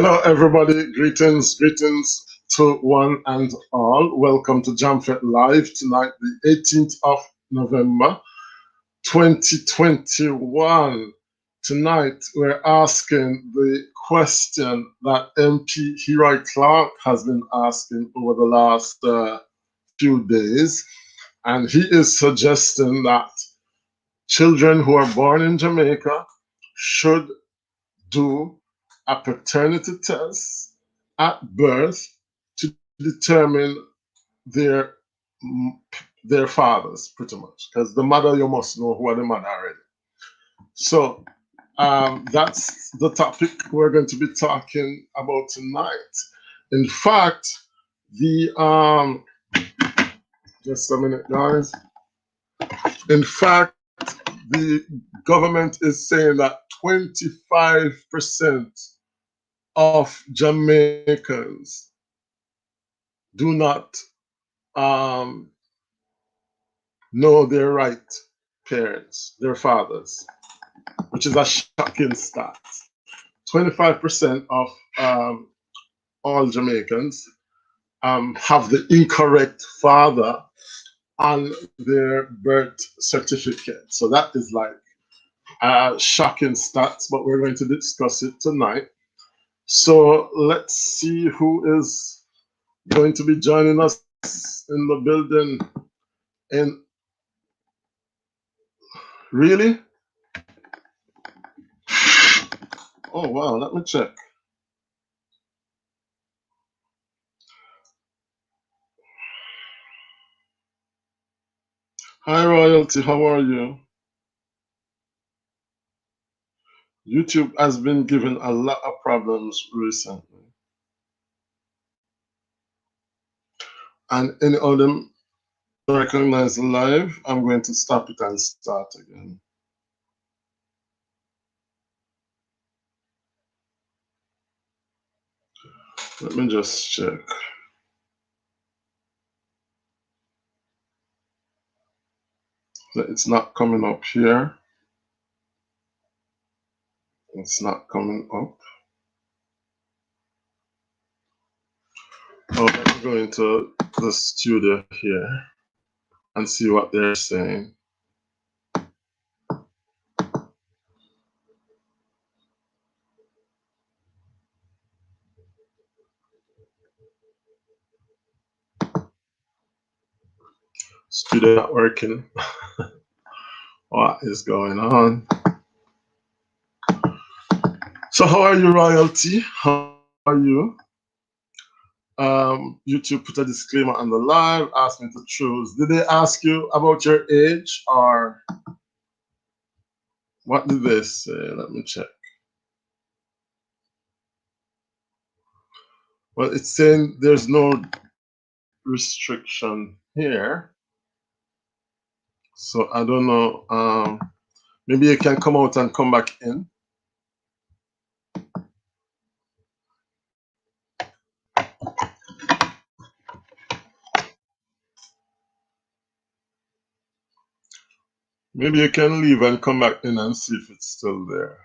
Hello, everybody. Greetings to one and all. Welcome to Jamfet Live tonight, the 18th of November, 2021. Tonight, we're asking the question that MP Heroy Clarke has been asking over the last few days. And he is suggesting that children who are born in Jamaica should do a paternity test at birth to determine their fathers, pretty much, because the mother, you must know who are the mother already. So that's the topic we're going to be talking about tonight. In fact, the just a minute, guys. In fact, the government is saying that 25% of Jamaicans do not know their right parents, their fathers, which is a shocking stat. 25% of all Jamaicans have the incorrect father on their birth certificate. So that is like shocking stats, but we're going to discuss it tonight. So let's see who is going to be joining us in the building. And really? Oh, wow, let me check. Hi, Royalty, how are you? YouTube has been given a lot of problems recently. And any of them recognize live, I'm going to stop it and start again. Let me just check. It's not coming up here. It's not coming up. Oh, let me go into the studio here and see what they're saying. Studio not working. What is going on? So how are you, Royalty? How are you? YouTube put a disclaimer on the live, asked me to choose. Did they ask you about your age, or what did they say? Let me check. Well, it's saying there's no restriction here. So I don't know. Maybe you can come out and come back in. Maybe you can leave and come back in and see if it's still there.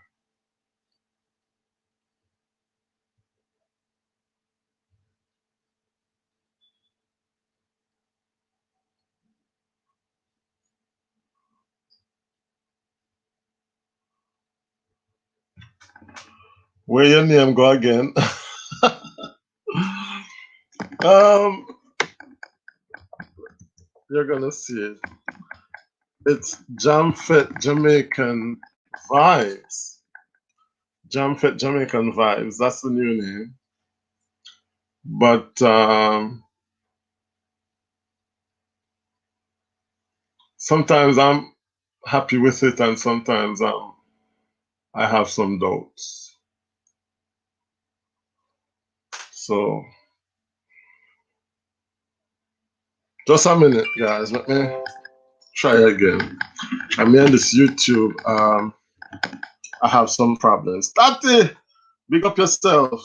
Where your name go again? You're gonna see it. It's Jamfet Jamaican Vibes. Jamfet Jamaican Vibes. That's the new name. But sometimes I'm happy with it, and sometimes I have some doubts. So just a minute, guys. Let me try again. I mean, this YouTube, I have some problems. Tati, big up yourself.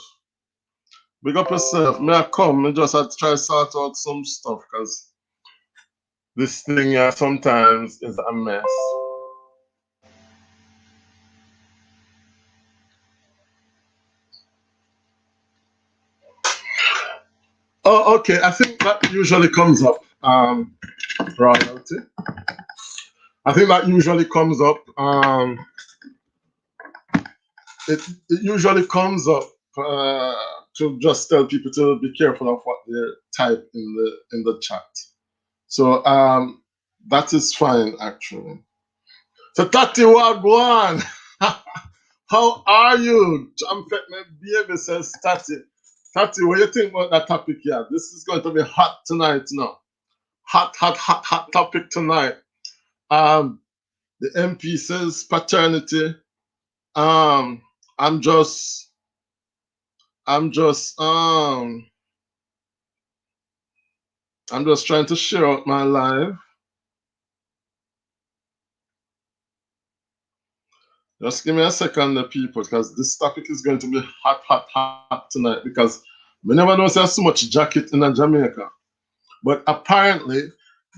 Big up yourself. May I come? I just had to try to sort out some stuff because this thing sometimes is a mess. Oh, okay. I think that usually comes up. Royalty. I think that usually comes up. It usually comes up to just tell people to be careful of what they type in the chat. So that is fine actually. So Tati Wagwan, how are you? I'm my baby says Tati. Tati, what do you think about that topic here? This is going to be hot tonight, no? Hot, hot, hot, hot topic tonight. The MP says paternity. Um, I'm just, I'm just, um, I'm just trying to share out my live. Just give me a second, the people, because this topic is going to be hot, hot, hot tonight. Because we never know there's so much jacket in Jamaica, but apparently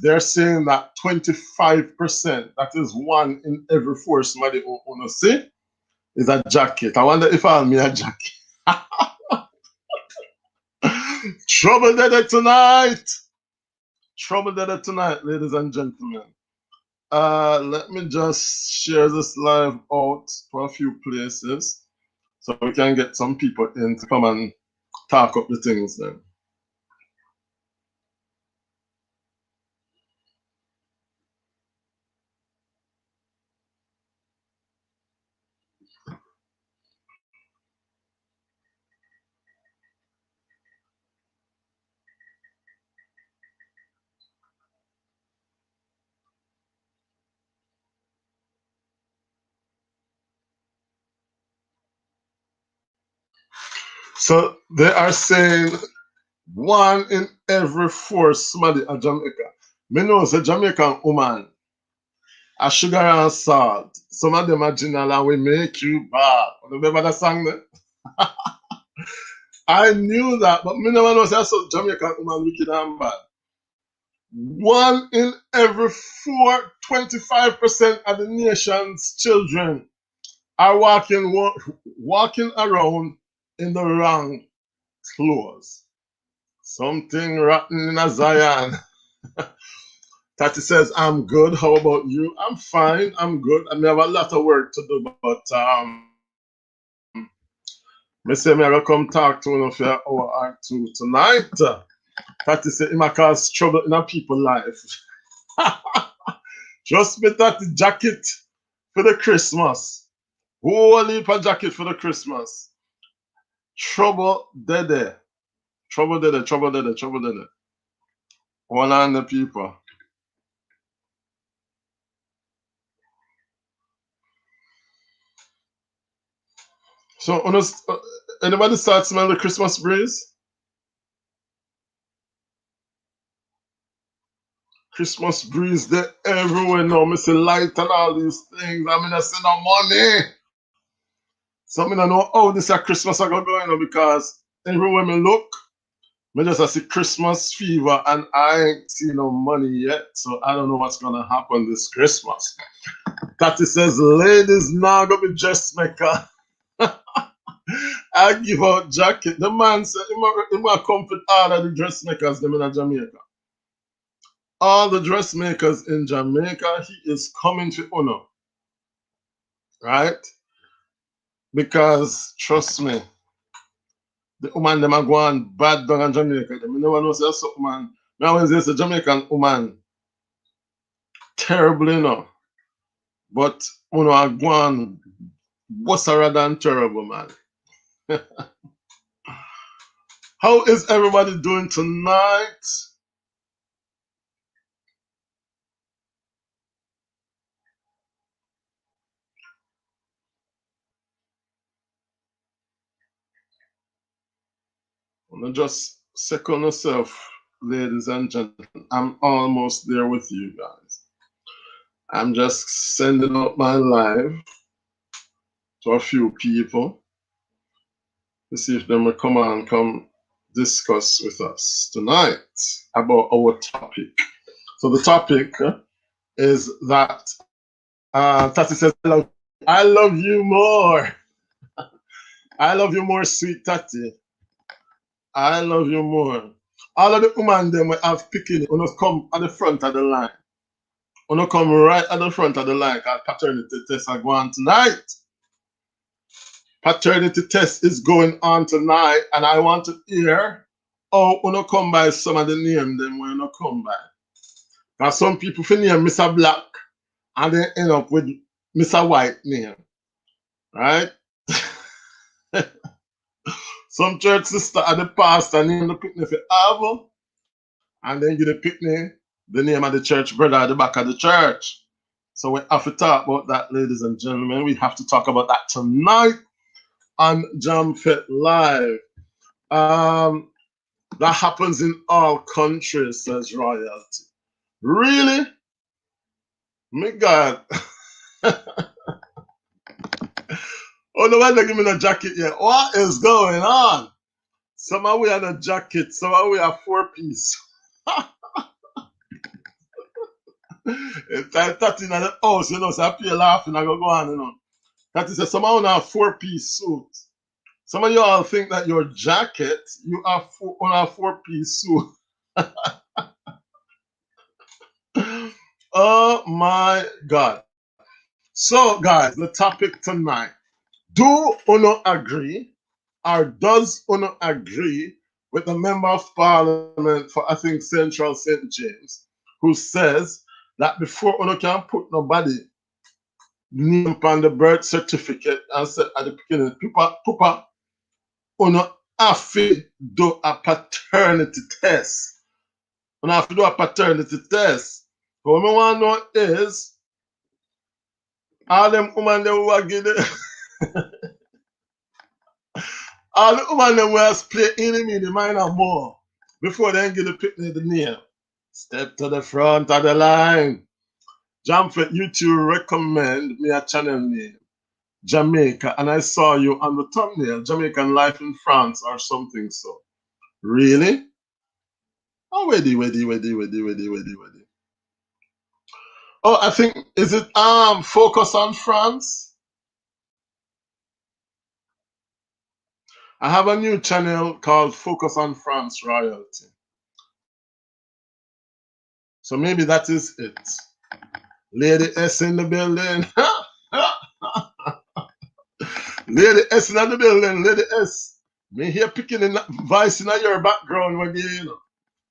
they're saying that 25%, that is one in every four somebody who wanna see, is a jacket. I wonder if I'll me a jacket. Trouble Dada tonight. Trouble Dada tonight, ladies and gentlemen. Let me just share this live out to a few places so we can get some people in to come and talk up the things then. So they are saying one in every four somebody in Jamaica. Me know it's a Jamaican woman, a sugar and salt. Some of them are general and we make you bad. Remember that song there? I knew that, but me never know it's a Jamaican woman wicked and bad. One in every four, 25% of the nation's children are walking around in the wrong clothes. Something rotten in a Zion. Tati says, I'm good. How about you? I'm fine. I'm good. I may have a lot of work to do, but me say me I go come talk to one for an hour or two tonight. Tati say, it might cause trouble in a people's life. Just me Tati jacket for the Christmas. Whole heap of jacket for the Christmas. Trouble dede. Trouble dede, trouble dede, trouble dede. One on the people. So, honest, anybody start smell the Christmas breeze? Christmas breeze there everywhere now. Me see light and all these things. I mean, I see no money. So, I don't know how this Christmas are going on because everywhere me look, me just see Christmas fever and I ain't see no money yet. So, I don't know what's going to happen this Christmas. Tati says, ladies now go be dressmaker. I give out jacket. The man said, he might comfort all of the dressmakers them in Jamaica. All the dressmakers in Jamaica, he is coming to honor. Right? Because, trust me, the woman them are going bad down in Jamaica. Them never know say something, man. Me always say Jamaican woman terrible, you know. But you know, are going worse than terrible, man. How is everybody doing tonight? Just second yourself, ladies and gentlemen. I'm almost there with you guys. I'm just sending out my live to a few people to see if they will come discuss with us tonight about our topic. So the topic is that Tati says, I love you more. I love you more, sweet Tati. I love you more. All of the women them we have picking, you know, come at the front of the line. You know, come right at the front of the line because paternity tests are going tonight. Paternity test is going on tonight, and I want to hear how you know come by some of the name them when you know come by. Because some people fin name Mr. Black and they end up with Mr. White name. Right? Some church sister and the pastor name the picnic for Avo, and then give the picnic the name of the church brother at the back of the church. So we have to talk about that, ladies and gentlemen. We have to talk about that tonight on Jam Fit Live. That happens in all countries, says Royalty. Really? My God. Oh, no one give me a jacket yet. What is going on? Some of we have a jacket, some of we have 4-piece. It's like that in the house, you know, so I feel laughing, I go on, you know. That is some of you have 4-piece suit. Some of you all think that your jacket, you have on a 4-piece suit. Oh my God. So, guys, the topic tonight. Do Uno agree, or does Uno agree with the Member of Parliament for, I think, Central St. James, who says that before Uno can put nobody name on the birth certificate and said at the beginning, Pupa, Uno have to do a paternity test. Uno have to do a paternity test. But what I want to know is, all them women who are getting all the women them will play enemy the mind and more before they get the picnic the name. Step to the front of the line. Jamfet, you two recommend me a channel name, Jamaica, and I saw you on the thumbnail, Jamaican Life in France or something so. Really? Oh, ready. Oh, I think, is it Focus on France? I have a new channel called Focus on France Royalty. So maybe that is it. Lady S in the building. Lady S in the building. Lady S. Me here picking in voice in your background again.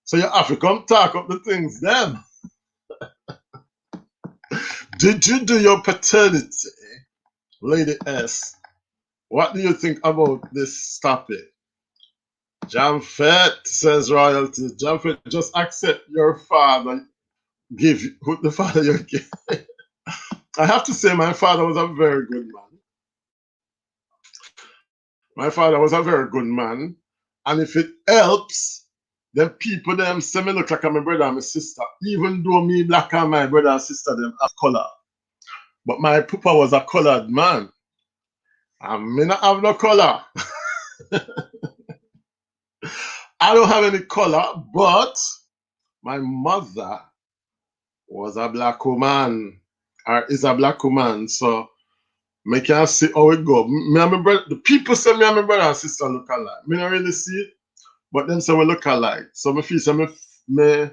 So you have to come talk up the things then. Did you do your paternity, Lady S? What do you think about this topic? Jamfet, says Royalty. Jamfet, just accept your father. Give who the father you give. I have to say my father was a very good man. My father was a very good man. And if it helps, then people them say me look like my brother and my sister. Even though me black and my brother and sister them have color. But my papa was a colored man. And me not have no color. I don't have any color, but my mother was a black woman. Or is a black woman. So me can see how it go. Me and my brother, the people say me and my brother and sister look alike. Me don't really see it. But them say we look alike. So me feel say me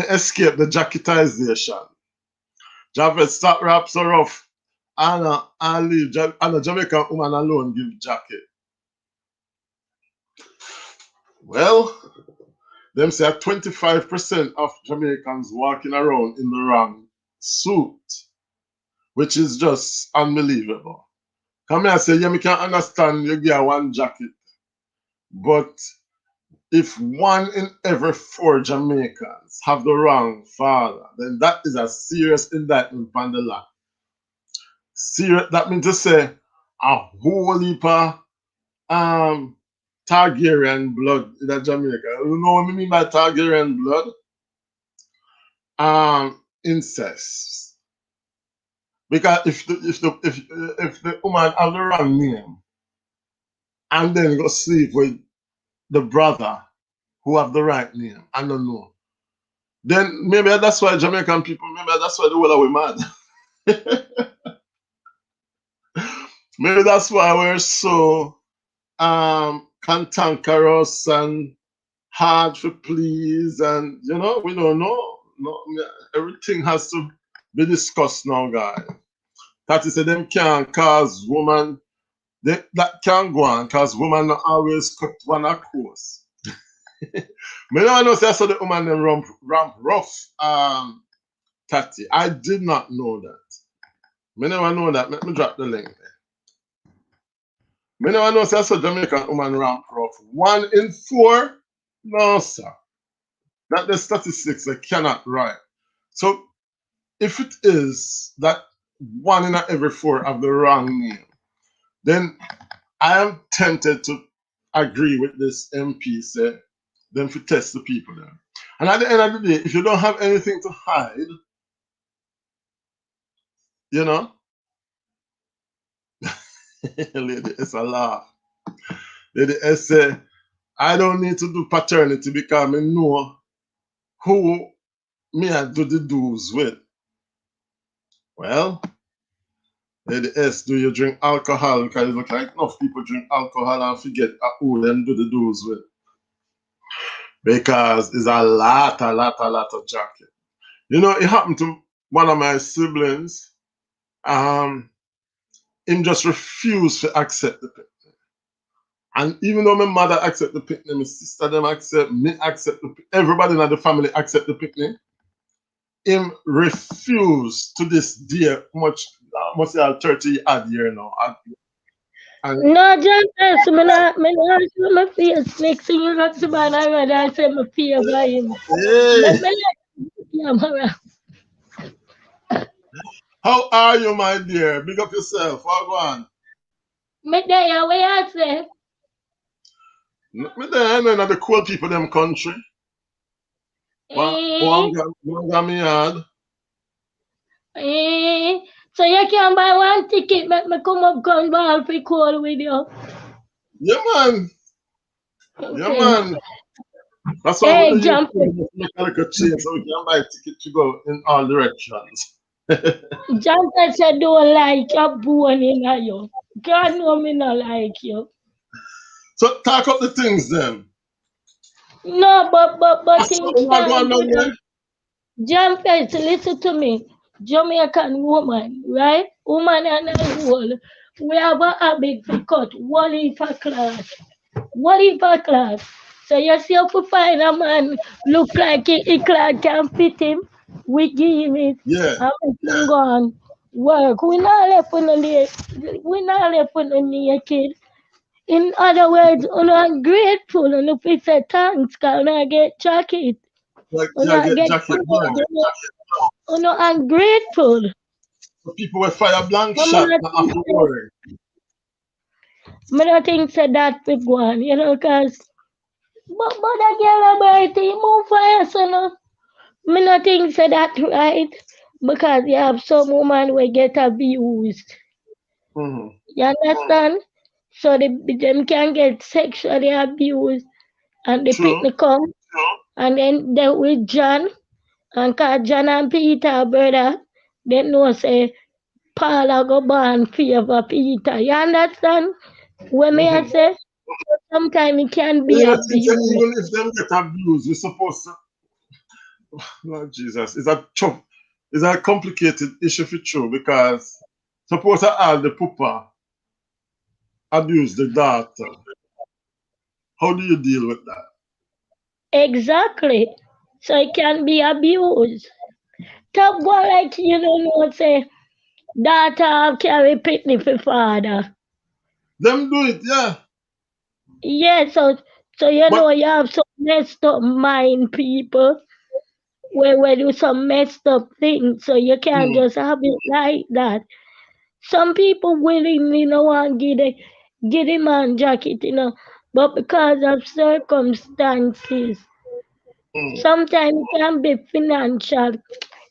escape the jacketization. Javed stop rap so rough. I leave. And a Jamaican woman alone give jacket. Well, them say 25% of Jamaicans walking around in the wrong suit, which is just unbelievable. Come here, say, yeah, me can understand you get one jacket, but if 1 in every 4 Jamaicans have the wrong father, then that is a serious indictment on the land. Serious, that means to say a whole heap of Targaryen blood in Jamaica. You know what I mean by Targaryen blood? Incest. Because if the woman have the wrong name and then go sleep with the brother who have the right name, I don't know. Then maybe that's why Jamaican people, maybe that's why the whole we mad. Maybe that's why we're so cantankerous and hard to please, and we don't know. No, everything has to be discussed now, guys. That is, them can't cause woman. That can't go on because woman not always cut one a course. Me no know say I saw the woman them ramp rough. Tati, I did not know that. Me never know that. Let me drop the link there. Me never know say I saw Jamaican woman ramp rough. 1 in 4? No, sir. That the statistics they cannot write. So if it is that 1 in every 4 have the wrong name, then I am tempted to agree with this MP say them to test the people there. And at the end of the day, if you don't have anything to hide, you know, lady, it's a laugh. Lady S say, I don't need to do paternity because I know who me I do the do's with. Well, Lady S, do you drink alcohol? Because it look like enough people drink alcohol and forget who them do the do's with. Because it's a lot of jacket. You know, it happened to one of my siblings. Him just refused to accept the picnic. And even though my mother accept the picnic, my sister them accept, me accept the picnic, everybody in the family accept the picnic, him refused to this day, must say 30 odd year now. And No, just me not show my face. Next thing you got to man, I rather say my fear by him. hey, Let me let camera. how are you, my dear? Big up yourself. What go on? Me there, where I say, Me there, and then the cool people them country. eh, One got me hard. eh. So you can buy one ticket, make me come up gun ball for call with you. Yeah, man. Yeah, Okay. man. That's why we Hey, do you jump make a little change so we can buy a ticket to go in all directions. Jump said don't like your bone in you. God know me not like you. So talk up the things then. No, but That's what things we are can't going do down that. there. Jumpers, listen to me. Jamaican woman, right? Woman and a whole. We have a habit for cut. What if a class? What if a class? So you see if we find a man look like he class can fit him, we give him it Yeah, and we can go on work. We not left on the we not left on the naked. In other words, we're not grateful and if we say thanks, can I get jacket? like We're yeah, not get get jacket now. we're not ungrateful. So people with fire blank But shot not have to worry. me not think say that big one, you know, cause but that girl about it, move fast, you know. Me not think say that right because you have some woman will get abused. Hmm. You understand? So them can get sexually abused and the True. picnic come and then they with John and cause John and Peter are brother, they know say Paul a go born favor Peter. You understand? When me I Hmm. say sometimes it can And be you know, things that abused. even if them get abused, we're supposed to. Lord Jesus, it's a complicated issue for true because suppose all the papa abuse the daughter. How do you deal with that? Exactly. So it can be abused. Top boy like you don't know say daughter carry picnic for father. Them do it, yeah. Yeah, so you know But you have some messed up mind people where do some messed up things, so you can't mm, just have it like that. Some people willingly no want give the man jacket, but because of circumstances, mm. sometimes it can be financial.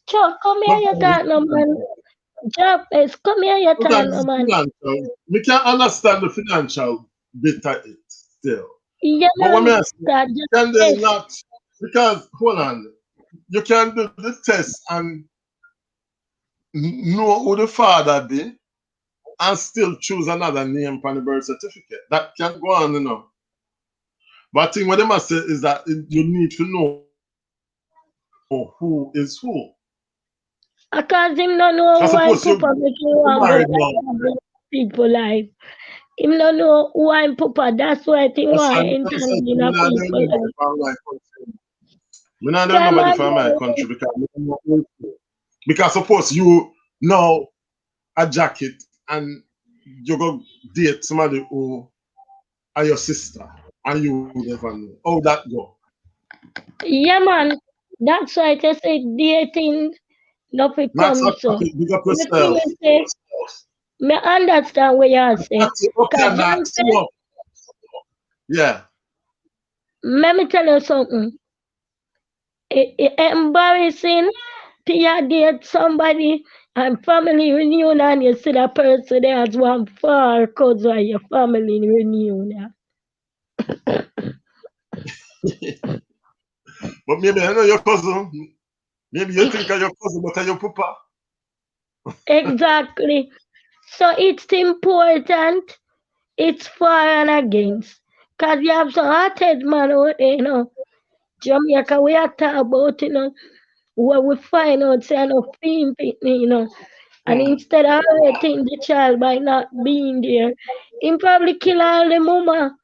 Chuck, come here, you Sometimes talk no man. Job is come here, you talk no it's man. financial. We can understand the financial bit of it still. You But what know may I say, that can they just not? Because, hold on, you can do the test and know who the father be and still choose another name on the birth certificate. That can go on, you know. But I think what they must say is that you need to know who is who. Because him I no know suppose why you Papa make you want go married now. like people life. Him no know why Papa. That's why he That's want why to I said intervene me in not doing people nobody life. from my country. Me not doing Come nobody on, from my country because me don't know who is who. Because suppose you know a jacket and you go date somebody who are your sister and you never know. How that go? yeah, man. That's why I say dating not Not become so so. topic, big up Me feel yourself. say, me understand what you say. That's it. Okay, Cause now, John see said, up. Yeah. let me tell you something. It embarrassing to you date somebody and family reunion, you see that person there as one far cause of your family reunion. But maybe I know your cousin. Maybe you think of your cousin, but are your papa? Exactly. So it's important, it's for and against. Cause you have some hearted man out there, Jamaica, we are talking about, where we find out say no film pitney. And Hmm. instead of hurting the child by not being there, him probably kill all the mama.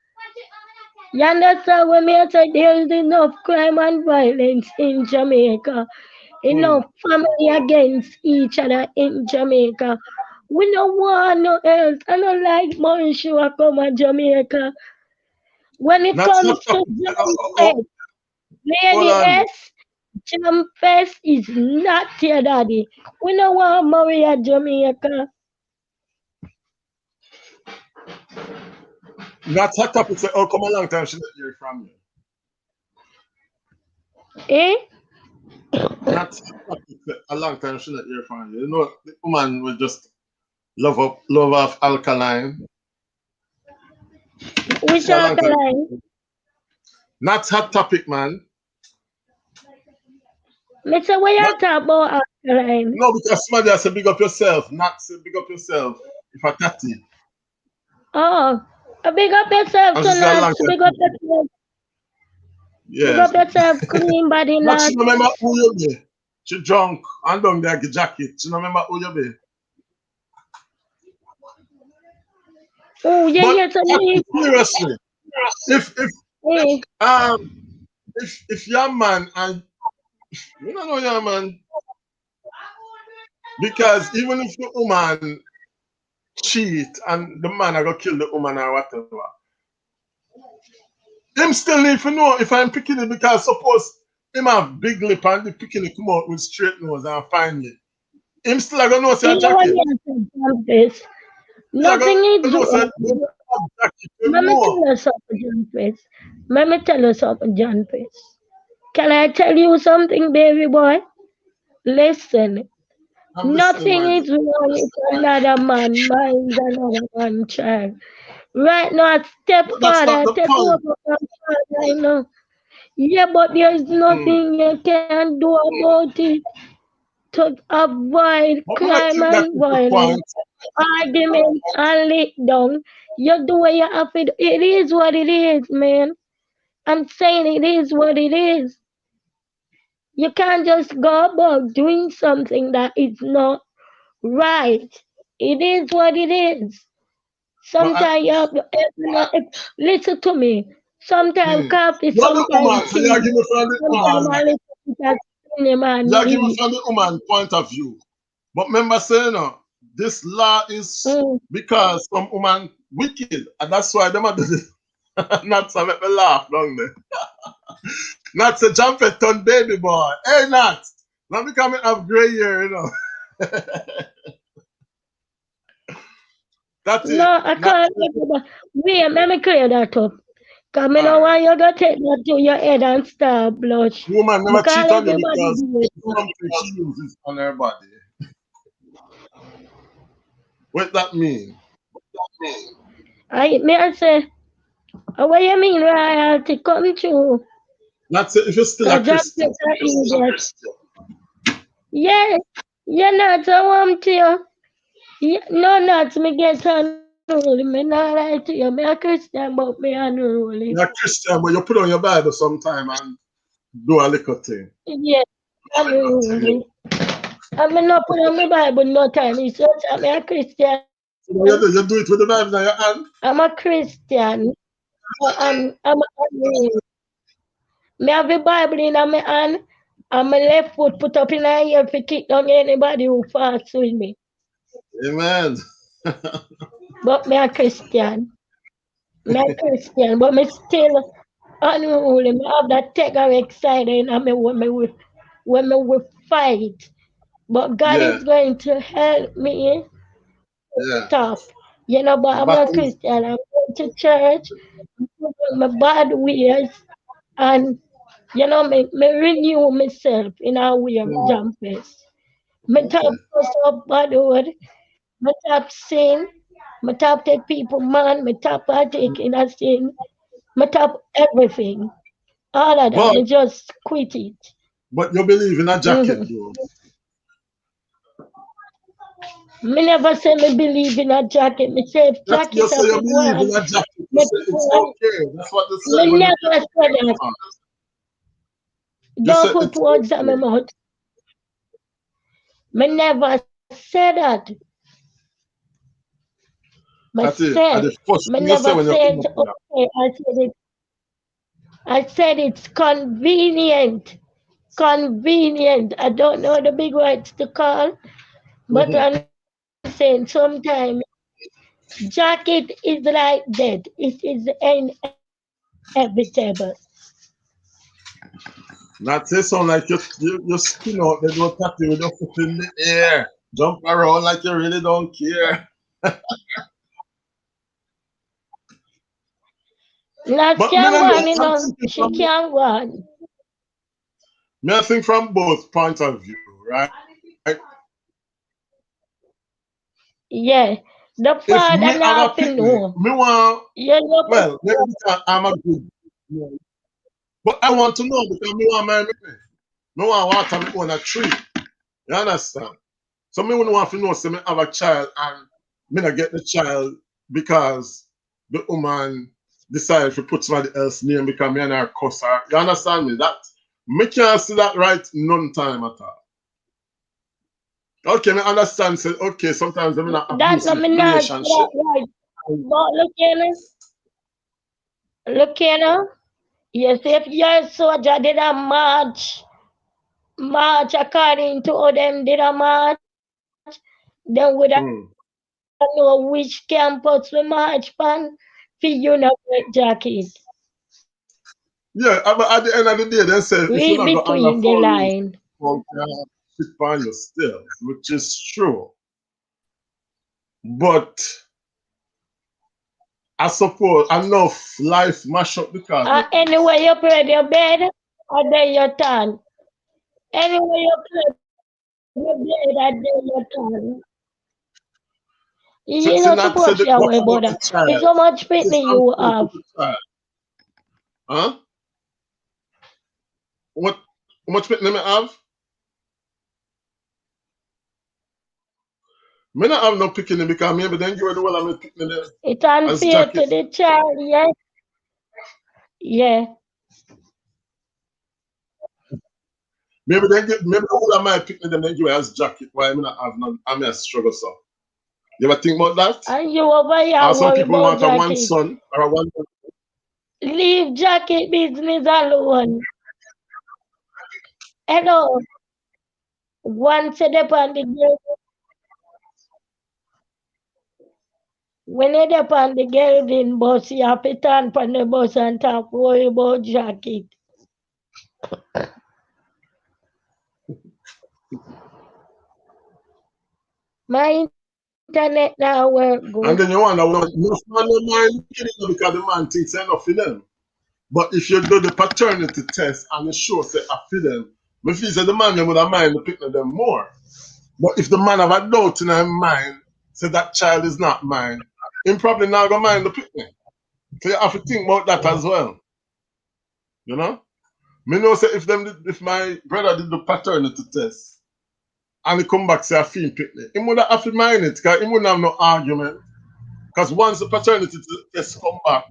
You understand when me say there is enough crime and violence in Jamaica, Hmm. enough family against each other in Jamaica. We don't want no else. I don't like Monsieur come to Jamaica. When it That's not comes to topic. Jam Fest, Hold Lady on. S, Jam Fest is not your daddy. We don't want Maria Jamaica. That's a topic. Say, oh, come a long time she not hear from you. Eh? Not a topic. Say, a long time she not hear from you. You know, the woman will just love off alkaline. Which She a long time. alkaline? Not hot topic, man. Me say, what Not you talk about alkaline? no, because somebody has to big up yourself. Not say big up yourself. If a tatty. Oh, big up yourself And she say a long tonight. time. Big Yes. up yourself, clean body But she not. no remember who you be. She drunk and down there get jacket. She no remember who you be. Oh, yeah, But yes, I need. seriously, if Eh, um if your man and you don't know your man because even if the woman cheat and the man are gonna kill the woman or whatever, him still need to know if I'm picking it because suppose him have big lip and the picking it come out with straight nose and fine lip. Him still a gonna know say you a know what jacket. you said, John Face. Still a Nothing gonna know is say wrong. the jacket him Let me know. tell you something, John Face. Let me tell you something, John Face. Can I tell you something, baby boy? Listen. I'm listening, Nothing my dear. is wrong if another man minds another man child. Right now, But that's not stepfather the take over point. from father, Yeah, but there's Mm. nothing you can do about it to avoid But I crime think that and is the violence, point. argument and lick down. You do what you have to do. It is what it is, man. I'm saying it is what it is. You can't just go about doing something that is not right. It is what it is. But I, Sometimes listen to me. Sometimes mm. coffee, You're the sometimes woman, so you tea, give me from the sometimes woman. a little bit of cinnamon You give me leaf. from the woman point of view. But remember saying, this law is Mm. because some woman wicked, and that's why them are doing it. Not to make me laugh down there. Not to jump a ton baby boy. Hey, not. Not because I have gray hair. That's it. No, I Not can't let you. Wait, let me clear that up. Because I all know why right. you going to take that to your head and start blush. Woman never Because cheat on you everybody because do it. it's something she uses on her body. What that mean? I say, what you mean royalty come true? Not say if you're still a Because just Christian. idiot. Yeah, you're not a want you. Yeah, no, not me get on unruly. Me not lie to you. Me a Christian, but me unruly. You're a Christian, but you put on your Bible sometime and do a little thing. Yes, Yeah. unruly. I me not put on my Bible no time. It's just I'm a Christian. So you do it with the Bible in your hand. I'm a Christian. I'm unruly. Me have the Bible in my hand. And my left foot put up in the air to kick down anybody who fast with me. Amen. But me a Christian. Me a Christian. But me still unruly. Me have that take excited and me when me will fight. But God Yeah, is going to help me yeah. stop. You know, but The I'm a battle is Christian. I'm going to church, my bad ways, and me renew myself in a way of jumpers. Me top okay. cuss up bad word, me top sin, me top take people man, me top partake in a sin, me top everything. All of that, But me just quit it. you believe in a jacket, hmm though. Me never say me believe in a jacket. Me say if That you jacket say have you to go believe in on, a jacket. You me say it's go on. okay. That's what they said Me when you never get say that. on. You say Don't put it's words on my okay. mouth. Me never say that. Me Ati, at say, the first me thing you say never when you say come it's up here. okay. I said it's convenient. Convenient. I don't know the big words to call, but Mm-hmm. I'm saying sometimes jacket is like that. It is inevitable. Not say sound like you spin out, they don't tap you with your foot in the air. Jump around like you really don't care. Not But me can no go know. on, you I'm know. thinking She from can go on. me I think from both point of view, right? Yeah. The If father me have a not to picnic, know. me want You know, well, maybe because I'm a good man. But I want to know because me want my picnic. Me want water me own a tree. You understand? So me wouldn't want to know say me have a child and me not get the child because the woman decided to put somebody else's name because me and her cuss her. You understand me? That me can't see that right none time at all. Okay, me understand say okay, sometimes I'm in an that no abusive me not say relationship. that right. But look here, yes, if your soldier did a march according to how them did a march, then would I Hmm. know which campus we march pan for you know jacket. Yeah, but at the end of the day, they say if you're Read not going under between the 4 years, line. you can sit on your still, which is true. But I suppose enough life mash up because of this. Anyway you spread your bed, or then your turn. Anyway you spread your bed, or then your turn. You So, know so to not push said your what way, about brother. the It's child? so much It's pitney you unfair to have. the child. Huh? What how much picnic me have? Me not have no picnic because maybe then give the one I'm picnic It's as unfair jacket. to the child, yes. Yeah. Maybe the one of my picnic them then give it as jacket. Why me not have none? I may struggle so. You ever think about that? And you over here Or some worry people about want a one jacket. son or a one. Leave jacket business alone. Hello. Once you depend the girl, when you depend the girl in bus, you have to turn from the bus and talk worry about jacket. My internet now work good. And then you wonder, well, most man don't mind killing them because the man thinks enough for them. But if you do the paternity test and it shows say I feel them, me feel say the man them would have mind to pick them more. But if the man have a doubt in his mind, say that child is not mine, him probably not gonna mind the picnic. So you have to think about that as well. You know? Me know say if my brother did the paternity test and he come back say I feel picnic, he would have to mind it because he wouldn't have no argument. Because once the paternity test come back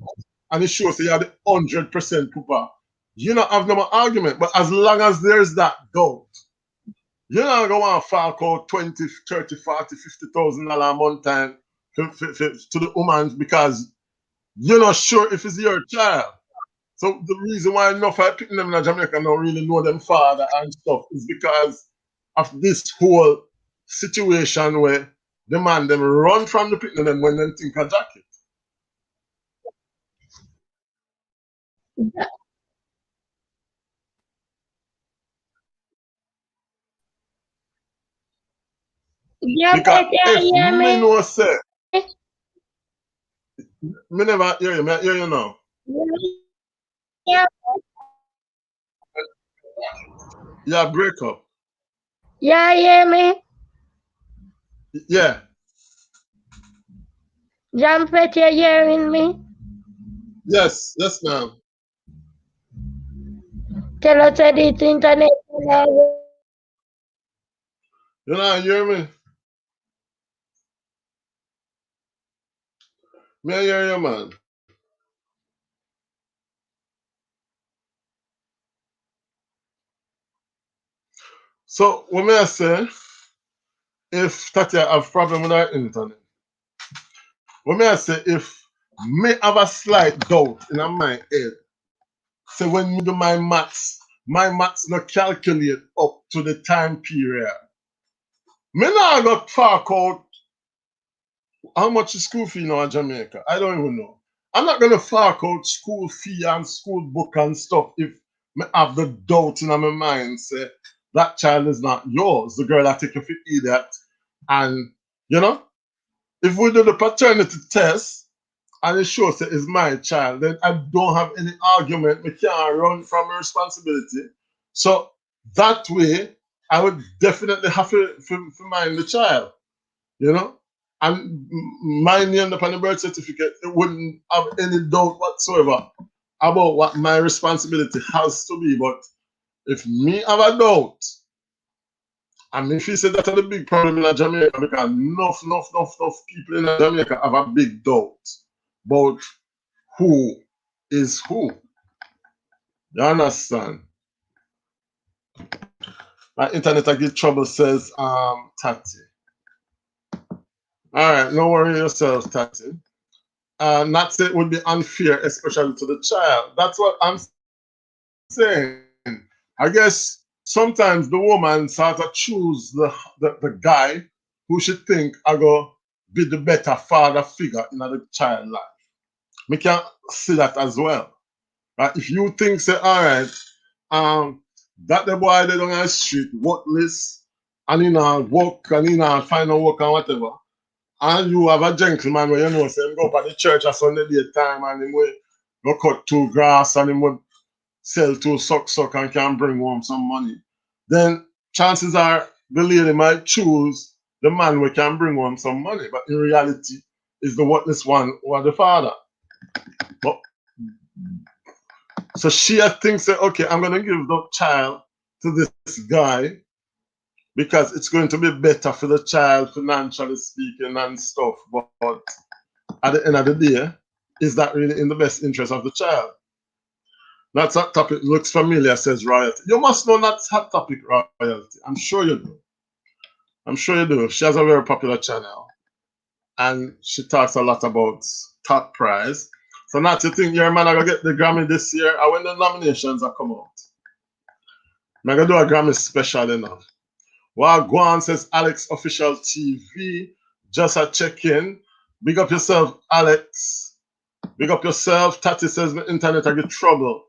and it shows that you have the 100% papa, you don't have no more argument. But as long as there's that doubt, you're not going to want to fork out 20, 30, 40, $50,000 a month time to the woman because you're not sure if it's your child. So the reason why enough of people in Jamaica don't really know them father and stuff is because of this whole situation where the man them run from the people them when they think a jacket. Yeah, Because but you if hear me me? no say, me never hear you, me hear you now. Yeah, Yeah, break up. yeah, hear me? Yeah. Jampet, you hearing me? Yes, yes, ma'am. Tell us that it's internet. You know, hear me? Me hear you, man. So, what may I say, if Tati have problem with our internet, what may I say, if me have a slight doubt in my head, say when me do my maths not calculate up to the time period. Me not got fork out how much is school fee now in Jamaica. I don't even know. I'm not gonna fork out school fee and school book and stuff if me have the doubt in my mind say that child is not yours. The girl that take you for idiot. And you know, if we do the paternity test and it shows that it's my child, then I don't have any argument. We can't run from responsibility. So that way, I would definitely have to mind the child, you know? And my name upon the birth certificate, it wouldn't have any doubt whatsoever about what my responsibility has to be. But if me have a doubt, and if you say that's a big problem in Jamaica, because enough people in Jamaica have a big doubt about who is who. You understand? My internet I get trouble says Tati. Alright, no worry yourself, Tati. Not say it would be unfair, especially to the child. That's what I'm saying. I guess sometimes the woman sort of choose the guy who she think are going be the better father figure in the child life. We can see that as well. Right? If you think say, all right, that the boy they on the street, workless, and he not work and he not find no work and whatever. And you have a gentleman where you know say him go up at the church at Sunday time and him will go cut two grass and him would sell two suck and can bring home some money. Then chances are the lady might choose the man who can bring home some money. But in reality, is the worthless one or the father. But so she thinks that okay, I'm gonna give the child to this guy because it's going to be better for the child financially speaking and stuff. But at the end of the day, is that really in the best interest of the child? That's hot topic looks familiar, says Royalty. You must know that's hot topic, Royalty. I'm sure you do. I'm sure you do. She has a very popular channel and she talks a lot about top prize. So not to think your man are gonna get the Grammy this year or when the nominations are come out. I'm gonna do a Grammy special enough. While Guan says Alex Official TV, just a check-in. Big up yourself, Alex. Big up yourself. Tati says the internet I get trouble.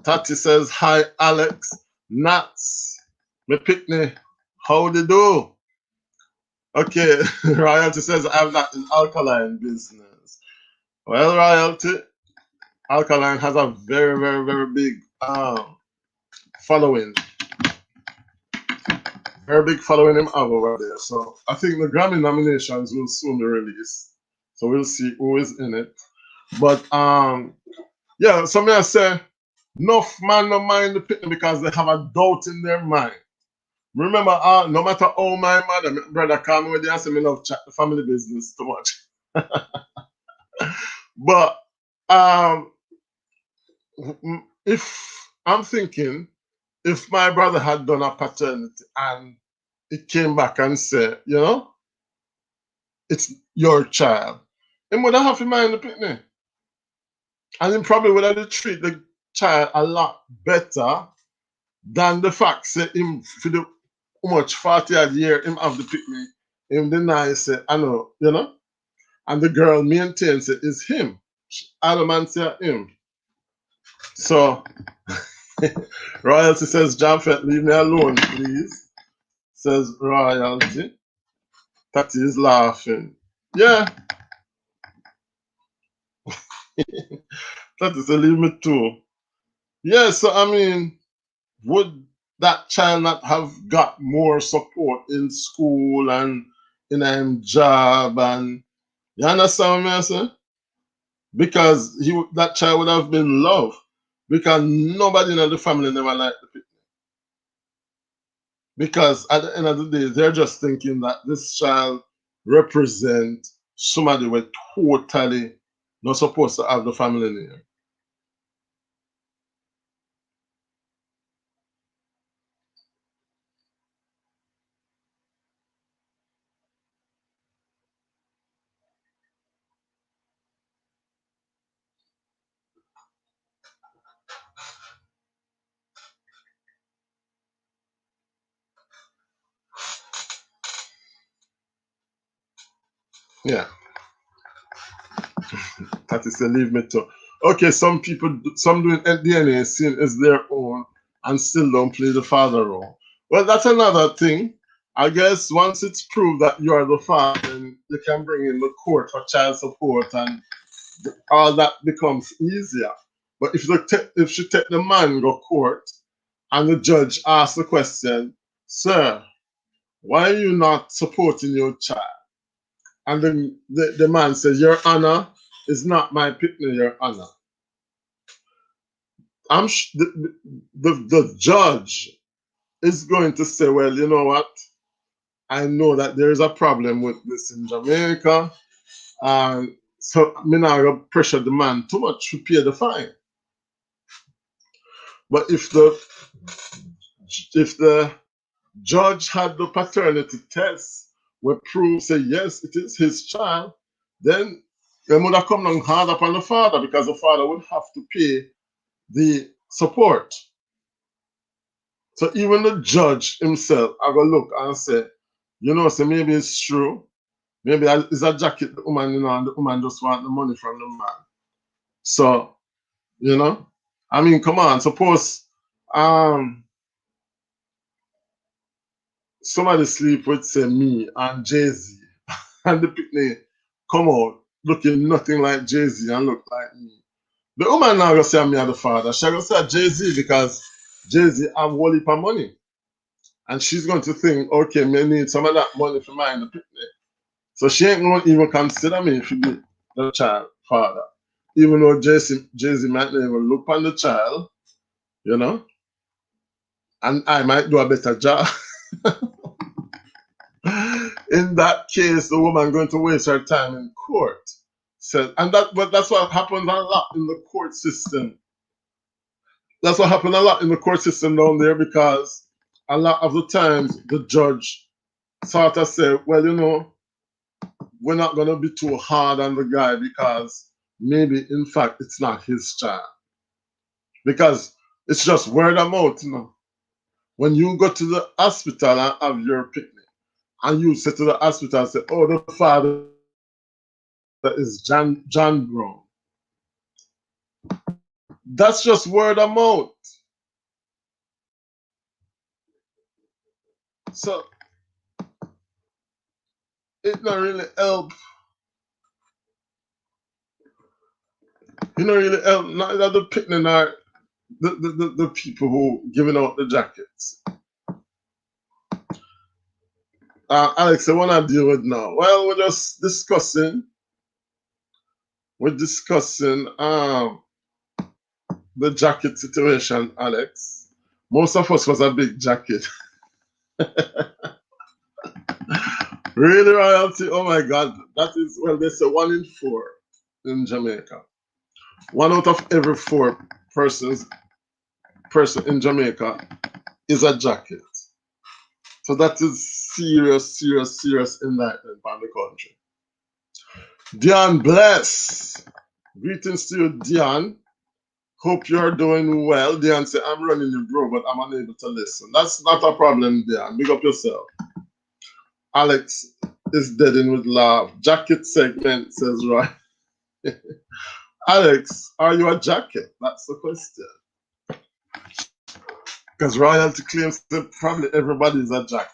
Tati says hi, Alex. Nats. Me Pickney. How they do? Okay, Royalty says I'm not in alkaline business. Well, Royalty, alkaline has a very big following. Very big following him over there. So I think the Grammy nominations will soon be released. So we'll see who is in it. But yeah, so may I say, enough man no mind the picnic because they have a doubt in their mind. Remember, no matter how my mother, my brother come with you and say me love chat the family business too much. But um, if I'm thinking, if my brother had done a paternity and it came back and said, it's your child, he would have to mind the picnic. And he probably would have treated the child a lot better than the fact that him for the how much 40 odd year him have the picnic, him deny say, I know, and the girl maintains it is him. Adamant say him. So Royalty says, Jamfet, leave me alone, please. Says Royalty. Tati is laughing. Yeah, Tati said, leave me too. Yeah, so I mean, would that child not have got more support in school and in a job and you understand what I'm saying? Because that child would have been loved because nobody in the family never liked the picnic. Because at the end of the day, they're just thinking that this child represents somebody we're totally not supposed to have the family name. Yeah, that is a leave me to. Okay, some people, some doing DNA seeing as their own and still don't play the father role. Well, that's another thing. I guess once it's proved that you are the father, then you can bring in the court for child support and all that becomes easier. But if she take the man go court and the judge asks the question, sir, why are you not supporting your child? And then the man says, Your Honor, is not my picnic, Your Honor. The judge is going to say, well, you know what? I know that there is a problem with this in Jamaica, and so I'm not going to pressure the man too much to pay the fine. But if the judge had the paternity test where prove say yes, it is his child, then they would have come down hard upon the father because the father would have to pay the support. So even the judge himself, I go look and say, so maybe it's true. Maybe it's a jacket the woman, and the woman just want the money from the man. So, I mean, come on, suppose um somebody sleep with say me and Jay-Z and the picnic come out looking nothing like Jay-Z and look like me. The woman now gonna say me as the father. She gonna say Jay-Z because Jay-Z have whole heap of money. And she's going to think, okay, me need some of that money for mine the picnic. So she ain't gonna even consider me if you be the child father. Even though Jay-Z might not even look on the child, and I might do a better job. In that case, the woman going to waste her time in court. So, but that's what happens a lot in the court system. That's what happened a lot in the court system down there because a lot of the times the judge sort of say, well, we're not going to be too hard on the guy because maybe, in fact, it's not his child. Because it's just word of mouth, When you go to the hospital and have your picnic, and you say to the hospital, say, oh, the father is John Brown. That's just word of mouth. So it don't really help. It don't really help neither the picnic nor the people who giving out the jackets. Alex, I want to deal with now. Well, we're just discussing. We're discussing the jacket situation, Alex. Most of us was a big jacket. Really, Royalty? Oh my God, that is, well, they say 1 in 4. in Jamaica. 1 out of every 4 person in Jamaica is a jacket. So that is serious indictment on the country. Dion Bless. Greetings to you, Dion. Hope you're doing well. Dion said, I'm running you, bro, but I'm unable to listen. That's not a problem, Dion. Big up yourself. Alex is deadened with love. Jacket segment, says Roy. Alex, are you a jacket? That's the question. Because royalty claims that probably everybody is a jacket.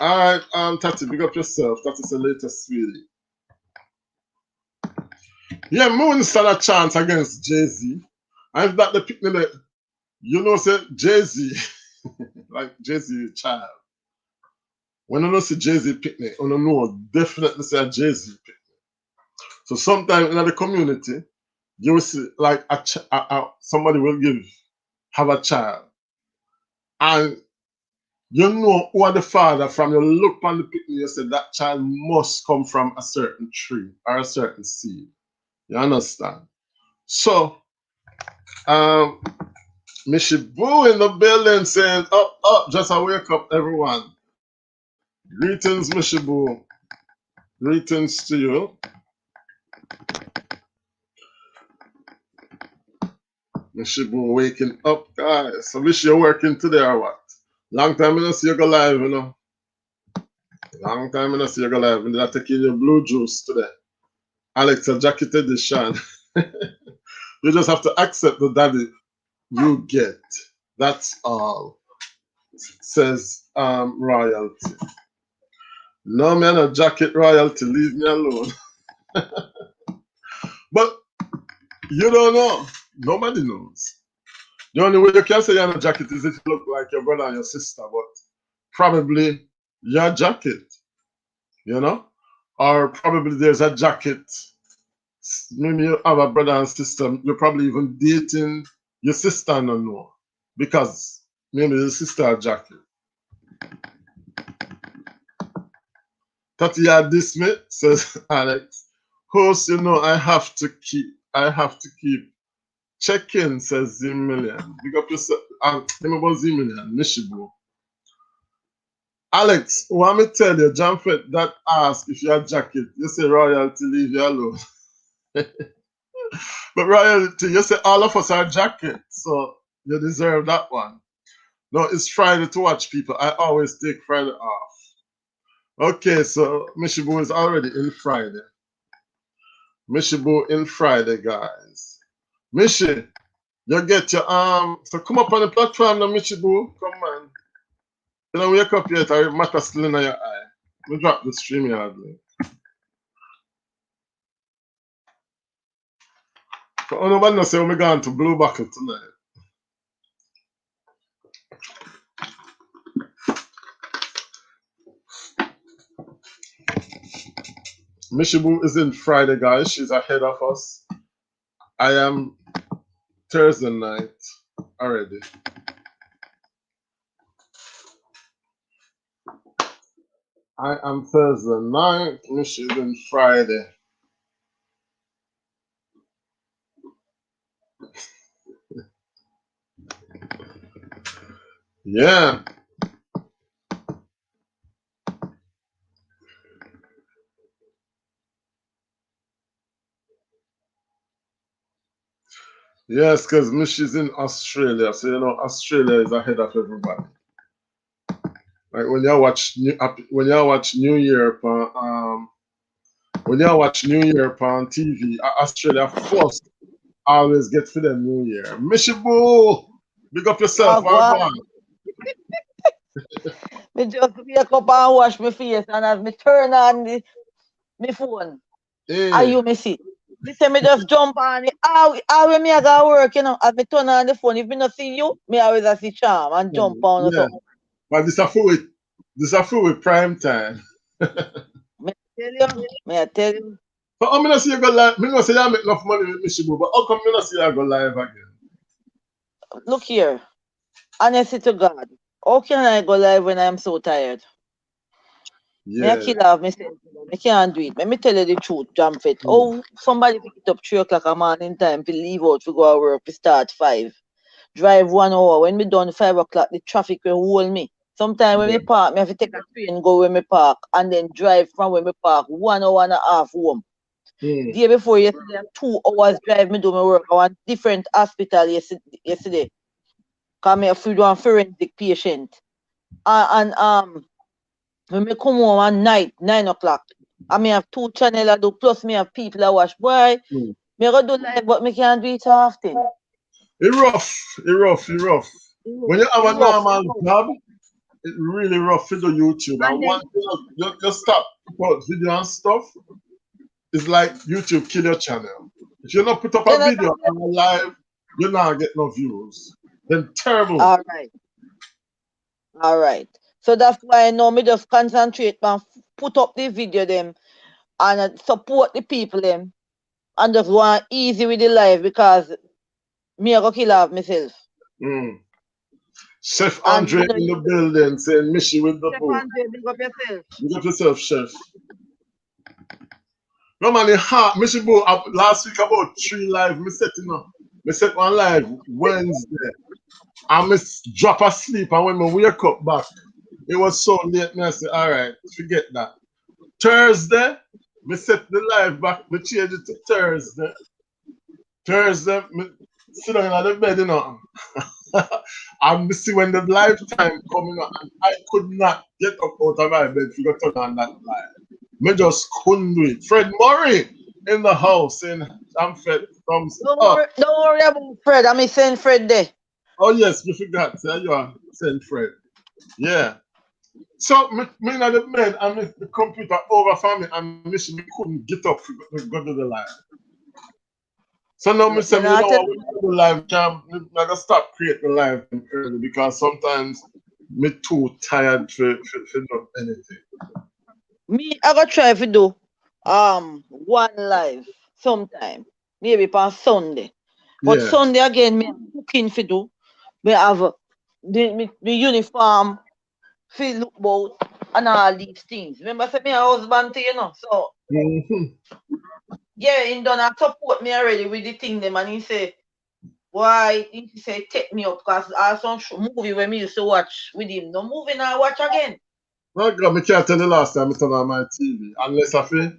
All right, Tati, big up yourself. That is the latest, sweetie. Yeah, Moon stand a chance against Jay-Z. And if that the pick me, you know, say Jay-Z, like Jay-Z child. When you don't see Jay-Z pick me, you know definitely say Jay-Z pick me. So sometimes in the community, you will see like somebody will have a child. And you know who are the father from your look on the picture, you say that child must come from a certain tree or a certain seed. You understand? So, Mishi Boo in the building saying, up, just a wake up, everyone. Greetings, Mishi Boo. Greetings to you. Mishi Boo waking up, guys. So, Mishi, you're working today or what? Long time I don't see you go live, you know. Long time I don't see you go live. And they're taking your blue juice today. Alex, a jacket edition. You just have to accept the daddy you get. That's all. Says royalty. No man, a jacket royalty. Leave me alone. But you don't know. Nobody knows. The only way you can say you're in a jacket is if you look like your brother and your sister, but probably your jacket, you know? Or probably there's a jacket. Maybe you have a brother and sister. You're probably even dating your sister and don't know. Because maybe the sister a jacket. Tatiya Dismay, says Alex. Host, you know, I have to keep checking, says Z-Million. Big up yourself. Name about Z-Million, Mishibu. Alex, want me tell you, John Fett that ask if you're a jacket, you say royalty, leave you alone. But royalty, you say all of us are jackets, so you deserve that one. No, it's Friday to watch people. I always take Friday off. Okay, so Mishibu is already in Friday. Mishibu in Friday, guys. Mishi, you get your so come up on the platform now, Mishibu. Come on. You don't wake up yet, or matter still in your eye. We drop the stream yard link. So nobody knows say we're going to Blue Buckle tonight. Mishibu is in Friday, guys. She's ahead of us. I am Thursday night already. I am Thursday night. Mishi is in Friday. Yeah. Yes, because Mishi's in Australia. So, you know, Australia is ahead of everybody. Like when you watch New Year on TV, Australia first always get for the New Year. Mishibu, big up yourself. Wagwan. Me just wake up and wash my face, and as me turn on my phone, Hey. you me see. Me say me just jump on it. How me I go work, you know, as me turn on the phone. If me not see you, me always a see charm and jump on or something. But this a fool with prime time. Me I tell you. But I'm not see you go live. Me not say you make enough money with Mishibu, but how come me not see you go live again? look here. Honestly to God, how can I go live when I'm so tired? Me a Yeah. kill off myself. I can't do it. Let me tell you the truth, Jamfet. Oh, somebody pick it up 3 o'clock a morning time to leave out to go to work. We start 5. Drive 1 hour. When me done 5 o'clock, the traffic will hold me. Sometimes when Yeah. me park, me have to take a train, go where me park, and then drive from where me park 1 hour and a half home. Mm. Day before yesterday, 2 hours drive me do my work. I want different hospital yesterday. Cause me have to do a forensic patient. And when me come home at night, 9 o'clock, I may have 2 channel I do, plus me have people I watch. Boy, Mm. me go do live, but me can't do it so often. It rough. It rough. It rough. When you have a rough. normal job, it's really rough for the YouTube. And And then, one thing, you stop put video and stuff. It's like YouTube kill your channel. If you not put up a then I video on a live, you not get no views. Then terrible. all right. All right. So that's why I know me just concentrate and put up the video them and support the people them and just want easy with the life because me I go kill off myself. Mm. Chef And Andre in the building saying Mishi with the book. big up yourself. You got yourself, Chef. No man, it's hard. Mishi Boo, last week about 3 live. Me set one live Wednesday. I miss drop asleep and when I wake up back, it was so late. Me I say, all right, forget that. Thursday, me set the live back. Me change it to Thursday. Thursday, me sit down on the bed, you know. And me see when the live time coming up, and I could not get up out of my bed to go turn on that live. Me just couldn't do it. Fred Murray in the house saying, I'm Fred, thumbs up. Don't worry about Fred. I mean send Fred there. Oh yes, we forgot. Say you are saying Fred. Yeah. So me in the bed and the computer over for me and me couldn't get up to go to the live. So now me say, you know what, we do the live jam, I gotta stop creating live early because sometimes me too tired to do anything. Me, I go try to do one live sometime. Maybe on Sunday. But Yeah. Sunday again, me cooking for do. Me have the uniform, feel look bout and all these things. Remember say me a husband to you know. So Mhm. yeah, he done a support me already with the thing them and he say, why he say take me up because I some movie when me used to watch with him. No movie now I watch again. My God, me can't tell the last time I turn on my TV unless I feel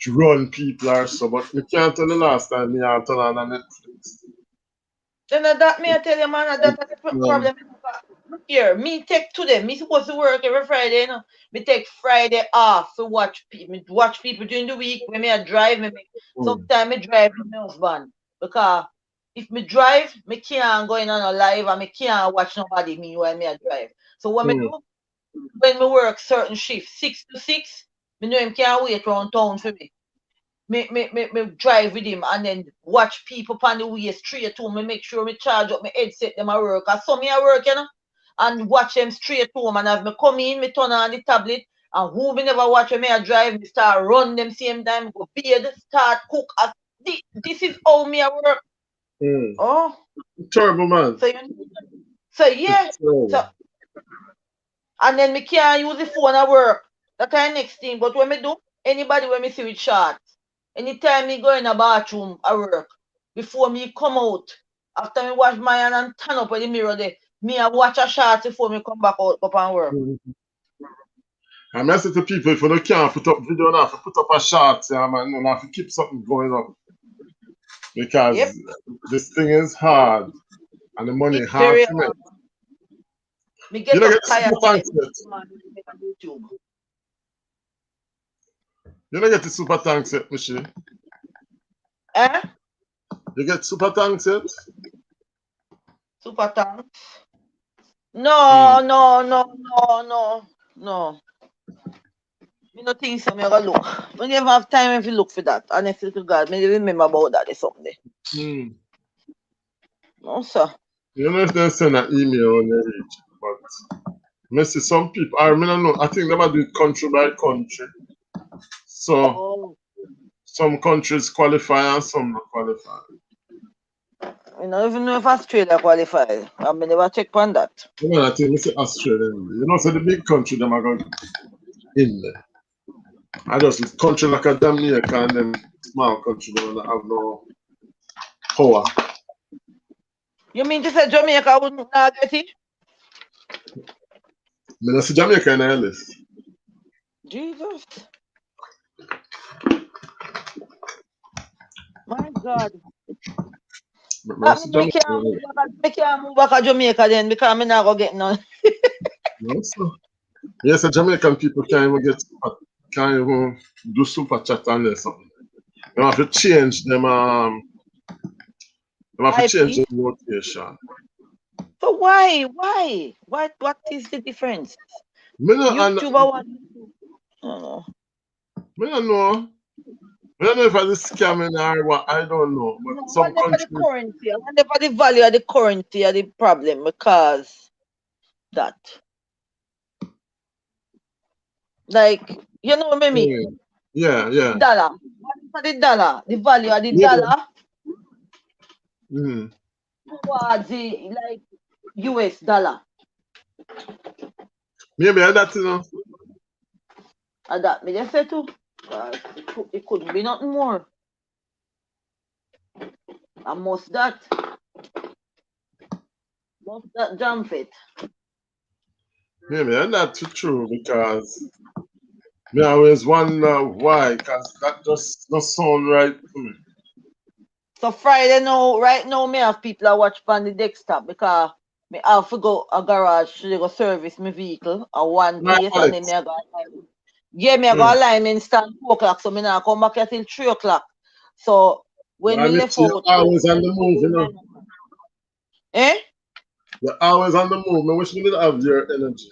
run people or so, but me can't tell the last time me I turn on a Netflix. Then that me I tell you man that's the Um, problem. Look here, me take today. Me supposed to work every Friday, you know. Me take Friday off to watch people. Me watch people during the week when me I drive. Sometimes me drive with my husband because if me drive, me can't go in on a live and me can't watch nobody me while me I drive. So what me do when me work certain shifts, 6 to 6, me know him can't wait around town for me. Me drive with him and then watch people on the way straight home. Me make sure me charge up my headset them at work. Cause some me at work, you know, and watch them straight home. And as me come in, me turn on the tablet. And who me never watch when me a drive, me start run them same time, go bathe, start cook. This is how me a work. Oh, terrible man. so yeah. So and then me can't use the phone at work. That kind next thing. But when me do, anybody when me see with shots, anytime me go in a bathroom at work, before me come out, after me wash my hand and turn up with the mirror there, me I watch a shot before me come back out up and work. I message to people if you can't put up video now, put up a shot, yeah, man, you have to keep something going up. Because this thing is hard and the money It's hard very to make. hard. Me get You don't up get tired super thanks yet. YouTube. You don't get the super thanks yet, Michelle. Eh? You get super thanks yet? Super thanks. No. Me no think so. Me gonna look. Me never have time if you look for that. Honestly to God, me remember about that or something. No, sir. You know if they send an email on the reach, but I see some people, I don't know, I think they might do it country by country. So some countries qualify and some not qualify. I don't even know if Australia qualify. I mean, never check on that. I think we say Australia. You know, so the big country them are going in there. I just country like a Jamaica and then small country don't have no power. You mean to say Jamaica wouldn't not get it? I mean, I see Jamaica in the list. Jesus. My God. But I That see means we Jamaica can't in the move list. back, we can't move back to Jamaica then because I'm not going to get none. No, so. Yes, the Jamaican people can't even can't even do super chat unless something. They have to change them they have to change IP. the rotation. So why? Why? What is the difference? Me no, YouTube or what? Oh, me no know. I don't know if it's scamming or what, I don't know. no, But some whenever the countries, currency, whenever the value of the currency are the problem because that. Like, you know what I mean? yeah, yeah. Dollar. What is for the dollar? The value of the Yeah. dollar Mm. towards the like US dollar. Maybe that, you know. And that me just say too. It couldn't be nothing more. And must that jump it. Maybe that's true because me always wonder why, because that just not sound right to me. So Friday now, right now, me have people that watch on the desktop because me have to go a garage to go service my vehicle at one place and Right. then me I go me I go alignment stand 2 o'clock, so me now come back here till 3 o'clock. So when Why me me left see you out, always on the move, you know. eh? You're always on the move. I wish me did have your energy.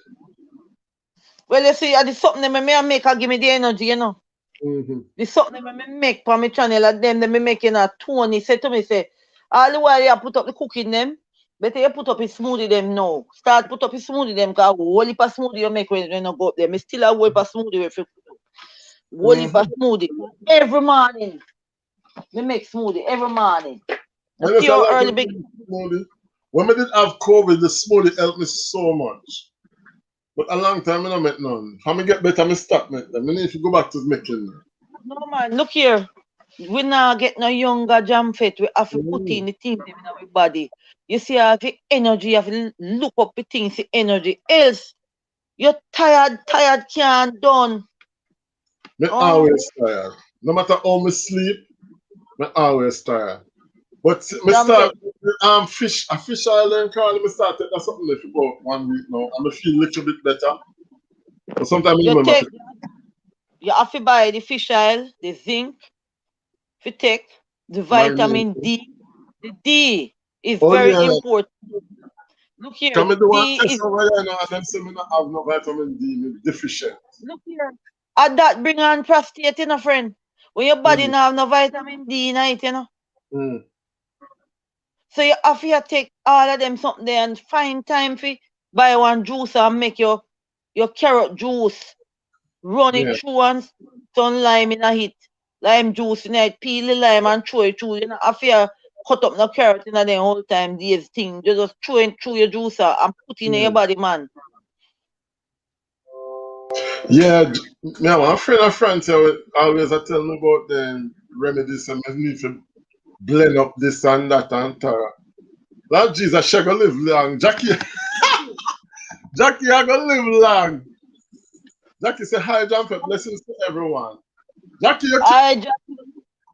Well, you see, the something that me make give me the energy, you know. Mm-hmm. The something that me make for my channel and them me making a Tony said to me, say, all the while you put up the cooking them, better you put up a smoothie them now. Start put up a smoothie them because whole heap of smoothie you make when you go up there. Me still a whole heap of smoothie if you put up. Whole heap of smoothie. Every morning. Me make smoothie every morning. I See just I how like early the big. smoothie. When I did have COVID, the smoothie helped me so much. But a long time I don't make none. How me get better, I stop make them. I need to go back to making them. No man, look here. We now get no younger jam fit. We have to put in Mm. the things in our body. You see, have the energy, you have to look up the things, the energy. Else, you're tired, can't done. Me Oh, always tired. No matter how me sleep, me always tired. But me jam fit. start fish oil and curl, me start take that something if about 1 week now. And me feel a little bit better. But sometimes I You remember take, you have to buy the fish oil, the zinc, you take the vitamin marinate. D. The D is Oh very yeah. important. Look here, Come the and do one D test is, over here now and them say me not have no vitamin D, me deficient. look here. And that bring on prostate, you know, friend. When your body Mm. now have no vitamin D in it, you know. Mm. So you have to take all of them something there and find time for buy one juice and make your carrot juice. Run it Yeah. through and some lime in a heat. Lime juice in it, peel the lime and throw it through. You know, have to cut up the carrot in the whole time, these things. You just throw it through your juicer and put it in your Mm. body, man. Yeah, me have one friend of France always tell me about the remedies and I need to blend up this and that and tara. Lord Jesus, she gonna live long. Jackie, I gonna live long. Jackie say hi, John, for blessings to everyone. Jackie, you I just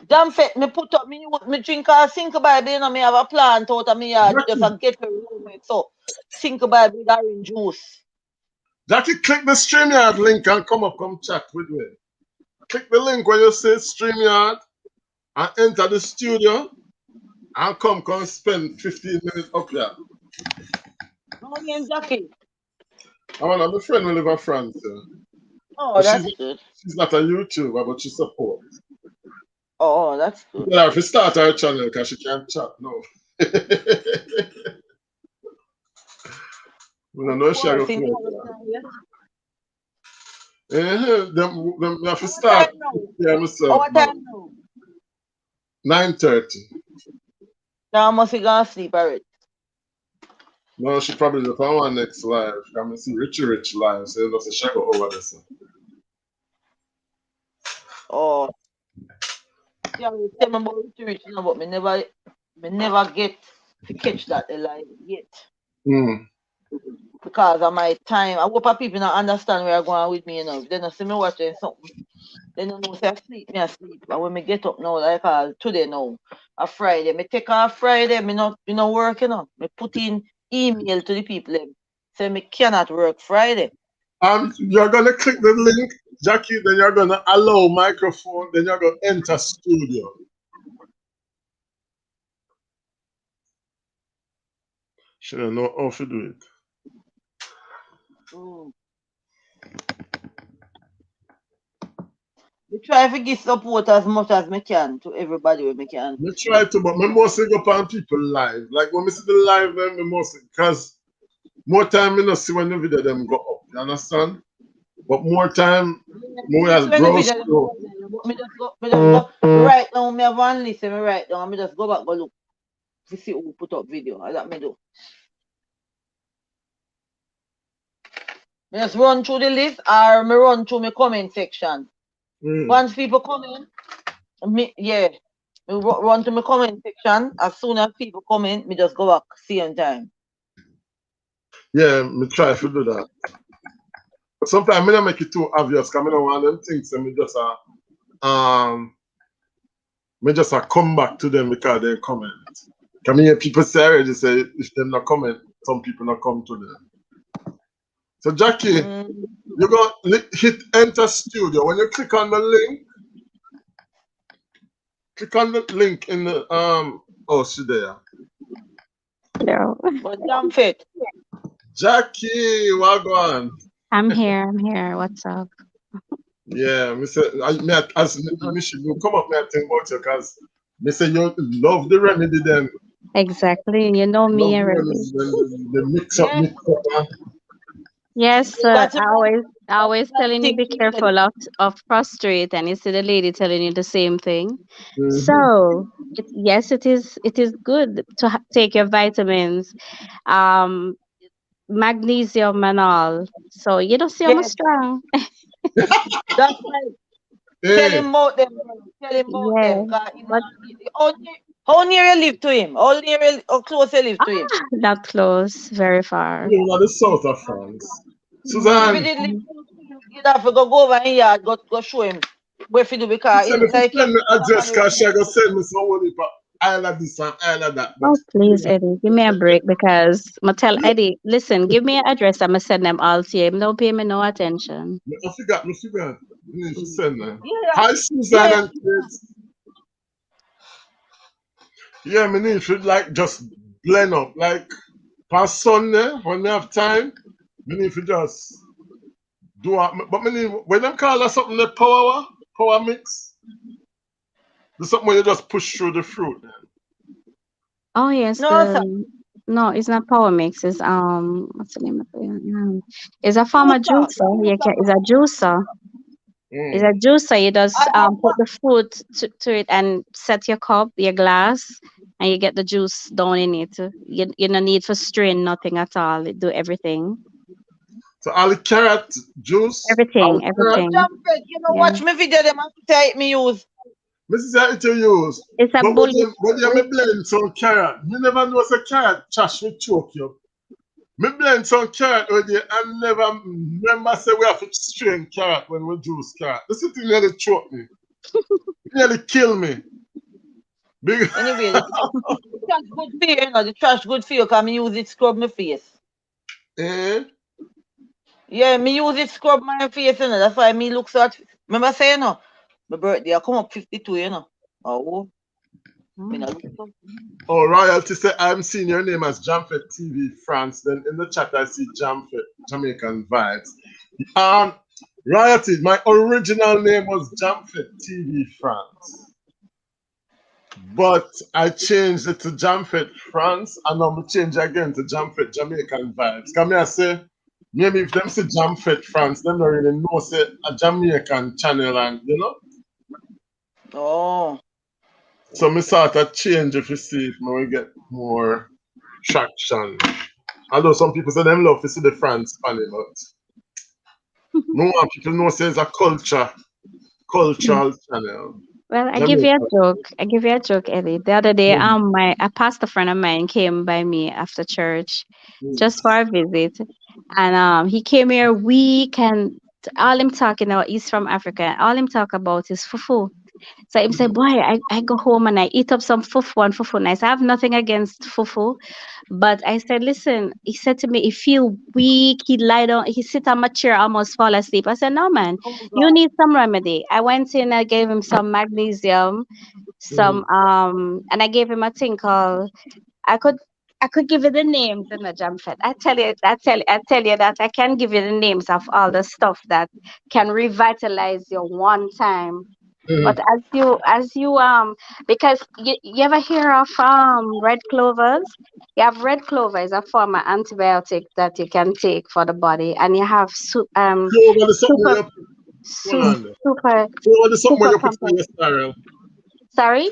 damn fit, me put up me drink a sink Bible, you know, me have a plant out of me yard, just Jackie, a get a room it. So sink Bible with orange juice. Jackie, click the StreamYard link and come chat with me. Click the link where you say StreamYard and enter the studio and come spend 15 minutes up here. No name Jackie. I'm a friend who live in France. Oh, But that's good. she's not a YouTuber, but she supports. Oh, that's good. Yeah, if you start her channel because she can't chat no. We don't know she Poor go thing. play. Them have to What start time now? yeah, Oh, myself what now. time now? 9:30. Now I must be gonna sleep already. No, she probably just on one next live. Come and see Richie Rich live. So that's a shadow over this. Oh, yeah, we tell me about it rich now, but me never get to catch that alive yet. Mm. Because of my time. I hope our people not understand where I'm going with me, you know. If they don't see me watching something, they don't know say I sleep, me I sleep. And when me get up now, like today now, a Friday, me take off Friday, me not work, you know. Me put in email to the people them. Say me cannot work Friday. You're gonna click the link, Jackie, then you're gonna allow microphone, then you're gonna enter studio. She don't know how to do it. Mm. Me try to give support as much as me can to everybody where me can. Me try to, but me mostly go on people live. Like when me see the live, then me mostly, because more time me not see when the video them go up. You understand? But more time, more This as when the browse video them through. go there, but me just go right now. Me have one list, me right now, and me just go back go look to see who put up video. I that me do. Me just run through the list or me run through my comment section. Mm. Once people comment, me run to my comment section. As soon as people comment, me just go back same time. Yeah, me try to do that. But sometimes me not make it too obvious, because I don't want them things, so me just come back to them because they comment. Can hear people say already say if them not comment, some people not come to them. So Jackie, you go hit enter studio. When you click on the link, click on the link in the oh she there. Hello. But damn fit. Jackie, what go on? I'm here. I'm here. What's up? Yeah, me say as me should come up me think about you because me say you love the remedy then. Exactly. You know Love me the already. remedy then the mix up, Yeah, mix up. Yes, that's I about always that telling you thing be to get. careful of prostrate, and you see the lady telling you the same thing. Mm-hmm. So yes, it is good to take your vitamins, um, magnesium and all. So you don't see I'm Yeah, strong. that's right. Tell Hey, him about them, bro. Tell him about Yeah, them. Cause but how near you live to him? How close you live to him? not close, very far. you know the south of France. If you Suzanne, did live close to him, you'd have to go over in yard, go show him where to do she because said it if you like send me address you because she go send me some money for all of this and all of that. But Oh, please, Eddie, give me a break because I tell Eddie, listen, give me an address. I'm gonna send them all to you. Him don't pay me no attention. I forgot, I forgot. You need to send them. yeah, Hi Susan yeah, and kids. Yeah, me need to like just blend up. Like past Sunday when we have time, me need to just do what but me need when them call that something the power mix. There's something where you just push through the fruit. Oh yes, no sir. no, it's not Power Mix. It's what's the name of it? It's a form of Juicer, juicer. You juicer, can. It's a juicer. It's Mm. a juicer. You just I put the fruit to it and set your cup, your glass, and you get the juice down in it. You no need for strain nothing at all. It do everything. So all the carrot juice, all the Everything, carrot. everything. jump it. You know, Yeah. watch me video them and say me use. This is how to use. It's a But bullet. when you me blend some carrot, you never know it's a carrot trash will choke you. Me blend some carrot with you and never remember say we have to strain carrot when we juice carrot. This is thing nearly choke me. It nearly kill me. Big Anyway, the trash good for you, you know, the trash good for you because me use it scrub my face. eh? Yeah, me use it scrub my face, you know. That's why me look so remember saying, you know, my birthday I come up 52, you know. Oh, me Mm. not look so. Oh, royalty say I'm seeing your name as Jamfet TV France. Then in the chat I see Jamfet Jamaican vibes. Um, royalty. My original name was Jamfet TV France, but I changed it to Jamfet France, and I'm gonna change again to Jamfet Jamaican vibes. Come here, say maybe if them say Jamfet France, them don't really know say a Jamaican channel, and you know. Oh. So me sort of change if you see if me will get more traction. Although some people say them love to see the France funny, but no one people know say it's a cultural channel. Well, I give you a Jamaica. joke. I give you a joke, Ellie. The other day, Mm, my a pastor friend of mine came by me after church, mm, just for a visit, and he came here week, and all him talking about, he's from Africa, and all him talk about is fufu. So him say, mm, boy, I go home and I eat up some fufu and fufu nice. I have nothing against fufu, but I said, listen, he said to me, he feel weak. He lie down, he sit on my chair, almost fall asleep. I said, no, man, Oh you God. need some remedy. I went in, I gave him some magnesium, mm, some and I gave him a thing called, I could I could give you the names in the jam fed. I tell you that I can give you the names of all the stuff that can revitalize you one time. But mm. as you because you ever hear of red clovers? You have red clover is a form of antibiotic that you can take for the body, and you have Clover is something where super you put, hold su- on there. super Clover is something where super you put in complex. your cereal. Sorry?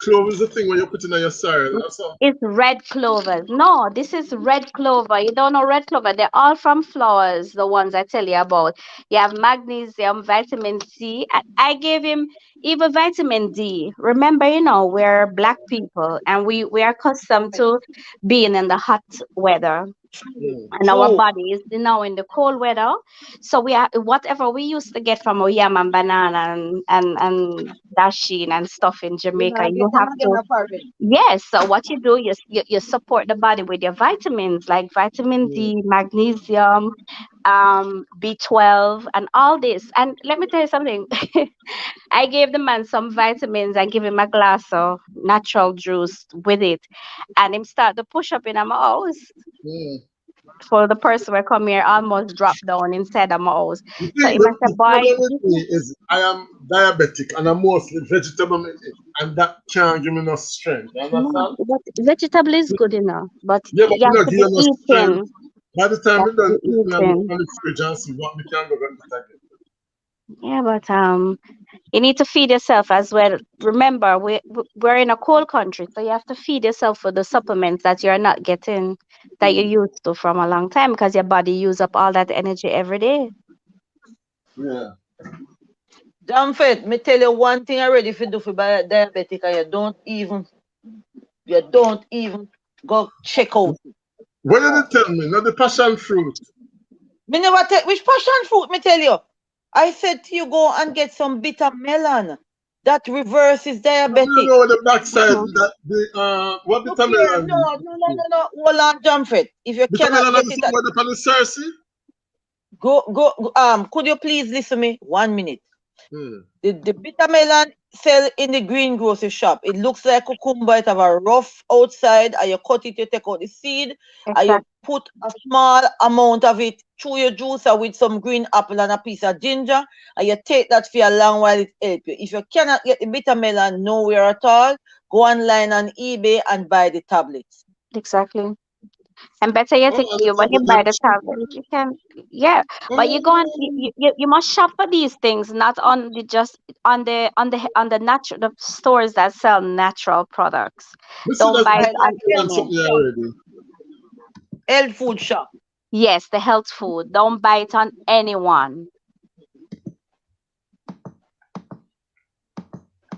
Clove is the thing where you put in your cereal. That's all. It's red clovers. No, this is red clover. You don't know red clover. They're all from flowers, the ones I tell you about. You have magnesium, vitamin C. I gave him even vitamin D. Remember, we're black people and we are accustomed to being in the hot weather. True. Mm, And our True. body is now in the cold weather. So we are whatever we used to get from our yam and banana and dasheen and stuff in We Jamaica, not get you them have again to. apparently. Yes, so what you do, you support the body with your vitamins like vitamin mm, D, magnesium, B12, and all this. And let me tell you something. I gave the man some vitamins and give him a glass of natural juice with it, and him start to push up in my house. mm. For the person who come here, almost drop down inside of my house. You So see, he must say, the boy, problem with me is I am diabetic and I'm mostly vegetable meat, and that can't give me enough strength. You no, understand? but vegetable is good enough, but Yeah, but you me have not to give be you enough strength. eating. By the You time have we to done be eating and look eating. on the fridge and see what me can go and eat again. Yeah, but you need to feed yourself as well. Remember, we're in a cold country, so you have to feed yourself with the supplements that you're not getting, that you used to from a long time, because your body use up all that energy every day. Yeah. Damn fit, me tell you one thing already if you do for diabetic and you don't even go check out. What did it tell me? Not the passion fruit. Me never tell which passion fruit me tell you. I said to you go and get some bitter melon. That reverses I don't diabetic. know the backside Mhm. that the what Look here, watermelon no, is. no, no, no, no. Hold on, Jamfred. If you cannot Watermelon get and it at somewhere upon the Cersei. could you please listen me 1 minute? Hmm. The bitter melon sell in the green grocery shop. It looks like cucumber. It have a rough outside, and you cut it, you take out the seed, and you Exactly. put a small amount of it through your juicer with some green apple and a piece of ginger, and you take that for a long while it help you. If you cannot get the bitter melon nowhere at all, go online on eBay and buy the tablets. Exactly. And better yet, Oh, and the when you tablet buy them the cheap. tablet, you can, yeah. But you go on, Oh, you must shop for these things, not on the just on the natural the stores that sell natural products. me see Don't that buy I it Right, on like can health any. food something shop. already. Health food shop. Yes, the health food. Don't buy it on anyone.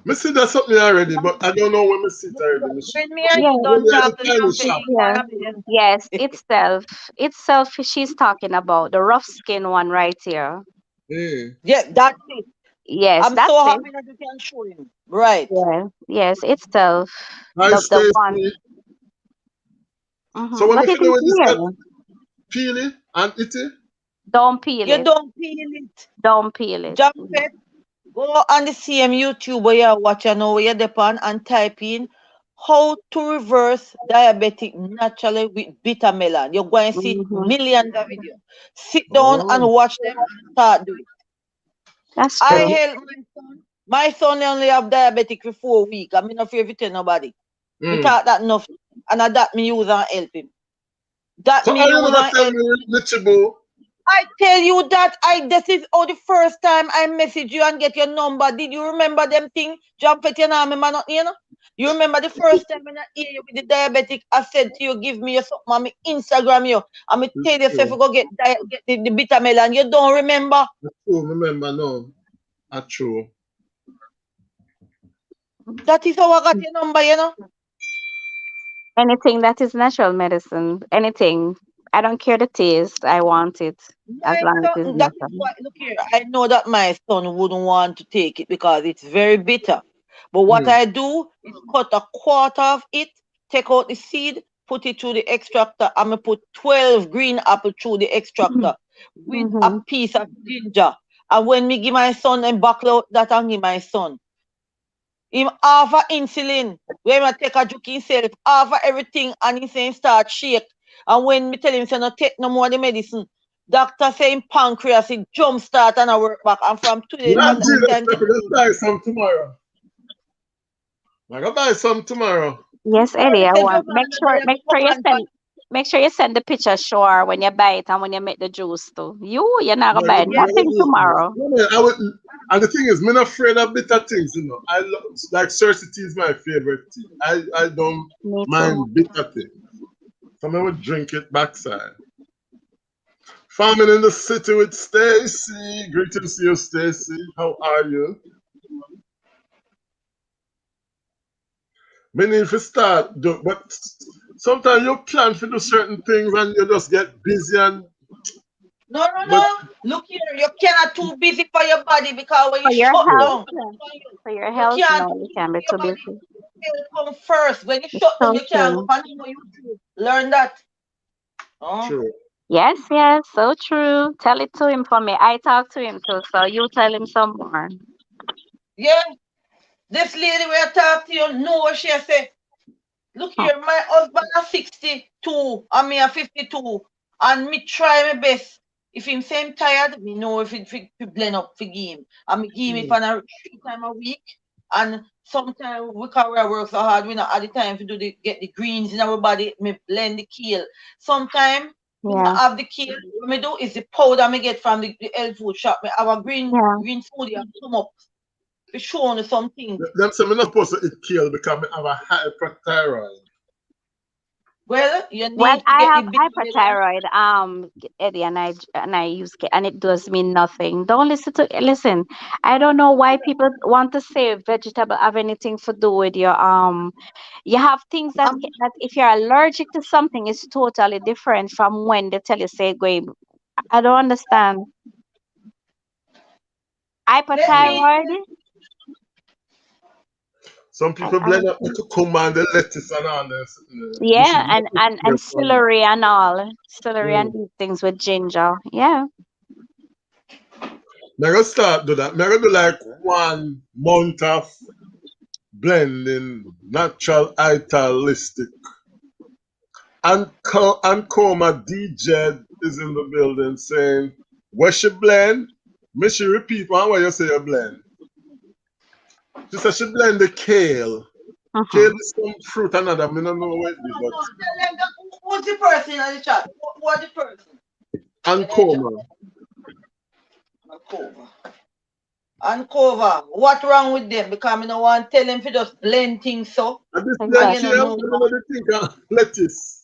Me see that something already, but I don't know when me see it already. When me and Yeah, you When done me at talk the to tiny Jamfred, it's shop. he yeah. gonna be Yes, itself. She's talking about the rough skin one right here. Hmm. yeah, that's it. Yes, I'm that's so it. happy that you can show him. Right. Yeah, yes, itself. Hi The one. Stacy. So what me But it fi do is with this cat? here. Peel it and eat it? Don't peel You it. don't feel it. Don't peel it. Jamfred, go on the same YouTube where you watch and where you're depend and type in how to reverse diabetic naturally with bitter melon. You're going to see Mm-hmm. millions of videos. Sit down and Oh. watch them and start doing. That's I true. So, help my son. My son only have diabetic for 4 weeks. I'm not afraid to tell nobody. Me mm. thought that enough. And I that me use and help him. That So me are you use never and tell help me, Richie Boo? I tell you that this is the first time I message you and get your number. Did you remember them thing? Jump at your name, man, you know? You remember the first time when I hear you with the diabetic, I said to you, give me your something, and me Instagram you. And me It's tell you, if true. you go get the bitter melon, you don't remember. It's true. Remember, no. That's true. That is how I got your number, you know? Anything that is natural medicine, anything. I don't care the taste. I want it as My long as it's son, that is natural. why, look here, I know that my son wouldn't want to take it because it's very bitter. But what Mm. I do is cut a quarter of it, take out the seed, put it through the extractor. I'm going to put 12 green apple through the extractor with a Mm-hmm. piece of ginger. And when me give my son and buckle out that and give my son, him half a insulin. When I take a drink himself, half of everything and he say him start shake. And when me tell him say no take no more of the medicine, doctor say him pancreas it jump start and I work back. And from today Not and that Jesus. time I'm to going to buy some tomorrow. I'm going to buy some tomorrow. Yes, or Eddie, me I say want Giovanna there come on but make sure you send the picture sure when you buy it and when you make the juice too. You're not gonna buy yeah, nothing tomorrow. No, man, I would, and the thing is, I'm not afraid of bitter things, you know. I love, like Cersei tea is my favorite tea. I don't Me too. mind bitter things. So I would drink it backside. Farming in the city with Stacy. Greetings to you, Stacy. How are you? Many if you start, but sometimes you plan to do certain things and you just get busy and no no but no. Look here, you cannot too busy for your body because when you For your shut yeah, health, down, for your you health, can't no, do you things can't be for your too body. busy. It come first. When you It's shut down, so you can't go true. continue YouTube. Learn that. Oh. true. Yes, yes, so true. Tell it to him for me. I talk to him too, so you tell him some more. Yeah, this lady we talk to you know what she say. Look Hmm. here, my husband is 62 and me are 52. And me try my best. If him say him tired, me know if it blend up for give him. And me give him it Mm. for 3 times a week. And sometimes we career work so hard, we not have the time to do get the greens in our body, me blend the kale. Sometimes we not Yeah, have the kale. What me do is the powder me get from the health food shop. Me have a yeah. green smoothie and come up. We show you some things. Them say me not supposed to eat kale because I have a hyperthyroid. Well, you Well, need to I get the have bitter melon. hyperthyroid, Eddie, and I use and it does mean nothing. Don't listen. I don't know why people want to say vegetable have anything to do with your you have things that Um, that if you're allergic to something is totally different from when they tell you say go. I don't understand. let me Hyperthyroid, Some I, people I blend don't up the think. cucumber and the lettuce and all this. You Yeah, should not put kale and on that. celery and all. Celery and Mm. these things with ginger. Yeah. I'm gonna start do that. I'm gonna do like 1 month of blending natural italistic. And Coma DJ is in the building saying, what she blend? Me she repeat one way you say you blend. She said she blend the kale. Kale Mm-hmm. is some fruit another. I don't know what it be, no, but no, tell them that who's the person in the chat? Who are the person in and the chat? Coma. Uncover. Uncover. What wrong with them? Because I don't want to tell them to just blend things so. And this And blend you kale, don't Exactly. know you what. know the thing lettuce.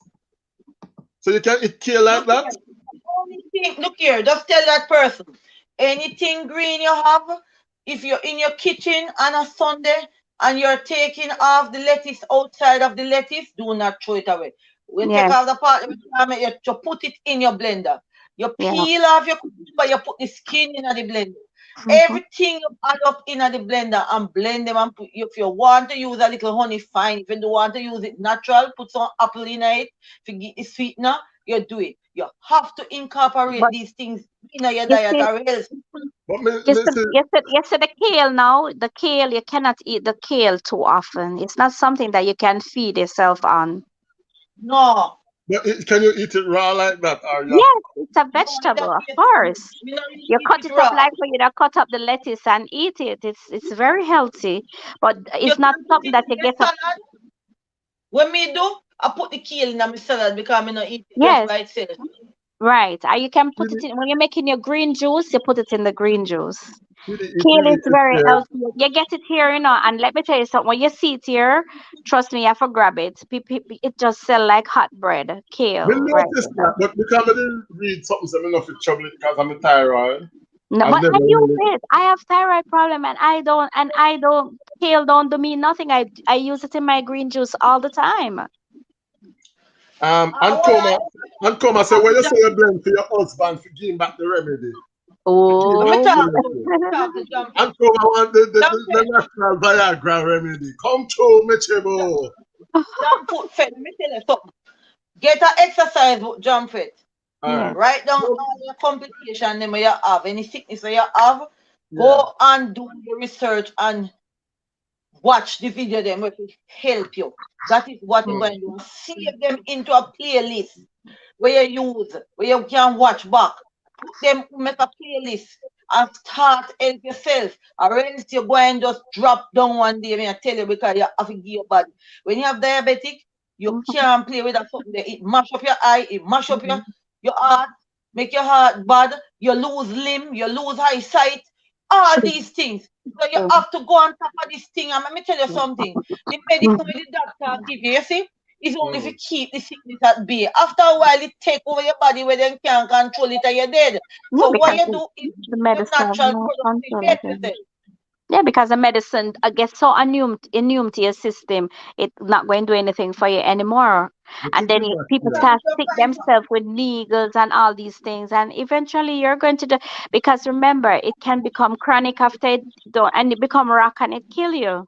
So you can eat kale like Look that? here. Only thing, look here. Just tell that person. Anything green you have, if you're in your kitchen on a Sunday and you're taking off the lettuce outside of the lettuce, do not throw it away. We take Yes. off the part, you put it in your blender. You Yeah. peel off your cucumber, you put the skin in the blender. Mm-hmm. Everything you add up in the blender and blend them and put, if you want to use a little honey, fine. If you don't want to use it natural, put some apple in it. If you get the sweetener, you do it. You have to incorporate But these things in your you diet see, or else. But you see the kale now. The kale you cannot eat the kale too often. It's not something that you can feed yourself on. No, can you eat it raw like that? Or you have Yes, it's a no, we vegetable, don't of eat it. course. We don't really You eat cut it it up raw. like for you to cut up the lettuce and eat it. It's very healthy, but You it's not can put something it that in you your get up. salad. When me do, I put the kale in my salad because I don't eat it just Yes, by itself. Right. You can put it CD, in when you're making your green juice, you put it in the green juice. it Kale really is is very there. healthy. You get it here, and let me tell you something. When you see it here, trust me, you have to grab it. It just sell like hot bread. Me Kale, right noticed there. that, but because I didn't read something, so I'm not for trouble because I'm a thyroid. No, I've but never I use really. it. I have thyroid problem, and I don't kale don't do me nothing. I use it in my green juice all the time. And What I Coma, and Coma say, when you say you blend for your husband, for give him back the remedy. For give him let back me Oh, the talk to remedy. talk to Jumpet. And Coma want the Jumpet, natural Viagra remedy. Come true, me chebo. Jumpfoot Fed. Let me tell you something. Get an exercise with Jumpet. yeah. Alright. Write down So, all your complication them you have, any sickness that you have. yeah. Go and do the research and watch the video them will help you. That is what you're Mm. going to do. Save them into a playlist where you use, where you can watch back. Put them, make a playlist and start help yourself. Or else you're going to just drop down one day, I tell you, because you have to give your body. When you have diabetic, you Mhm. can't play with that something there. It mash up your eye, it mash up your heart, make your heart bad, you lose limb, you lose eyesight, all True. these things. So you True. have to go on top of this thing. And let me tell you something. The medicine Mhm. the doctor give you, you see, is only to Mm. keep the sickness at bay. After a while, it take over your body where they can't control it and you're dead. Yeah, So what because you do is the use your medicine have natural no product to control of help it. yourself. Yeah, because the medicine gets so immune to your system, it's not going to do anything for you anymore. But And it then is that people here. start sick themselves with needles and all these things, and eventually you're going to do. Because remember, it can become chronic after it don't, and it become rock and it kill you.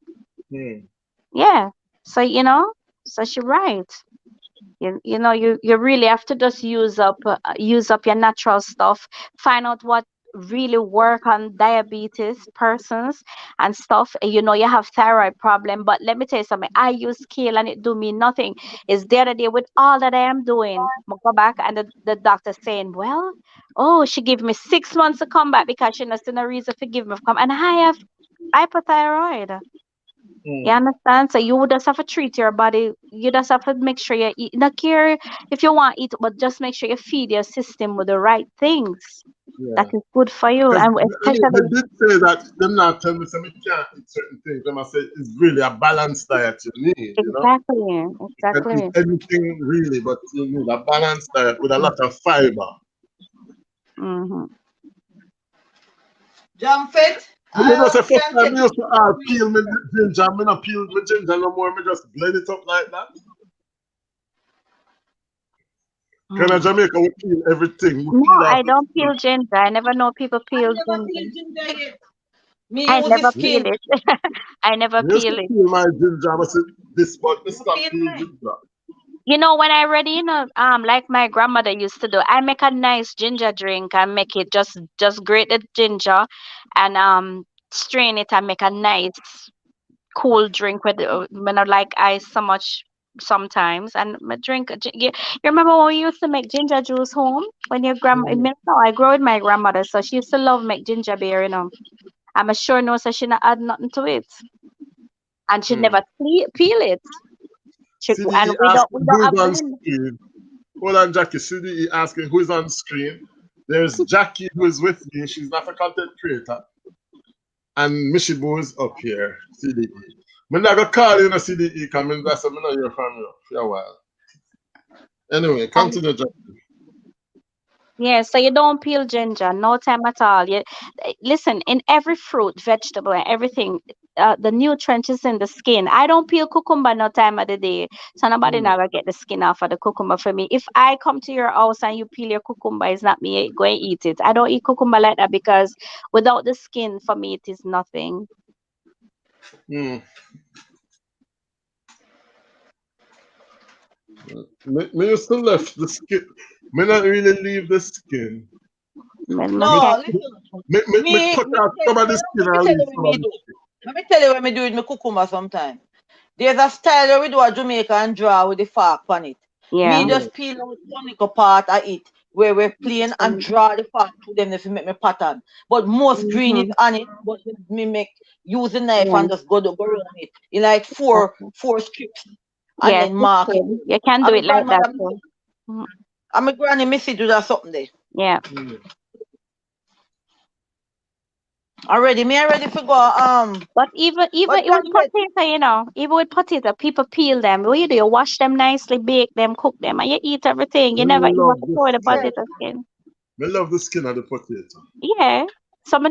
Mm. Yeah. So so she's right. You really have to just use up your natural stuff, find out what really work on diabetes persons and stuff. You have thyroid problem, but let me tell you something. I use kale and it do me nothing. It's the other day with all that I am doing, I go back and the doctor saying, well, oh, she gave me 6 months to come back because she not seen a reason to give me come, and I have hypothyroid. You Mm. understand? So you would just have to treat your body. You just have to make sure you eat. Not care if you want to eat, but just make sure you feed your system with the right things that Yeah. is good for you. Because And they especially, did say that them not tell me so me can't eat certain things. Them I say it's really a balanced diet you need, you know. exactly, You can eat exactly. anything really, but you need a balanced diet with a lot of fiber. Hmm. Jumpet, You know, I say first can time take me you used to to the peel green. me ginger, me not peel me ginger no more, me just blend it up like that. Can I Mm. Jamaica we peel everything, we No, peel off I the don't skin. peel ginger. I never know people I peel never ginger. feel ginger yet. Me I use the never Me peel skin. it. I never me used to peel it. peel my ginger, I said this but me I stop feel peel mine. ginger. When I ready, like my grandmother used to do, I make a nice ginger drink and make it just grate the ginger and strain it and make a nice cool drink with when I like ice so much sometimes and I drink. You remember when we used to make ginger juice home when your grandma? Mm. No, I grew with my grandmother, so she used to love make ginger beer. I'm sure no, so she not add nothing to it, and she never Mm. peel it. And CDE we asking don't who is have on blend. screen. Hold on, Jackie. CDE asking who is on screen. There's Jackie who is with me. She's not a content creator. And Mishibu is up here. CDE. I'm not going to call you, CDE, because I'm not hear from you for a while. Anyway, continue, Jackie. Yeah, so you don't peel ginger, no time at all. Listen, in every fruit, vegetable, and everything, the nutrients is in the skin. I don't peel cucumber no time of the day, so nobody Mm. never get the skin off of the cucumber for me. If I come to your house and you peel your cucumber, it's not me going to eat it. I don't eat cucumber like that because without the skin, for me, it is nothing. Mm. Me used to left the skin. Me not really leave the skin. Me Me, No, take listen. me cut out some of the skin Let me and tell leave you what some of me the do. skin. Let me tell you what me do with my cucumber sometime. There's a style where we do a Jamaican draw with the fork on it. Me Yeah. Yeah. just peel out one little part of it where we're plain and draw the fork to them if you make me pattern. But most green is Mm-hmm. on it, but me make use the knife Yeah. and just go around it. In like four Okay. four strips and Yes, then it's mark it. good. You can do And my it like that grandmother too. Mhm. And my granny Missy do that something there. Yeah. Mm. Already, me already forgot. But even What with time it? potato, even with potato, people peel them. What you do? You wash them nicely, bake them, cook them, and you eat everything. You I never even love the throw the skin. Yeah. potato skin. I love the skin of the potato. Yeah. Some,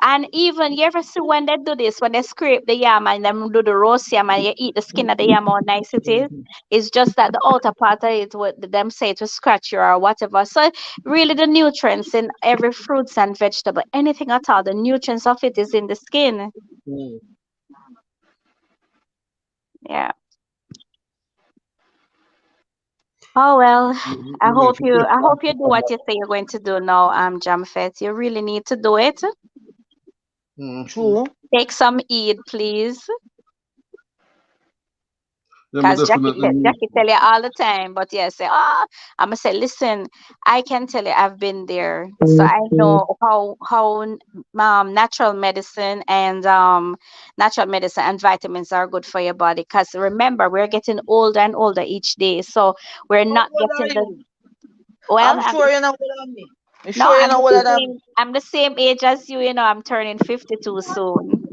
and even you ever see when they do this, when they scrape the yam and then do the roast yam and you eat the skin of the yam, how nice it is. It's just that the outer part of it, what them say to scratch you or whatever. So really, the nutrients in every fruits and vegetable, anything at all, the nutrients of it is in the skin. Mm. Yeah. Oh well, You know, if you get I hope you do what that, you say you're going to do now, Jamfet. You really need to do it. mm. True. Take some Eid, please. Yeah, me Because definitely need. Jackie tell you all the time, but yeah, say, I'm gonna say, listen, I can tell you I've been there, so I know how natural medicine and vitamins are good for your body. Because remember, we're getting older and older each day, so we're How not old are getting the you? well. I'm sure you're not older than me. I'm No, sure you're not older than me. I'm the same age as you. I'm turning 52 soon.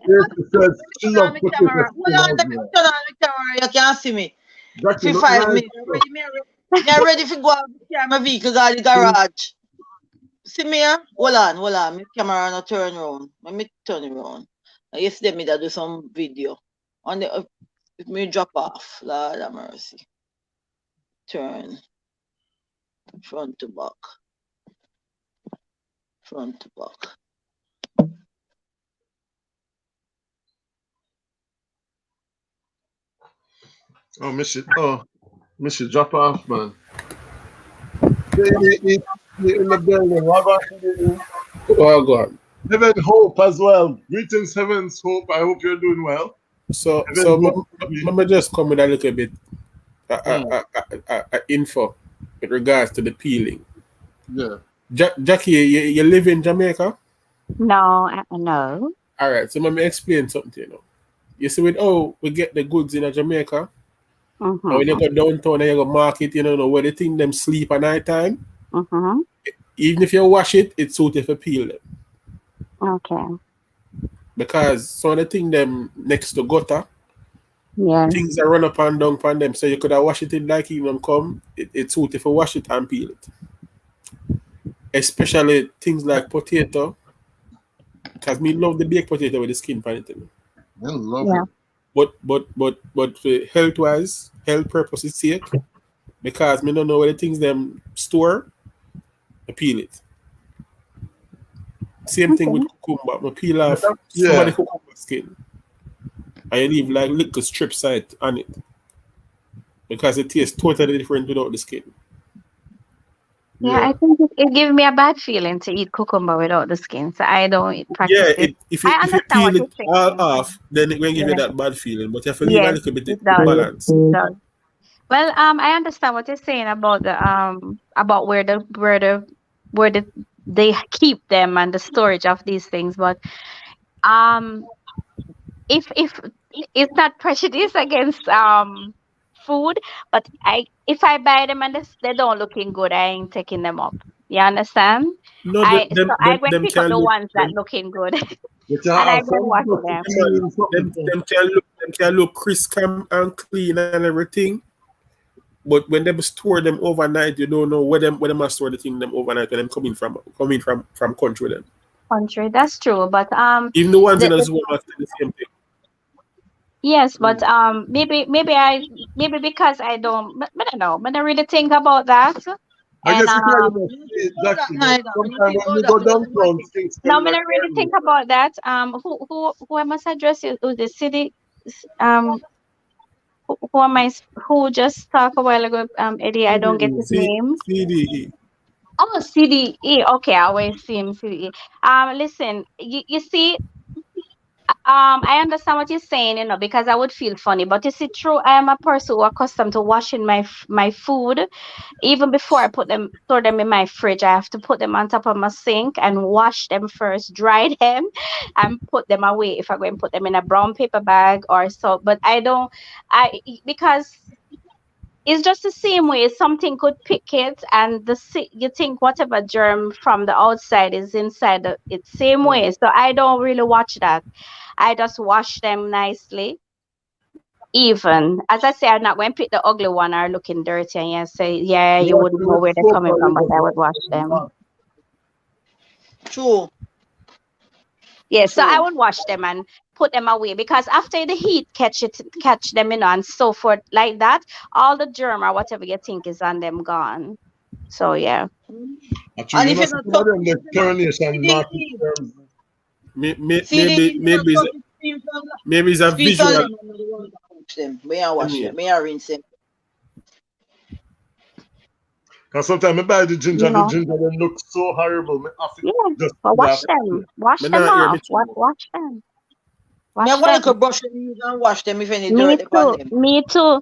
Yes, she said Let me she turn on love my potato camera. skin Hold on, as let me well. turn on the camera. You can't see me. Jackie, For look 5 minutes. nice too. Me ready for go out carry my vehicle out the garage. See me here? Hold on. My camera not turn around. Let me turn it around. Yesterday me that do some video. On the if me drop off. Lord have mercy. Turn front to back. Front to back. Miss you drop off, man. In the building. What about you? Oh God. Heaven Hope as well. Greetings, Heaven's Hope. I hope you're doing well. Heaven Hope. Let me just come with a little bit Mm, info with regards to the peeling. yeah. Jackie, you live in Jamaica? No, no. All right, so let me explain something. You see, with we get the goods in Jamaica, and when you Mm-hmm. go downtown and you go market, where they think them sleep at night time, Mm-hmm. even if you wash it, it's suited for peel them. Okay. Because some of the thing them next to gutter, Yeah. things that run up and down upon them. So you could have wash it in like even come, it's suited for wash it and peel it. Especially things like potato, because me love the baked potato with the skin on it. I love Yeah. it. But for health wise, health purposes sake, because me don't know where the things them store, I peel it. Same thing with Okay. cucumber. I peel off some of the Yeah. cucumber skin. And you leave like little strip side on it. Because it tastes totally different without the skin. Yeah, I Yeah. think it gives me a bad feeling to eat cucumber without the skin, so I don't Yeah, practice it. if I you understand what peel you're it all saying. off, then it will give you Yeah. that bad feeling. But you have to leave a Yes, little bit it to does. balance. It does. Well, I understand what you're saying about about where they keep them and the storage of these things, but um if it's not prejudice against food, but if I buy them and they don't looking good, I ain't taking them up. You understand? No, I go and them pick up can the look ones that looking good You can and I have go and some wash good them. clean something. them can look crisp and clean and everything. But when them store them overnight, you don't know where them are store the thing them overnight when them coming from country them. Country, that's true, but Even the ones in the the supermarket the same thing. yes, but Mm. maybe because I don't I don't know, but I really think about that, I and guess because you I don't don't see think it, about that Jackie, but neither. When you sometimes think when about you that, go me just watch downtown, it. things now smell when like I really think earnest. about that, who I must address is who the city, um, who am who just talked a while ago, Eddie, I don't get his name. CDE. Oh, CDE. Okay, I always see him CDE. Listen, you see, I understand what you're saying, because I would feel funny, but you see, true, I am a person who accustomed to washing my food. Even before I store them in my fridge, I have to put them on top of my sink and wash them first, dry them, and put them away. If I go and put them in a brown paper bag or so, but I don't, because It's just the same way. Something could pick it, and you think whatever germ from the outside is inside it's same way. So I don't really watch that. I just wash them nicely. Even as I say, I'm not going to pick the ugly one or looking dirty, and you say, yeah, you Wash wouldn't them know with where they're soap coming or from, you but just I would wash wash them with them. water. True. Yeah, so I True. would wash them and put them away because after the heat catch them and so forth like that, all the germ or whatever you think is on them gone. So yeah. Actually, And you if know, you some not of touch them, the it, them a coronation market CD, terms. CD, Maybe if you not maybe touch it, maybe it's a squeeze on visual. them and you want to wash them. May I I wash them? mean, May I rinse them? Because sometimes I buy You the know. ginger, they look so horrible. I have to Yeah. just But put wash that. them. Wash me them not hear off. the truth. Wash them. Me I Wash go them. like a brush and use and wash them if any Me dirt upon too. them. Me too.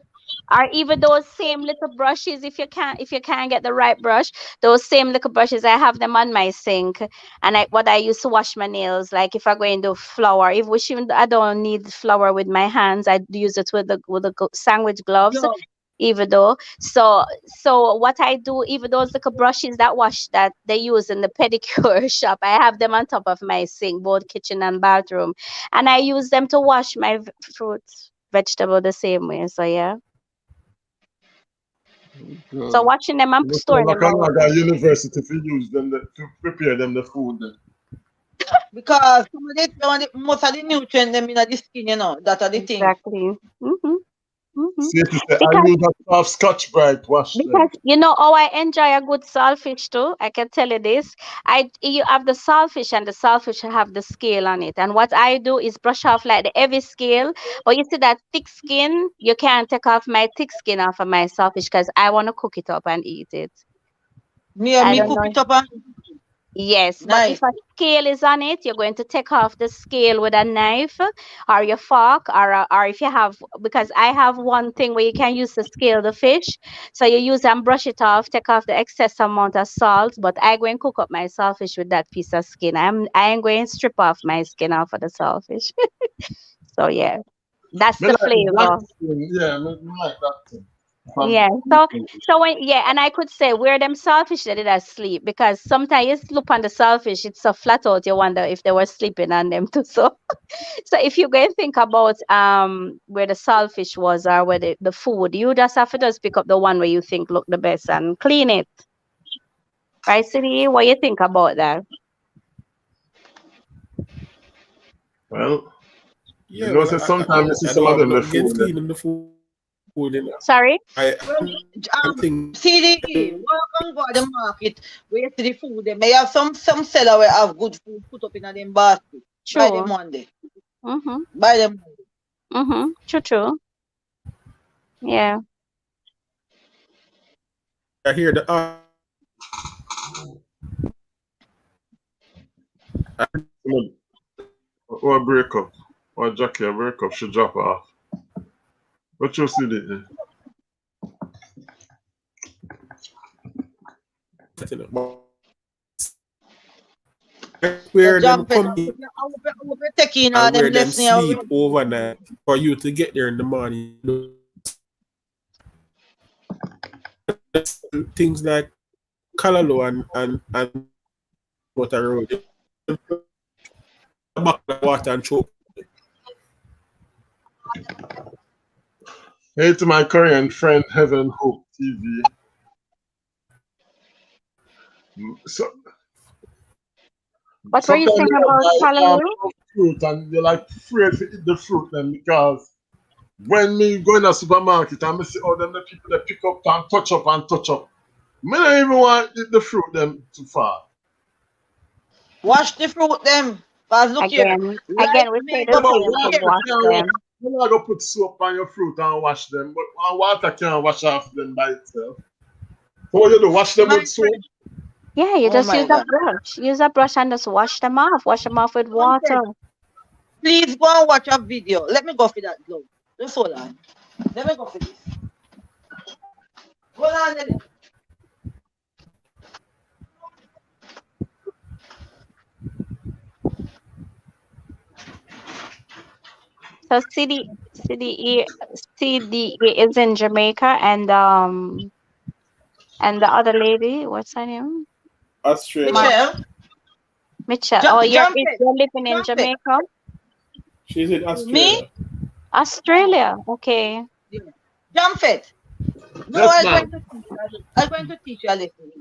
Or even those same little brushes, if you can't get the right brush, those same little brushes, I have them on my sink. And I used to wash my nails, like if I go into flour, if which even I don't need flour with my hands, I use it with the sandwich gloves. Yeah. Even though, so what I do, even those little brushes that wash that they use in the pedicure shop, I have them on top of my sink, both kitchen and bathroom, and I use them to wash my fruits, vegetable the same way. So yeah. So Mm. washing them and You feel storing like them I'm away. like a university to use them to prepare them the food. Then. Because most of the nutrients them in the skin, that are the thing. Exactly. Mm-hmm. Mm-hmm. See, to say, I Because use a soft Scotch Brite wash because them. you know how I enjoy a good saltfish too. I can tell you this. You have the saltfish and the saltfish have the scale on it. And what I do is brush off like the heavy scale. But you see that thick skin, you can't take off my thick skin off of my saltfish because I want to cook it up and eat it. I Me don't cook know. it up and Yes, but if nice. a scale is on it, you're going to take off the scale with a knife or your fork, or if you have, because I have one thing where you can use to scale the fish. So you use and brush it off, take off the excess amount of salt. But I go and cook up my saltfish with that piece of skin. I ain't going to strip off my skin off of the saltfish. So yeah, that's Me the like the black flavor. skin. Yeah, me like that thing. Yeah. So when and I could say where them saltfish that did I sleep because sometimes you look on the saltfish, it's so flat out. You wonder if they were sleeping on them too. So if you go and think about where the saltfish was or where the food, you just have to just pick up the one where you think look the best and clean it. Right, City? What you think about that? Well, you Yeah, know, well, say sometimes you see I some don't of have them the nothing against food. cleaning the food. Sorry? I Well, think CD, welcome go to the market. Where you see the food. They may have some seller will have good food put up in a them basket. Buy them True. one day. Mm-hmm. Buy them. Mm-hmm. True. Yeah. I hear the Or break up. Or Jackie, a break up should drop off. What you see there? The where them jump it. come in I will be taking all and them where them blessings away. sleep overnight for you to get there in the morning. Things like Calalo and Water Road. Back the water and choke. Hey to my Korean friend Heaven Hope TV. So What were you sometimes saying you about buy Hallelujah? fruit and you're like afraid to eat the fruit then because when me go in the supermarket and me see all them the people that pick up and touch up and touch up. Me don't even want to eat the fruit them too far. Wash the fruit them. Cause look here. Right, Again, we say me Yeah, the go but for same look to water here. wash can't wash. them. You're not gonna put soap on your fruit and wash them, but water can't wash off them by itself. So what you do? Wash them My with soap? friend. Yeah, you Oh just use my a God. brush. Use a brush and just wash them off. Wash them off with One water. said, please go and watch a video. Let me go for that glove. Just hold on. Let me go for this. Hold on, Nelly. So CDE CDE is in Jamaica, and the other lady, what's her name? Australia. Ma Michelle, Mitchell. Oh, jump it, you're living in jump it. Jamaica? She's in Me? Australia. Oh, Australia. Okay. yeah. Jump it. No, Yes, ma'am. I'm going to teach you a lesson.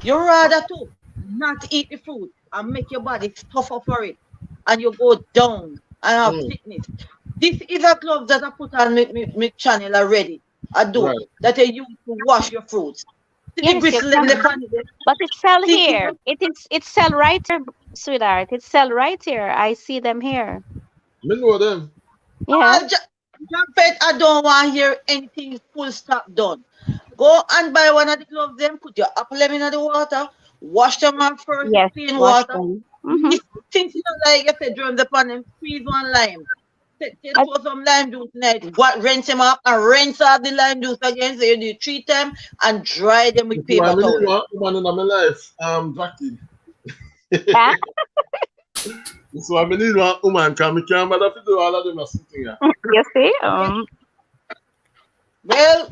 You rather to not eat the food and make your body suffer for it, and you go down and have Mm, sickness. This is a glove that I put on my channel already. I do right. that I use to wash your fruits. See the Yes, you bristle them can. upon it. But it's sell See it. here. It's sell right here, sweetheart. It's sell right here. I see them here. Me know them. Yeah. Jump it. I don't want to hear anything full stop done. Go and buy one of the gloves, them, put your apple lemon in the water, wash them off first with Yes. clean Wash water. them. Mm-hmm. If things you don't like, you say, germs upon them, squeeze one lime. Take I, throw some lime juice in it, rinse them off, and rinse off the lime juice again. So you do treat them and dry them with This is why paper I need towel. one woman in my life, Jackie. yeah. This is why I need one woman, because I can't bother to do all of them or something. Yeah. You see? Well,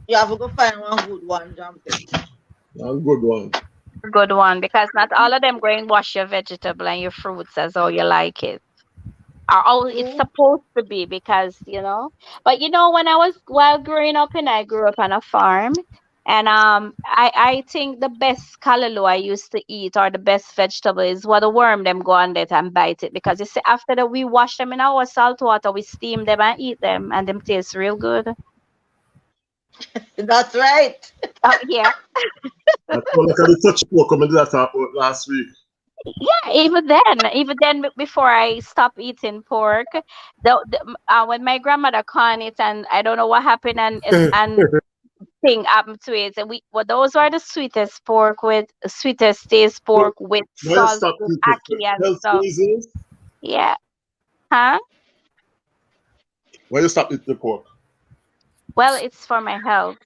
you have to go find one good one, jump it. A good one. Good one because not all of them go and wash your vegetable and your fruits as how you like it. Or how it's True. supposed to be because but when I was while growing up and I grew up on a farm and I think the best callaloo I used to eat or the best vegetable is what the worm them go on it and bite it because you see after that we wash them in our salt water we steam them and eat them and them taste real good. That's right. Yeah. That's all like the touch pork I did that about last week. Yeah, even then, before I stopped eating pork, when my grandmother caught it, and I don't know what happened, and thing happened to it, and those were the sweetest pork with sweetest taste So, pork with why you salt, stop with eating for ackee and health stuff. reasons? Yeah, huh? Why you stop eating the pork? Well, it's for my health.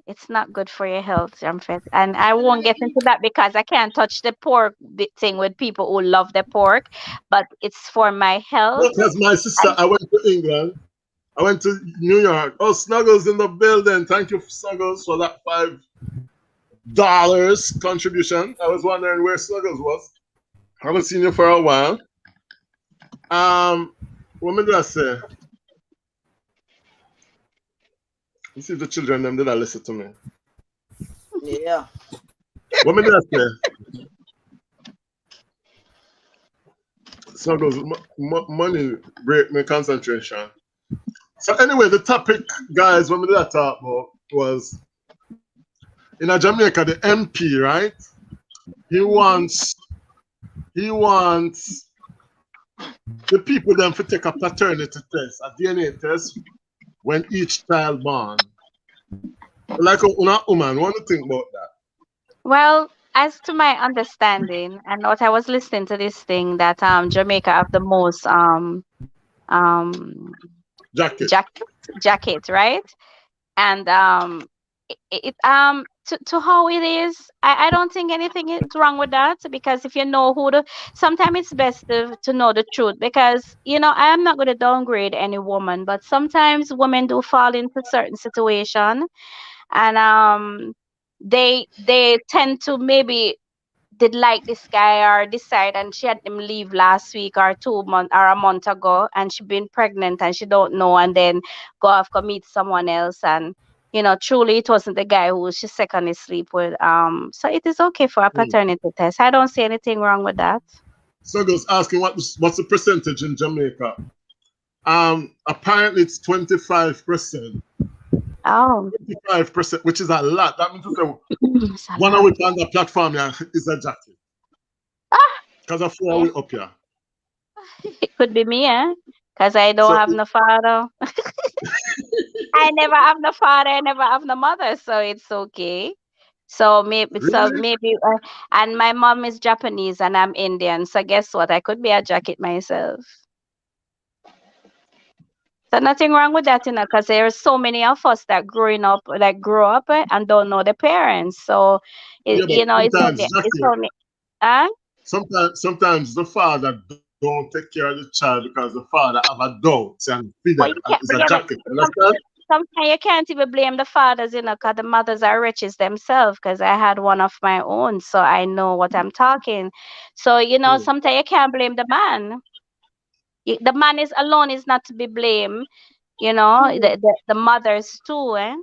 It's not good for your health, Jamfet. And I Well, won't you get eat. into that because I can't touch the pork thing with people who love the pork, but it's for my health. Because my sister, And I went to England. I went to New York. Oh, Snuggles in the building. Thank you, Snuggles, for that $5 contribution. I was wondering where Snuggles was. I haven't seen you for a while. What did I say? Let's see if the children them did I listen to me. Yeah. What did I say? Snuggles, money break my concentration. So anyway, the topic, guys, when we did that talk about was in a Jamaica, the MP, right? He wants the people them to take a paternity test, a DNA test, when each child born. Like a woman, what do you think about that? well, as to my understanding, and what I was listening to this thing that Jamaica have the most um Jacket. jacket, right? And to how it is, I don't think anything is wrong with that because if you know sometimes it's best to know the truth because I am not going to downgrade any woman, but sometimes women do fall into certain situation and they tend to maybe did like this guy or decide and she had him leave last week or 2 months or a month ago and she been pregnant and she don't know and then go off go meet someone else and truly it wasn't the guy who she secondly sleep with so it is okay for a paternity test. I don't see anything wrong with that. Snuggles asking what's the percentage in Jamaica? Apparently it's 25%. Oh. 25%, which is a lot. That means to say It's a one lot. of it on the platform yeah, is a jacket. Ah, Because of 4 yeah. way up here. It could be me, because I don't So have no father. I never have no father, I never have no mother, so it's okay. really? Maybe, and my mom is Japanese and I'm Indian. So guess what? I could be a jacket myself. So nothing wrong with that, because there are so many of us that grow up and don't know the parents. So, Yeah, but it's sometimes only, jacket. huh? Sometimes the father don't take care of the child because the father have a doubt and feed But them you and can't it's a blame it. jacket. Understand? Sometimes you can't even blame the fathers, because the mothers are riches themselves. Because I had one of my own, so I know what I'm talking. So Mm. sometimes you can't blame the man. The man is alone is not to be blamed. The mothers too, eh?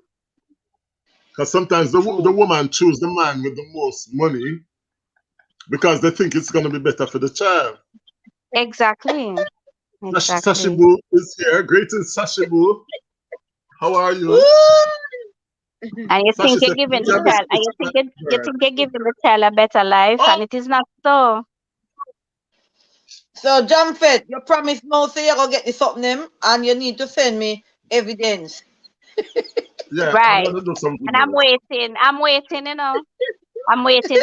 Because sometimes the woman choose the man with the most money because they think it's going to be better for the child. Exactly, exactly. Sashibu is here. Greetings, Sashibu. How are you? And you think Sashi you're said, giving the "Let me child, and switch my you word." think you're giving the child a better life, Oh, and it is not so. so Jamfet, you promise now say you're gonna get the something them and you need to send me evidence. Yeah, I'm Right. going to do some And I'm videos. waiting. I'm waiting,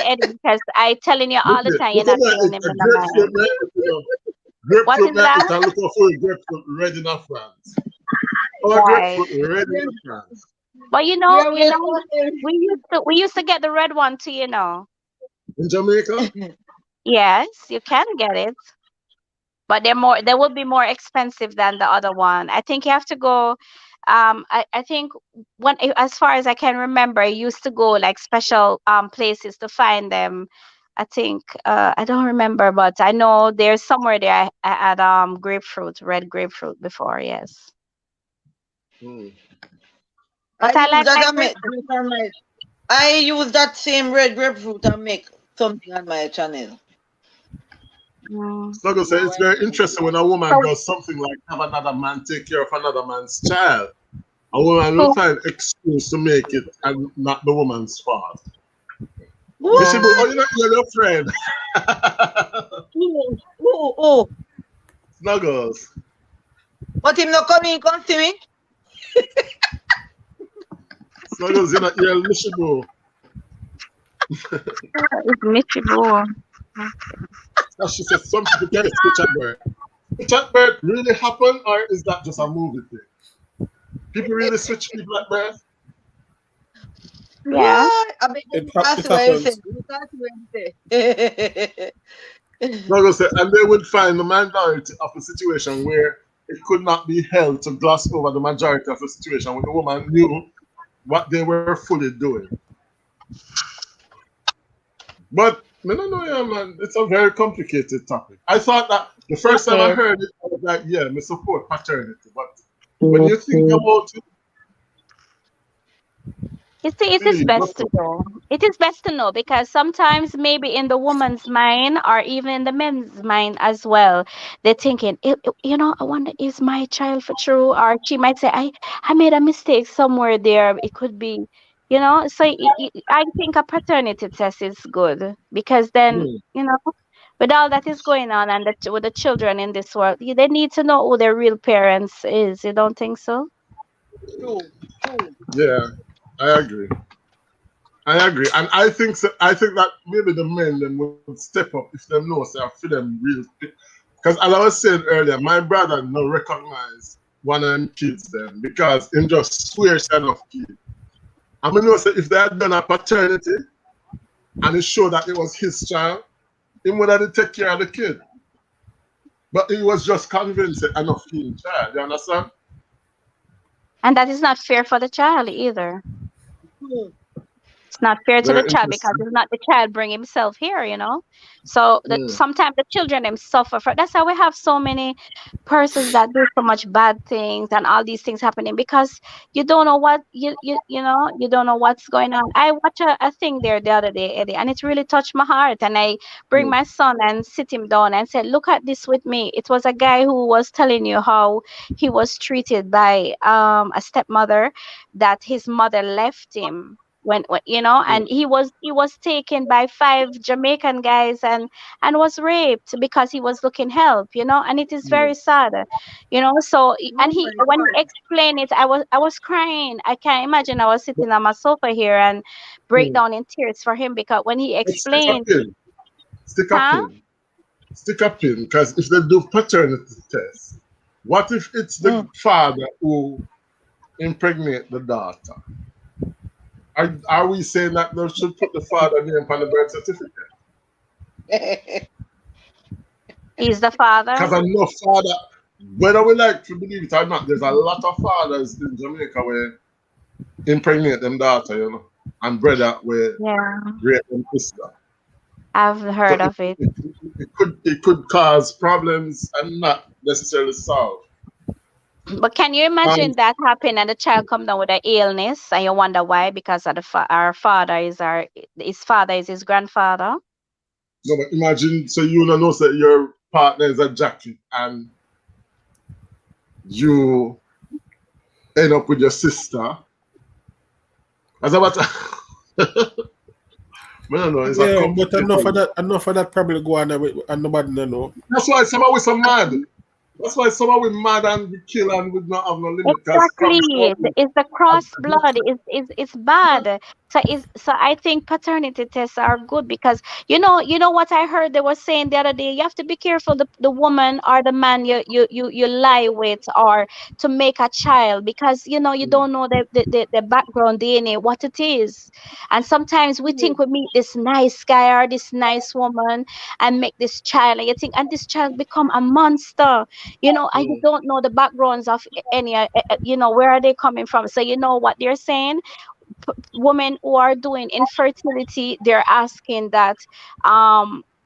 Eddie, because I telling you Look all the here. time, you're Look at not that. paying It's him a in the grapefruit, mind. man. What Grapefruit, is man. that? It's a look for a grapefruit ready in France. Or Right. grapefruit ready in France. But We are waiting for we used to get the red one too, In Jamaica? him. Yes, you can get it. But they will be more expensive than the other one. I think you have to go. I think as far as I can remember, I used to go like special places to find them. I think I don't remember, but I know there's somewhere there I had grapefruit, red grapefruit before. Yes, Hmm. I but I use like that my and make grapefruit. juice on my I use that same red grapefruit and make something on my channel. Mm. Snuggle say it's very interesting when a woman So does something like have another man take care of another man's child. A woman will who? find excuse to make it and not the woman's fault. Mishibu, What? oh, you're not your friend. Who? Snuggles. But him not coming come see me? Snuggles, you're not your Mishibu. It's miserable. As she says, some people can't switch at birth. Switch at birth really happen, or is that just a movie thing? People really switch people at birth? Yeah. What? I beg It you hap- can't it see what you say. happens. You can't see what you say. Snuggles said, and they would find the minority of a situation where it could not be held to gloss over the majority of the situation when the woman knew what they were fully doing. But no, no, no, yeah, man, it's a very complicated topic. I thought that the It first time I is. heard it, I was like, yeah, I support paternity. But when you think about it, You see, it is please, best what's to up? know. It is best to know because sometimes maybe in the woman's mind or even in the men's mind as well, they're thinking, I wonder is my child for true? Or she might say, I made a mistake somewhere there. It could be, So I think a paternity test is good because then, Hmm. with all that is going on and with the children in this world, they need to know who their real parents is. You don't think so? True, true. Yeah, I agree. I agree, and I think so, I think that maybe the men them would step up if them know say I feel them real. Because as I was saying earlier, my brother no recognize one of them kids them because him just swear son of kid. I mean, know say if they had done a paternity and it showed that it was his child, he would have to take care of the kid. But he was just convinced that enough his child. You understand? And that is not fair for the child either. True. It's not fair to the Very child because interesting. it's not the child bring himself here. So that Mm, sometimes the children them suffer for. That's how we have so many persons that do so much bad things and all these things happening because you don't know what you don't know what's going on. I watched a thing there the other day, Eddie, and it really touched my heart. And I bring mm, my son and sit him down and said, "Look at this with me." It was a guy who was telling you how he was treated by a stepmother that his mother left him mm, and he was taken by five Jamaican guys and was raped because he was looking help, and it is mm, very sad. So and Oh he my when he God. explained it, I was crying. I can't imagine. I was sitting on my sofa here and break mm. down in tears for him because when he But stick a explained, pin. Stick a huh? pin. Stick a pin. Because if they do paternity test, what if it's the Mm. father who impregnate the daughter? Are we saying that they should put the father name on the birth certificate? He's the father. Because I know father, whether we like to believe it or not, there's a lot of fathers in Jamaica where impregnate them daughter, you know, and brother where Yeah, rape them sister. I've So heard of it. it could cause problems and not necessarily solve. But can you imagine Um, that happen and the child come down with an illness and you wonder why? Because of our father is his father is his grandfather. no, but imagine, so you know that your partner is a jacket and you end up with your sister. As about, I don't know, it's a Yeah, but complicated. enough of that probably go on and nobody know. That's why some of us are mad. That's why some of we mad and we kill and we not have no limit. Because Exactly. It's the cross blood. It's bad. So I think paternity tests are good because you know what I heard they were saying the other day. You have to be careful the woman or the man you lie with or to make a child because you don't know the background DNA what it is. And sometimes we think we meet this nice guy or this nice woman and make this child and you think and this child become a monster. And you don't know the backgrounds of any where are they coming from. So you know what they're saying. Women who are doing infertility, they're asking that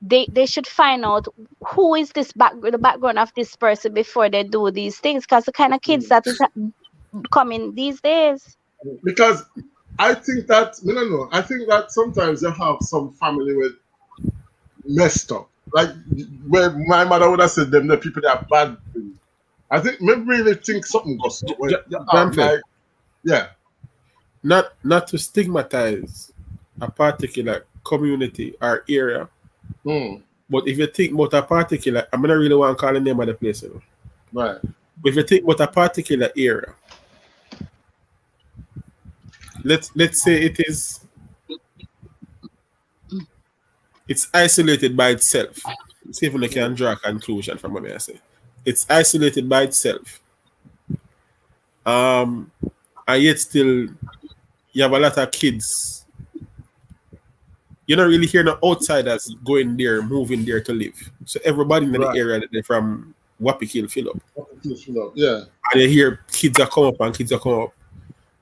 they should find out who is the background of this person before they do these things because the kind of kids that is coming these days. because I think that no no no. I think that sometimes you have some family with messed up. Like where my mother would have said them the people that are bad. I think maybe really think something goes up. When you have Grandfed, like yeah. not to stigmatize a particular community or area, Hmm. but if you think about a particular, I'm gonna really want to call the name of the place, Right. But if you think about a particular area, let's say it's isolated by itself. See if we can draw a conclusion from what I say. It's isolated by itself. And yet still you have a lot of kids. You're not really hearing no outsiders going there, moving there to live. So everybody in the Right. area that they're from Wapikil fill up. Yeah. And you hear kids are come up and kids are come up.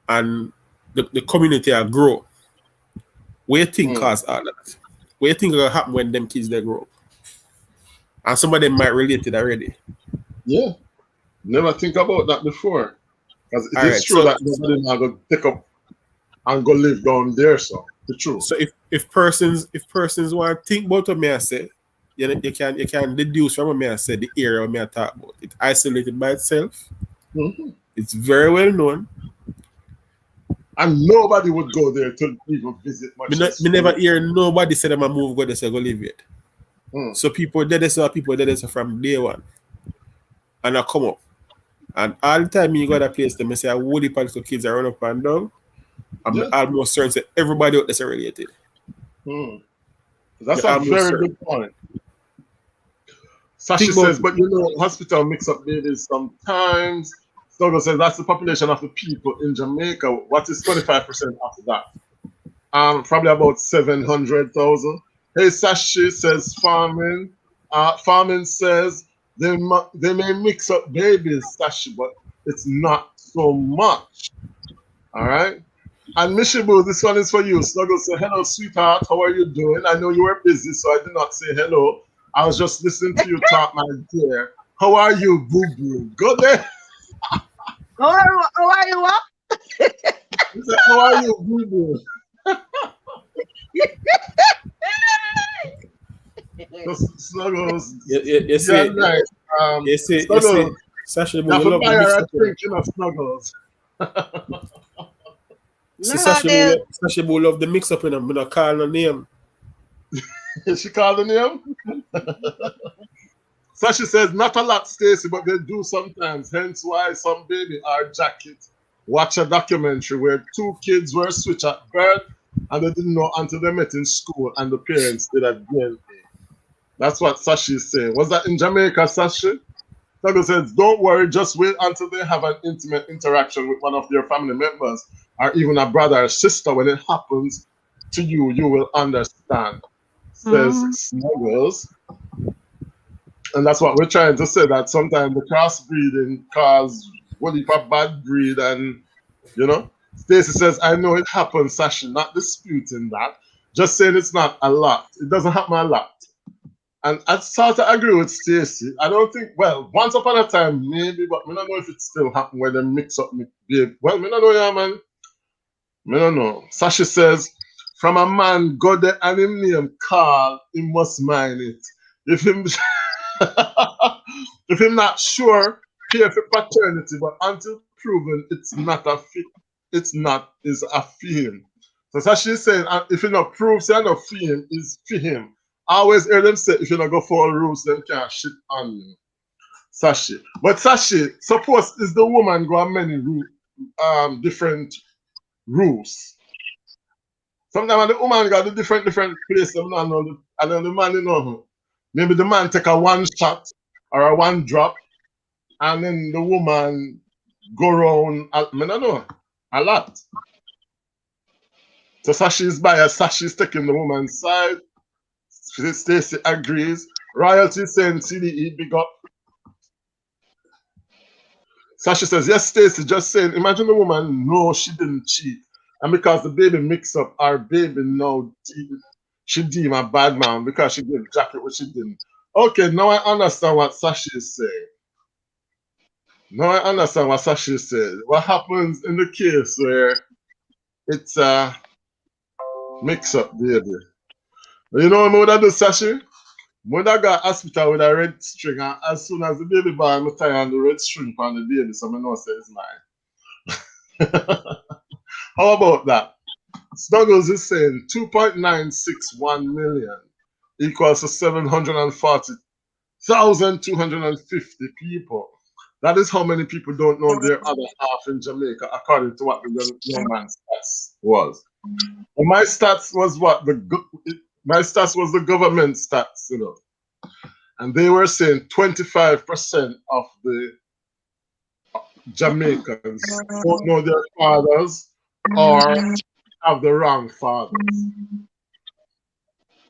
And the community are grow. What do you think cause all that? What do you think will happen when them kids they grow up? And some of them might relate it already. Yeah. Never think about that before. Because it All is right. true that nobody now go take up and go live down there, so the truth. So if persons want to think about what me I say, you can deduce from what me I say the area what me I talk about. It's isolated by itself. Mm-hmm. It's very well known. And nobody would go there to even visit much. Me never hear nobody say them a move go there say go live it. Mm. So people there from day one. And I come up. And all the time you go to that place, them say, would the political kids are run up and down. I'm almost certain that everybody out there is related. Mm. That's You're a almost very certain. good point. Sashi says, but hospital mix up babies sometimes. Stogo says that's the population of the people in Jamaica. What is 25% after that? Probably about 700,000. Hey, Sashi says farming. Farming says they may mix up babies, Sashi, but it's not so much. All right. And Mishibu, this one is for you. Snuggle say, hello, sweetheart. How are you doing? I know you were busy, so I did not say hello. I was just listening to you talk, my dear. How are you, boo boo? Go there. How are you? What? He said, how are you, boo boo? Snuggles. You see, Yeah, right. you see, Snuggles. Sasha, You you have to love buy the mix her a up. drink, you know, Snuggles. See, No, Sasha love the mix up in them. I'm not calling her name. Is she calling him? Sasha says, not a lot, Stacy, but they do sometimes. Hence why some baby are jacket. Watch a documentary where two kids were switched at birth and they didn't know until they met in school and the parents did a DNA. That's what Sashi is saying. Was that in Jamaica, Sashi? Saga says, don't worry, just wait until they have an intimate interaction with one of their family members or even a brother or sister. When it happens to you, you will understand. Says Snuggles. And that's what we're trying to say, that sometimes the crossbreeding cause what if a bad breed, and you know. Stacy says, I know it happens, Sashi, not disputing that. Just saying it's not a lot. It doesn't happen a lot. And I sort of agree with Stacy. I don't think, well, once upon a time, maybe, but I don't know if it still happen where they mix up babe. Well, I don't know, yeah, man. I don't know. Sashi says, from a man, God the and him name Carl, he must mind it. If him if him not sure, pay for paternity, but until proven, it's not is a fee. So Sashi is saying, if you not prove, say not fee him, is fee him. I always hear them say, if you not go follow rules, them can't shit on you. Sashi. But Sashi, suppose is the woman go on many different rules. Sometimes the woman got the different place, and then the man, you know, maybe the man take a one shot or a one drop, and then the woman go around, I don't know, a lot. So Sashi is biased, Sashi is taking the woman's side. Stacey agrees. Royalty saying CDE big up. Sashi says, yes, Stacey, just saying, imagine the woman, no, she didn't cheat. And because the baby mix up, our baby now, she deem a bad man because she gave Jackie what she didn't. Okay, now I understand what Sashi is saying. Now I understand what Sashi said. What happens in the case where it's a mix up baby? You know what I do, Sashi? When I got hospital with a red string, and as soon as the baby born, I tie on the red string on the baby, so I know say it's mine. How about that? Snuggles is saying 2.961 million equals to 740,250 people. That is how many people don't know their other half in Jamaica, according to what the young man's stats was. And my stats was what? My stats was the government stats, you know. And they were saying 25% of the Jamaicans don't know their fathers or have the wrong fathers.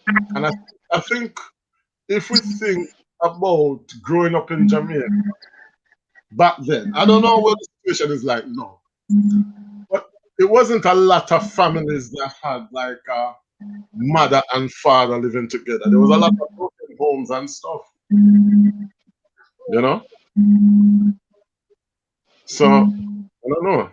And I think if we think about growing up in Jamaica back then, I don't know what the situation is like now, but it wasn't a lot of families that had like a mother and father living together. There was a lot of broken homes and stuff, you know? So, I don't know.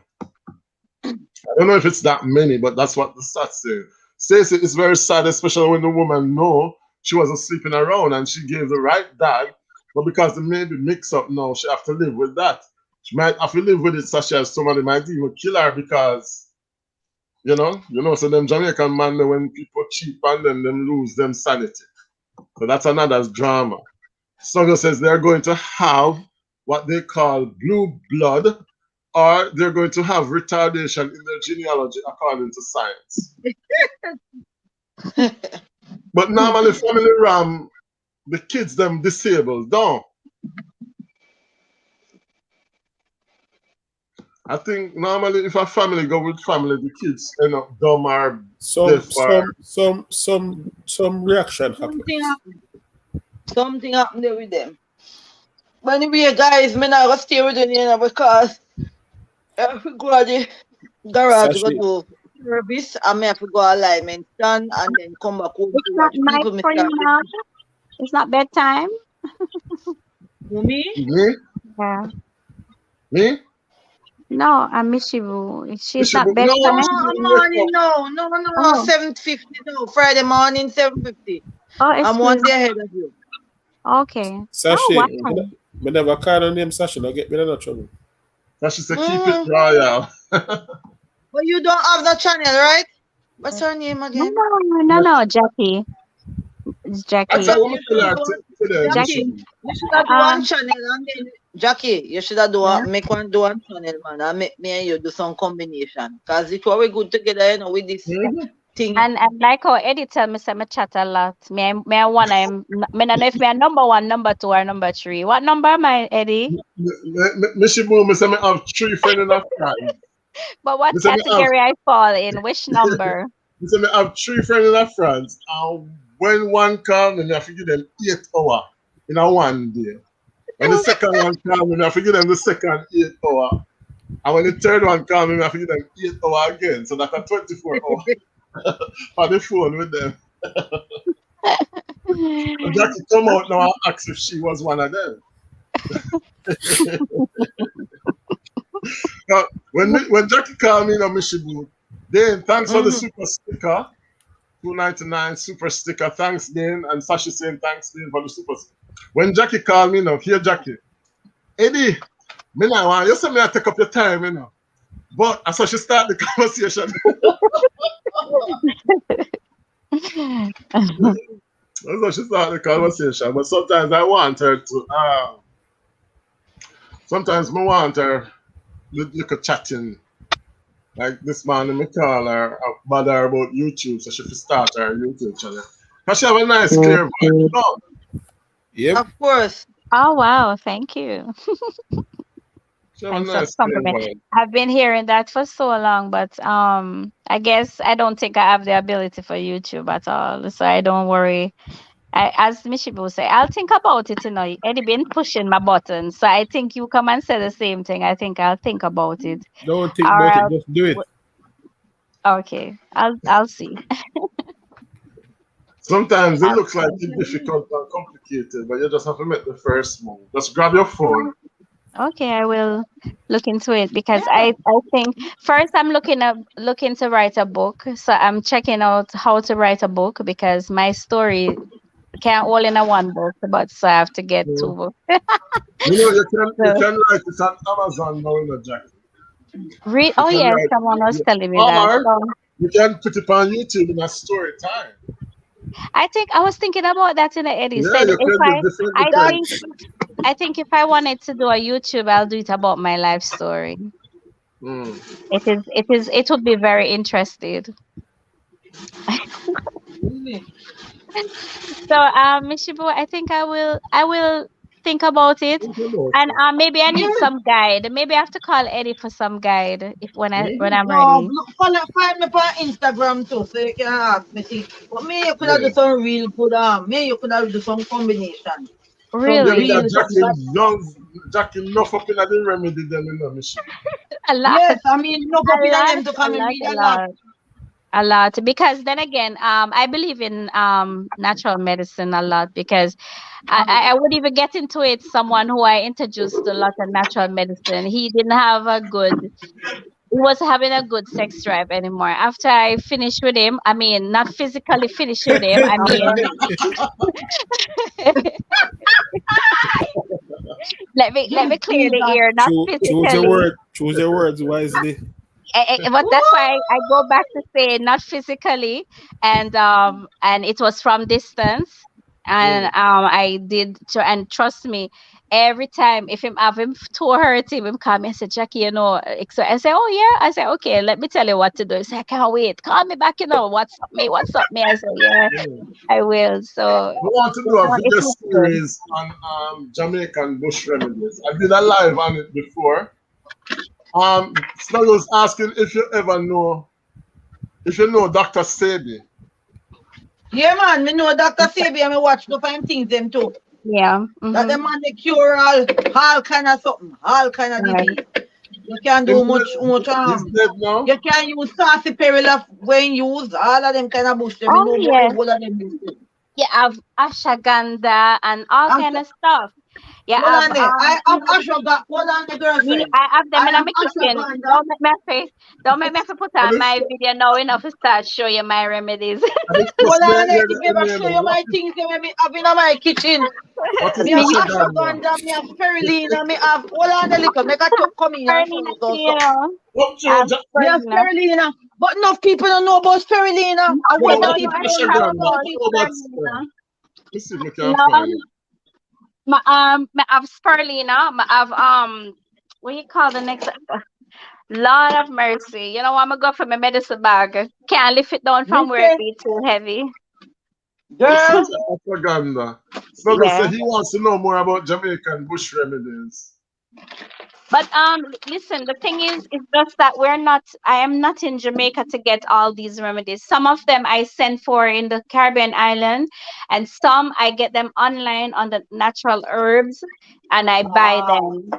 I don't know if it's that many, but that's what the stats say. Stacey, it's very sad, especially when the woman know she wasn't sleeping around and she gave the right dad, but because the maybe mix up now, she have to live with that. She might have to live with it such as somebody might even kill her because, you know, so them Jamaican man, when people cheat on them lose them sanity. So that's another drama. Snuggle says they're going to have what they call blue blood, or they're going to have retardation in their genealogy according to science. But normally family ram, the kids them disabled, don't. I think normally if a family go with family, the kids end up dumb or deaf or some reaction happens. Something happened there with them. But anyway, guys, me not gonna stay with you, you know, because if we go to the garage to go to service, I may have to go alignment stand and then come back home to It's not watch night people. for you now. It's not bedtime. Me? Yeah. Me? No, I miss you. She's not No, bedtime. Morning, no, Oh. 7:50, no, Friday morning, 7:50. Oh, I'm one excuse day me. ahead of you. Okay. Sashi, Oh, wow. me never call on name Sashi, no get me in no trouble. Sashi said keep it royal. But you don't have the channel, right? What's her name again? No, Jackie. It's Jackie. That's how we You tell her should today. Jackie. you should have do one channel and then Jackie, you should have do one channel, man, and make me and you do some combination. Cause it was we good together, you know, with this thing. And like how Eddie tell me, say me chat a lot. Me don't know if me a number one, number two, or number three. What number am I, Eddie? Miss Boom, I say me have 3 friends in a France. But what category I fall in? Which number? I say me have 3 friends in a France. And when one come, then I have to give them 8 hours. in a one day. When the second one call me, I forget them the second 8 hour. And when the third one call me, I forget them 8 hour again. So that's a 24 hour on the phone with them. And Jackie come out now and ask if she was one of them. Now, when Jackie called me in a Mishibu, then thanks for the super sticker, $2.99 super sticker. Thanks, Dane. And Sashi saying thanks, Dane, for the super sticker. When Jackie called me now, here, Jackie, Eddie, me now want you say me I take up your time, you know. But as she start the conversation. That's how she start the conversation. But sometimes I want her to sometimes I want her look at chatting. Like this morning, me call her bother her about YouTube, so she should start her YouTube channel. Because she have a nice clear voice, you know? Yep. Of course. Oh wow, thank you. She have a Thanks for the nice clear compliment. voice. I've been hearing that for so long, but I guess I don't think I have the ability for YouTube at all. So I don't worry. As Mishibu say, I'll think about it, you know. Eddie been pushing my buttons. So I think you come and say the same thing. I think I'll think about it. Don't think Or about it, I'll, just do it. okay. I'll see. Sometimes it I'll looks like it's difficult and complicated, but you just have to make the first move. Just grab your phone. Okay, I will look into it because Yeah. I think first I'm looking to write a book. So I'm checking out how to write a book because my story can't all in a one book, but so I have to get You two know, books. you So can write it on Amazon now in a jacket. read You oh can yes, write someone was yeah. telling me that. Or So you can put it on YouTube in a story time. I think I was thinking about that in the Eddie Yeah, said you if can do different I That different. think I think if I wanted to do a YouTube, I'll do it about my life story. Mm. It would be very interesting. really. So, Mishibu, I think I will think about it, Think about and it. maybe I need Yeah. some guide. Maybe I have to call Eddie for some guide if when Mm. I'm No, ready. look, find me on Instagram too, so you can ask me. See, but me, you could have Yeah. do some real good. Me, you could have do some combination. Some Yeah, Really, real because something. Jackie young, Jackie enough up in the remedy them in the mission. a lot, Yes, I mean, no a up in lot, them to a come and lot, read a a lot. lot, a lot. Because then again, I believe in natural medicine a lot because I would even get into it. Someone who I introduced to a lot of natural medicine, he didn't have a good he was having a good sex drive anymore. After I finished with him, I mean, not physically finished with him, I mean, let me clear the Jesus. ear, not Choose your physically. word. Choose your words wisely. But that's why Woo! I go back to say not physically, and it was from distance, and Mm. I did and trust me, every time if him have him too hurt him come and say Jackie, so I say oh yeah, I say okay, let me tell you what to do. He say I can't wait, call me back, what's up me, I say yeah, Yeah. I will. So I want to do a it video was good. series on Jamaican bush remedies. I did a live on it before. Snuggles asking if you know Dr. Sebi. Yeah, man, me know Dr. Sebi and me watch no find things them too. Yeah. That the man they cure all kind of something, all kind of Right. disease. You can Him do dead, much he's dead now. You can use saucy perilla when use all of them kind of bush them. You Oh know about the yes. whole of them bush them. Yeah, I've ashwagandha and all And kind of stuff. Yeah, hold I've on there. I have ashwagandha. Hold on the me, girlfriend. I have them I in have my kitchen. ashwagandha. Don't make me have to put And on it's, my video now enough to start show you my remedies. and it's Hold just me on there. here If the you ever show name. you my things that me have in my kitchen. What is Me have Me ashwagandha? ashwagandha, me have spirulina, me have hold on the liquor. Make a chop come in and show spirulina you some too, something. What I you have Me have spirulina. spirulina. But enough people don't know about spirulina. And No, when they the what don't is know people don't anything know ashwagandha? about about it. How about spirulina. let's see if we can No, find it. I have spirulina. I have what you call the next? Lord of mercy. You know, I'm gonna go for my medicine bag. Can't lift it down Me from where it say, be too heavy. Let's search girl, ashwagandha. Snuggle Yeah. said he wants to know more about Jamaican bush remedies. But listen, the thing is just that I am not in Jamaica to get all these remedies. Some of them I send for in the Caribbean island, and some I get them online on the natural herbs, and I buy Ah, them.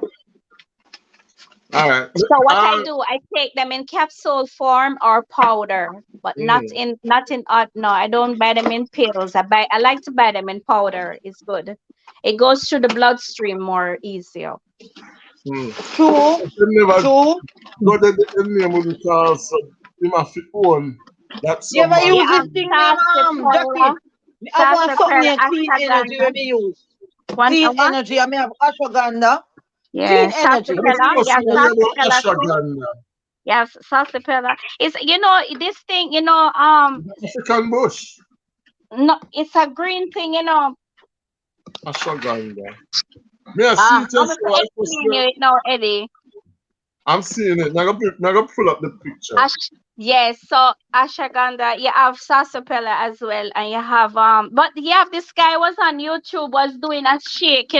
All right. So what I Uh, do, I take them in capsule form or powder, but mm, not in no, I don't buy them in pills. I like to buy them in powder. It's good. It goes through the bloodstream more easier. mm. true, Them never true. go there the name with the cars, so you must fit own that You ever someone. You use this have thing name sarsaparilla, Jackie? Me have one something sarsaparilla, named clean energy ashwagandha. when me use. One Clean what? energy. I me have ashwagandha. Yeah, Clean energy. And if you sarsaparilla. must You have know about sarsaparilla too. ashwagandha, Yes, sarsaparilla. It's this thing. the African bush, No, it's a green thing. ashwagandha. Me I see it I'm as going so to I just explain you it now, Eddie. I'm seeing it. Now go pull up the picture. Yes, so ashwagandha, you have sarsaparilla as well, and you have but yeah, this guy was on YouTube was doing a shake.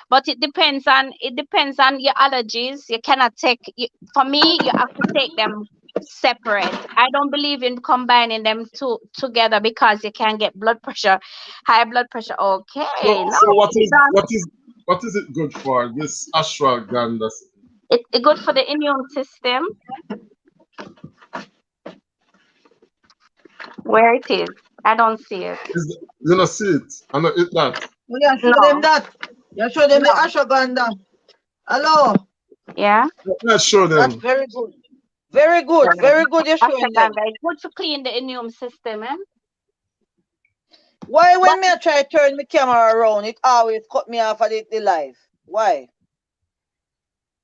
But it depends on your allergies. You cannot for me, you have to take them separate. I don't believe in combining them together because you can get high blood pressure. Okay, no, So you don't. what is it good for? This ashwagandha. It's good for the immune system. Where it is, I don't see it. You know see it. I know it that. Oh, yeah, show them No, that. You show them the no, ashwagandha. Hello. yeah. Let's show That's them. very good. Very Yeah. good. Very good. You're showing them. Ashwagandha is good to clean the immune system, eh? Why But when me I try to turn my camera around, it always cut me off of the live? Why?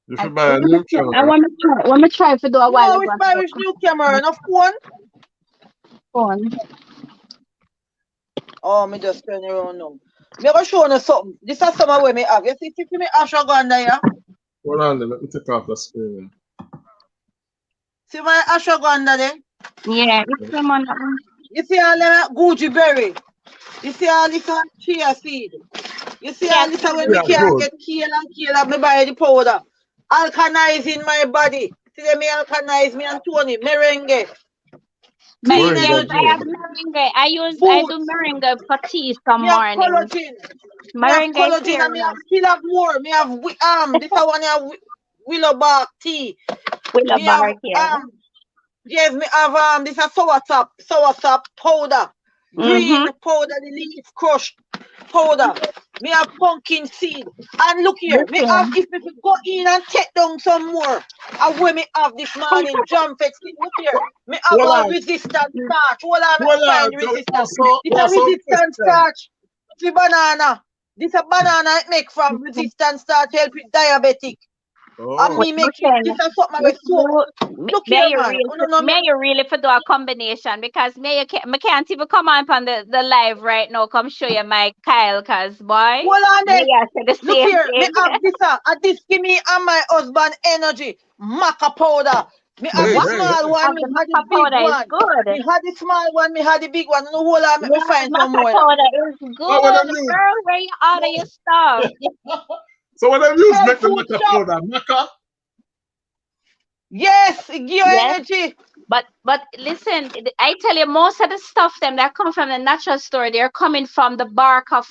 If you buy a new I camera, want to try. To do a while No, ago. which my which new camera? No phone? Phone. Oh, me just turn around now. Me gonna show you something. This is some way me have. You see me ashwagandha here? hold on there, let me take off the screen. See my ashwagandha there? Yeah, it's them on that one. You see all the Gucci berry? You see all this chia seed? You see Yeah, all this see when me Yeah, can't good. get kale, me buy the powder. Alkalize my body. See them me alkalize me and Tony. Merengue. Clean Moringa yes, I energy. have good. meringue. I do Boots. meringue for tea some Me have mornings. collagen. Me have Meringue is collagen here, and me have still have more. Me have this is one have willow bark tea. Willow Me have bark here. yes, me have this is sour sap powder. Mm-hmm. Green powder, the leaf crushed powder. Me have pumpkin seed. And look here, me have Listen. if me go in and take down some more. And when me have this morning jump it, look here. Me have Hold a on, resistant starch. Hold on, me hold on. find So resistant. we It's a have some resistant question. starch. See banana. This a banana it make from resistant starch help with diabetic. And Oh, me make it. Listen, This is something I if soak. Look here, may you man. really, Oh no, no, me. may you really for do a combination because me can't even come on the live right now. Come show you my Kyle, cause boy, Hold on me there. I say the Look same here, me thing. have this and this give me and my husband energy. Maca powder. Me have hey, the What hey, small hey. one, of me the had the maca big powder is one. good. Me had the small one, me had the big one. No whole lot, make me Yeah, find some maca more. Now. powder is Oh, what them good, use? girl. Where you order your stuff? So what them use Health make them food like a shop. powder? Maca? Yes, it give you Yes, energy. but listen, I tell you, most of the stuff them that come from the natural store, they're coming from the bark of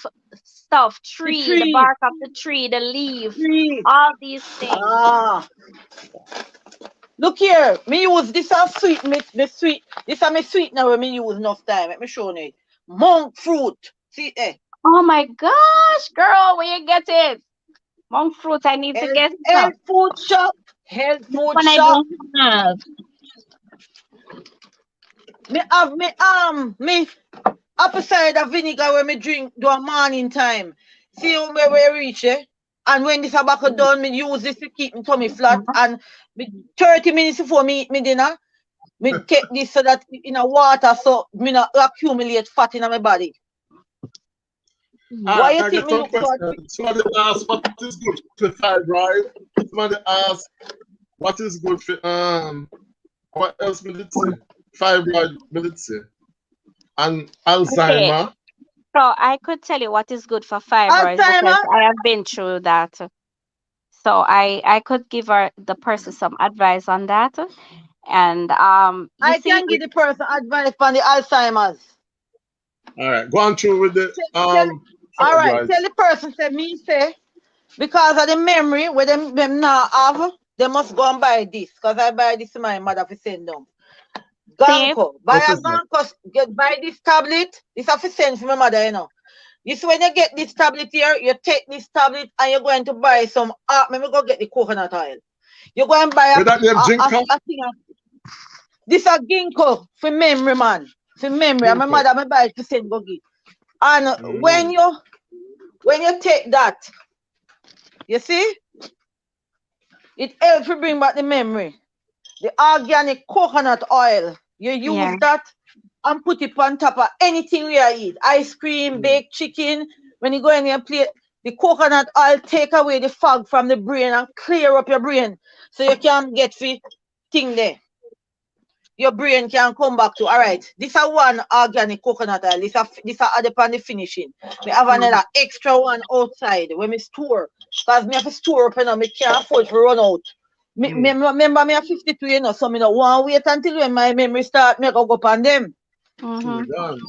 The the tree. bark of the tree, the leaf, Tree. all these things. Ah. Look here, me use this a sweet, me sweet. This a me sweet now when me use enough time. Let me show you. Monk fruit. See Oh my gosh, girl, where you get it? Monk fruit, I need to Health, get some. health food shop. Health This food one I shop. don't have. Me have me apple cider vinegar when me drink do a morning time. See where we reach and when this tobacco done, me use this to keep my tummy flat. And me 30 minutes before me eat me dinner, me take this so that in a water so me not accumulate fat in my body. All Why right, you I think get me some look so? question. Somebody asked what is good for fibroid. Somebody asked what is good for what else will it say? Fibroid will it say? And Okay, Alzheimer. so I could tell you what is good for fibroids because Alzheimer? I have been through that. So I could give the person some advice on that. And you I see, can give the person advice on the Alzheimer's. All right, go on through with the Tell, all right, tell advice. the person say me say because of the memory where them now have, they must go and buy this. Because I buy this to my mother for send them. see, Ganko. Buy What a is that? Ganko, buy this tablet. This have to send for my mother, you know. This when you get this tablet here, you take this tablet and you're going to buy some maybe go get the coconut oil. You're going to buy With that name, Jinka? a thing this a ginkgo for memory, man. For memory. And my Jinka. mother me buy it to send go get. And Mm. when you take that, you see, it helps to bring back the memory. The organic coconut oil. You yeah, use that and put it on top of anything we eat. Ice cream, baked chicken. When you go in your plate, the coconut oil take away the fog from the brain and clear up your brain. So you can get the thing there. Your brain can come back to all right. This is one organic coconut oil. This a add upon the finishing. Me have another extra one outside when me store. Because me have to store up and me can't afford to run out. Remember me at 52, you know, so me no want wait until when my memory start me go up on them. mm-hmm. Done.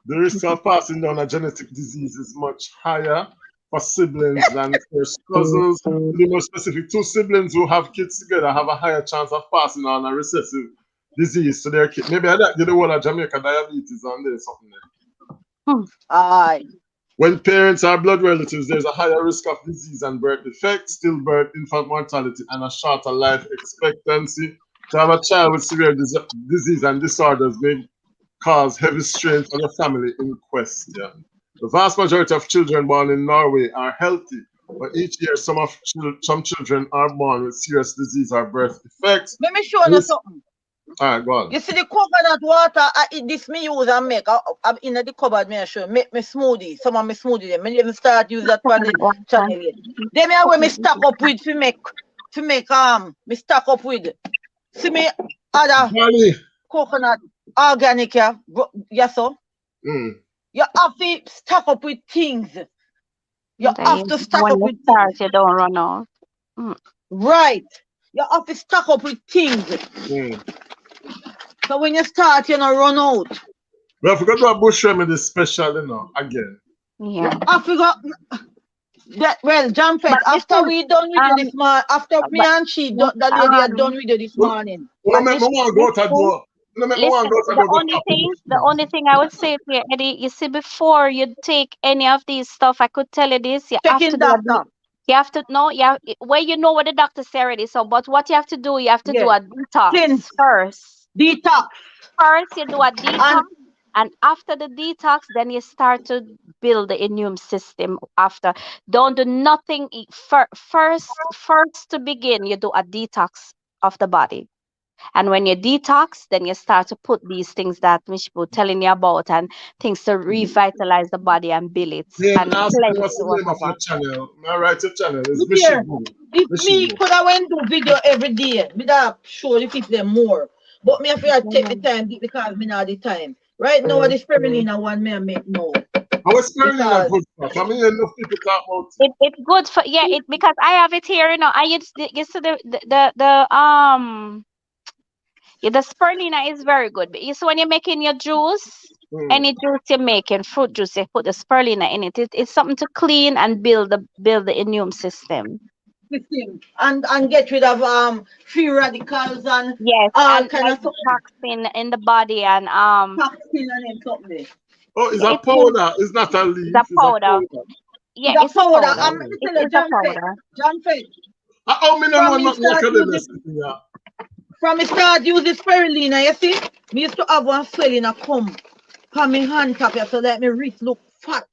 The risk of passing down a genetic disease is much higher for siblings than first cousins. To be more specific, two siblings who have kids together have a higher chance of passing on a recessive disease to their kid. Maybe I don't get the whole of Jamaica diabetes on there, something there. Aye. When parents are blood relatives, there's a higher risk of disease and birth defects, stillbirth, infant mortality, and a shorter life expectancy. To have a child with severe disease and disorders may cause heavy strain on the family in question. The vast majority of children born in Norway are healthy, but each year some children are born with serious disease or birth defects. Let me show you something. All right, go on. You see the coconut water, this me use and make. I'm in the cupboard, me show. Make me smoothie. Some of me smoothie them. Me even start use that for the channel yet. Then me where me stack up with to make me stack up with. See me other Barney. coconut organic yeah. Yes, so. You have to stack up with things. You have to stack when up you with start, things. you don't run out. Right. You have to stack up with things. So when you start, you don't run out. Well, I forgot to do a bush remedy special, you know, again. Yeah. I forgot that. Well, John Pet, after we done with you this morning, after me and she, that lady had done with you this morning. Well, make me want to go to the door. Listen, the only thing I would say to you, Eddie, you see, before you take any of these stuff, I could tell you this, you have to do doctor. you have to know, where you know what the doctor said already. So, but what you have to do, you have to do a detox Cleanse. first. Detox. First, you do a detox, and after the detox, then you start to build the immune system. After, don't do nothing. First to begin, you do a detox of the body. And when you detox, then you start to put these things that Mishbu telling you about and things to revitalize the body and build it and Ask me cleanse what's the name of your channel. My right channel is If me could have went do video every day, me that show the people them more. But me have to take the time because me not the time. Right now, the spirulina one me make now. How is spirulina good for? I mean, enough people talk about it. It's good for it because I have it here. You know, I used to the spirulina is very good. So when you're making your juice, any juice you're making, fruit juice, you put the spirulina in it. It's something to clean and build the immune system. And get rid of free radicals and and kind of toxin in the body and toxin and something. Oh, it's a powder. It's not a leaf. It's a powder. Yeah, it's a powder. It's a powder. John Fed. From me start using spirulina, you see, me used to have one swelling a come from me hand top here, so that me wrist look fat.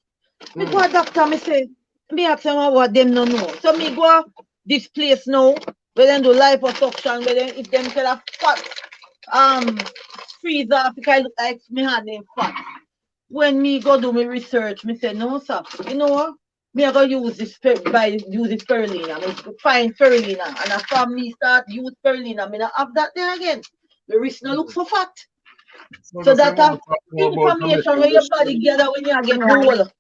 Me go a doctor, me say, me ask them what them no know. So me go this place now, where them do liposuction, where them if them tell a fat freeze off because I look like me hand them fat. When me go do my research, me say, no sir, you know what? Me I go use this spirulina. Me find spirulina. And after me start use spirulina, me not have that there again. The wrist no look so fat. So that information where your body gather when you get old.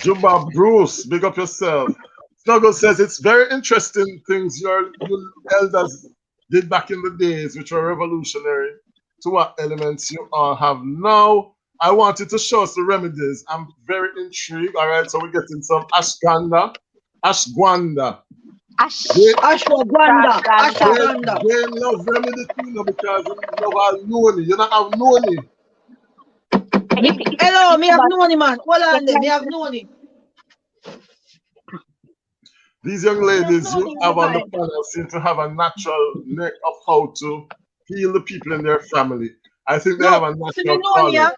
Juba Bruce, big up yourself. Snuggle says it's very interesting things your elders did back in the days, which were revolutionary, to what elements you all have now. I wanted to show us the remedies. I'm very intrigued. All right, so we're getting some ashwagandha. Ashwagandha. Ash. They, Ashwagandha. Ashwagandha. Ashwagandha. they love remedy too, you know, because they love all noni. You don't have noni. Hello, me have But noni, man. Hold you on there. Me can have noni. These young Me have ladies you noni in the have on the pipe. panel seem to have a natural neck of how to heal the people in their family. I think they have Look, a see me natural noni, calling. yeah?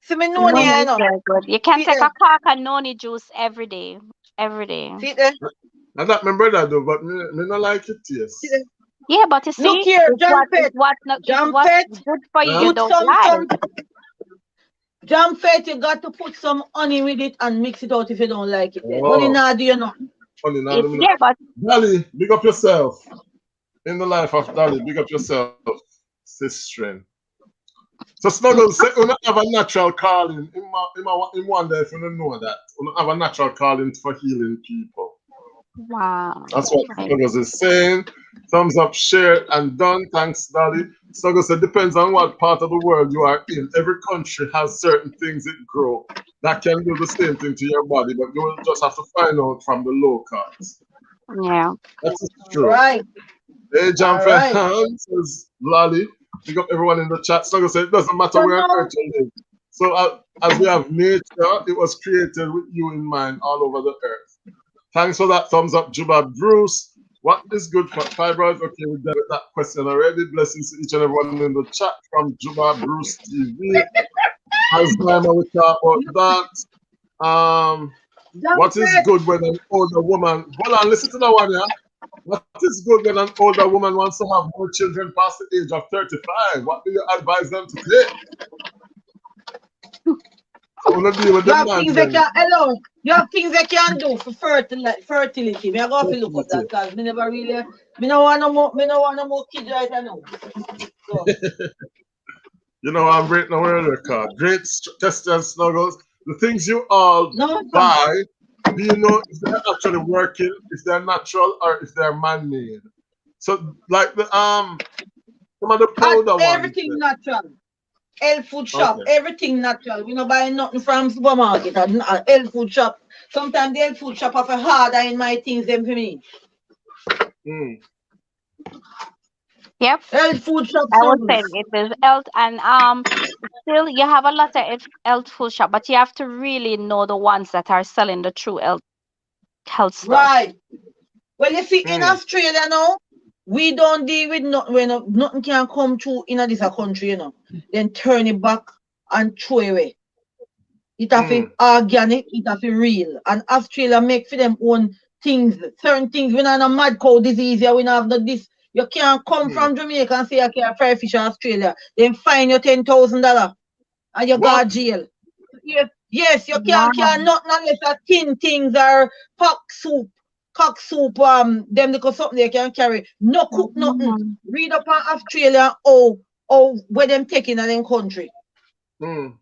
See me noni, noni yeah, is no. very good. You can See take there. a Clarke and noni juice every day. Every day. See there. And that my brother do, but me not like it See there. taste. Yeah, but you Look see, here, it's Jam what Fett. good for you. You Huh? Put don't some like. Jam Fett. You got to put some honey with it and mix it out if you don't like it. Then honey Oh, nah do you know. funny now. It's yeah, but Dolly, big up yourself. In the life of Dolly, big up yourself, sister. So Snuggle say you don't have a natural calling. In wonder if you don't know that. You don't have a natural calling for healing people. wow. That's what I- Snuggles is saying. Thumbs up, share, and done. Thanks, Dolly. Snuggles said, depends on what part of the world you are in. Every country has certain things it grow that can do the same thing to your body, but you will just have to find out from the locals. Yeah. That's All true. right. Hey, John All right. says Lolly. Pick up everyone in the chat. Snuggles said, it doesn't matter So where on now, earth you live. So as we have nature, it was created with you in mind all over the earth. Thanks for that thumbs up, Juba Bruce. What is good for fibroids? Okay, we dealt with that question already. Blessings to each and everyone in the chat from Juba Bruce TV. Alzheimer, we talk about that. Jam What is Fett. good when an older woman? Hold on, listen to that one, yeah. What is good when an older woman wants to have more children past the age of 35? What do you advise them to take? So we're gonna deal with You the have man things that then. can hello. You have things that can do for fertility. Me I go have to look up Fertility. that because me never really me no want no more kids right now. So You know, I'm breaking a world record. Great Christian Snuggles. The things you all no buy, do you know if they're actually working, if they're natural, or if they're man-made? So, like some of the powder ones. everything natural. Health food shop, Okay. everything natural. We no buy nothing from supermarket and health food shop. Sometimes the health food shop have a harder in my things than for me. Mm. Yep. Health food shop I was service. saying it is health and still you have a lot of health food shop, but you have to really know the ones that are selling the true health stuff. Right. Well, you see, in Mm. Australia now, we don't deal with nothing when nothing can come through in this country, you know. Then turn it back and throw it away. It have to Mm. organic, it have to real. And Australia make for them own things, certain things. We not have no mad cow disease here, we not have no this. You can't come Mm. from Jamaica and say you can't fry fish in Australia. Then fine you $10,000 and you go What? to jail. Yes, you Wow. can't nothing unless you tin things or cock soup, them little something they can carry. No cook nothing. Mhm. Read up on Australia where them taking in them country. Mm.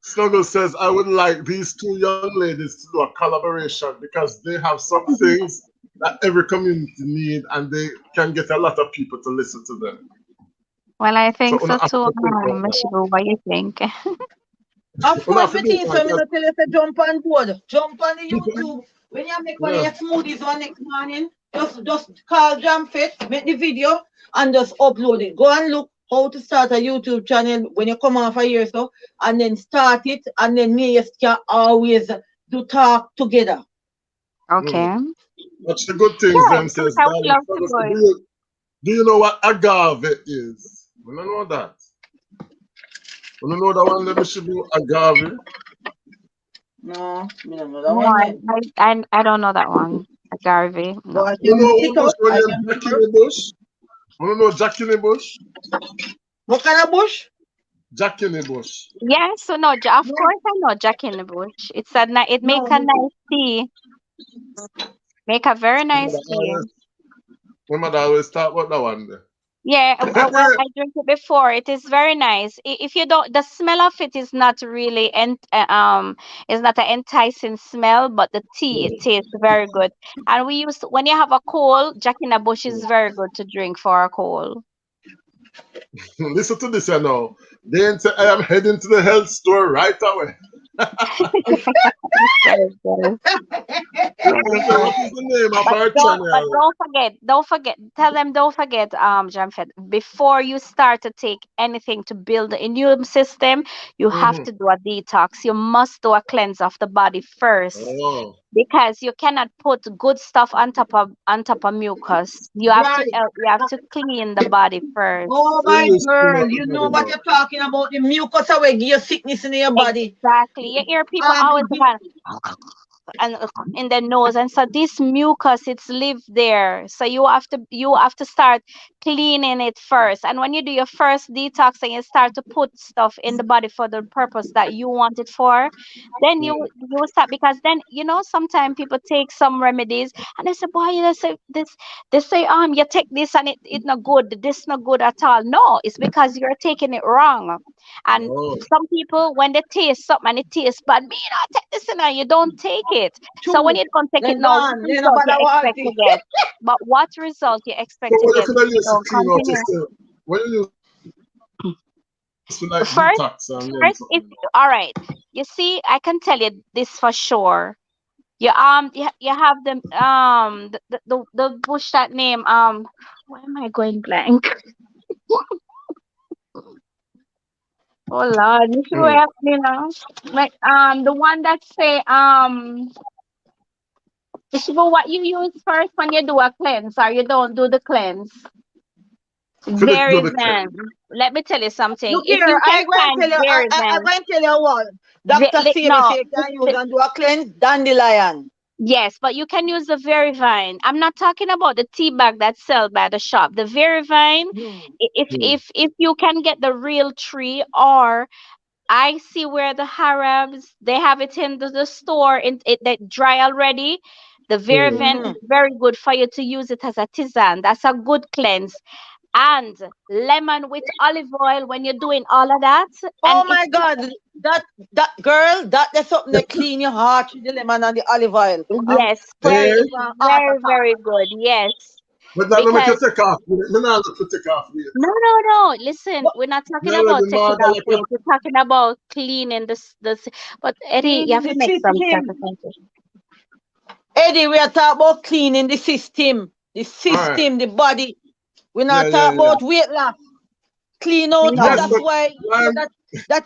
Snuggle says, I would like these two young ladies to do a collaboration because they have some things that every community need and they can get a lot of people to listen to them. Well, I So think we so don't have too, to think about that. Mishibu. What you think? Of We don't course, have to me do it think like so. Me that. not tell you to jump on board. Jump on the People, YouTube. When you make one of yeah. your smoothies one next morning, just call Jam Fit, make the video, and just upload it. Go and look how to start a YouTube channel when you come off a year so, and then start it, and then me and you can always do talk together. Okay. Mm. Watch the good things, Yeah, them because says I would Daddy. love to Snuggle do said, it. do you know what agave is? We don't know that. We don't know that one that we should do agave. No, me don't know that No, one then. I don't know that one. Garvey. But No. I You can know look one it bush up. when I you can Jack in figure. the bush? We don't know Jack in the bush? What kind of bush? Jack in the bush. Yeah, so no, of No, course I know Jack in the Bush. It make no, a me too. nice tea. Make a very My nice mother tea. always, my mother always talk about that one there. Yeah, well, I drink it before. It is very nice. If you don't, the smell of it is not really is not an enticing smell, but the tea it tastes very good. And we use when you have a cold, Jack in the Bush is very good to drink for a cold. Listen to this, you know. Then say, I am heading to the health store right away. Very good. Very So good. what is the name of our But channel? don't forget, tell them don't forget, Jamfed, before you start to take anything to build the immune system, you have Mhm. to do a detox. You must do a cleanse of the body first Oh. because you cannot put good stuff on top of mucus. Right. You have to clean the body first. Oh So my you use clean girl, out the you know body what now. you're talking about. The mucus away, give you sickness in your body. Exactly. You hear people Um, always kind and in the nose, and so this mucus it's live there, so you have to start cleaning it first. And when you do your first detox and you start to put stuff in the body for the purpose that you want it for, then Mm. you will start, because then sometimes people take some remedies and they say, boy, they say you take this and it not good, this not good at all. No, it's because you're taking it wrong. And Oh. some people, when they taste something and it tastes bad, me not take this and you don't take it. So when true. you don't take it Then now, what gone. Then result you about expect to water. get? But what result you So expect to what get if if you you use to don't clean out continue? yourself? When you use to like First, detox and then first, if something. all right, you see, I can tell you this for sure. You have the bush that name why am I going blank? Oh Lord, you see what Mm. happening now? Like the one that say it's about what you use first when you do a cleanse or you don't do the cleanse. For the do Very the cleanse. van. Let me tell you something. Look If here, you can I go and find tell you, very I van, go and tell you what. Doctor see me no, say you can use and do a cleanse, dandelion. yes, but you can use the very vine. I'm not talking about the tea bag that's sold by the shop. The very vine, Hmm. Mm. if you can get the real tree, or I see where the Arabs they have it in the store in it that dry already. The very Mm. vine Hmm. is very good for you to use it as a tisane. That's a good cleanse. And lemon with olive oil when you're doing all of that. And Oh my God, that girl, that's something that clean your heart with the lemon and the olive oil and yes, spare Eh? you very, from heart very, attack. very good. Yes. But that no make you Because take off. Me not look to take off with. no, no, no. Listen, But we're not You talking about already taking know that off like weight. We're talking about cleaning this. But Eddie, you cleaning have to the make some system. sacrifices. Eddie, we are talking about cleaning the system. The all right. system, the body. We're Yeah, not yeah, talking yeah. about weight loss. Clean out, and Yes, No. that's but why I'm that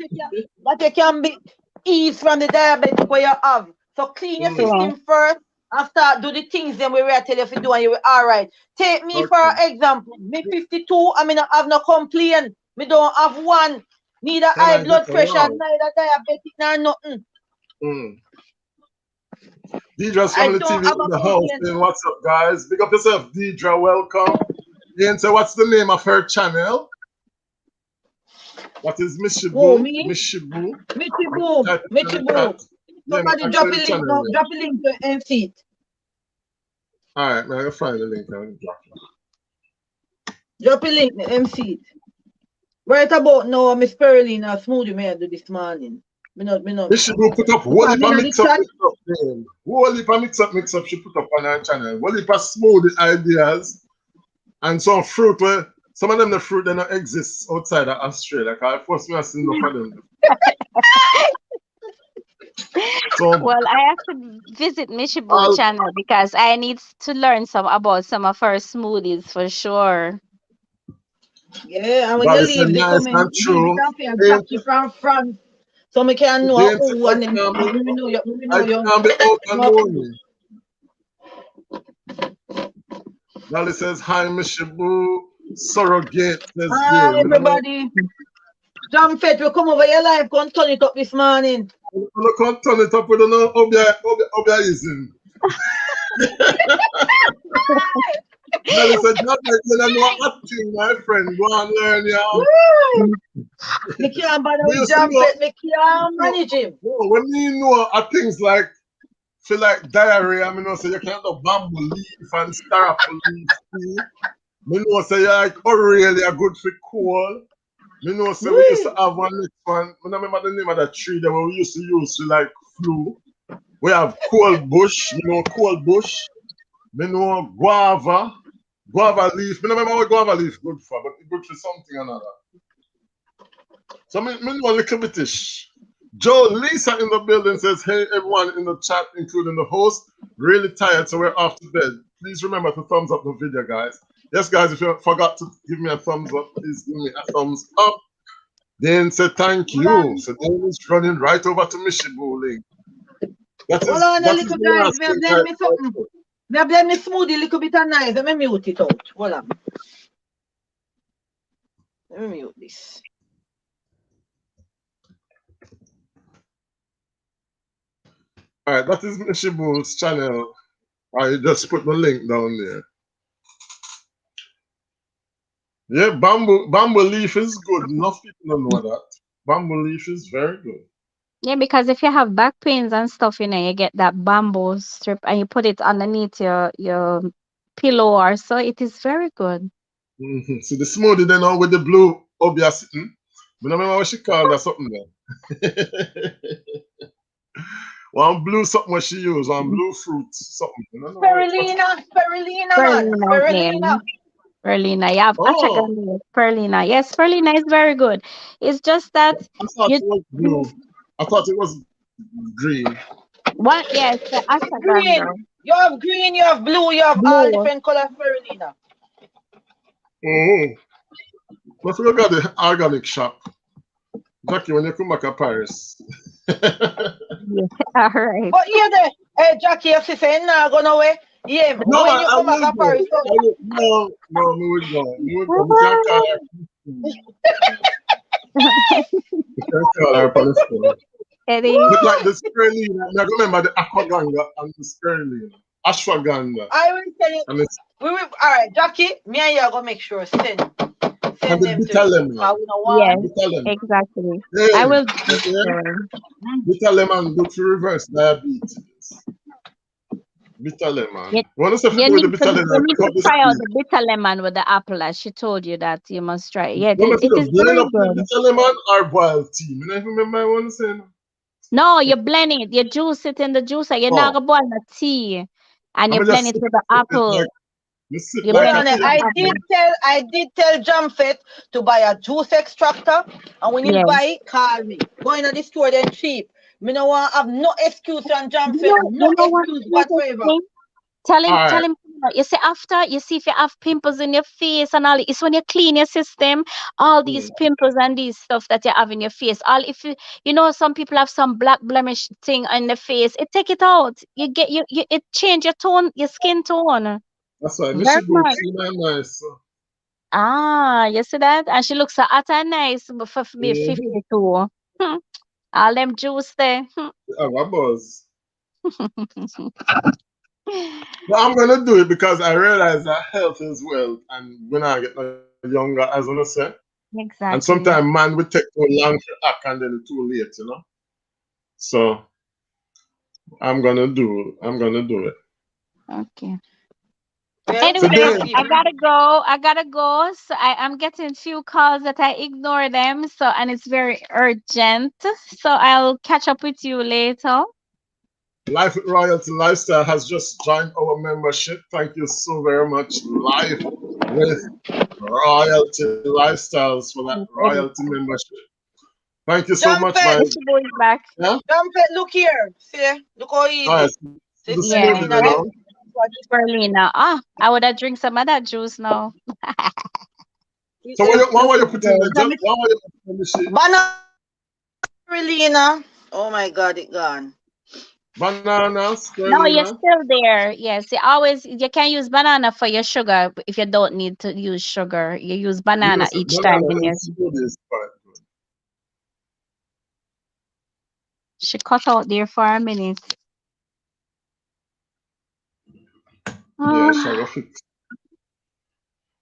you can be eased from the diabetes where you have. So clean your mm, Yeah. system first and start do the things then we will tell you if you do and you will all right. Take me for okay. example. Me 52, I mean I have no complaint. Me don't have one. Neither Can high I get blood pressure, around? neither diabetic, nor nothing. Mm. Deidre's I Family don't TV have in a the house complaint. saying, what's up, guys? Big up yourself, Deidre. Welcome. And so, what's the name of her channel? What is Whoa, Mishibu? me? Mishibu. Mitchy You boo. type it in Mitchy the boo. chat. Yeah, man, Somebody drop actually, a the link channel now. name. Drop a link to MC. All right, man, I'll find the link. I'll drop it. Drop a link to MC. Right about now, Miss Pearline smoothie me I do this morning. Me not. Mishibu put up whole Because heap me of know the mix up, chat. mix up, man. Whole heap of mix up she put up on her channel. Whole heap of smoothie ideas and some fruit where some of them the fruit that don't exist outside of Australia. Cause first me I seen enough of them. So Well, I have to visit Mishibu all channel because I need to learn some about some of her smoothies for sure. Yeah, and when you body said leave the nice comment, and leave it true. and fair drop Ain't you from front. So me can know ain't who I and then can't be we I know you can't be out know who. alone. Dolly says hi Mishibu. Surrogate says Hi Gail. Me don't know. everybody. John Fett will come over your life, go and turn it up this morning. I can't turn it up with no Obia. Dolly said, "Not like you don't know acting, my friend. Go and learn, yeah." Woo! Me can't bother We with used to John know, Fett, me can't manage him. when you know things like feel like diarrhea, I mean, so you can't do bamboo leaf and star apple leaf tea. Me know say you like Aurelia good for coal. Me know say we used to Wee. have one next one. I don't remember the name of that tree that we used to use to like flu. We have coal bush, you know, coal bush. Me know guava. Guava leaf. Me don't remember what guava leaf good for, but it good for something or another. So me know a little bitish. Joe Lisa in the building says, hey everyone in the chat, including the host, really tired, so we're off to bed. Please remember to thumbs up the video, guys. Yes, guys, if you forgot to give me a thumbs up, please give me a thumbs up. Then say thank Hold you. on. So then is running right over to Mishibu link. Hold on a That is little, the guys. last Me a thing blend me something. Me a blend me smoothie a little bit of nice. Let me mute it out. Hold on. Let me mute this. All right, that is Mishibu's channel. I just put the link down there. Yeah, bamboo leaf is good. Enough people don't know that. Bamboo leaf is very good. Yeah, because if you have back pains and stuff, you get that bamboo strip and you put it underneath your pillow or so. It is very good. Mm-hmm. So the smoothie then on with the blue obvious sitting. I don't remember what she called or something there. One blue something what she used, one blue fruit something. I don't know what it. Spirulina, man. Spirulina Spirulina. name. Spirulina. You have Oh, ashwagandha. Spirulina. Yes, spirulina is very good. It's just that I thought you it was blue. I thought it was green. what? Yes, the Green. ashwagandha. You have blue, you have all Blue. different color spirulina. Oh, let's go got the organic shop. Jackie, when you come back to Paris. Yeah. All right. But yeah, hey Jackie, if you say nah, go nowhere. Yeah, No, when you I come back will to go. Paris, so No, we will go. We will go. We can call her. We can call her on the phone. Eddie. Look like the spirulina. I remember the aquaganga and the spirulina. Ashwagandha. I will tell you. And, it's, We will. All right, Jackie. Me and you are gonna make sure and send the them to bitter me. lemon. Cause we don't The Yes, want. bitter lemon. exactly. I Yeah, will do it, yeah. sir. Bitter lemon good to reverse diabetes. Bitter lemon. You, What is if you you do with need the to bitter you lemon? need Pick to up the try out seed. the bitter lemon with the apple as she told you that you must try. Yeah, What if it you is blend very up the good. bitter lemon or boiled tea? I don't remember I want to say. No, you blend it, you juice it in the juicer. You're not Oh, gonna boil the tea, and you I'm blend just it sip, with the sip it like apple. you sip You Hold like blend a on, it with the tea. apple. I did tell Jamfet to buy a juice extractor, and when him Yeah. buy it, call me. Going to the store, then cheap. Me no want have no excuse on Jamfet, no You know what? excuse Here's the whatsoever. thing. All Tell right. him, you see, after you see if you have pimples in your face and all, it's when you clean your system, all these Mm, pimples and these stuff that you have in your face. All if some people have some black blemish thing on the face, it take it out. You get it change your tone, your skin tone. that's why Very Michibu nice. clean and nice. So. Ah, you see that? And she looks so hot and nice for be Mm-hmm. 52. Hmm. All them juice there. Have a buzz. But I'm gonna do it because I realize that health is wealth, and when I get younger, as I say, and sometimes Exactly. man will take too long to act and then it's too late, you know. So I'm gonna do it. Okay. Well, So Anyway, many then, I people. gotta go. I gotta go. So I'm getting few calls that I ignore them. So and it's very urgent. So I'll catch up with you later. Life with Royalty Lifestyle has just joined our membership. Thank you so very much, Life with Royalty Lifestyles, for that Yes, royalty Eddie. membership. Thank you so much, Jamfet, my Mr. Boy is back. yeah. Jamfet, look here. See, look how All right, easy. so See the Yeah, smoothie spirulina then, there. that's huh? Berlina. Ah, I would have drink some of that juice now. See So there. what were you Looking putting there? good. Let Just me- what were you putting in the shake? Banana spirulina. Oh my God, it gone. Banana, No, you're spirulina. still there. Yes, you can use banana for your sugar if you don't need to use sugar. You use banana Yes, each time banana when in you smoothie is quite good. she cut out there for a minute. Yeah, Ah, sugar fix.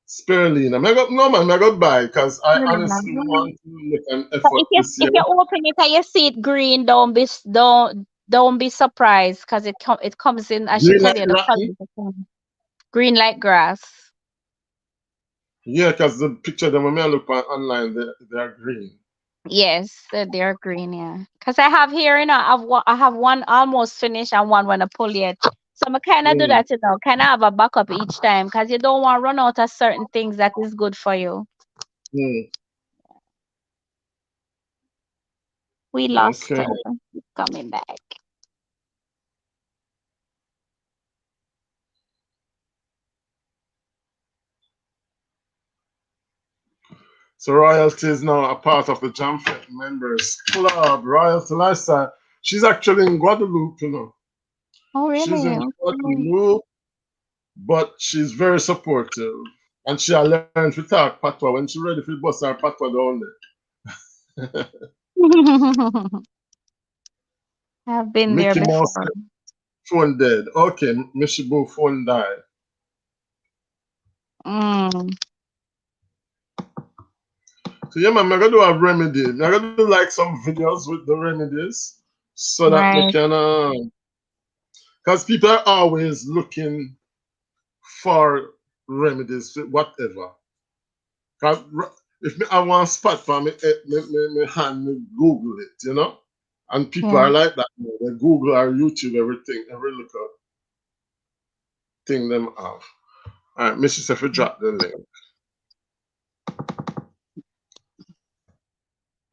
Spirulina. No man, I got buy because I honestly Berlina. want to make an So effort this if year. you open it and you see it green, don't be surprised because it comes in as she Green tell like you the rotten. color green like grass. Yeah, because the picture them when I look on online, they are green. Yes, they're green, yeah. Cause I have here, I have one almost finished and one wanna pull yet. So I kind of do Mm, that, kind of have a backup each time, cause you don't want to run out of certain things that is good for you. mm, We lost okay. her. She's coming back. So Royalty is now a part of the Jamfet members club, Royalty Lifestyle. She's actually in Guadeloupe, Oh, She's really? in Okay. Guadeloupe, but she's very supportive. And she learned to talk patois when she ready for bust her patois down there. I've been there Mickey Mouse before. phone dead. Okay, Mishibu phone died. Mm, So yeah, man, I'm gonna do a remedy. I'm gonna do like some videos with the remedies so that we right. can, because people are always looking for remedies, whatever. 'Cause if I want spot for me, me hand me Google it. And people Yeah. are like that. They Google or YouTube everything, every little thing them have. All right, Mrs. If you drop the link.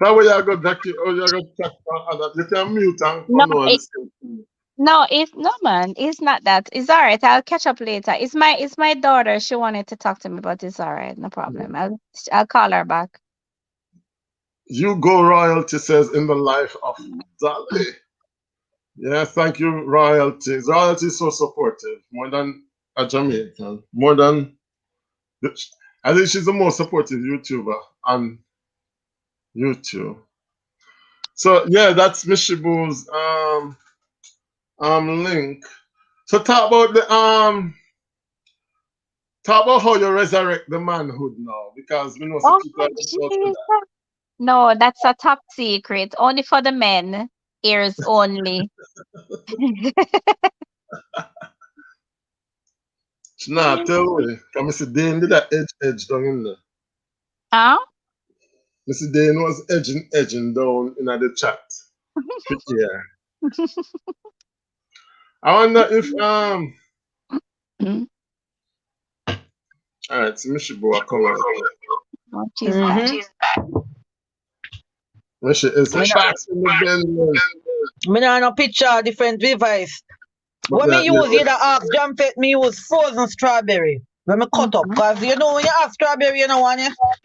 That way you go back to, oh, you go check on that. You can mute and No, come on the same thing. no, it's no man. It's not that. It's all right. I'll catch up later. It's my daughter. She wanted to talk to me, but it's all right. No problem. I'll call her back. You go royalty says in the life of Dolly. Yeah, thank you, royalty. Royalty is so supportive, more than a Jamaican, more than I think she's the most supportive YouTuber on YouTube. So yeah, that's Miss Shibu's link. So talk about how you resurrect the manhood now, because we know some Oh, people are about to jeez. that. No, that's a top secret. Only for the men. Ears only. Nah, tell me. Can I see Dane did that edge down in there. Huh? Mr. Dane was edging down in the chat. Yeah. I wonder if all right, so Miss Shibu are coming. Oh, she's back. Mm-hmm. Miss is Me back in the building. not no picture different device. But When me that use either half jam fit, me use frozen strawberry. When me cut up, Mm-hmm. cause when you have strawberry,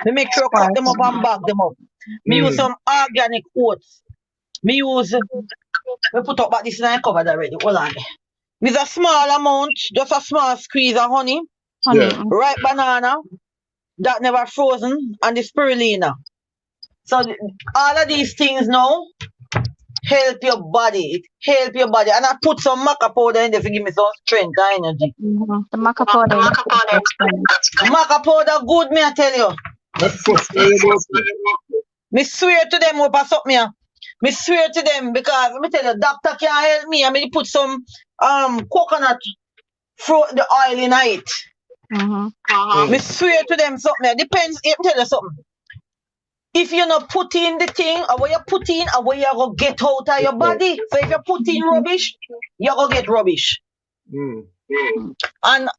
me make sure cut them up and bag them up. Me use mm, some organic oats. Me use me put up back this and I covered already. Hold on. With a small amount, just a small squeeze of honey, Honey. yeah. Mm. ripe banana, that never frozen, and the spirulina. So all of these things now help your body. It help your body. And I put some maca powder in there to give me some strength and energy. Mm-hmm. The maca powder is good for strength. Maca powder good, me I tell you. That's first thing about it. Me swear to them what pass up me. Me swear to them because let me tell you, doctor can't help me. I mean put some coconut fruit the oil in it. Mm-hmm. Me swear to them something. Depends, let me tell you something. If you not put in the thing, or what you put in, or what you go get out of your body. So if you put in rubbish, you go get rubbish. Mm. And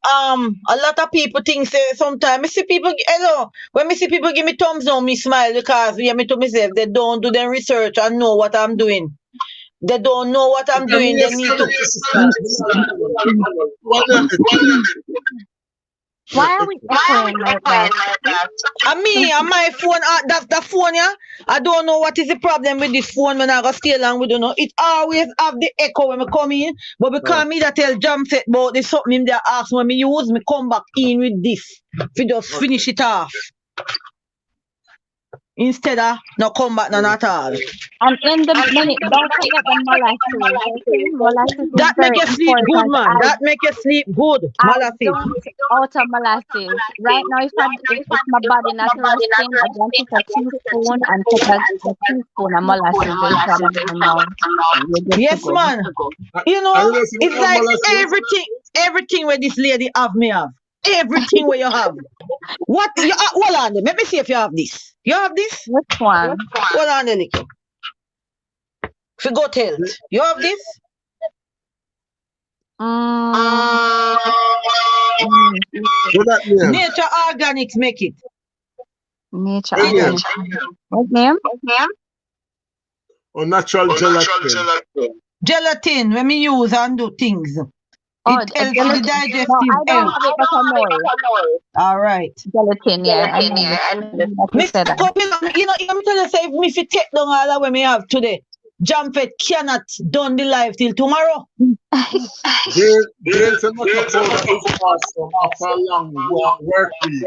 a lot of people think say sometimes me see people hello when me see people give me thumbs down, me smile because me to myself they don't do their research and know what I'm doing. They don't know what I'm I mean, doing. They yes, need to. Why are we echoing like that? And me and my phone, that's the phone, yeah. I don't know what is the problem with this phone when I go stay along with you know. It always have the echo when I come in. But because me that tell Jam set about this something him there ask when me use, me come back in with this. If you just finish it off. Instead of not come back none at all. And in the minute, don't forget the molasses. Okay, molasses is That make very you sleep good, important. man. That make you sleep good. I Molasses. don't alter molasses. Right now, if my body not resting, I don't take a teaspoon and take a teaspoon of molasses into my mouth. You're good to Yes, go. man. You I know, don't see it's the like molasses. everything where this lady have me have. everything where you have. What you hold on, let me see if you have this. You have this? Which one? Hold on, little. For go tell. You have this? What that name? Nature Organics make it. Nature What name? What name? Or natural gelatin. Gelatin when me use and do things. Oh, It helps with the gelatin. digestive No, I don't health. have it, but I know it. All right. Gelatin, yeah. I know that you Miss said that. Cup, you know, I'm telling you, say, if me fi take down all that what me have today, Jamfet cannot done the live till tomorrow. There's a maca powder is awesome after a long work week.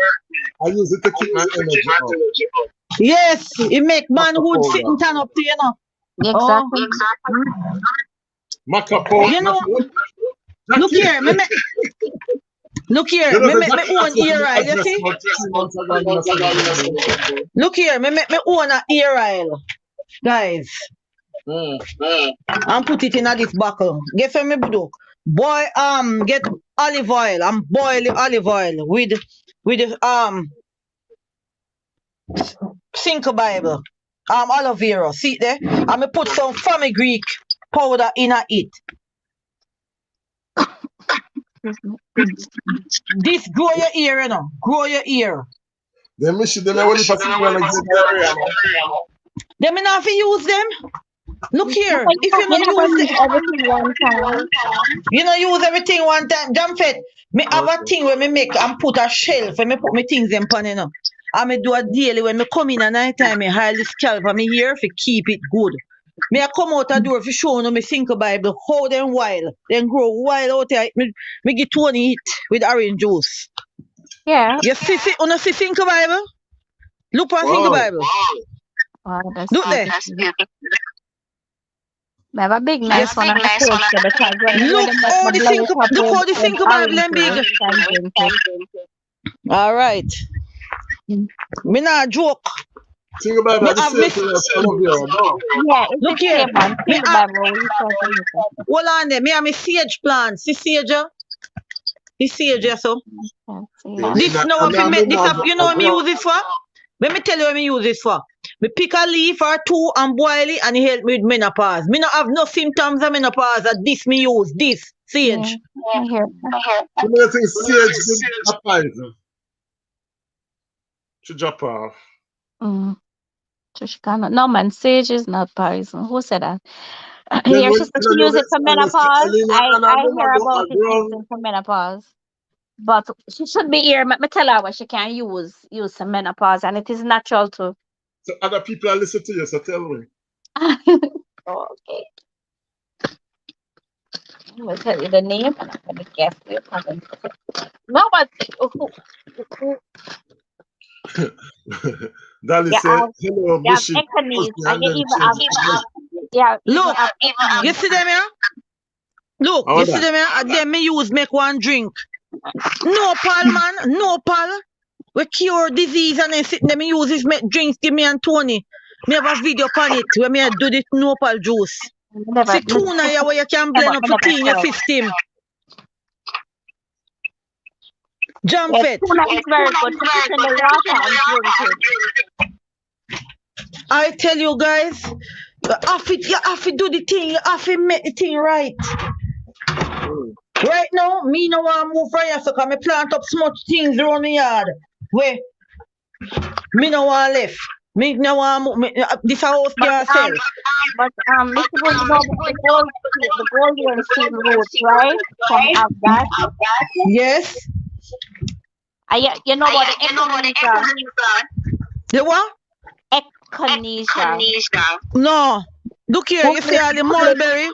I use it to keep my energy up. Yes, it make manhood powder. sit and turn up to you know. Exactly. Maca powder. You know, look here, me look here, me make me own ear oil, you see? Look here, me make me own a ear oil, guys. And put it in a this buckle. Get me do. Boy, get olive oil and boil the olive oil with the Cinco Bible, aloe vera. See it there? And me put some Greek powder in it. This grow your ear, you know. Grow your ear. Then me should then I want to pass it when I get there. Them me not fi use them. Look here. If you You not never use use them, everything one time. you know use everything one time. Jamfet, me have a thing where me make and put a shelf when me put my things in pan, you know. And me do a daily when me come in at night time, me hide the scalp and me here fi keep it good. Me I come out a door fi show you me Cinco Bible how them wild. Then grow wild out here. Me get Tony it with orange juice. Yeah. You see Cinco Bible? Look on Cinco Bible. Wow, that's Look there. We have a big nice one on the coast there because when Look how the Cinco Bible them big. All right. Me not joke. Think about Me the have same thing as aloe vera. No. Yeah, it's Look the here. same one. Me Think about what we talking about. Hold on there. Me have me sage plant. See sage? The sage, yeah, so. This now if you make this up, you know what me use it for? Let me tell you what me use this for. Me pick a leaf or two and boil it and it help me with menopause. Me not have no symptoms of menopause. That this me use. This sage. I hear. You know think sage is a poison. Should drop off. So she cannot. No man, sage is not poison. Who said that? Then Here, when she said she use it for menopause. I hear about it using for menopause. But she should be here. Me tell her what she can use some menopause, and it is natural too. So other people are listening to you, so tell me. Okay. I will tell you the name. I'm going to be careful. No, but Dolly said, hello, you have Bushy. Econis, and you even have, Look, you see them here? Look, How you that? see them here? And then me use make one drink. No pal, man. No pal. We cure disease and then sit there. Me use this make drinks. Give me and Tony. Me have a video on it where me do this no pal juice. See tuna here where you can blend up to clean your system. Jamfet. Tuna is very good. Put it in the water and drink it. I tell you guys, you have to do the thing. You have to make the thing right. Right now, me no want to move from here, so I plant up so much things around the yard. Where me no want left. Me no want move. This house can sell. But Mr. Wood, you know the golden seed roots, right? From of that. Yes. You know about the echinacea. The what? Echinacea. No. Look here, you see all the mulberry.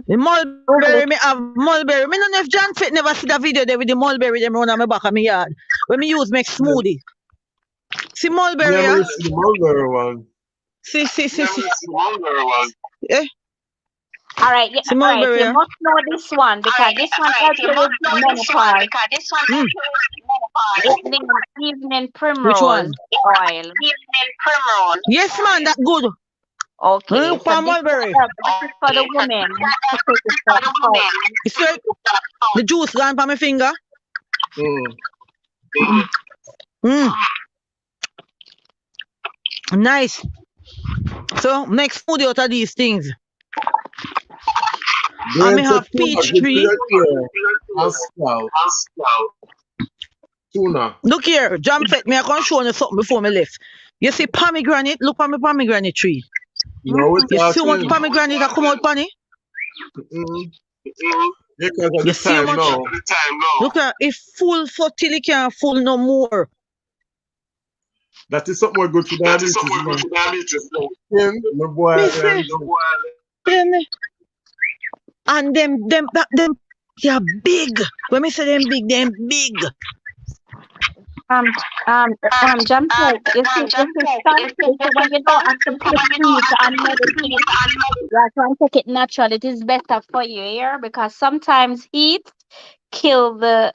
The mulberry, me have mulberry. Me don't know if John Fit never see the video there with the mulberry them run on my back of my yard. When me use make smoothie. See mulberry, Yeah, yeah? we see the mulberry one. See. Mulberry one. Eh? All right, See all right. mulberry, You yeah? must know this one because this one helps you with menopause. It's named Evening Primrose one? Oil. Yes, man, that good. Okay, Look for mulberry. This is for the women. You see the juice gone from my finger? Mm. Nice. So make smoothie out of these things. I may have peach tree. And scalp. Tuna. Look here, jump it. Me I can show you something before me left. You see pomegranate? Look at my pomegranate tree. No, You see what pomegranate that come out, Panny? Because at You the see time much? now. Look at it full for till it can't full no more. That is something more good for diabetes. My boy. And them, they're big. When me say them big. Jump like it's sunfish. So when you don't have to put trees and medicine, you are trying to take it natural. It is better for you here because sometimes heat kill the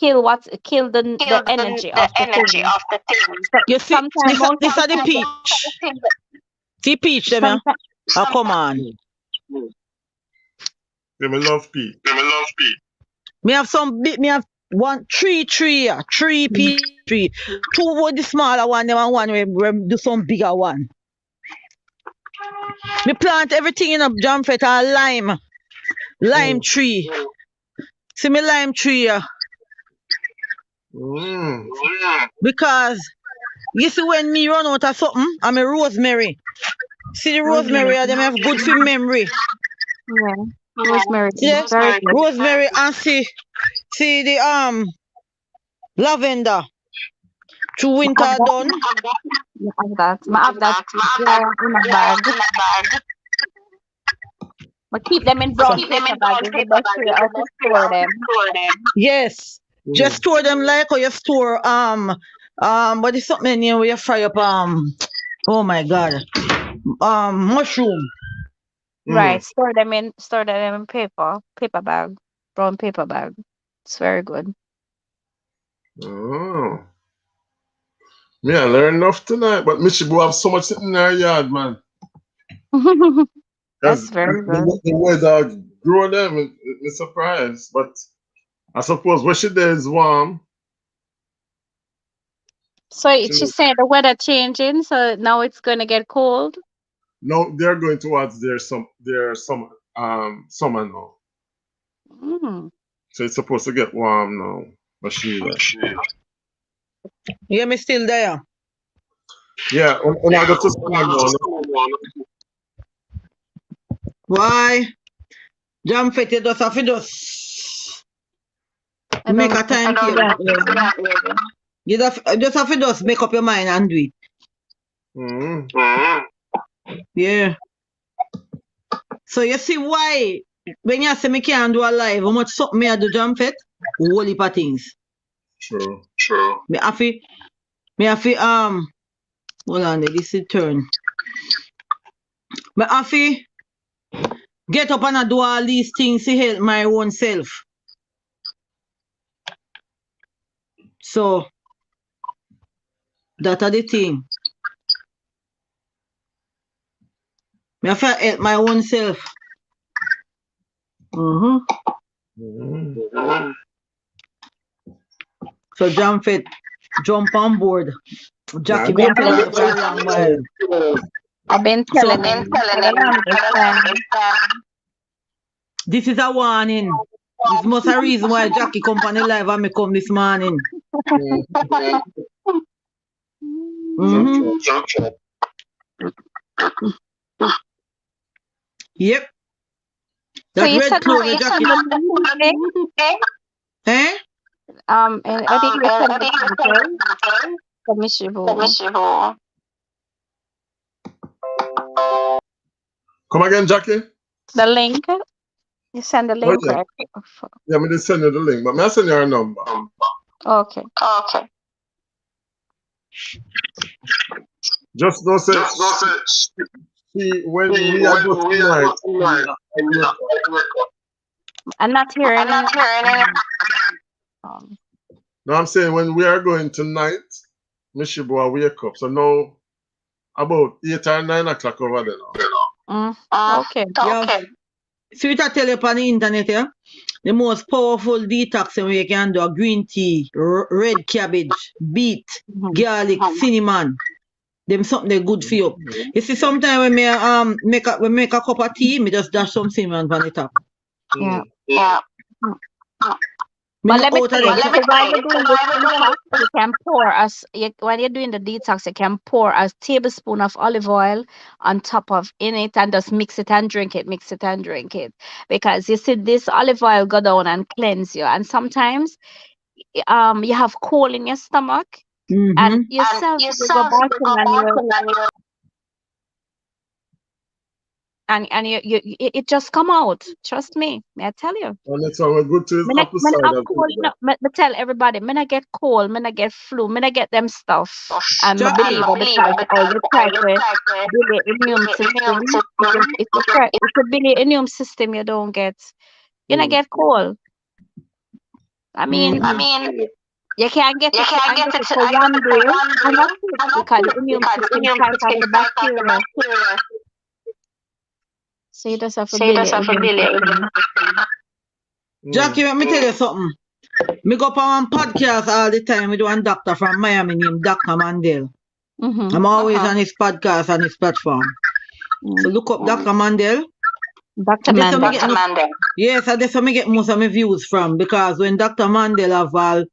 energy of the thing. So You see, sometimes this are the peach. See peach, them, yeah? Oh, come on. They love peach. Me have some big, me have three peach tree. Two with the smaller one, them and one we do some bigger one. Me plant everything in a jumfet and lime tree. See me lime tree here. Because you see when me run out of something, I'm a rosemary. See the rosemary, them have good for memory. yeah, rosemary. Yeah, Very good. rosemary and see the lavender. Through winter done. I have that in a bag. But keep them in brown paper bag is the best way how to store them. Yes. Just store them like how you store what is something here where you fry up oh my god. Mushroom. Right. Store them in paper bag, brown paper bag. It's very good. Oh. Me, I learned enough tonight, but Michibu have so much sitting in her yard, man. That's very good. The way dog grow them, it's surprised. But I suppose where she there is warm. So she said the weather changing, so now it's gonna get cold. No, they're going towards their summer now. Mm. So it's supposed to get warm now. But she Yeah, me still there. yeah, when I go to school now. Why? Jam fit you just have to just make a timetable. You just have to just make up your mind and do it. Yeah. So you see why when you say me can't do a live, how much something me I do jam fit? Whole heap of things. True. Me have to hold on, this is turn. Me have to get up and I do all these things to help my own self. So that are the thing. Me have to help my own self. So jump on board. Jackie been telling you for a long while. I've been telling him for the longest time. This is a warning. This must a reason why Jackie come on the live and me come this morning. Yep. So That you red said clover Jackie. Eh? And I think you said the Michibu. Come again, Jackie? The link. You send the link, yeah. right? Yeah, me just send you the link, but I send you her number. Okay. Just don't say. See, when we are just tonight. I'm not hearing. No, I'm saying when we are going tonight, Michibu will wake up. So now about 8 or 9 o'clock over there now. Okay. Yeah. See what I tell you on the internet, yeah? The most powerful detoxing you can do a green tea, red cabbage, beet, garlic, cinnamon. Them something they good for you. You see, sometimes when me make a cup of tea, me just dash some cinnamon on the top. Yeah. Me But not let me out tell of you, them. so while you're doing this detox, you can pour when you're doing the detox, you can pour a tablespoon of olive oil on top of in it and just mix it and drink it, mix it and drink it. Because you see, this olive oil go down and cleanse you. And sometimes you have coal in your stomach and yourself will go back and it just come out. Trust me, may I tell you. And that's why we're good to his When apple I cider have cold, vinegar. me tell everybody, when I get cold, when I get flu, when I get them stuff, I'm a Just, believer because you try to build your immune system. If you build your immune system, you don't get, get cold. I mean, you can't get it and get it for one day, and that's it because the immune system fight off the bacteria. So you just have to build your immune system. Jackie, let me tell you something. Me go on one podcast all the time with one doctor from Miami named Dr. Mandel. I'm always on his podcast on his platform. So look up Dr. Mandel. Dr. Mandel. Yes, that's where I get most of my views from because when Dr. Mandel have all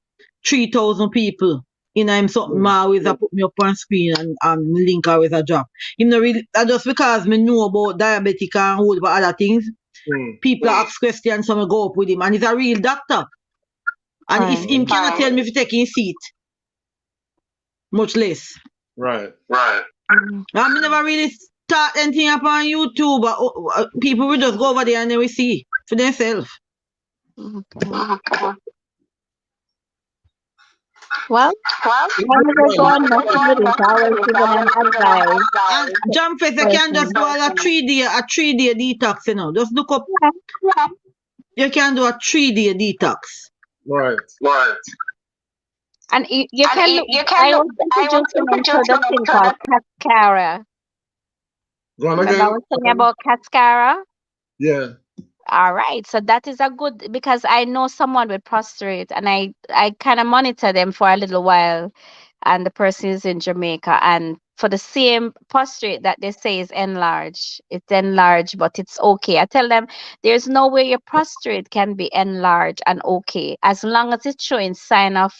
3,000 people in him something always put me up on screen and link always a drop. Him no really just because me know about diabetic and whole but other things. People ask questions so I go up with him and he's a real doctor. And if him cannot tell me if he take his seat, much less. Right. And me never really start anything up on YouTube, but people will just go over there and they will see for themselves. Well, when we go on next with it, I will give them advice. And John Face, you can just do a 3-day detox, you know. Just look up. You can do a 3-day detox. Right. And you can look. I was introducing them to the thing called cascara. Go on Remember I was telling you about cascara? Yeah. All right. So that is a good, because I know someone with prostate and I kind of monitor them for a little while, and the person is in Jamaica, and for the same prostate that they say is enlarged, it's enlarged, but it's okay. I tell them there's no way your prostate can be enlarged and okay as long as it's showing sign of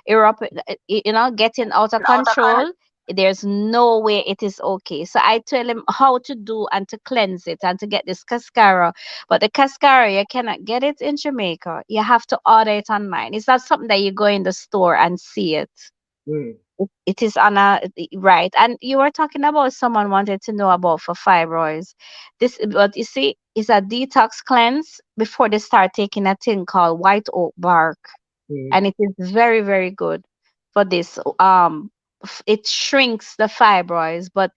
getting out of control. There's no way it is okay. So I tell him how to do and to cleanse it and to get this cascara. But the cascara, you cannot get it in Jamaica. You have to order it online. It's not something that you go in the store and see it. It is on a right. And you were talking about someone wanted to know about for fibroids. But you see, it's a detox cleanse before they start taking a thing called white oak bark. And it is very, very good for this. It shrinks the fibroids, but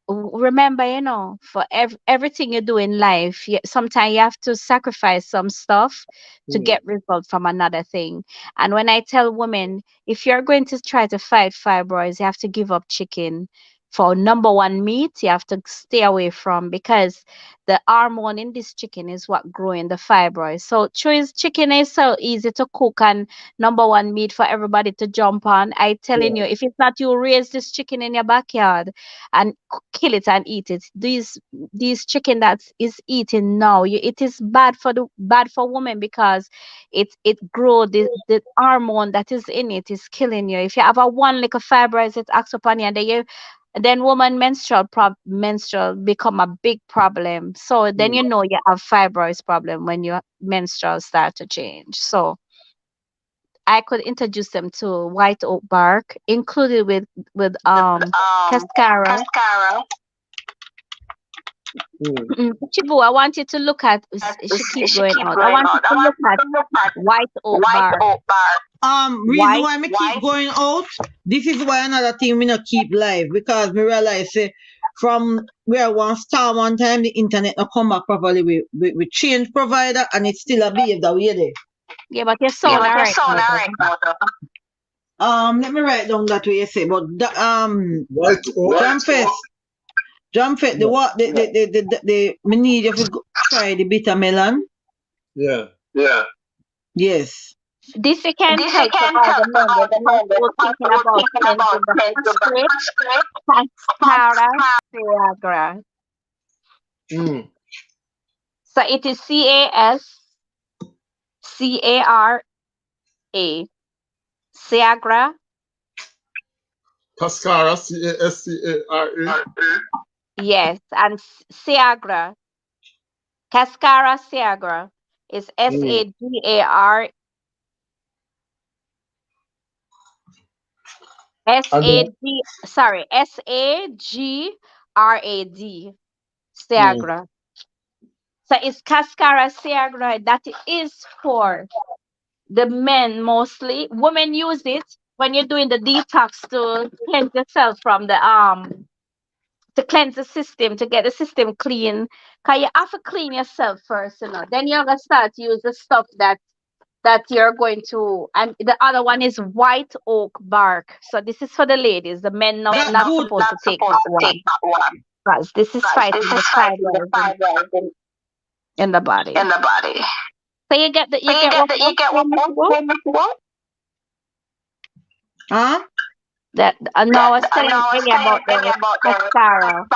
remember, for everything you do in life, sometimes you have to sacrifice some stuff to get results from another thing. And when I tell women, if you're going to try to fight fibroids, you have to give up chicken. For number one meat, you have to stay away from, because the hormone in this chicken is what growing the fibroids. So choice chicken is so easy to cook and number one meat for everybody to jump on. I telling you, if it's not you raise this chicken in your backyard and kill it and eat it. These chicken that is eating now, it is bad for women, because it grow the hormone that is in it is killing you. If you have a one little fibroids, it acts upon you, and then woman menstrual become a big problem. So then you have fibroids problem when your menstrual start to change. So I could introduce them to white oak bark, included with cascara. Chibu, I want you to look at. She keep going out. I want you to look at white oak bark. Reason why me keep going out, this is why another thing me not keep live, because me realize from where one star one time the internet not come back properly, we change provider and it's still a behave that way there. Yeah, but your sound alright. Let me write down that way you say, but Jump Fit, me need you to try the bitter melon. Yeah. Yes. This you can tell to all the men that the household thinking about cleansing the prostate, cascara, Viagra. Mm. So it is CASCARA, Viagra. Cascara, Cascara. Yes, and Viagra, cascara, Viagra is Mm. SAGAR And then, SAGRAD, mm. Viagra. So it's cascara, Viagra that is for the men mostly. Women use it when you're doing the detox to cleanse yourself from the to cleanse the system, to get the system clean. Cause you have to clean yourself first, Then you're gonna start to use the stuff that you're going to, and the other one is white oak bark. So this is for the ladies. The men That's not good. supposed to take that one. Because this is fighting the fibroids in the body. So you get what Mr. Wolf? Huh? That now I was telling Eddie about the cascara.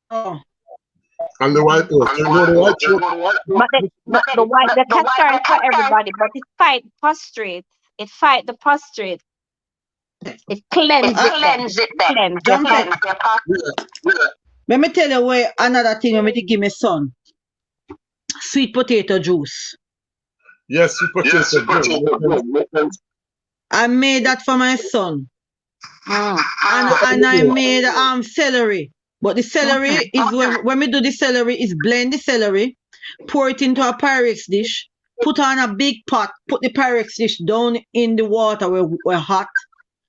Oh. And the white oak. You know the white oak? But the cascara is for everybody, but it fight prostrate. It fight the prostrate. It cleanses it then. Cleanse your Jump it. Yeah. Let me tell you where another thing I me to give my son. Sweet potato juice. Yes, you put it. I made that for my son. Mm. And I made celery. But the celery is when we do the celery is blend the celery, pour it into a Pyrex dish, put on a big pot, put the Pyrex dish down in the water where hot,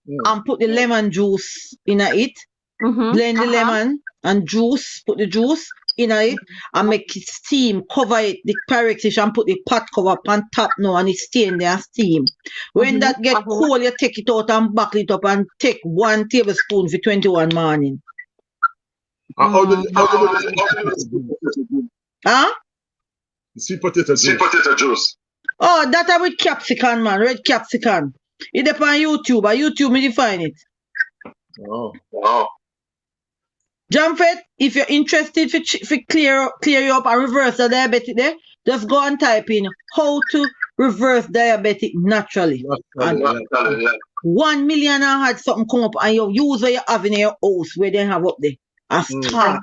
and put the lemon juice in it. Blend the lemon and juice, put the juice in it and make it steam, cover it, the Pyrex dish and put the pot cover up on top now and it stay in there steam. When that get cold, you take it out and buckle it up and take 1 tablespoon for 21 morning. How do Huh? sweet potato juice? Oh, that are with capsicum, man, red capsicum. It depends on YouTube. On YouTube, me define it. Oh. Jamfet, if you're interested for clear you up and reverse the diabetic there, just go and type in how to reverse diabetic naturally. And 1 million and had something come up and you use what you have in your house where they have up there. And start.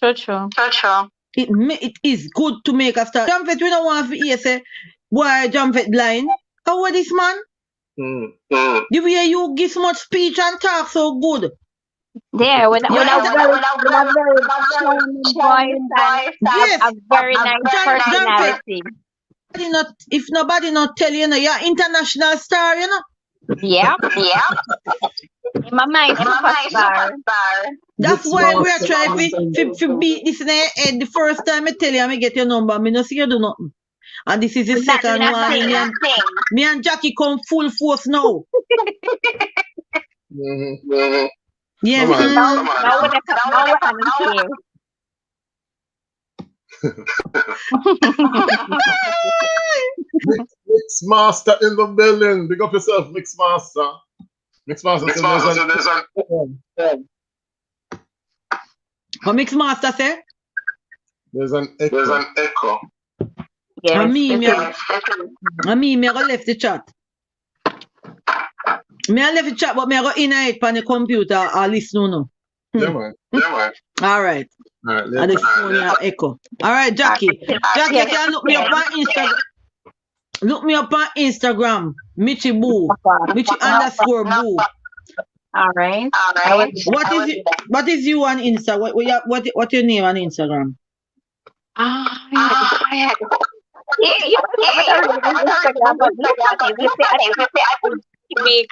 True. It is good to make a start. Jamfet, we don't want to hear say, why Jamfet blind? How are this man? The way you give so much speech and talk so good. Yeah, with a very charming voice and a very nice personality. If nobody not tell you, you're international star, Yeah. My mind superstar. That's why we are trying to beat this in the head. The first time I tell you, I get your number, me no see you do nothing. And this is the second one. Me and Jackie come full force now. Yeah, now we're here. Mix master in the building. Big up yourself, mix master. Mix master. What mix master say? There's an echo. Yes, I mean, me go left the chat. Me I left the chat, but me I go in it on the computer or listen no. Yeah, man. All right. And the phone echo. All right, Jackie. Jackie, you can look me up on Instagram. Look me up on Instagram. Michi Boo. Michi_Boo. All right. What is you on Insta? What your name on Instagram?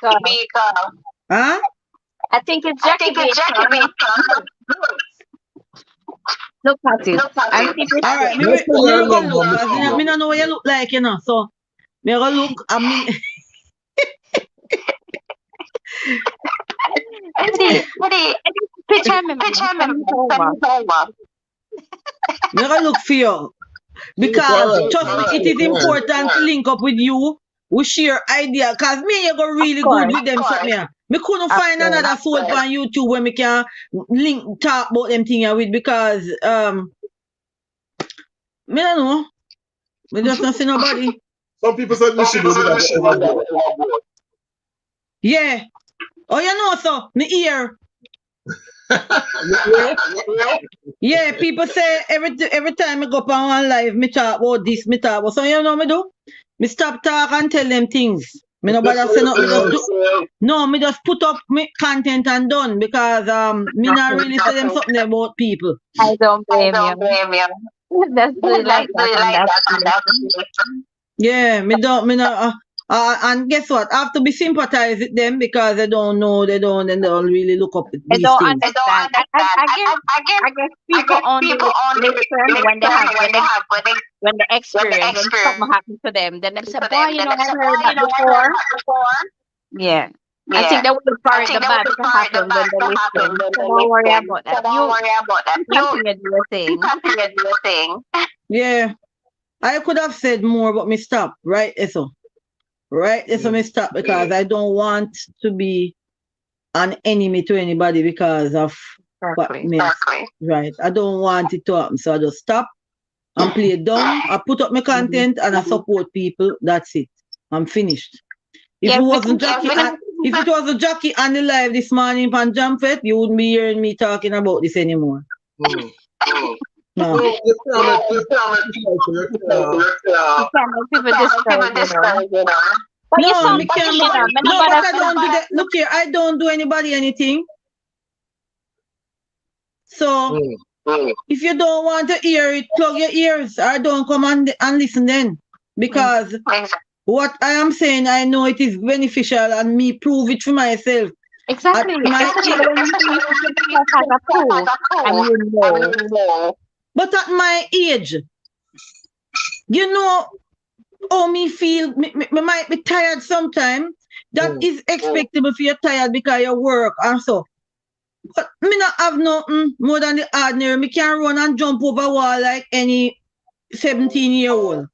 Jamaica. Huh? I think it's Jackie Baker. Look at it. I think it's all right. Me go look. Me don't know what you look like, So me go look. I mean. Picture me. Me go look for you. because Alright, trust me, it is important to link up with you. We share idea, cause me and you go really good with them something. Here. Me couldn't find another soul on YouTube where me can link talk about them thing here with because me don't know. Me just not see nobody. Some people said you should do that. Yeah. Oh, you know so me ear. Yeah, people say every time I go up on one live, me talk about this, me talk about so you know me do? Me stop talk and tell them things. Me no bother say no, me just do, no, me just put up me content and done because me not really say them something about people. I don't blame you. That's really like that, and that's Yeah, me not and guess what? I have to be sympathize with them because they don't know, they don't really look up at I these don't things. understand. I guess people only listen when they have when they experience when something happened to them. Then they say, "Boy, you know, I heard that before." Yeah. I think they will tolerate the bad to happen when they listen. So don't worry about that. You continue to do your thing. Yeah. I could have said more, but me stop, right? So me stop because I don't want to be an enemy to anybody because of what me right. I don't want it to happen. So I just stop and play it down. I put up my content and I support people. That's it. I'm finished. If it wasn't if it was a jockey on the live this morning on Jamfet, you wouldn't be hearing me talking about this anymore. No. You can't make people discouraged, you know. But you No, sound me can't. passionate. No, but I don't do that. Look here, I don't do anybody anything. So if you don't want to hear it, plug your ears or don't come and listen then. Because what I am saying, I know it is beneficial and me prove it for myself. Exactly. Especially when you see yourself as a proof and you know. But at my age, you know how me feel, me might be tired sometimes. That is expectable for you tired because you work and so. But me not have nothing more than the ordinary. Me can run and jump over wall like any 17-year-old.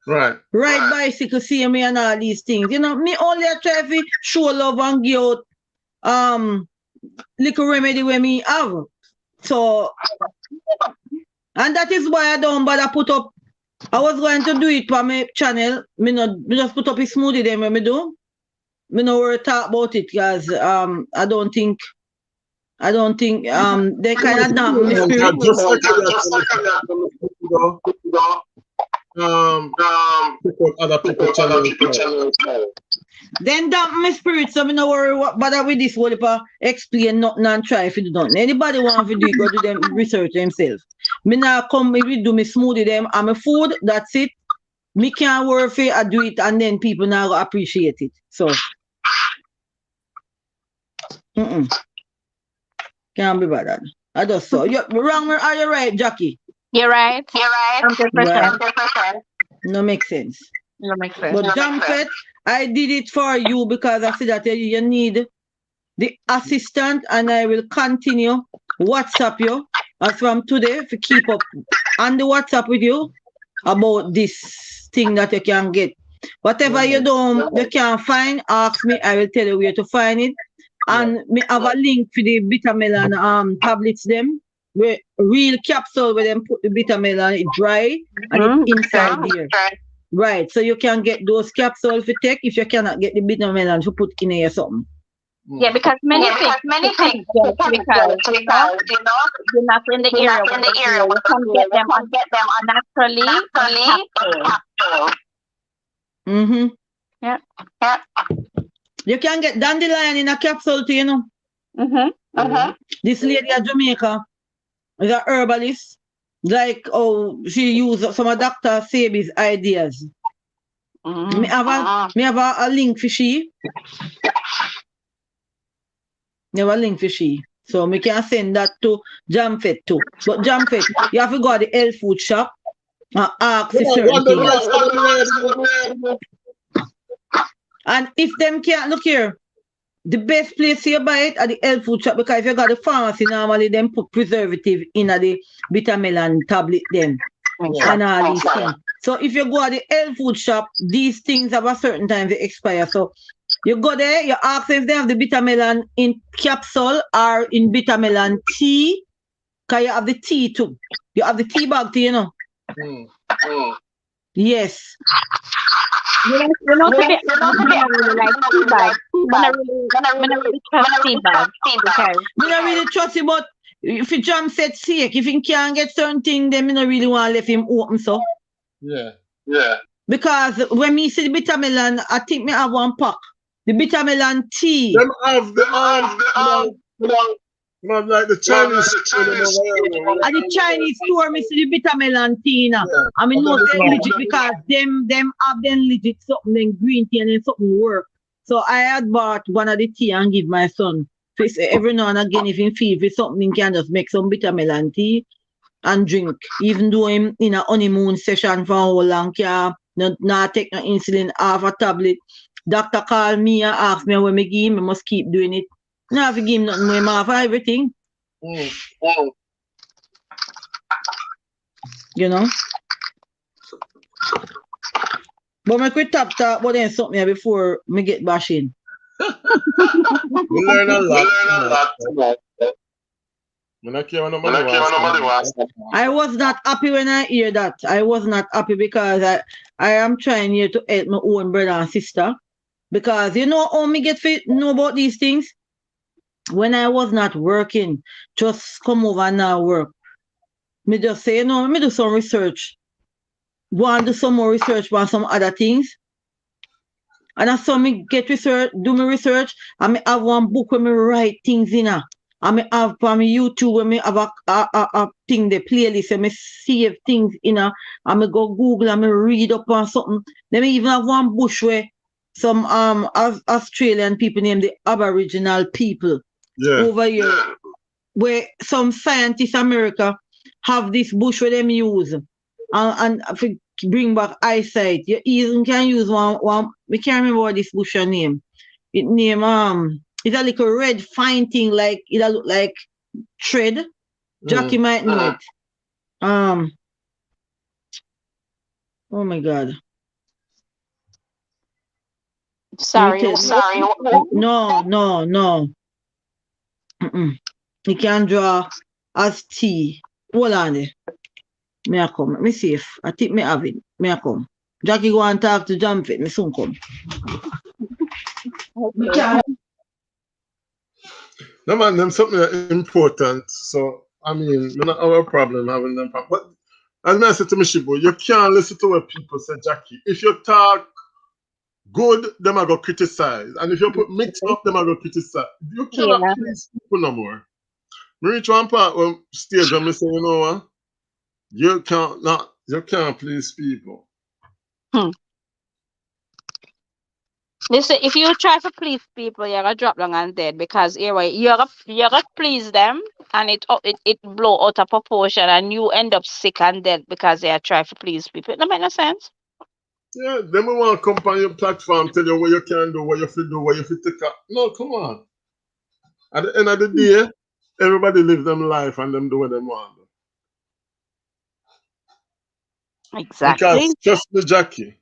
Right. Ride bicycle, see me and all these things. You know, me only try to show love and give out little remedy when me have. So and that is why I don't bother put up. I was going to do it for my channel. Me just put up a smoothie then when me do. Me no worry talk about it because I don't think they kind of damp my spirit. Just like other people channel. Then damp my spirit, so me no worry what bother with this whole explain nothing and try if you don't. Anybody want to do it, go do them research themselves. Me now come me do me smoothie them and my food, that's it. Me can't worry for I do it and then people now go appreciate it. So can't be bothered. I just saw you wrong. Are you right, Jackie? You're right. 100%. No make sense. No make sense. But Jamfet, I did it for you because I see that you need the assistant and I will continue WhatsApp you as from today to keep up on the WhatsApp with you about this thing that you can get. Whatever you can't find, ask me. I will tell you where to find it. And me have a link for the bitter melon tablets them. Where real capsule where them put the bitter melon, it dry and it's inside there. Right. So you can get those capsules to take if you cannot get the bitter melon to put in here something. Yeah, because many things because you know you're not in the area you can get them naturally. Yeah. You can get dandelion in a capsule too, you know. This lady at Jamaica is a herbalist. Like she used some of Dr. Sebi's ideas. Me have a link for she. You have a link for she. So we can send that to Jamfet too. But Jamfet, you have to go to the health food shop and ask for certain things. And if them can't look here, the best place you buy it at the health food shop because if you got the pharmacy normally them put preservative in the bitter melon tablet them. and all these things. So if you go to the health food shop, these things have a certain time they expire. So you go there, you ask if they have the bitter melon in capsule or in bitter melon tea, because you have the tea too. You have the tea bag too, you know. Yes. You know, to be honest, I don't really like tea bags. I don't really trust tea bags because I don't really trust it, but if you jam set sick, if he can't get certain thing, then I don't really want to let him open so. Yeah. Because when me see the bitter melon, I think me have one pack. The bitter melon tea. Them have like the Chinese store them over here. At the Chinese store, me see the bitter melon tea now. Yeah. I mean, no, And say them legit because them have them legit something, then green tea and then something work. So I had bought one of the tea and give my son. So every now and again, if he feel for something, he can just make some bitter melon tea and drink. Even though him in a honeymoon session for how long, can not take no insulin, half a tablet. Doctor call me and ask me when me give him, I must keep doing it. Now if you give him nothing more, I for everything. You know? But me quit talk about then something here before me get bashing. We learn a lot. When I care when nobody wants. I was not happy when I hear that. I was not happy because I am trying here to help my own brother and sister. Because you know how me get fit know about these things? When I was not working, just come over and now work. Me just say, me do some research. Go and do some more research on some other things. And I saw me get research, do my research, and me have one book where me write things in her. And me have for me YouTube where me have a thing, the playlist, and me save things in her. And me go Google and me read up on something. Then me even have one bush where some Australian people named the Aboriginal people over here, where some scientists in America have this bush where them use and bring back eyesight. You even can use one we can't remember what this bush name. It name it's a little red fine thing like it look like thread. Jackie might know it. Oh my god. sorry. No. You can draw as T. Hold on there. Me a come. Let me see if I think me have it. Me a come. Jackie go and talk to Jam Fit. Me soon come. No man, them something important. So I mean, not our problem having them. But as I said to Mishibo, you can't listen to what people say, Jackie. If you talk good, them are gonna criticize. And if you put mix up, them are gonna criticize. You cannot please people no more. Me reach one part where stage when me say, you know what? You can't please people. Listen, if you try to please people, you're gonna drop down and dead because anyway, you're gonna please them and it blow out of proportion and you end up sick and dead because they are trying to please people. That make no sense. Yeah, then we want to come on your platform, tell you what you can do, what you feel do, what you feel take up. No, come on. At the end of the day, everybody live them life and them do what they want. Exactly. Because trust me, Jackie,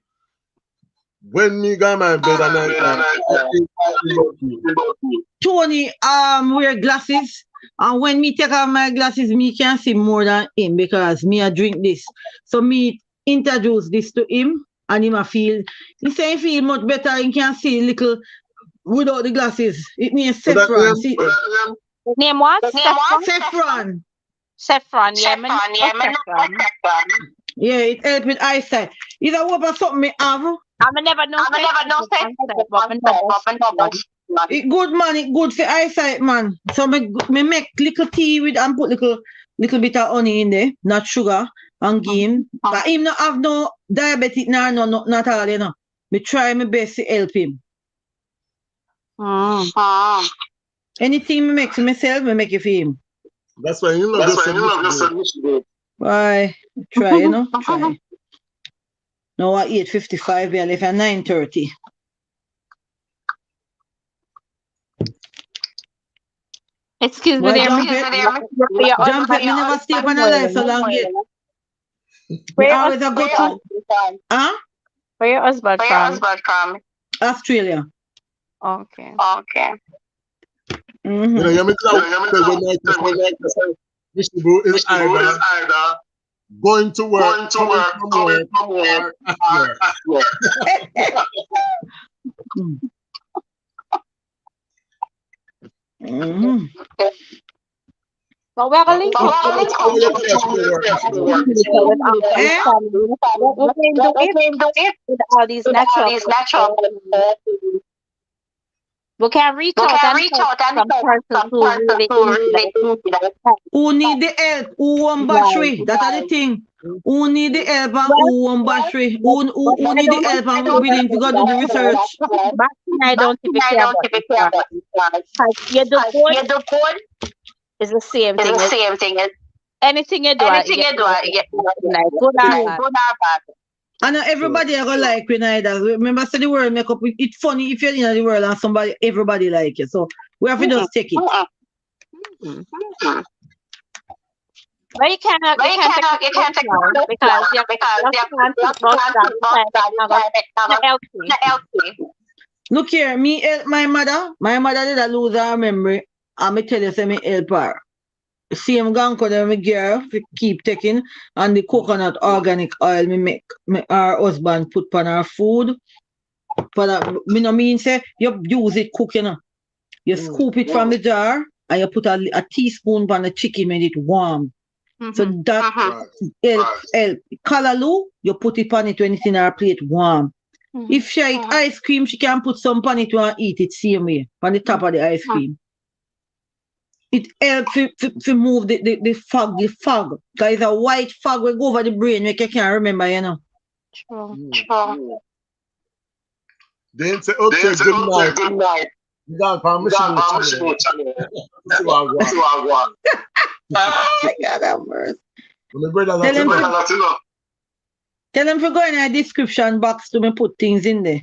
when me got my bed and I think about you. Tony wear glasses. And when me take off my glasses, me can see more than him because me I drink this. So me introduce this to him and him I feel he say he feel much better. He can see little without the glasses. It means saffron. Name what? Saffron. Saffron, yeah, saffron. Yeah, it helps with eyesight. Is that what something me have? I never know. It good man, it good for eyesight, man. So me make little tea with and put little bit of honey in there, not sugar, and give him. But him not have no diabetic, not all, you know. Me try my best to help him. Anything me make for myself, me make it for him. That's why you love yourself. Why? Try, you know? Try. Now at 8:55, we are left at 9:30. Excuse me, Jump it, me never stay up on a life so long yet. Me Where your always a go husband to from? huh? Where your husband from? Australia. Okay. You know, Mm-hmm. you say when I say Mishibu is either going to work, coming from work, or at work. Mm-hmm. But we're gonna link up How much hour you charge for your work, Mishibu? with all this Eh? family. We can do it with all these natural food. We can reach out and help some persons who really need that help. Who need the help? Who want Right. battery? That are the thing. Who need the help and Well, who want battery? but Who I need the don't help think and willing to go do the research? back then I don't typically care about this one. Because you do good is the same thing as anything you do, you get nothing like good or bad. And not everybody are gonna like we neither. Remember, say the world make up. It's funny if you're in the world and everybody like you. So we have to just take it. Mhm. But you can't take it personal because you can't think about that because it's not healthy. Look here, me help my mother. My mother did a lose her memory. And me tell you, say me help her. Same ganko that me girl fi keep taking and the coconut organic oil me her husband put on her food. For that, me no mean say you use it cook, you know. You scoop it from the jar and you put a teaspoon on the chicken, make it warm. So Mhm. that help. Callaloo, you put it on it when it's in her plate warm. Mhm. If she eat ice cream, she can put some on it and eat it same way, on the top of the ice cream. It helps to move the fog. Because it's a white fog will go over the brain, make you can't remember, you know. True. Then say, okay, good night. You got a Mishibu channel. This is what I want. God have mercy. My brother, Tell that's them, enough. tell them to go in a description box to me put things in there.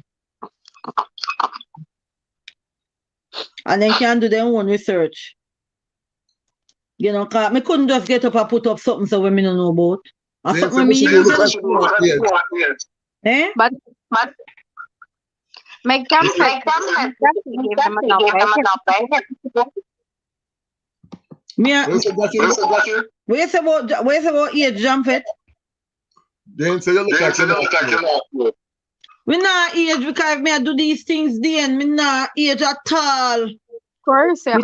And then can do their own research. You know, cause me couldn't just get up and put up something so when me don't know about. And Then something say, when me Mishibu use look like it. yes. Eh? But make them happy. Give them enough, right? Me a, When say that what you say about age, Jampet? then say you look like you're not. We not age because me a do these things then. Me not age at all. Of course, yeah.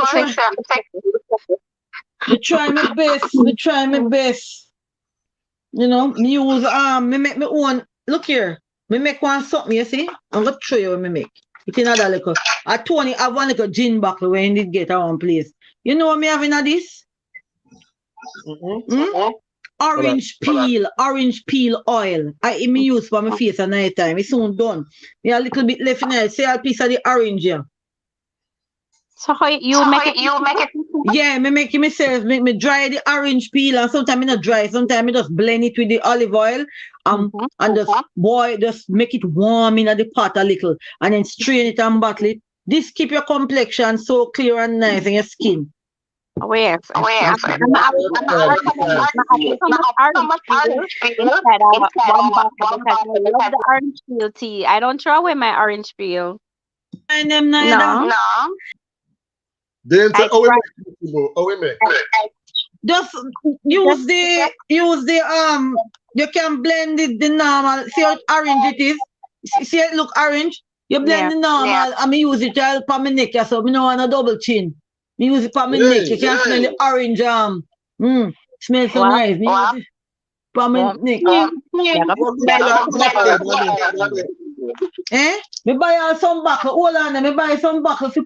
Me try my best. Me try my best. You know, me use me make me own. Look here. Me make one something, you see? I'm gonna show you what me make. It's another little. I Tony have one little gin bottle where he did get our own place. You know what me having a this? Orange peel oil. I me use for my face at night time. It's soon done. Me a little bit left in it. See a piece of the orange here. So how you make it? Yeah, me make it myself. Me dry the orange peel and sometimes me not dry. Sometimes me just blend it with the olive oil. And just make it warm in the pot a little and then strain it and bottle it. This keep your complexion so clear and nice in your skin. Where? I'm adding so much orange peel inside one bottle because I love the orange peel tea. I don't throw away my orange peel. And them No. neither. Then say, I oh, we try- make Mishibu. Oh, we make. Just use the you can blend it the normal. See how orange it is? See it look orange? You blend the normal and me use it to help on my neck, yeah, so me no want a double chin. Me use it on my neck. You can smell the orange smells so Wow. nice. Me use it on my neck. Eh? Me buy her some buckle. Hold on, me buy some buckle to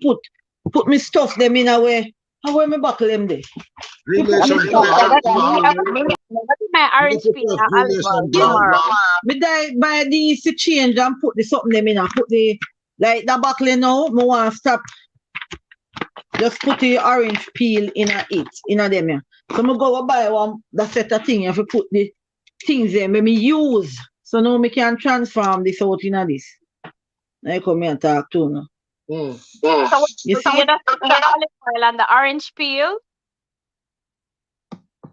put me stuff them in a way. How will me buckle them there? Relation My orange peel and olive oil tomorrow. Me buy these to change and put the something them in and put the like the buckle now. Me want to stop. Just put the orange peel in a them here. So me go buy one that set a thing if you put the things there me use. So now me can transform this out in a this. I come here and talk to you. So You see? you just put the olive oil and the orange peel.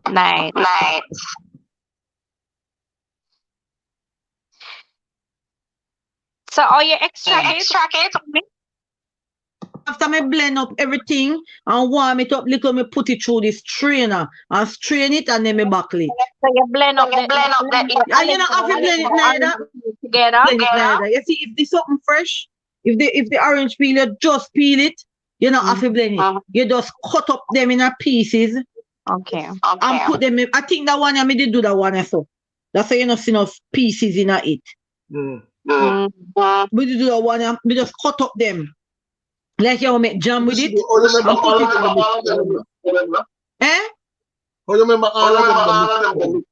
Nice. So how you extract it? After me blend up everything and warm it up little, me put it through this strainer and strain it and then me buckle it. So you blend up the And you know have to blend it neither. together. Blend it neither. You see, if there's something fresh, if the orange peel, you just peel it, you don't have to blend it. You just cut up them in a pieces Okay. and put them in. I think that one I me did do that one I saw. That's why you not see enough pieces in it. We do that one, we just cut up them. Like you make jam with it. Oh, you remember all of them? Eh? Oh, you remember all of them?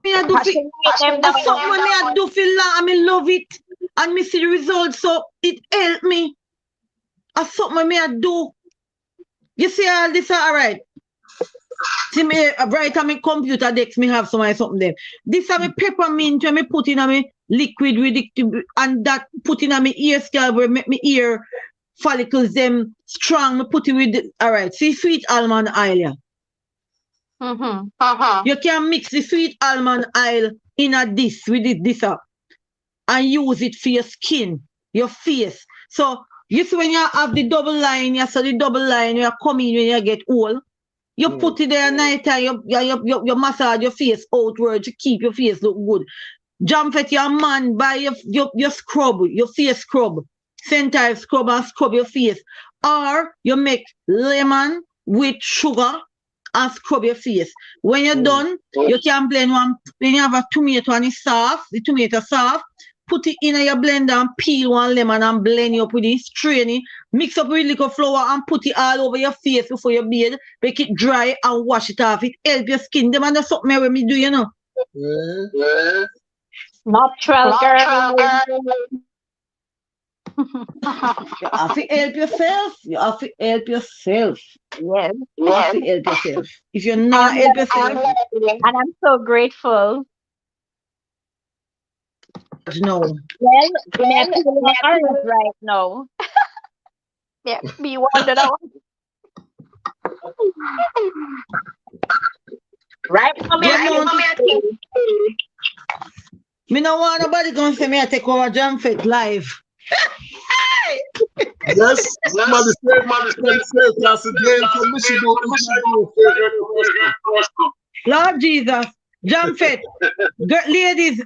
Me I do fi, that's something when me I do feel long and me love it and me see the results, so it help me. That's something when me I do. You see all this alright? See me right on my computer desk me have something there. This is my peppermint when me put in a me liquid with it and that put in a me ear scalp where make me ear follicles them strong. Me put it with alright. See sweet almond oil, yeah. You can mix the sweet almond oil in a this with this and use it for your skin, your face. So you see when you have the double line, you saw the double line you come in when you get old. You put it there at night time, you massage your face outward to keep your face look good. Jump at your man, buy your scrub, your face scrub, Sentai scrub and scrub your face. Or you make lemon with sugar and scrub your face. When you're done, you can blend one, when you have a tomato and it's soft, the tomato soft, put it in your blender and peel one lemon and blend it up with it, strain it, mix up with little flour and put it all over your face before you bathe, make it dry and wash it off. It help your skin. Them and that's something where me do, you know. Natural girl. You have to help yourself. You have to help yourself. Yes. You have to help yourself. If you're not help yourself, And I'm so grateful. no. Well, me right now. Yeah, me wonder now. Right now, Me no want nobody gonna say me I take over Jam Fit live. Yes, somebody say that's the name from Michigan is my new favorite person. Lord Jesus, Jam Fit. Ladies,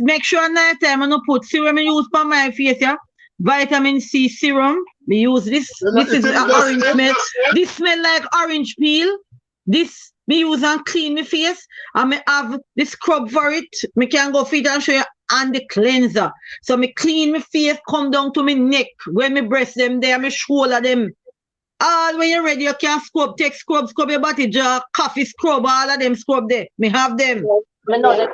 make sure night time put serum I use for my face, yeah. Vitamin C serum. Me use this. This is an orange smell. This smell like orange peel. This me use and clean my face. And me have the scrub for it. Me can go fit and show you and the cleanser. So me clean my face, come down to my neck. When me breast them there, me shoulder them. All when you're ready, you can scrub, scrub your body jar, coffee scrub, all of them scrub there. Me have them. Me know that.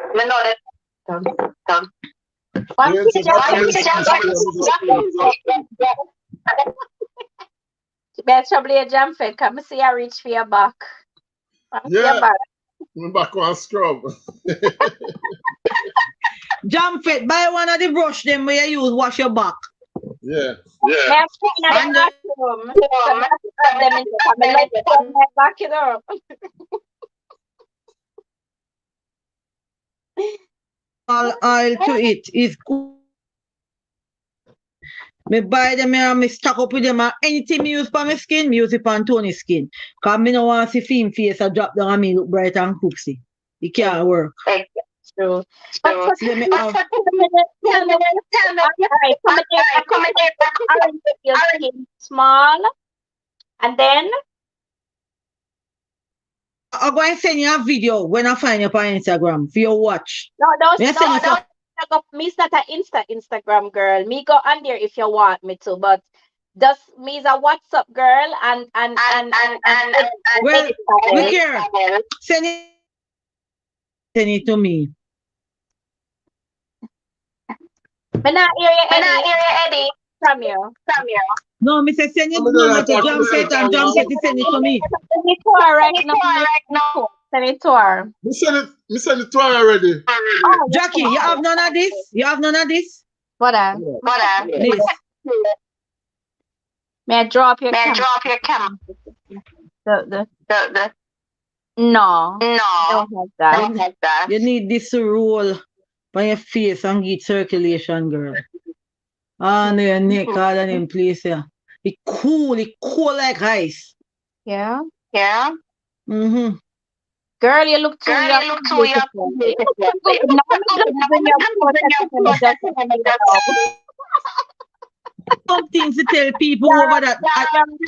Best probably a jam fit. Come see I reach for your back. Yeah, my back on scrub. Jam Fit, buy one of the brush them where you use wash your back. Yeah. And back it up. all oil to it is good. Me buy them and me stock up with them and anything me use for my skin, me use it on Tony's skin. Cause me no want to see film face a drop down and me look bright and cooksy. It can't work. True. Let me have small, and then I'm going to send you a video when I find you on Instagram for your watch. No, me not an Instagram girl. Me go on there if you want me to, but just me is a WhatsApp girl and well, look here. Send it to me. Me not hear you, Eddie. From you. No, me say send it to Jam Fit and Jam Fit send it to me. Send it to her right now. Send it to her. Me send it to her already. Oh, Jackie, you have none of this? You have none of this? What? This. May I drop your camera? No. Don't have that. You need this to roll on your face and get circulation, girl. On your neck, all in them place here. It cool like ice. Yeah. Yeah. Mm-hmm. Girl, you look too young. You look too young. You look too good. Now I'm just bring your photo and just Some things to tell people over that.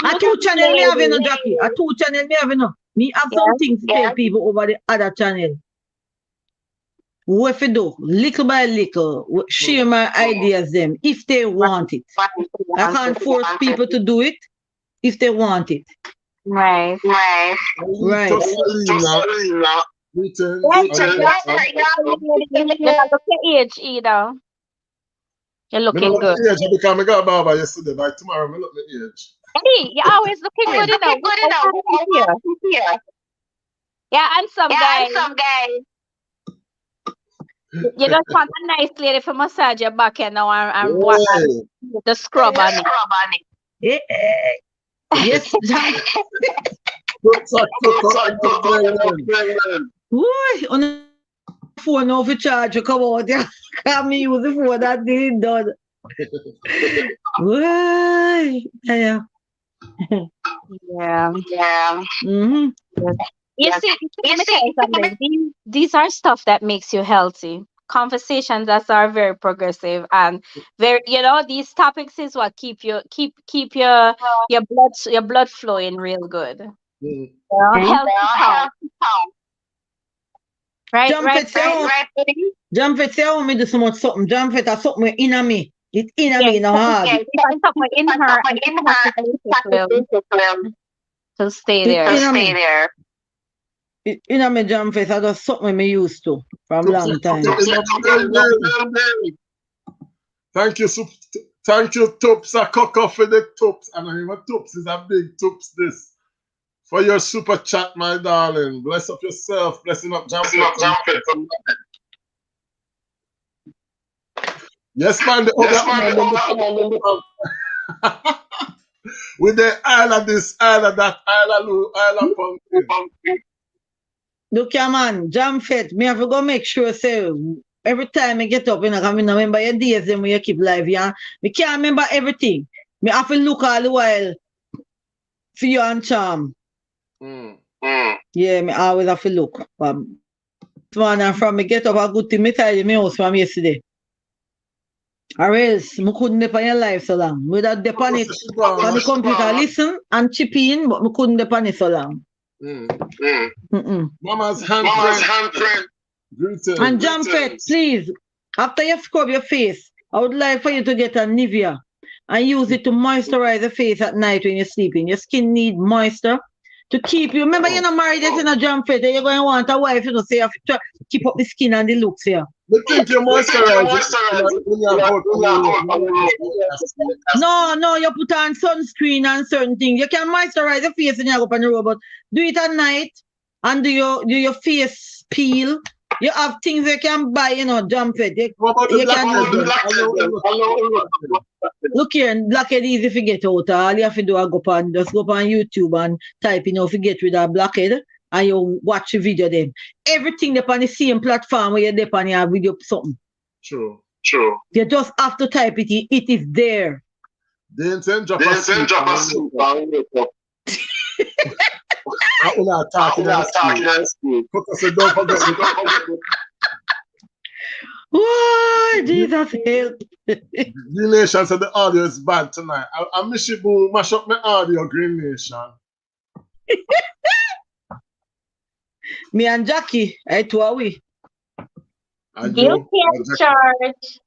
A two channel me have no Jackie. A two channel me have no. Me have some things to tell people over the other channel. What if you do? Little by little, share my ideas them if they want it. I can't force people to do it if they want it. Right. Right. You don't look your age either. You're looking good. Age, because I got barber yesterday. By tomorrow, I look my age. Hey, you're always looking good, you know. Yeah, and some guy. You just want a nice lady for massage your back and now and the scrub on it. Yes, Why? On the phone over charge you come out there. Come me use the phone that did done. Why? Yeah. Mm-hmm. You see, let me tell you something. These are stuff that makes you healthy. Conversations that are very progressive and very, these topics is what keep your blood flowing real good. Healthy talk. Right. Jump it, say me do so much something. Jump it, something in me. It's in me now hard. Something in her to stay there. In me jump face, I just something me used to from long time. Thank you, Toops. I cock off for the Toops. And I know Toops is a big Toops this. For your super chat, my darling. Bless up yourself. Blessing up Jump It. Yes, man. With the isle of this, isle of that, isle of pumpkin. Look, man, Jam Fit, me have to go make sure, say, every time I get up, I can remember your days when you keep live, yeah? Me can't remember everything. Me have to look all the while for you and Charm. Yeah, me always have to look. Man, from me get up, a good thing, me tell you, me house from yesterday. Or else, I couldn't depend on your life so long. I would have depend it on the computer, listen and chip in, but I couldn't depend it so long. Mama's handprint. And Jam Fit, please, after you scrub your face, I would like for you to get a Nivea and use it to moisturize the face at night when you're sleeping. Your skin needs moisture to keep you. Remember, you're not married yet in a Jam Fit, and you're going to want a wife, so you have to keep up the skin and the looks here. You think you moisturize No, you put on sunscreen and certain things. You can moisturize your face when you go up on the road, but do it at night and do your face peel. You have things you can buy, Jump It. Look here, blackhead easy to get out. All you have to do is go on YouTube and type, if you get rid of blackhead. And you watch the video then. Everything they on the same platform where you're on your video something. True. You just have to type it. It is there. They intend drop a soup. I'm not talking on school. Don't forget. Why, Jesus help. Green Nation said the audio is bad tonight. I miss you, boo. Mash up my audio, Green Nation. Me and Jackie, I two away. Guilty as charged.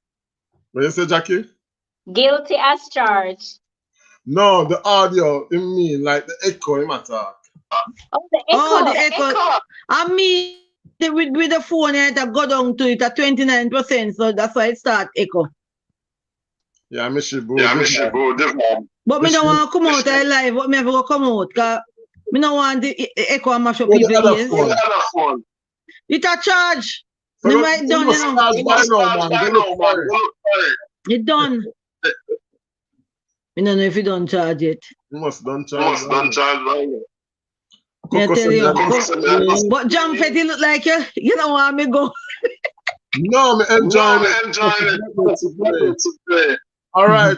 What you say, Jackie? Guilty as charged. No, the audio, you mean like the echo in my talk. Oh, the echo. I mean, with the phone, I go down to it at 29%, so that's why it start echo. Yeah, I miss you, boo. But me don't want to come out live, but me have to come out, because me don't want the echo and mash up people's ears. It's a charge. You might done, It's done. I don't know if you don't charge it. You must don't charge. Right? I tell you. But Jam Fetty look like you don't want me go. No, I'm enjoying it. All right.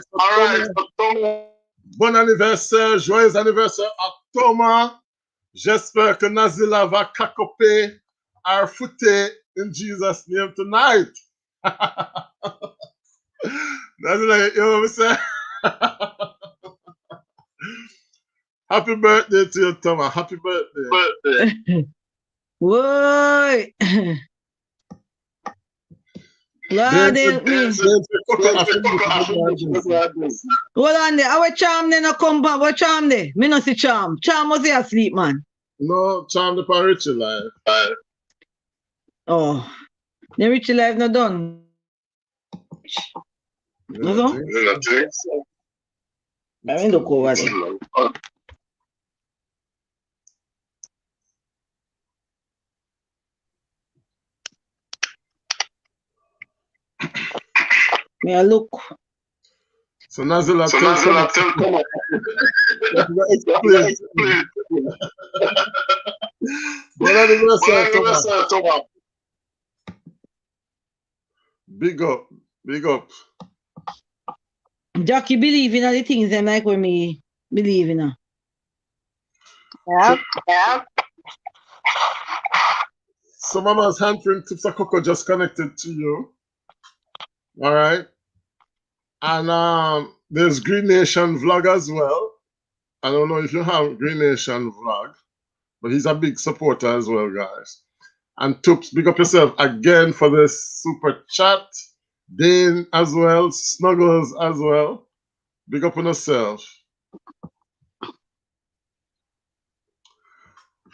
Bon anniversaire, joyeux anniversaire à Thomas. J'espère que Nazila va cacoper our footy in Jesus' name tonight. Nazila, you know what I'm saying? Happy birthday to you, Thomas. Happy birthday. Whoa. Lord help me. Hold on there. Our charm then no come back. What charm there? Me no see charm. Charm was here asleep, man. No, charm the pan Richie life. Oh. The Richie life not done. No, so? I mean, look over there. May I look? So Nazila, tell Thomas. Explain. Bon anniversaire, Thomas. Big up. Big up. Jackie believe in the things them like when me believe in her. Yeah. So Mama's handprint tips of cocoa just connected to you. All right. And there's Green Nation vlog as well. I don't know if you have Green Nation vlog, but he's a big supporter as well, guys. And Toops, big up yourself again for this super chat. Dane as well, Snuggles as well. Big up on yourself.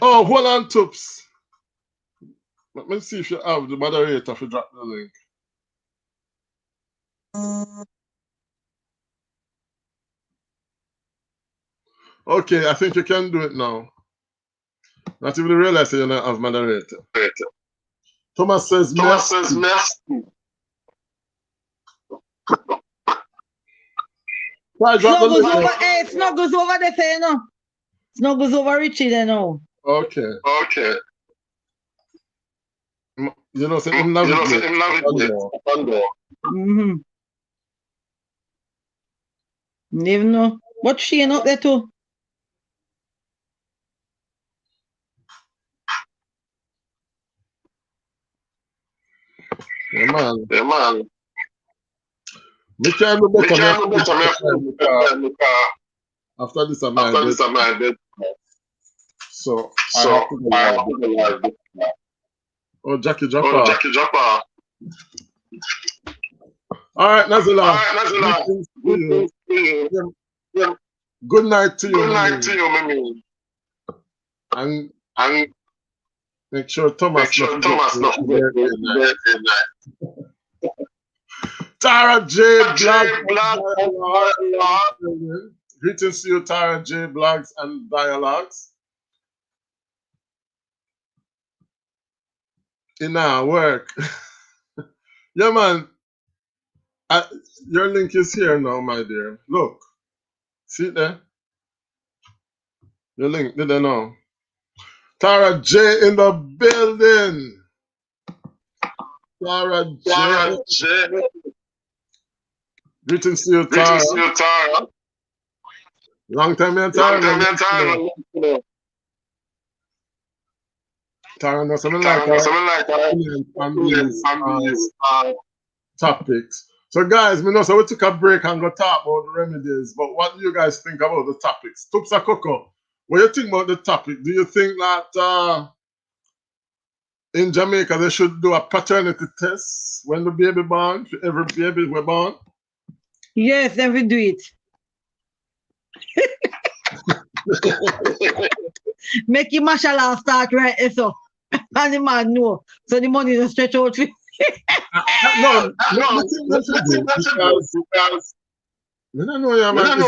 Oh, hold on, Toops. Let me see if you have the moderator to drop the link. Okay, I think you can do it now. Not even realize that you don't have moderator. Thomas says merci. Snuggles over, hey, Snuggles over there, say, you know. Snuggles over Richie there now. Okay. You know, say him navigate. Mm-hmm. Never know. What's she up there too? Yeah, man. Me can't do better. After this, I'm dead. So I have to go live. Oh, Jackie Joppa. All right, Nazila. Good night to you, Mimi. And make sure Thomas not forget the night. Tara J. Blogs. Greetings to you, Tara J. Blogs and Dialogues. In our work. Yeah, man. Your link is here now, my dear. Look. See it there? Your link, did I know? Tara J in the building. Tara J. Greetings to you, Tara. Long time, man, Tara. Tara knows something like topics. So, guys, we know so we took a break and go talk about the remedies. But what do you guys think about the topics? Tupsa Coco, what do you think about the topic? Do you think that in Jamaica they should do a paternity test when the baby born, if every baby were born? Yes, they will do it. Make him mashallah start right so. And the man know. So the money don't stretch out. No, because I don't know, yeah, man.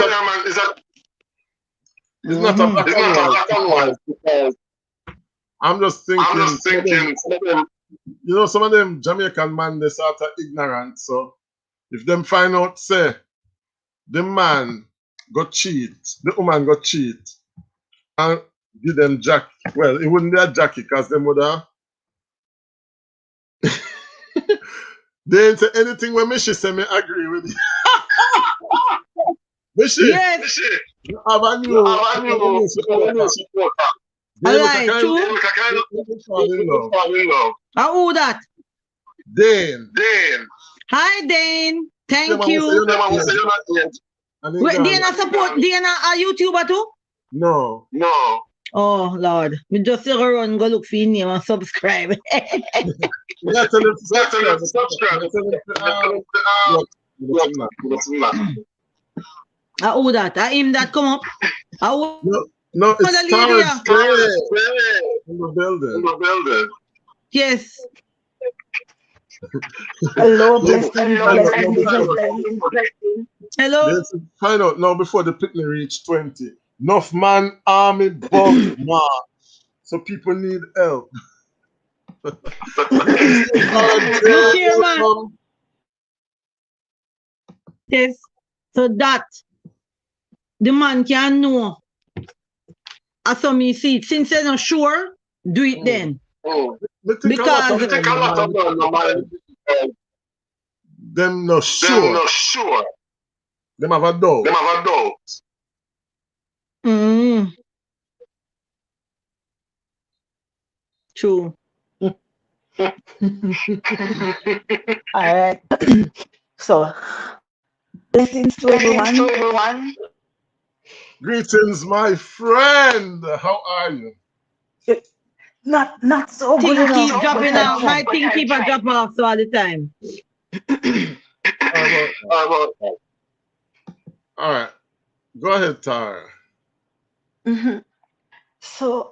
It's not a black and white because I'm just thinking, you know, some of them Jamaican man, they sort of ignorant. So if them find out, say, the man got cheat, the woman got cheat, and give them jacket. Well, it wouldn't be a jacket because them would have They ain't say anything when Mishi say me agree with you. Mishi, Yes. you have a new supporter. All David right, Kakailu, true. fall in love. Who that? Dane. Hi, Dane. Thank Them a say you. you're not yet. And then Wait, gone. Dana support Dana a YouTuber too? No. Oh Lord. We just run go look for your name and subscribe. You gotta tell them to subscribe. You gotta tell them to what? Who that? Him that come up? No, the it's lady, Stars in the building. Yes. Hello, Let's blessings, find out now blessings, blessings. Hello. let's find out now before the picnic reach 20. Enough man army bug march. So people need help. Yes. So that the man can know. As so me see it. Since they're not sure, do it then. Because them not sure. Them have a doubt. True. All right. So, blessings to everyone. Greetings, my friend. How are you? Not so good Things enough. keep dropping out. My thing keep a drop off all the time. All right. Go ahead, Tara. So,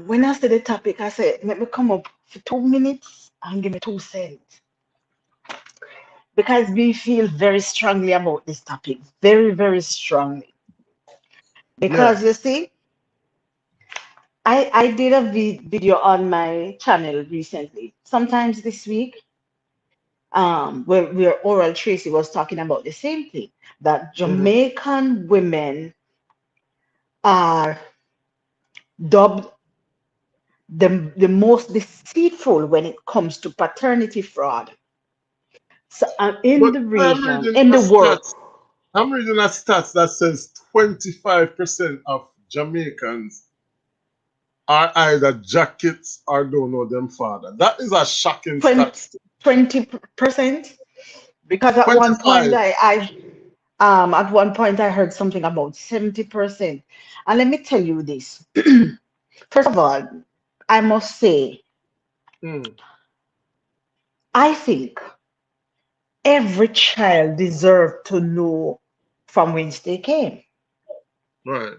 when I said the topic, I said, let me come up for 2 minutes and give me 2 cents. Because we feel very strongly about this topic. Very, very strongly. Because you see, I did a video on my channel recently, sometimes this week, where Oral Tracy was talking about the same thing, that Jamaican women are dubbed the most deceitful when it comes to paternity fraud. So in the region, in the world. I'm reading a stats that says 25% of Jamaicans are either jackets or don't know them father. That is a shocking stat. 20%. Because at 25. one point at one point I heard something about 70%. And let me tell you this. First of all, I must say, I think every child deserves to know from whence they came. Right.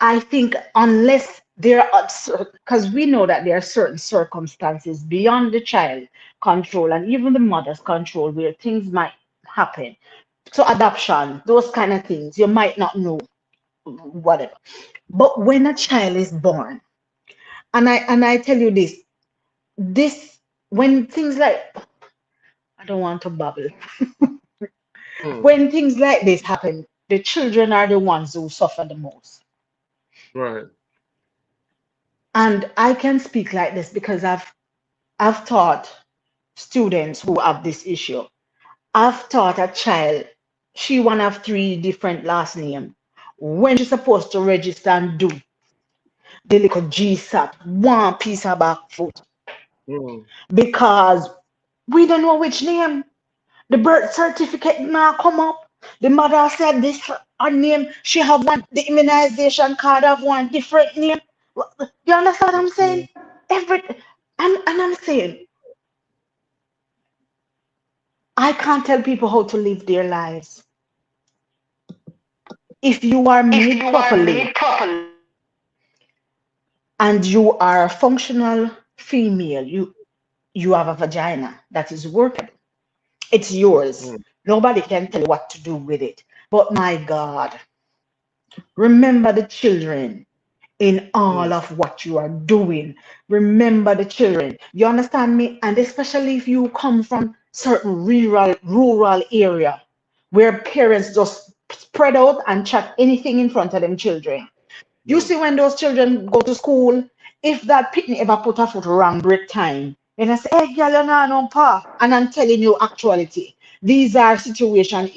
I think unless there are, because we know that there are certain circumstances beyond the child control and even the mother's control where things might happen. So adoption, those kind of things, you might not know, whatever. But when a child is born, and I tell you this when things like, I don't want to babble. When things like this happen, the children are the ones who suffer the most. Right. And I can speak like this because I've taught students who have this issue. I've taught a child, she one of 3 different last name. When she's supposed to register and do the little GSAT, one piece of back foot. Because we don't know which name. The birth certificate now come up. The mother said this her name. She have one. The immunization card have one different name. You understand what I'm saying? And I'm saying, I can't tell people how to live their lives. If you are made properly and you are a functional female, you have a vagina that is workable. It's yours. Nobody can tell you what to do with it. But my God, remember the children in all of what you are doing. Remember the children. You understand me? And especially if you come from certain rural area where parents just spread out and chat anything in front of them children. You see when those children go to school, if that picnic ever put a foot around break time, And I say, hey, girl, you're not on par. And I'm telling you actuality. These are situations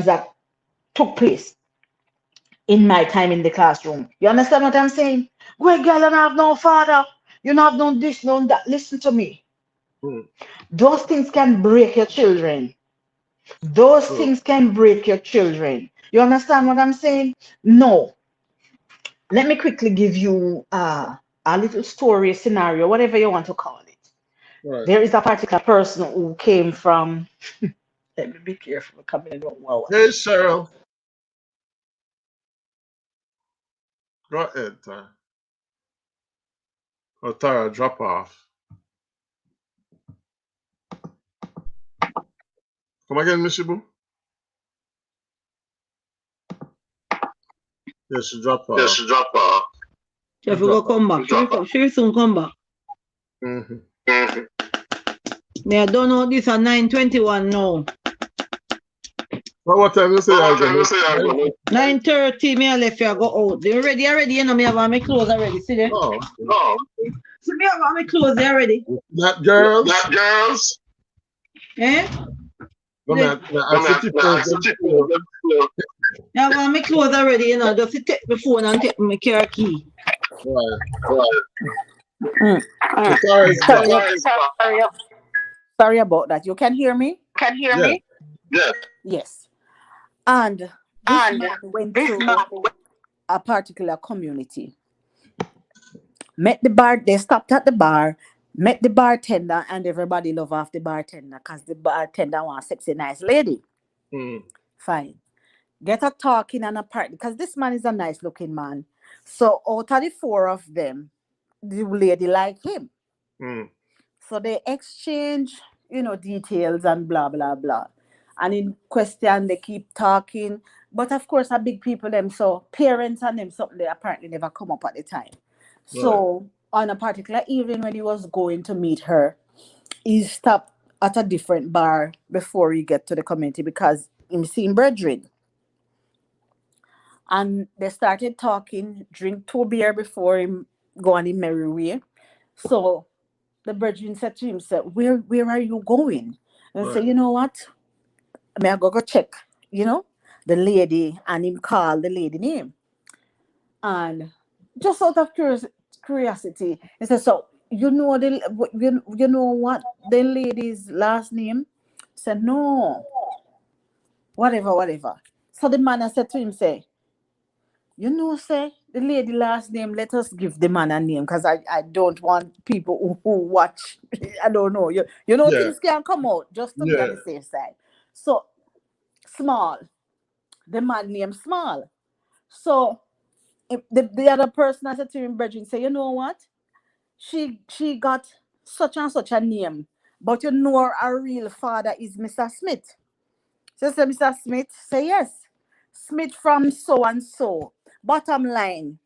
that took place in my time in the classroom. You understand what I'm saying? Well, girl, you don't have no father. You don't have no this, no that. Listen to me. Mm. Those things can break your children. Those True. things can break your children. You understand what I'm saying? No. Let me quickly give you a little story, scenario, whatever you want to call it. Right. There is a particular person who came from, let me be careful coming in. Wow. Hey, Cheryl. Go ahead, Tara. Or Tara, drop off. Come again, Miss Shibu? Yes, she drop off. She have to go come back. She will soon come back. Mm-hmm. Me, I don't know this at 9:21 now. Well, what time you say I go? 9:30, me I left you, I go out. They already, you know, me have all my clothes already. See there? Oh, So me have all my clothes already. that girls. Girls. Eh? No, I see people. I have all my clothes already, you know, just to take my phone and take my car key. Right. Mm. So Tara is back. Sorry about that. You can hear me? Yes. Yes. And this man went to a particular community. Met the bar, they stopped at the bar, met the bartender, and everybody love off the bartender because the bartender wants sexy nice lady. Mm. Fine. Get a talking and a part because this man is a nice looking man. So out of the four of them, the lady like him. Mm. So they exchange, details and blah blah blah. And in question they keep talking. But of course, a big people them, so parents and them something they apparently never come up at the time. Right. So on a particular evening when he was going to meet her, he stopped at a different bar before he get to the community because him seen brethren. And they started talking, drink two beer before him go on the merry way. So the brethren said to him, said, where are you going? And Right. say, you know what? May I go check, the lady, and him call the lady name. And just out of curiosity, he said, so you know what the lady's last name? Said, no, whatever. So the man said to him, say, say the lady last name, let us give the man a name because I don't want people who watch. I don't know. Yeah. Things can come out just to be on Yeah. the safe side. So small, the man named Small. So if the other person I said to him, Bridget, say, you know what? She got such and such a name, but her real father is Mr. Smith. So say Mr. Smith, say yes. Smith from so and so. Bottom line,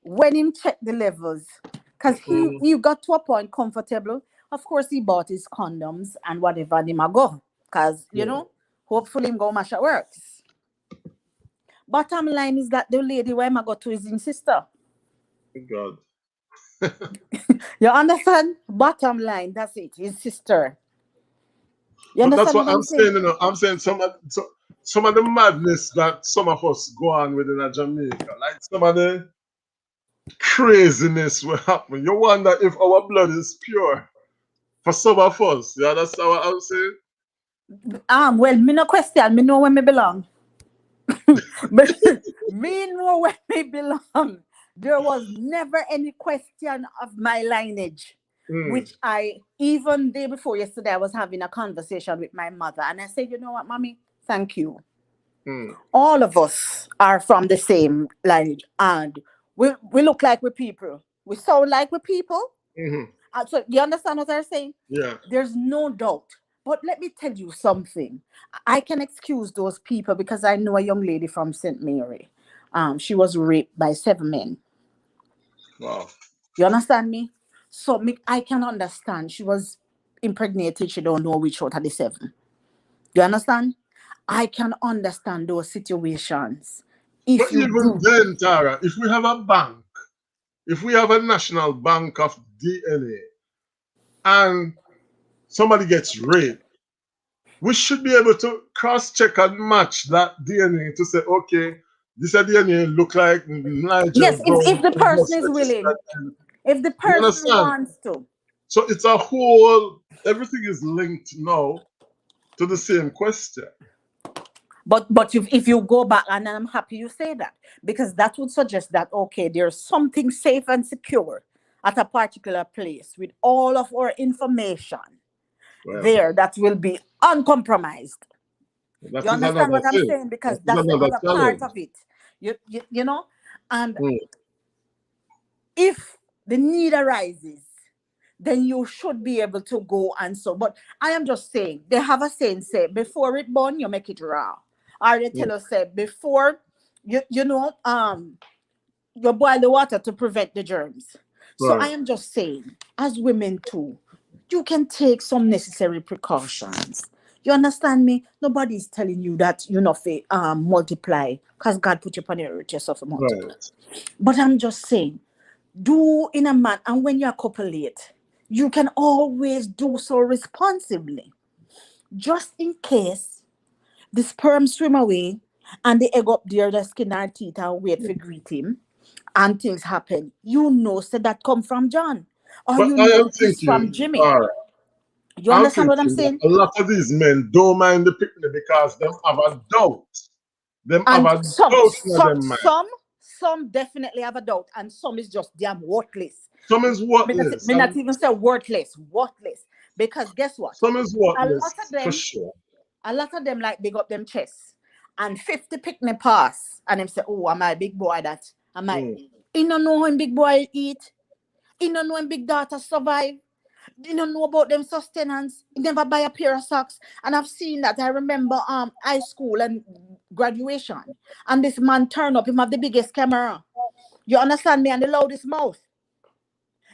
when him check the levels, because he got to a point comfortable. Of course, he bought his condoms and whatever and him a go. Because, hopefully him go mash it works. Bottom line is that the lady where him a go to is his sister. God. You understand? Bottom line, that's it. His sister. You But that's understand what what I'm I'm saying? saying. I'm saying some of the madness that some of us go on with in Jamaica, like some of the craziness will happen. You wonder if our blood is pure for some of us. You understand what I'm saying? Well, me no question. Me know where me belong. But me know where me belong. There was never any question of my lineage, Mm. which even day before yesterday, I was having a conversation with my mother. And I said, you know what, mommy? Thank you. Mm. All of us are from the same lineage. And we look like we're people. We sound like we're people. Mm-hmm. So you understand what I'm saying? Yeah. There's no doubt. But let me tell you something. I can excuse those people because I know a young lady from St. Mary. She was raped by 7 men. Wow. You understand me? So I can understand. She was impregnated. She don't know which out of the 7. You understand? I can understand those situations. But If you even do. then, Tara, if we have a bank, if we have a national bank of DNA, and somebody gets raped, we should be able to cross-check and match that DNA to say, okay, this DNA look like Nigel Yes, Brown. if the person is willing, if the You person understand? wants to. So it's a whole, everything is linked now to the same question. But if you go back, and I'm happy you say that, because that would suggest that, okay, there's something safe and secure at a particular place with all of our information Well, there that will be uncompromised. that You is understand another what I'm thing. saying? That Because is that's the another other part challenge. of it. You know, and Mm. if the need arises, then you should be able to go and so. But I am just saying, they have a saying, say, before it burn, you make it raw. Or they tell us, say, before you boil the water to prevent the germs. So I Right. am just saying, as women too, you can take some necessary precautions. You understand me? Nobody's telling you that you know multiply, because God put you upon the earth yourself to multiply. Right. But I'm just saying, do in a man, and when you're copulate, you can always do so responsibly, just in case the sperm swim away and the egg up there, the skin our teeth and wait for greet him, and things happen. You know, say that come from John, or But you I know am it is from thinking, Jimmy. all right, You I'm understand what I'm thinking that saying? a lot of these men don't mind the picnic because them have a doubt. Them have And a doubt in them mind. some definitely have a doubt, and some is just damn worthless. Some is Me worthless, not and even say worthless. Because guess what? some is A lot worthless of for them, sure. like big up them chests. And 50 picnic pass. And them say, oh, am I a big boy that? Am I? Mm. You don't know when big boy eat. You don't know when big daughter survive. You don't know about them sustenance. You never buy a pair of socks. And I've seen that. I remember high school and graduation. And this man turn up, him have the biggest camera. You understand me? And the loudest mouth.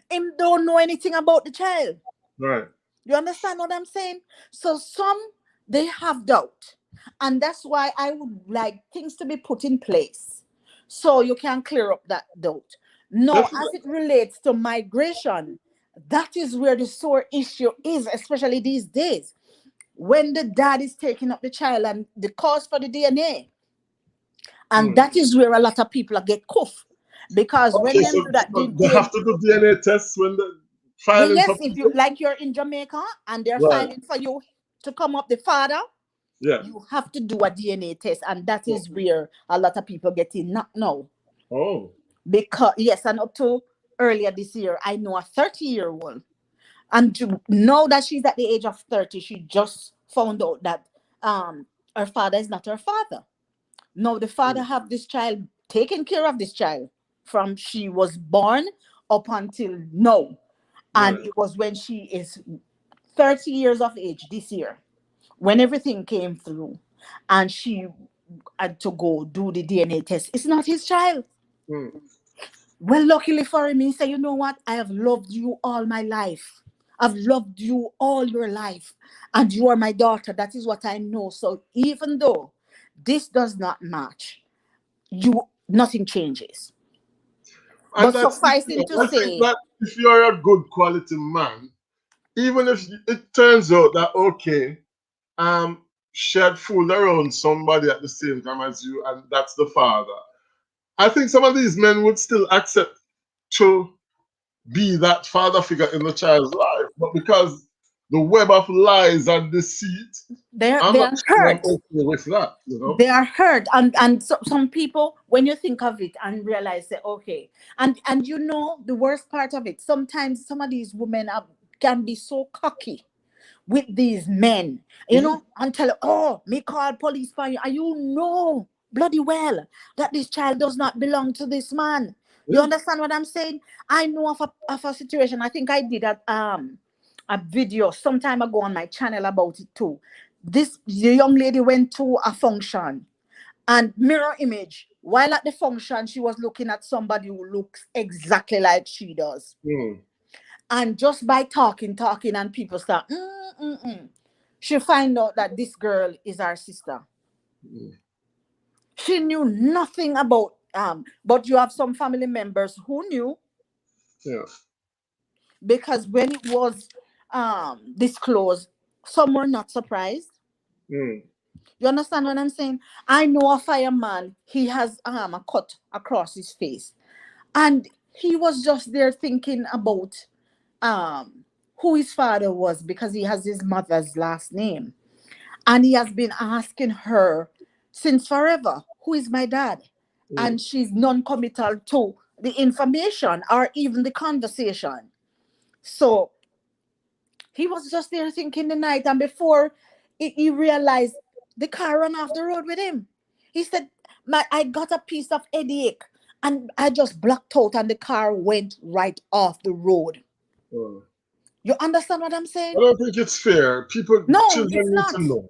Him don't know anything about the child. Right. You understand what I'm saying? So some, they have doubt. And that's why I would like things to be put in place so you can clear up that doubt. No, as Definitely. it relates to migration, that is where the sore issue is, especially these days. When the dad is taking up the child and the cause for the DNA. And Mm. that is where a lot of people get cuffed. Because when Okay, them so do that, the they have DNA, to do DNA tests when they're filing yes, for if you people? like you're in Jamaica and they're Right. filing for you to come up the father, Yeah. you have to do a DNA test, and that Oh. is where a lot of people get in not now. Oh. Because yes, and up to earlier this year, I know a 30-year-old, and now that she's at the age of 30, she just found out that her father is not her father. Now the father Mm. have this child, taking care of this child from she was born up until now, and Right. it was when she is 30 years of age this year when everything came through and she had to go do the DNA test. It's not his child. Mm. Well, luckily for him, he said, you know what? I have loved you all my life. I've loved you all your life. And you are my daughter. That is what I know. So even though this does not match, nothing changes. And But that's it. sufficing to I think say, that if you're a good quality man, even if it turns out that okay, she had fooled around somebody at the same time as you, and that's the father. I think some of these men would still accept to be that father figure in the child's life, but because the web of lies and deceit, they're I'm they not are sure I'm hurt. okay with that. You know. They are hurt, and so, some people, when you think of it and realize that, okay, and you know the worst part of it, sometimes some of these women can be so cocky with these men, Mhm. and tell, oh, me call police for you, and you know bloody well that this child does not belong to this man. You Yeah. understand what I'm saying? I know of a situation. I think I did a video some time ago on my channel about it too. The young lady went to a function, and mirror image, while at the function she was looking at somebody who looks exactly like she does. Mm. And just by talking, and people start, she find out that this girl is our sister. Mm. She knew nothing about but you have some family members who knew, Yeah. because when it was disclose, some were not surprised. Mm. You understand what I'm saying? I know a fireman, he has a cut across his face. And he was just there thinking about who his father was because he has his mother's last name. And he has been asking her since forever, who is my dad? And she's non-committal to the information or even the conversation. So he was just there thinking the night, and before he realized, the car ran off the road with him. He said, I got a piece of headache and I just blacked out and the car went right off the road. Oh. You understand what I'm I saying? don't think it's fair. No, Children it's need not. to know.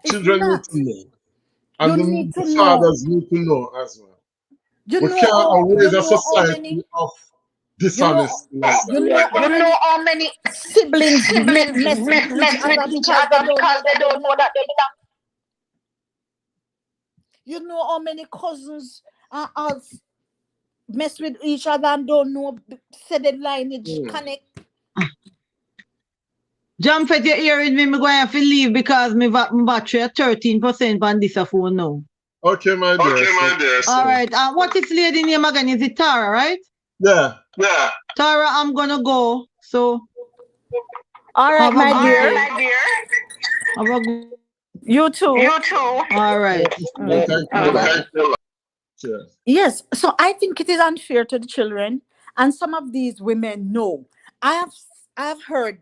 It's Children need not. to know. You And need the to know. fathers need to know as well. You We know can't raise a how many society of you know dishonesty like you that. know how many siblings mess with each Mess with other each because they other don't because know they that they don't know belong. that they belong. You know how many cousins are mess with each other and don't know say the lineage connect. Jump you're hearing me, I'm going to have to leave because my battery at 13% on this phone now. Okay, my dear. Okay, my dear. All right. What is lady name again? Is it Tara, right? Yeah. Yeah. Tara, I'm going to go. So, All right, have a my good dear. day. My dear. Have a good. You too. You too. All right. Thank you a lot. Thank you. Cheers. Yes, so I think it is unfair to the children, and some of these women know. I have heard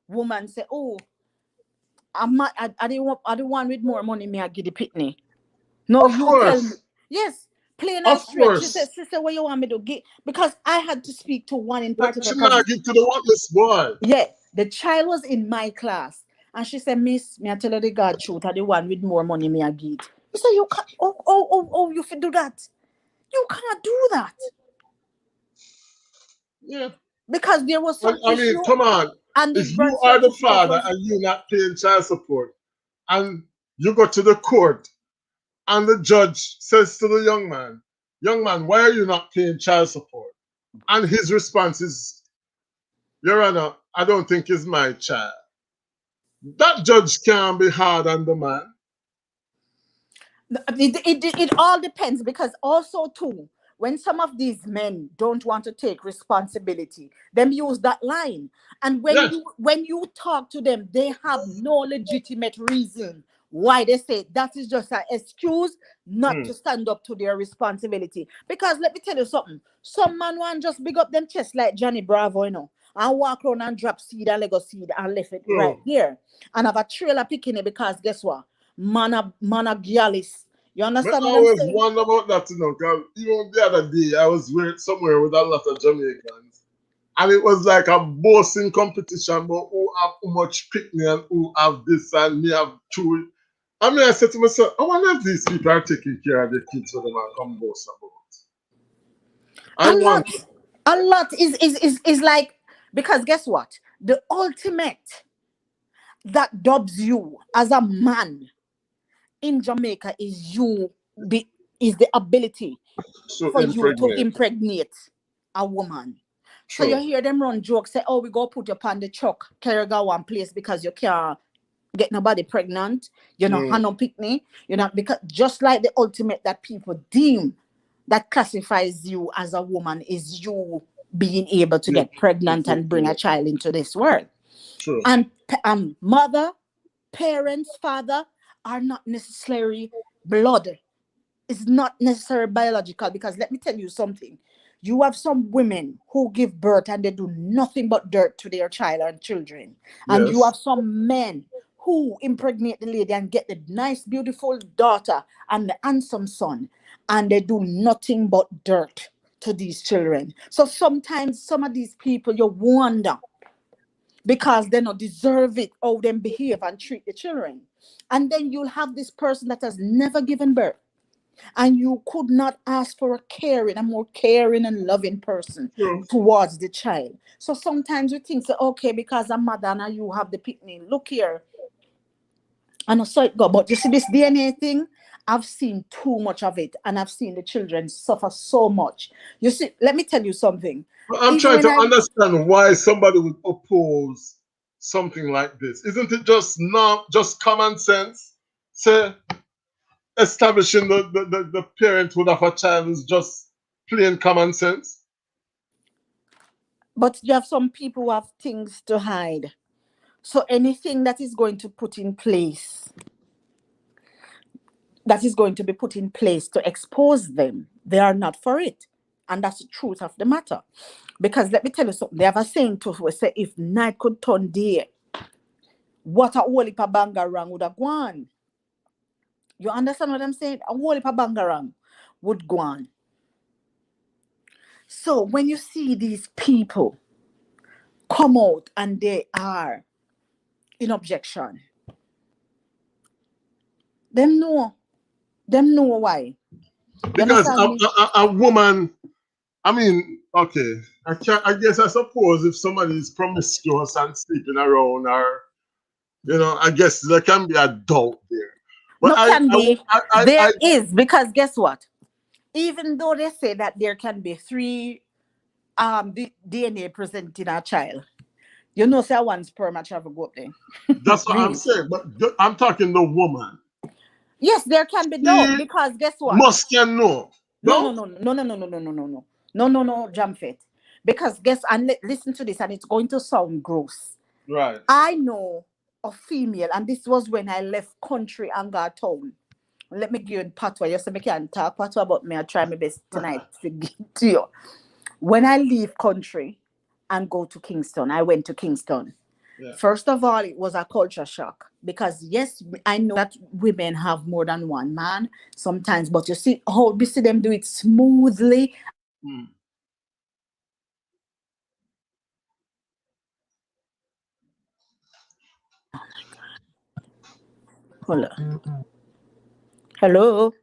women say, "Oh, I the one with more money. May I give the pitney?" No, Of you tell me. course. Yes, plain and Of straight. She said, course. "Sister, what you want me to get?" Because I had to speak to one in But particular. she not give to the whatless boy. Yeah, the child was in my class, and she said, "Miss, me I tell her the God truth. I the one with more money. Me I give." You say you can't. Oh, you can do that. You can't do that. Yeah. Because there was some I mean, issue come on. and the If you birth are the certificate father was and you're not paying child support, and you go to the court and the judge says to the young man, why are you not paying child support? And his response is, Your Honor, I don't think it's my child. That judge can be hard on the man. it all depends, because also too, when some of these men don't want to take responsibility, them use that line. And Yes. when you talk to them, they have no legitimate reason why they say that is just an excuse not to stand up to their responsibility. Because let me tell you something, some man want just big up them chest like Johnny Bravo, and walk around and drop seed and Lego seed and left it right there. And have a trailer picking it because guess what? Man a gyalis. You But understand I what I'm always saying? wonder about that, because even the other day I was somewhere with a lot of Jamaicans, and it was like a boasting competition about who have how much picnic and who have this and me have two. I mean, I said to myself, I wonder if these people are taking care of their kids for them and come boast about. I A lot, want. a lot is like, because guess what? The ultimate that dubs you as a man in Jamaica is is the ability So for you to impregnate. impregnate a woman. So you True. hear them run jokes, say, "Oh, we go put you upon the truck, carry you go one place because you can't get nobody pregnant. You're not no picnic. You're not," because just like the ultimate that people deem that classifies you as a woman is you being able to get pregnant and bring a child into this world. True. And mother, parents, father are not necessarily blood. It's not necessarily biological, because let me tell you something. You have some women who give birth and they do nothing but dirt to their child and children. And you Yes. have some men who impregnate the lady and get the nice, beautiful daughter and the handsome son, and they do nothing but dirt to these children. So sometimes some of these people, you wonder, because they don't deserve it, how them behave and treat the children. And then you'll have this person that has never given birth, and you could not ask for a more caring and loving person True. towards the child. So sometimes we think, say, okay, because a mother and you have the picnic, look here, and I saw it go. But you see this DNA thing, I've seen too much of it, and I've seen the children suffer so much. You see, let me tell you something. I'm Even trying when to understand why somebody would oppose something like this? Isn't it just not just common sense? Say establishing the parenthood of a child is just plain common sense. But you have some people who have things to hide. So anything that is going to put in place, that is going to be put in place to expose them, they are not for it. And that's the truth of the matter. Because let me tell you something. They have a saying to us, say, if night could turn day, what a whole heap of bangarang would have gone. You understand what I'm saying? A whole heap of bangarang would go on. So when you see these people come out and they are in objection, them know why. You Because understand me? a woman, I mean, okay, I guess I suppose if somebody is promiscuous and sleeping around, or I guess there can be a doubt there. But No, can be. There I is, because guess what? Even though they say that there can be three DNA present in a child, you know, say one sperm travel go up there. that's what I'm Really? saying. But I'm talking the woman. Yes, there can be doubt, She because guess what? must can know. No, Jamfet. Because guess, and listen to this, and it's going to sound gross. Right. I know a female, and this was when I left country and got town. Let me give you in patois. You say me can talk patois, but me I try my best tonight to give to you. When I leave country and go to Kingston, I went to Kingston. Yeah. First of all, it was a culture shock, because yes, I know that women have more than one man sometimes, but you see how we see them do it smoothly. Hold on. Hello.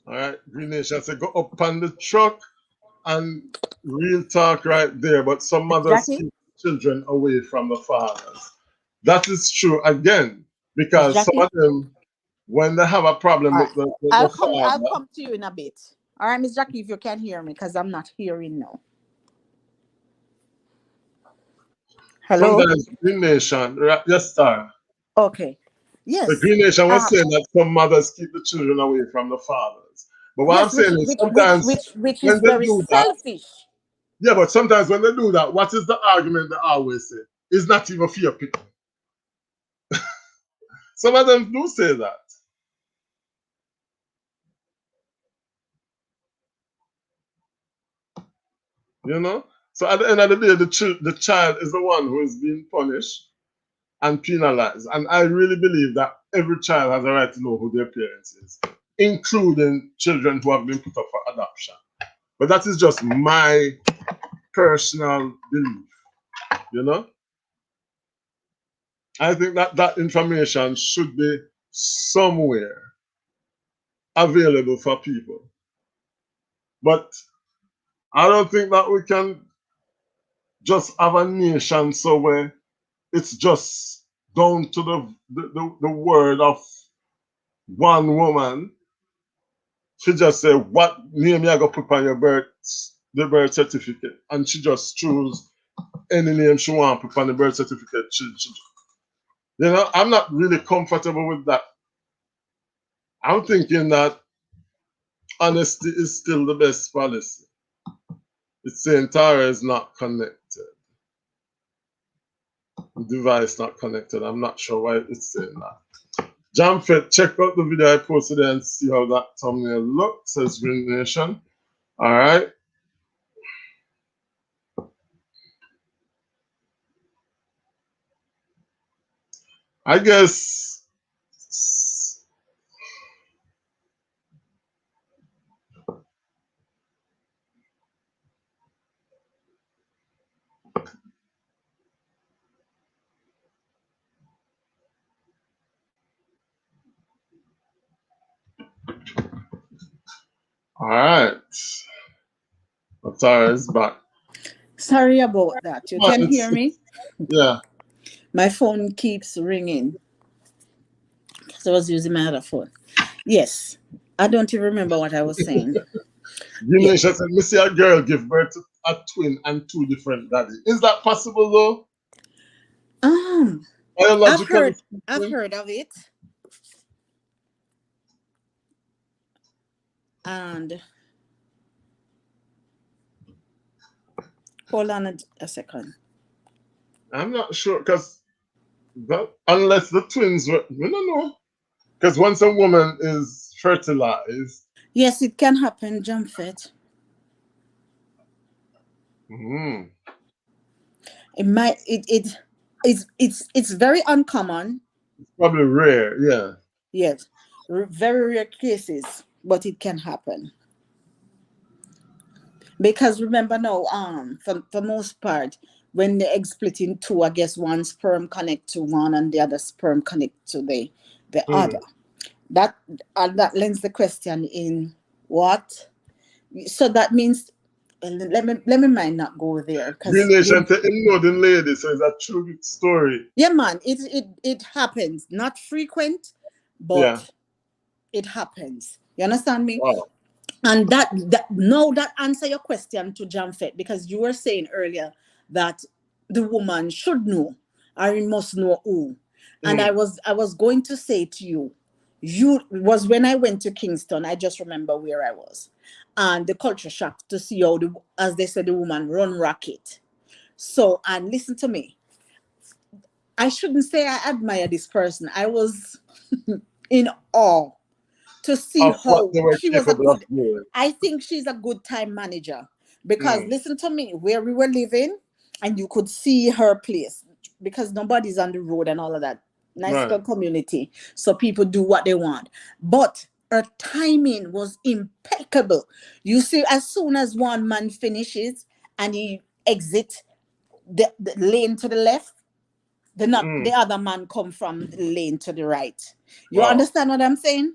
All right. Green Nation said go up on the truck and real talk right there. But some mothers Jackie? keep children away from the fathers. That is true again, because some Jackie? of them, when they have a problem All with right. the I'll father, come to you in a bit. All right, Miss Jackie, if you can hear me, because I'm not hearing now. Hello? sometimes Green Nation, right, yes, sir. Okay. The Yes. Green Nation was saying that some mothers keep the children away from the fathers. But what I'm Yes, saying is sometimes which when is they very do that, selfish. yeah, but sometimes when they do that, what is the argument they always say? It's not even fear picking. Some of them do say that. So at the end of the day, the child is the one who is being punished and penalized. And I really believe that every child has a right to know who their parents is, including children who have been put up for adoption. But that is just my personal belief. I think that information should be somewhere available for people. But I don't think that we can just have a nation so where it's just down to the word of one woman. She just say, what name you gonna put on the birth certificate? And she just choose any name she want to put on the birth certificate. I'm not really comfortable with that. I'm thinking that honesty is still the best policy. It's saying Tara is not connected. The device not connected. I'm not sure why it's saying that. Jamfet, check out the video I posted there and see how that thumbnail looks, says Green Nation. All right. I guess. All right. Tara is back. Sorry about that. You can hear me? Yeah. My phone keeps ringing. So I was using my other phone. Yes. I don't even remember what I was saying. Green Nation said, "Me see a girl give birth to a twin and two different daddies. Is that possible though?" I've Biologically speaking? heard of it. And hold on a second. I'm not sure because unless the twins were, we don't know. Because once a woman is fertilized, Yes, it can happen, Jamfet. mm, It might it's very uncommon. probably rare. Yeah. Yes. Very rare cases, but it can happen. Because remember now, for most part, when the egg split in two, I guess one sperm connect to one and the other sperm connect to the other. Mm. That lends the question in what. So that means, let me might not go there Green because Nation to him know the lady, so it's a true story. yeah, man, it happens. Not frequent, Yeah. but it happens. You understand me? Wow. And that answer your question to Jamfet, because you were saying earlier that the woman should know or he must know who. And I Mm. was going to say to you, you was when I went to Kingston, I just remember where I was. And the culture shock to see how as they said, the woman run racket. So, and listen to me. I shouldn't say I admire this person. I was in awe to see Of what how they were she was a capable of good. doing. I think she's a good time manager because Mm. listen to me, where we were living, and you could see her place because nobody's on the road and all of that. Nice Right. little community, so people do what they want. But her timing was impeccable. You see, as soon as one man finishes and he exits the lane to the left, the Mm. other man come from the lane to the right. You Wow. understand what I'm saying?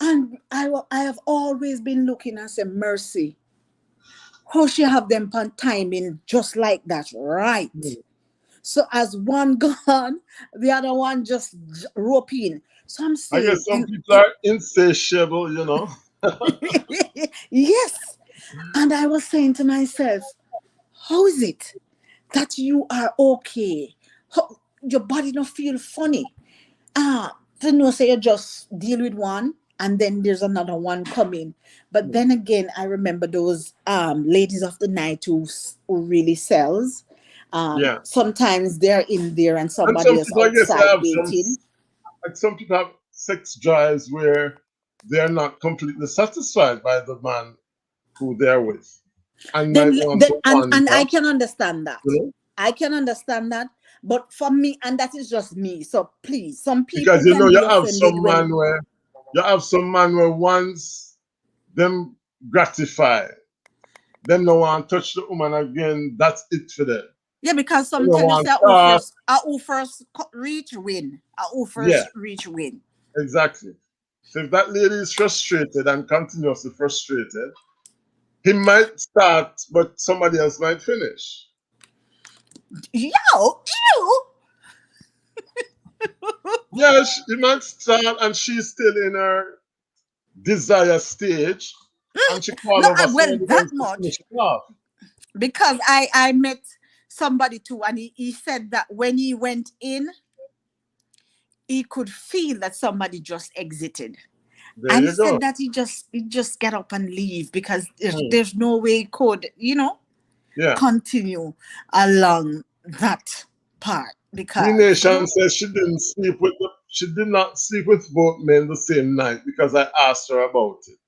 And I have always been looking and say, mercy, how she have them pan timing just like that, right? Mm. So as one gone, the other one just rope in. So I'm I saying, guess some and people are insatiable, you know. yes. And I was saying to myself, how is it that you are okay? How, your body don't feel funny? To know, say you just deal with one and then there's another one coming. But then again, I remember those ladies of the night who really sells. Yeah. Sometimes they're in there and And somebody some is people, I guess, outside have waiting. like some people have sex drives where they're not completely satisfied by the man who they're with, and might want Then to and I wander, can understand that. you know, I can understand that. But for me, and that is just me. So please, some people because you know can be offended when you have some man where once them gratify, them no want touch the woman again. That's it for them. yeah, because They some don't tell you want say talk. who first reach win. Who Yeah, first reach win. exactly. So if that lady is frustrated and continuously frustrated, he might start, but somebody else might finish. Yo, you. Yes, he might start and she's still in her desire stage and she call No, over well, somebody that else to finish much. it off. Because I met somebody too, and he said that when he went in, he could feel that somebody just exited. There And he you said go. that he just get up and leave because Hmm. there's no way he could, Yeah. continue along that part Green because Nation says she did not sleep with both men the same night because I asked her about it.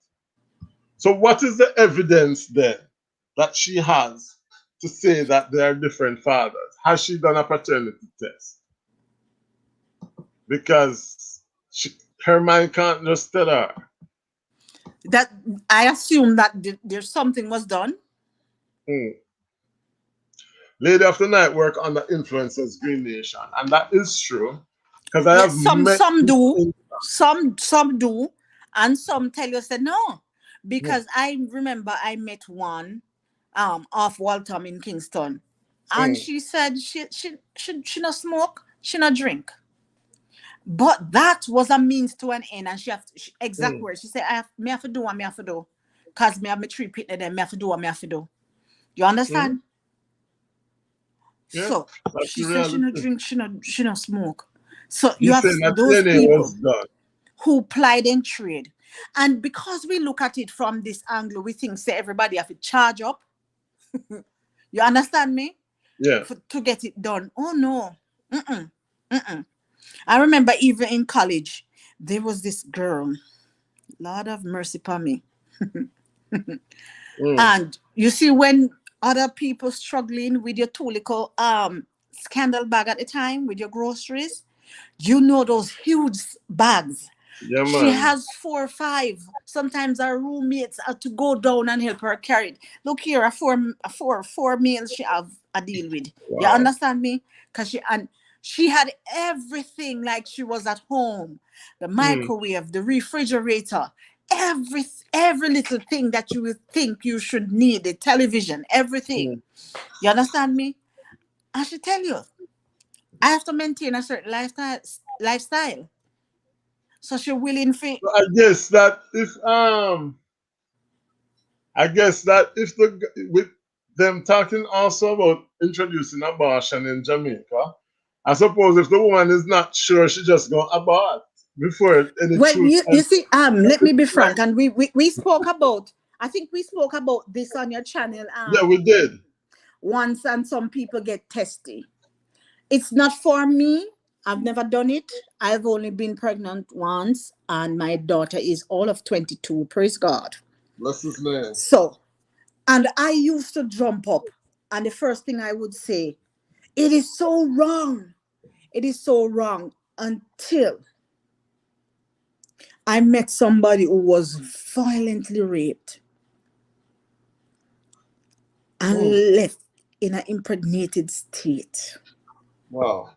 So what is the evidence then that she has to say that they are different fathers? Has she done a paternity test? Because her mind can't just tell her. that I assume that there's something was done. Hmm. Lady of the night work under influences Green Nation, and that is true because I have Yes, some met some do, people. some do, and some tell you say no, Hmm, because I remember I met one, off Waltham in Kingston, and hmm, she said she not smoke, she not drink, but that was a means to an end, and exact hmm, words. She said me have to do what me have to do, cause me have me three pitney them me have to do what me have to do. You hmm. understand? Yeah, So that's she the says she reality. no drink, she no smoke. So you You have saying that those DNA was people done. who plied and trade. And because we look at it from this angle, we think say everybody have to charge up. You understand me? Yeah. To get it done. Oh no. Mm-mm. Mm-mm. I remember even in college, there was this girl. Lord have mercy upon me. Mm. And you see, when other people struggling with your two little scandal bag at the time with your groceries, you know those huge bags. Yeah, She man. has 4 or 5. Sometimes our roommates have to go down and help her carry it. Look here, four meals she have a deal with. You Wow. understand me? Cause she had everything like she was at home. The Mm. microwave, the refrigerator, every every little thing that you would think you should need, the television, everything. Mm. You understand me? I should tell you, I have to maintain a certain lifestyle. So she willing for So I guess that if with them talking also about introducing abortion in Jamaica, I suppose if the woman is not sure, she just go abort before any well, truth you and see, let me be like, frank, and we spoke about. I think we spoke about this on your channel yeah, we did. once, and some people get testy. It's not for me. I've never done it. I've only been pregnant once, and my daughter is all of 22. Praise God. Bless his name. So, and I used to jump up, and the first thing I would say, it is so wrong. It is so wrong until I met somebody who was violently raped and Mm. left in an impregnated state, Wow.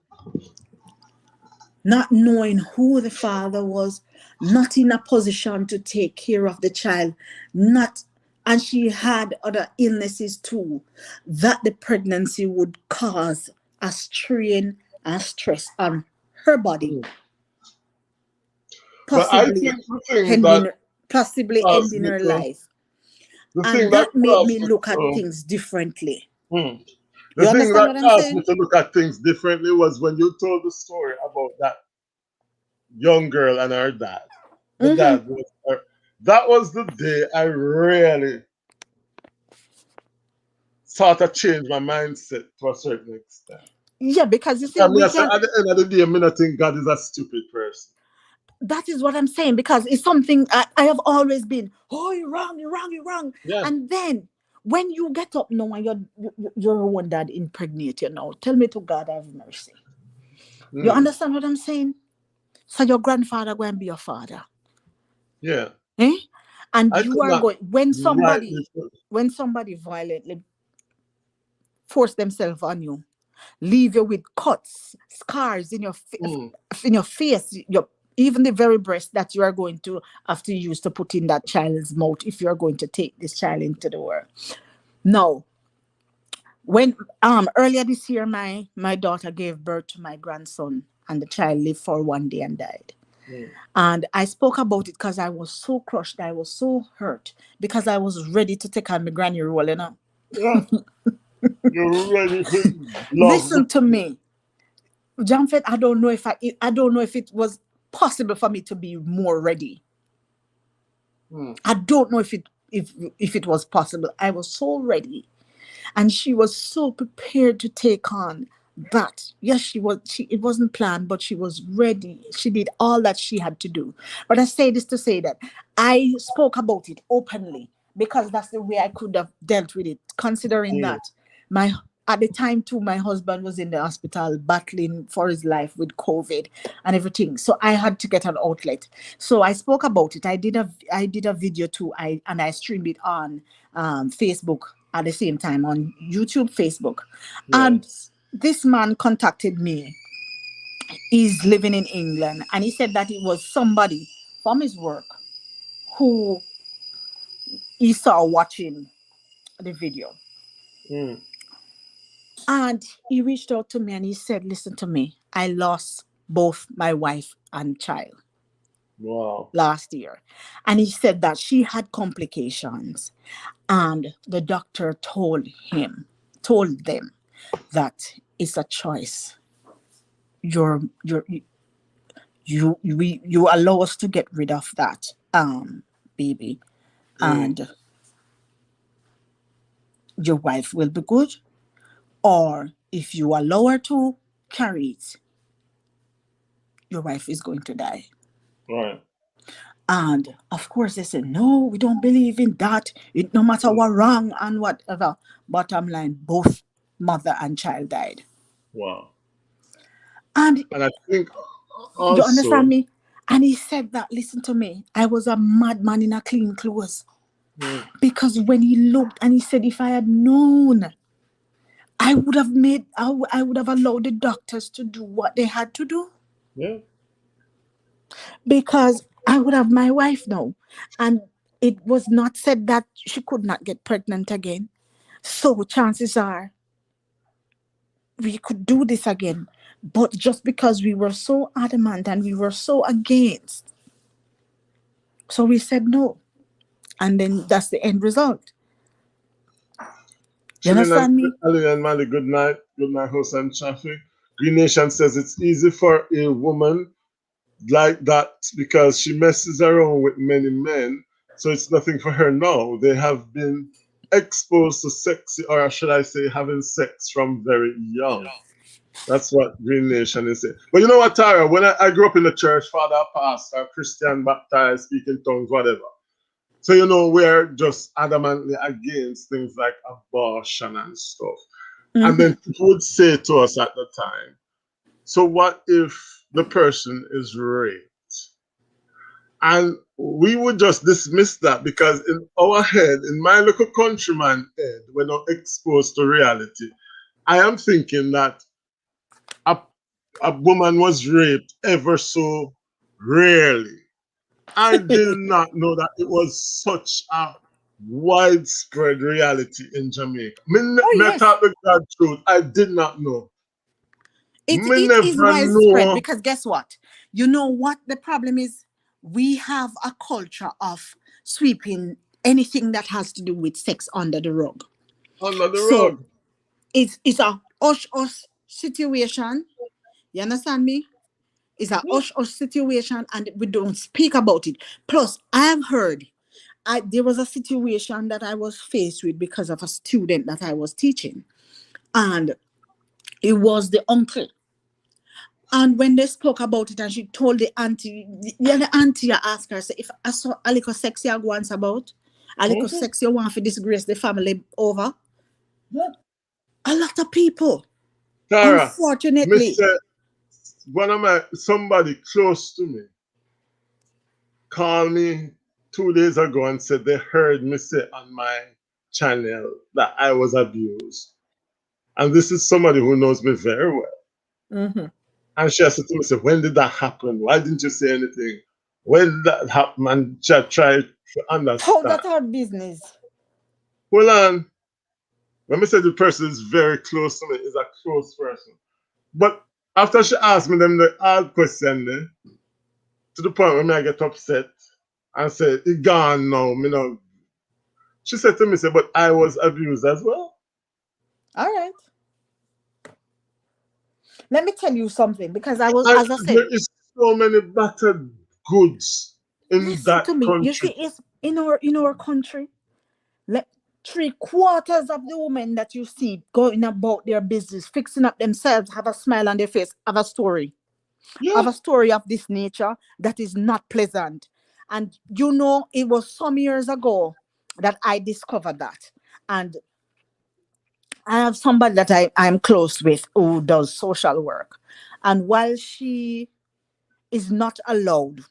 not knowing who the father was, not in a position to take care of the child, not, and she had other illnesses too, that the pregnancy would cause a strain and stress on her body, Mm. But I possibly think the thing that ending possibly caused ending me her to life. the thing And that that made caused me me look at to things differently. mm, the You thing understand that what I'm caused me saying? to look at things differently was when you told the story about that young girl and her dad. The Mm-hmm. dad was her. That was the day I really sort of changed my mindset to a certain extent. Yeah, because you see, I mean, we I said, can. at the end of the day, I mean, I think God is a stupid person. That is what I'm saying, because it's something I have always been. Oh, you're wrong, you're wrong, you're wrong. Yeah. And then when you get up now and you're one dad impregnate you now, tell me, to God have mercy. You Mm. understand what I'm saying? So your grandfather going to be your father, Yeah. eh? And I you could are not going when rightly. somebody violently force themselves on you, leave you with cuts, scars in your Mm. in your face, your even the very breast that you are going to have to use to put in that child's mouth if you are going to take this child into the world. Now, when earlier this year, my daughter gave birth to my grandson, and the child lived for 1 day and died. Mm. And I spoke about it because I was so crushed, I was so hurt, because I was ready to take on my granny role, you know. Yeah. You're ready to love the. Listen to me, Jamfet, I don't know if it was possible for me to be more ready. Mm. I don't know if it was possible. I was so ready, and she was so prepared to take on that. Yes, she was. It wasn't planned, but she was ready. She did all that she had to do. But I say this to say that I spoke about it openly because that's the way I could have dealt with it. Considering Mm. that my at the time too, my husband was in the hospital battling for his life with COVID and everything. So I had to get an outlet. So I spoke about it. I did a video too. I streamed it on Facebook at the same time, on YouTube, Facebook. Yeah. And this man contacted me. He's living in England, and he said that it was somebody from his work who he saw watching the video. Mm. And he reached out to me and he said, listen to me, I lost both my wife and child Wow. last year. And he said that she had complications, and the doctor told them that it's a choice. You're you allow us to get rid of that baby, and your wife will be good, or if you allow her to carry it, your wife is going to die. Right. And of course, they say, no, we don't believe in that. It no matter what wrong and whatever. Bottom line, both mother and child died. Wow. And And I think you understand also, me? And he said that, listen to me, I was a madman in a clean clothes. Because when he looked and he said, if I had known, I would have allowed the doctors to do what they had to do. yeah, Because I would have my wife now. And it was not said that she could not get pregnant again. So chances are we could do this again. But just because we were so adamant and we were so against, so we said no. And then that's the end result. You chilling and understand me? Ali and Mali, good night, host and traffic. Green Nation says it's easy for a woman like that because she messes around with many men, so it's nothing for her now. They have been exposed to sexy, or should I say, having sex from very young. That's what Green Nation is saying. But you know what, Tara? When I grew up in the church, father, pastor, Christian, baptized, speaking tongues, whatever. So, you know, we're just adamantly against things like abortion and stuff. And then people would say to us at the time, so what if the person is raped? And we would just dismiss that because in our head, in my little countryman head, we're not exposed to reality. I am thinking that a, a woman was raped ever so rarely. I did not know that it was such a widespread reality in Jamaica. Oh, Me yes. talk the God truth. I did not know. Me It is never widespread know. because guess what? You know what the problem is? We have a culture of sweeping anything that has to do with sex under the rug. Under the So rug. it's a hush hush situation. You understand me? It's a hush hush situation, and we don't speak about it. Plus, I have heard there was a situation that I was faced with because of a student that I was teaching, and it was the uncle. And when they spoke about it, and she told the auntie, the auntie asked her, say, if I saw a little sex you want about, a little sex you want to disgrace the family over. A lot of people, Tara, unfortunately. Mr. Somebody close to me called me 2 days ago and said they heard me say on my channel that I was abused. And this is somebody who knows me very well. And she said to me, when did that happen? Why didn't you say anything? When did that happen? And she tried to How understand. that our business? Hold on. When me say the person is very close to me, is a close person. But after she asked me them the hard question there, to the point where I get upset and say, it gone now, me know. She said to me, but I was abused as well. All right. Let me tell you something, because I was, And as I said, there is so many battered goods in listen that to me. You country. see, it's in our country. Let 3/4 of the women that you see going about their business, fixing up themselves, have a smile on their face, have a story. Have Yeah. a story of this nature that is not pleasant. And you know, it was some years ago that I discovered that. And I have somebody that I'm close with who does social work. And while she is not allowed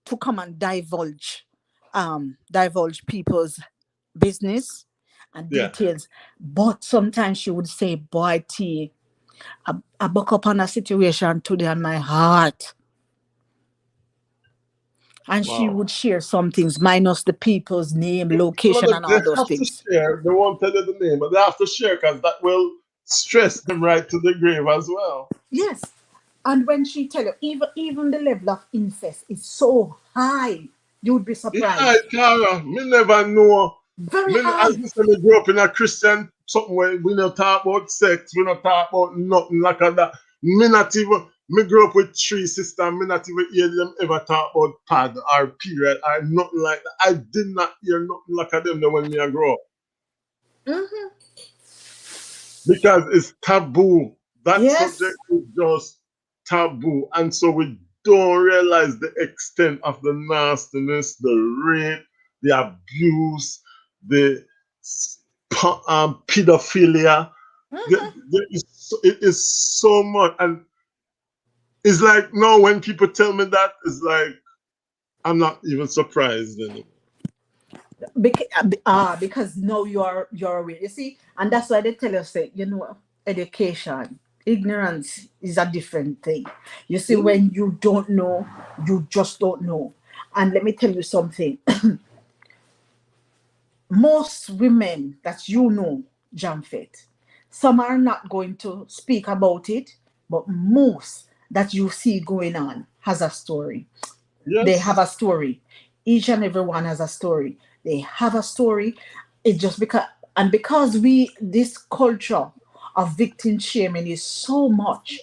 to come and divulge people's business and Yeah. details, but sometimes she would say, boy, T, I buck up on a situation today on my heart. And she Wow. would share some things, minus the people's name, Some of location, them, and they all those have to things. share. They won't tell you the name, but they have to share because that will stress them right to the grave as well. Yes. And when she tell you, even the level of incest is so high, you would be Yeah, surprised. Tara, me never know. Very Me, as high. me say, me grew up in a Christian something where we don't talk about sex, we don't talk about nothing like that. Me not even, me grew up with 3 sisters, me not even hear them ever talk about pad or period or nothing like that. I did not hear nothing like them when me I grow up. Mm-hmm. Because it's taboo. That subject Yes. is just taboo. And so we don't realize the extent of the nastiness, the rape, the abuse, the pedophilia. Mm-hmm. It is so much. And it's like, no, when people tell me that, it's like, I'm not even surprised anymore. Because now you're aware. You see, and that's why they tell us that education, ignorance is a different thing. You see, Mm, when you don't know, you just don't know. And let me tell you something. Most women that you know, Jamfet, some are not going to speak about it, but most that you see going on has a story. They have yes, a story. Each and every one has a story. They have a story. It just because we this culture of victim shaming is so much,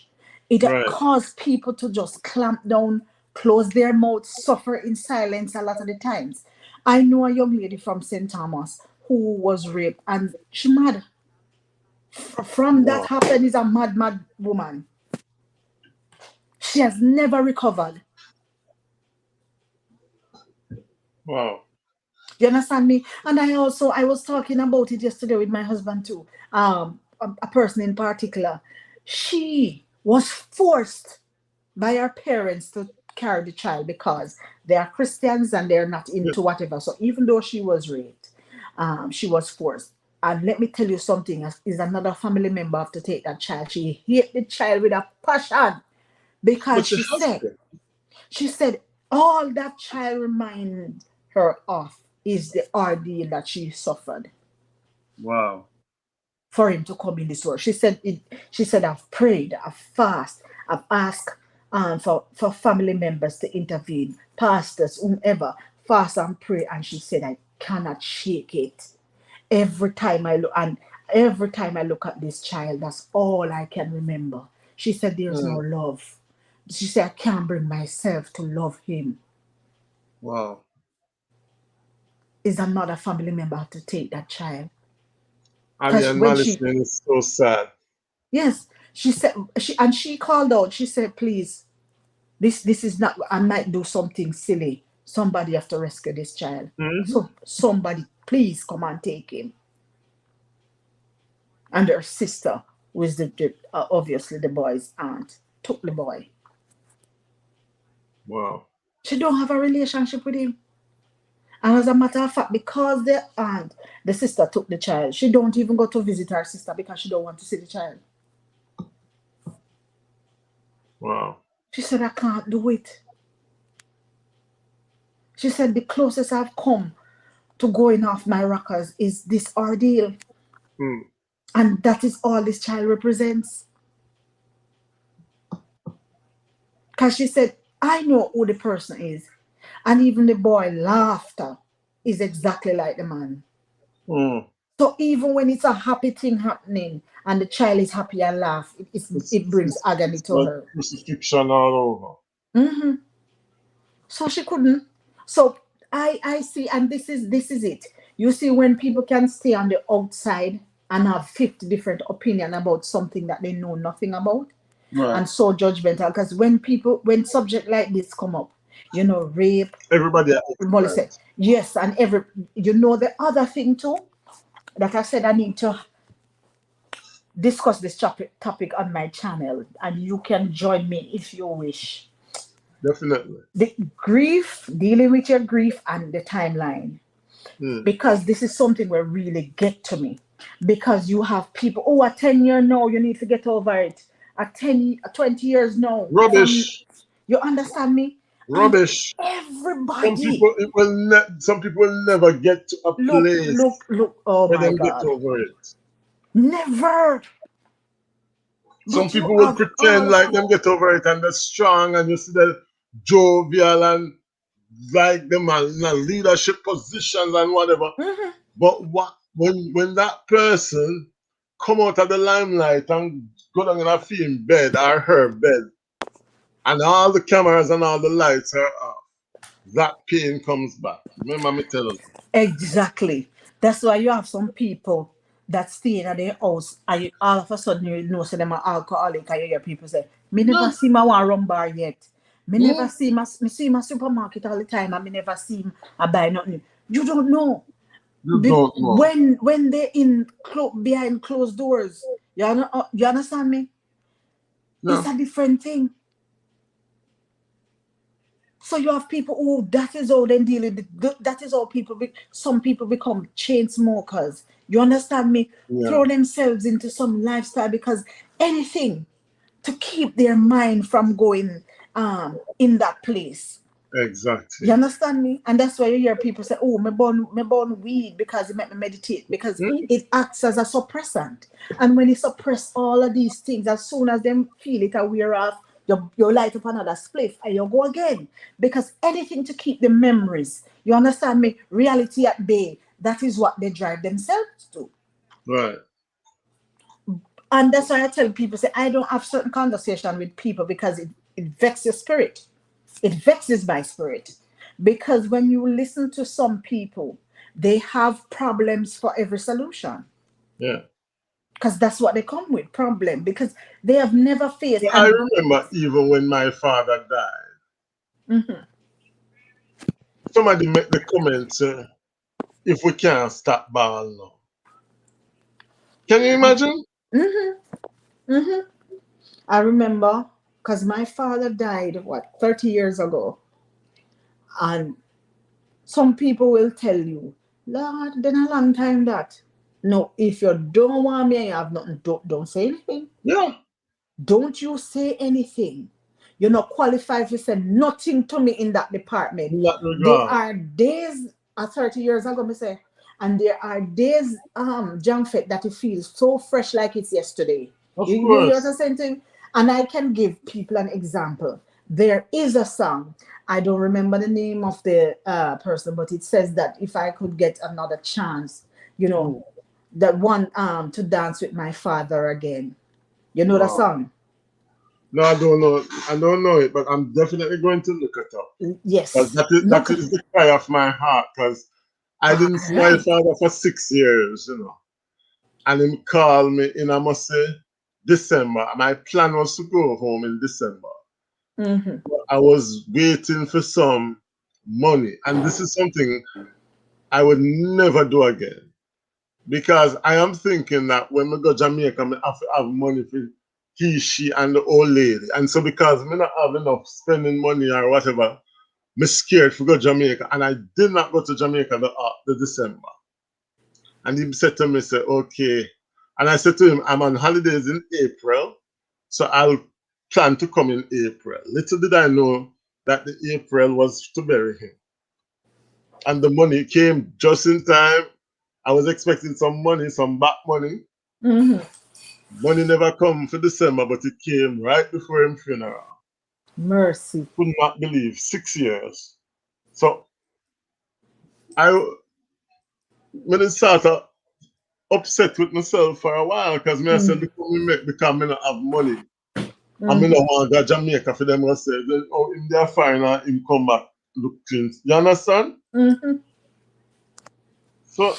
it right. caused people to just clamp down, close their mouths, suffer in silence a lot of the times. I know a young lady from St. Thomas who was raped and she mad. From that Wow. happened is a mad woman. She has never recovered. Wow. You understand me? And I was talking about it yesterday with my husband too. A person in particular, she was forced by her parents to carry the child because they are Christians and they're not Yeah. into whatever. So even though she was raped, she was forced. And let me tell you something: is another family member have to take that child. She hate the child with a passion But because she has to. she said all that child remind her of is the ordeal that she suffered Wow. for him to come in this world. She said, I've prayed, I've fasted, I've asked for family members to intervene, pastors, whomever, fast and pray. And she said, I cannot shake it. Every time I look and every time I look at this child, that's all I can remember. She said, there's no Mm, love. She said, I can't bring myself to love him. wow. Is another family member to take that child. And the Because when she, acknowledgement is so sad. yes, she said, she called out, she said, please, this is not, I might do something silly. Somebody have to rescue this child. Hmm. So somebody, please come and take him. And her sister, who is obviously the boy's aunt, took the boy. Wow. She don't have a relationship with him. And as a matter of fact, because the sister took the child, she don't even go to visit her sister because she don't want to see the child. Wow. She said, I can't do it. She said, the closest I've come to going off my rockers is this ordeal. Mm. And that is all this child represents. Because she said, I know who the person is. And even the boy laughter is exactly like the man. Mm. So even when it's a happy thing happening and the child is happy and laugh, it brings agony It's to like her. crucifixion all Hmm. So she couldn't. So I see, and this is it. You see, when people can stay on the outside and have 50 different opinion about something that they know nothing about, over. Right. and so judgmental. Because when subject like this come up, rape, Everybody are molestation, experts. yes, and the other thing too that I said I need to discuss this topic on my channel, and you can join me if you wish. Definitely. The grief, dealing with your grief and the timeline, Mm. because this is something where really get to me. Because you have people, oh, at 10 years no, you need to get over it. At 20 years no. Rubbish. You understand me? And Rubbish. everybody, Some people will never get to a place look, oh where my them get God. over it. Never. Some But you people will have pretend all, like them get over it and they're strong and you see them jovial and like them are in leadership positions and whatever. mhm, But what when that person come out of the limelight and go down in a film bed or her bed, and all the cameras and all the lights are off, that pain comes back. Remember me telling you. Exactly. That's why you have some people that stay in their house and all of a sudden you know so them are alcoholic and you hear people say, me never No. see my one rum bar yet. Me never Mm, see me see my supermarket all the time and me never see him I buy nothing. You don't know. you don't know. When they're behind closed doors, you understand me? It's Yeah, a different thing. So you have people who that is how they deal with it. That is how some people become chain smokers. You understand me? yeah, Throw themselves into some lifestyle because anything to keep their mind from going in that place. exactly. You understand me? And that's why you hear people say, "Oh, me born weed because it make me meditate because Mm, it acts as a suppressant." And when it suppress all of these things, as soon as them feel it aware of, you light up another spliff and you go again. Because anything to keep the memories, you understand me? Reality at bay. That is what they drive themselves to. right. And that's why I tell people, say, I don't have certain conversation with people because it vexes your spirit. It vexes my spirit. Because when you listen to some people, they have problems for every solution. Yeah. Because that's what they come with, problem. Because they have never faced Well, I and remember even when my father died, mhm, somebody made the comment, if we can't stop ball now. Can you imagine? mhm, mhm. I remember because my father died, what, 30 years ago. And some people will tell you, Lord, been a long time that. No, if you don't want me and you have nothing, don't say anything. Yeah, Don't you say anything. You're not qualified to say nothing to me in that department. in that There regard. are days, 30 years ago, me say, and there are days, Jamfet, that it feels so fresh like it's yesterday. Of You hear what course. I'm saying to you? And I can give people an example. There is a song. I don't remember the name of the person, but it says that if I could get another chance, you know, Mm, that one to dance with my father again. You know the wow. song? No, I don't know. I don't know it, but I'm definitely going to look it up. Because Yes. that Look. is the cry of my heart. Because I All didn't see my right. father for 6 years, And him called me in, I must say, December. My plan was to go home in December. Mm-hmm. I was waiting for some money. And this is something I would never do again. Because I am thinking that when we go Jamaica, I have to have money for he, she, and the old lady. And so because me not have enough spending money or whatever, me scared to go Jamaica. And I did not go to Jamaica the December. And he said to me, say, okay. And I said to him, I'm on holidays in April, so I'll plan to come in April. Little did I know that the April was to bury him. And the money came just in time. I was expecting some money, some back money. Mm-hmm. Money never come for December, but it came right before his funeral. Mercy. Could not believe 6 years. So I when sort of upset with myself for a while because me I said Mm-hmm. because me not have money. And me no Mm-hmm. want to go Jamaica for them to say then oh in their fine and him come back look clean. You understand? Mm-hmm. So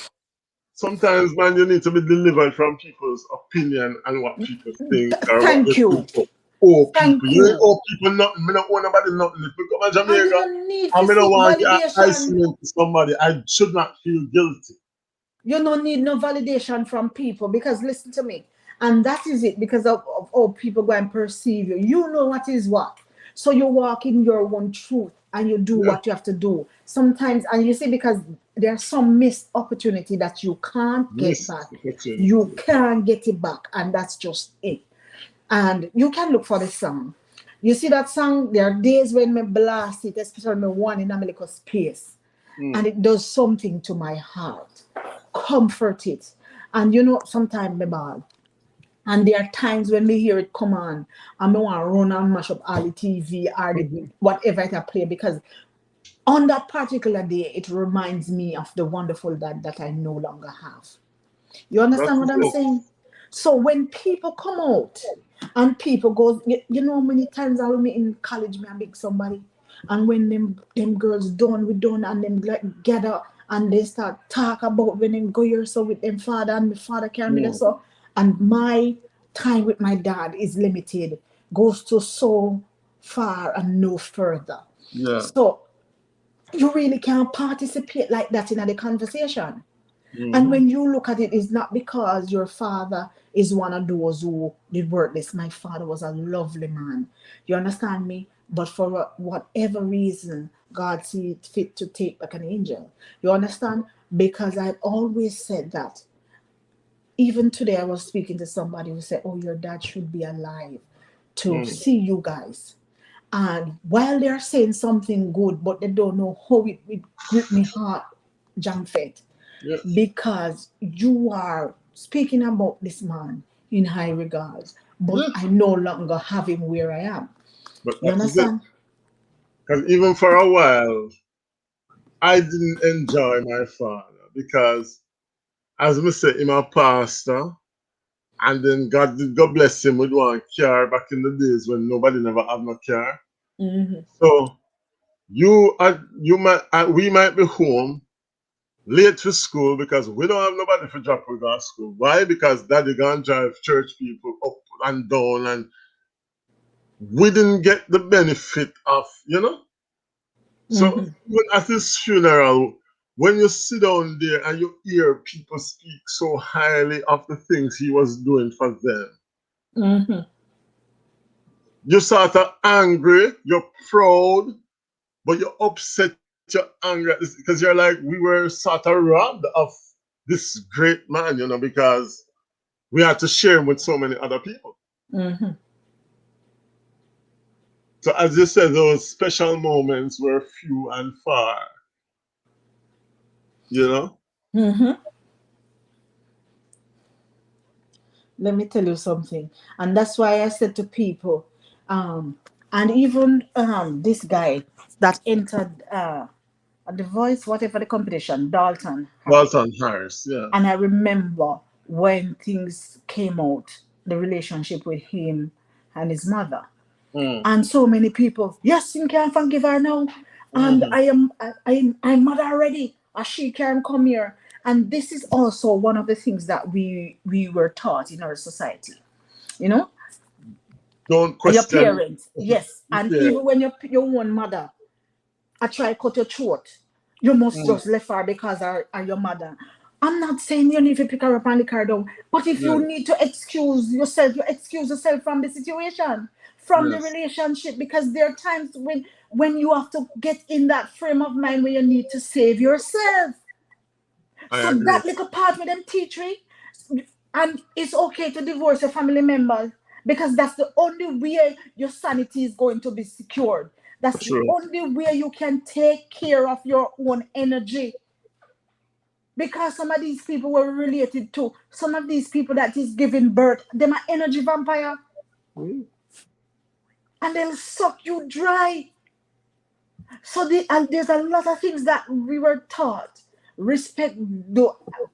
sometimes man you need to be delivered from people's opinion and what people think or what they Thank you. think of old Thank people. You ain't you. owe people nothing. Me don't owe nobody nothing. If we come to And you Jamaica don't need to and me don't seek want to get validation. isolate to somebody, I should not feel guilty. You don't need no validation from people because listen to me. And that is it because of how people go and perceive you. You know what is what. So you walk in your own truth and you do Yeah, what you have to do. Sometimes, and you see, because there's some missed opportunity that you can't get missed back. You opportunity. can't get it back, and that's just it. And you can look for the song. You see that song? There are days when me blast it, especially me one in a little space, and Mm. it does something to my heart, comfort it. And sometimes me ball. And there are times when me hear it come on, and me want to run and mash up all the TV or the Mhm. whatever it I play because on that particular day it reminds me of the wonderful dad that I no longer have. You That understand what is I'm it. saying? So when people come out and people goes, you know how many times I will meet in college, me and big somebody, and when them girls done, we done, and them like gather and they start talk about when them go here so with them father and my father carry me there so, and my time with my dad is limited, goes to so far and no further. Yeah. So you really can't participate like that in the conversation. And Mm-hmm. when you look at it, it's not because your father is one of those who did worthless. My father was a lovely man. You understand me? But for whatever reason, God see it fit to take back an angel. You understand? Because I've always said that. Even today, I was speaking to somebody who said, "Oh, your dad should be alive to Mm. see you guys." And while they're saying something good, but they don't know how it grip me heart, Jamfet, Yeah. because you are speaking about this man in high regards, but Yeah. I no longer have him where I am. But You that is it. understand? Because even for a while, I didn't enjoy my father because, as I said, him a pastor, and then God bless him with one car back in the days when nobody never had no car. Mm-hmm. So we might be home late for school because we don't have nobody for drop we go to school. Why? Because daddy gonna drive church people up and down, and we didn't get the benefit of, you know. So Mm-hmm. even at his funeral, when you sit down there and you hear people speak so highly of the things he was doing for them, Mm-hmm. you're sort of angry, you're proud, but you're upset, you're angry because you're like, we were sort of robbed of this great man, you know, because we had to share him with so many other people. Mm-hmm. So as you said, those special moments were few and far, you know? Mm-hmm. Let me tell you something. And that's why I said to people, um, and even this guy that entered the voice, whatever the competition, Dalton Harris. Walton Harris, yeah. And I remember when things came out, the relationship with him and his mother. Mm, And so many people, yes, you can forgive her now. And mhm. I'm mother already. Or she can come here. And this is also one of the things that we were taught in our society. You know, Don't your question. parents, yes. And Yeah. even when your own mother, I try cut your throat. You must Mm, just left her because are your mother. I'm not saying you need to pick her up and the car down, but if you yeah. need to excuse yourself, you excuse yourself from the situation, from the Yes. relationship, because there are times when you have to get in that frame of mind where you need to save yourself. I So agree. that little part with them teach me, and it's okay to divorce your family members because that's the only way your sanity is going to be secured. That's the True. only way you can take care of your own energy. Because some of these people were related to some of these people that is giving birth, them are energy vampire, Mm, and they'll suck you dry. So and there's a lot of things that we were taught. Respect.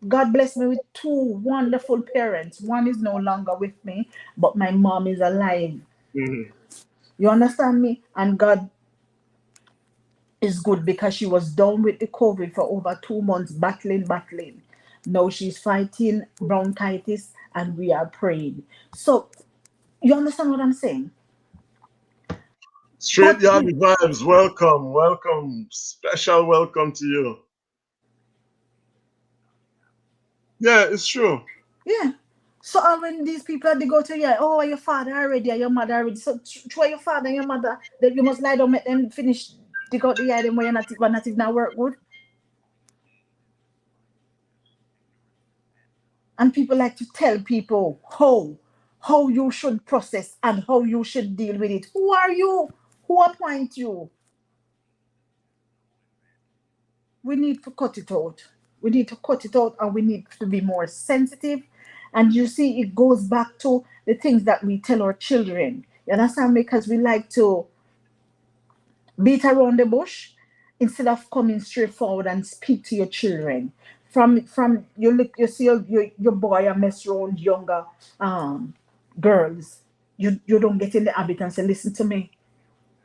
God bless me with two wonderful parents. One is no longer with me, but my mom is alive. mhm. You understand me? And God is good because she was down with the COVID for over 2 months, battling. Now she's fighting bronchitis, and we are praying. So you understand what I'm saying? Straight But Yard Vibes, welcome, welcome. Special welcome to you. Yeah, it's true. yeah. So when these people they go to you, oh, your father already, or your mother already. So try your father and your mother, that you must lie down, make them finish dig out the item where you're not even work good. And people like to tell people how you should process and how you should deal with it. Who are you? Who appoint you? We need to cut it out. We need to cut it out, and we need to be more sensitive. And you see, it goes back to the things that we tell our children. You understand? Because we like to beat around the bush instead of coming straight forward and speak to your children. from you look, you see your boy a mess around younger girls. You don't get in the habit and say, listen to me,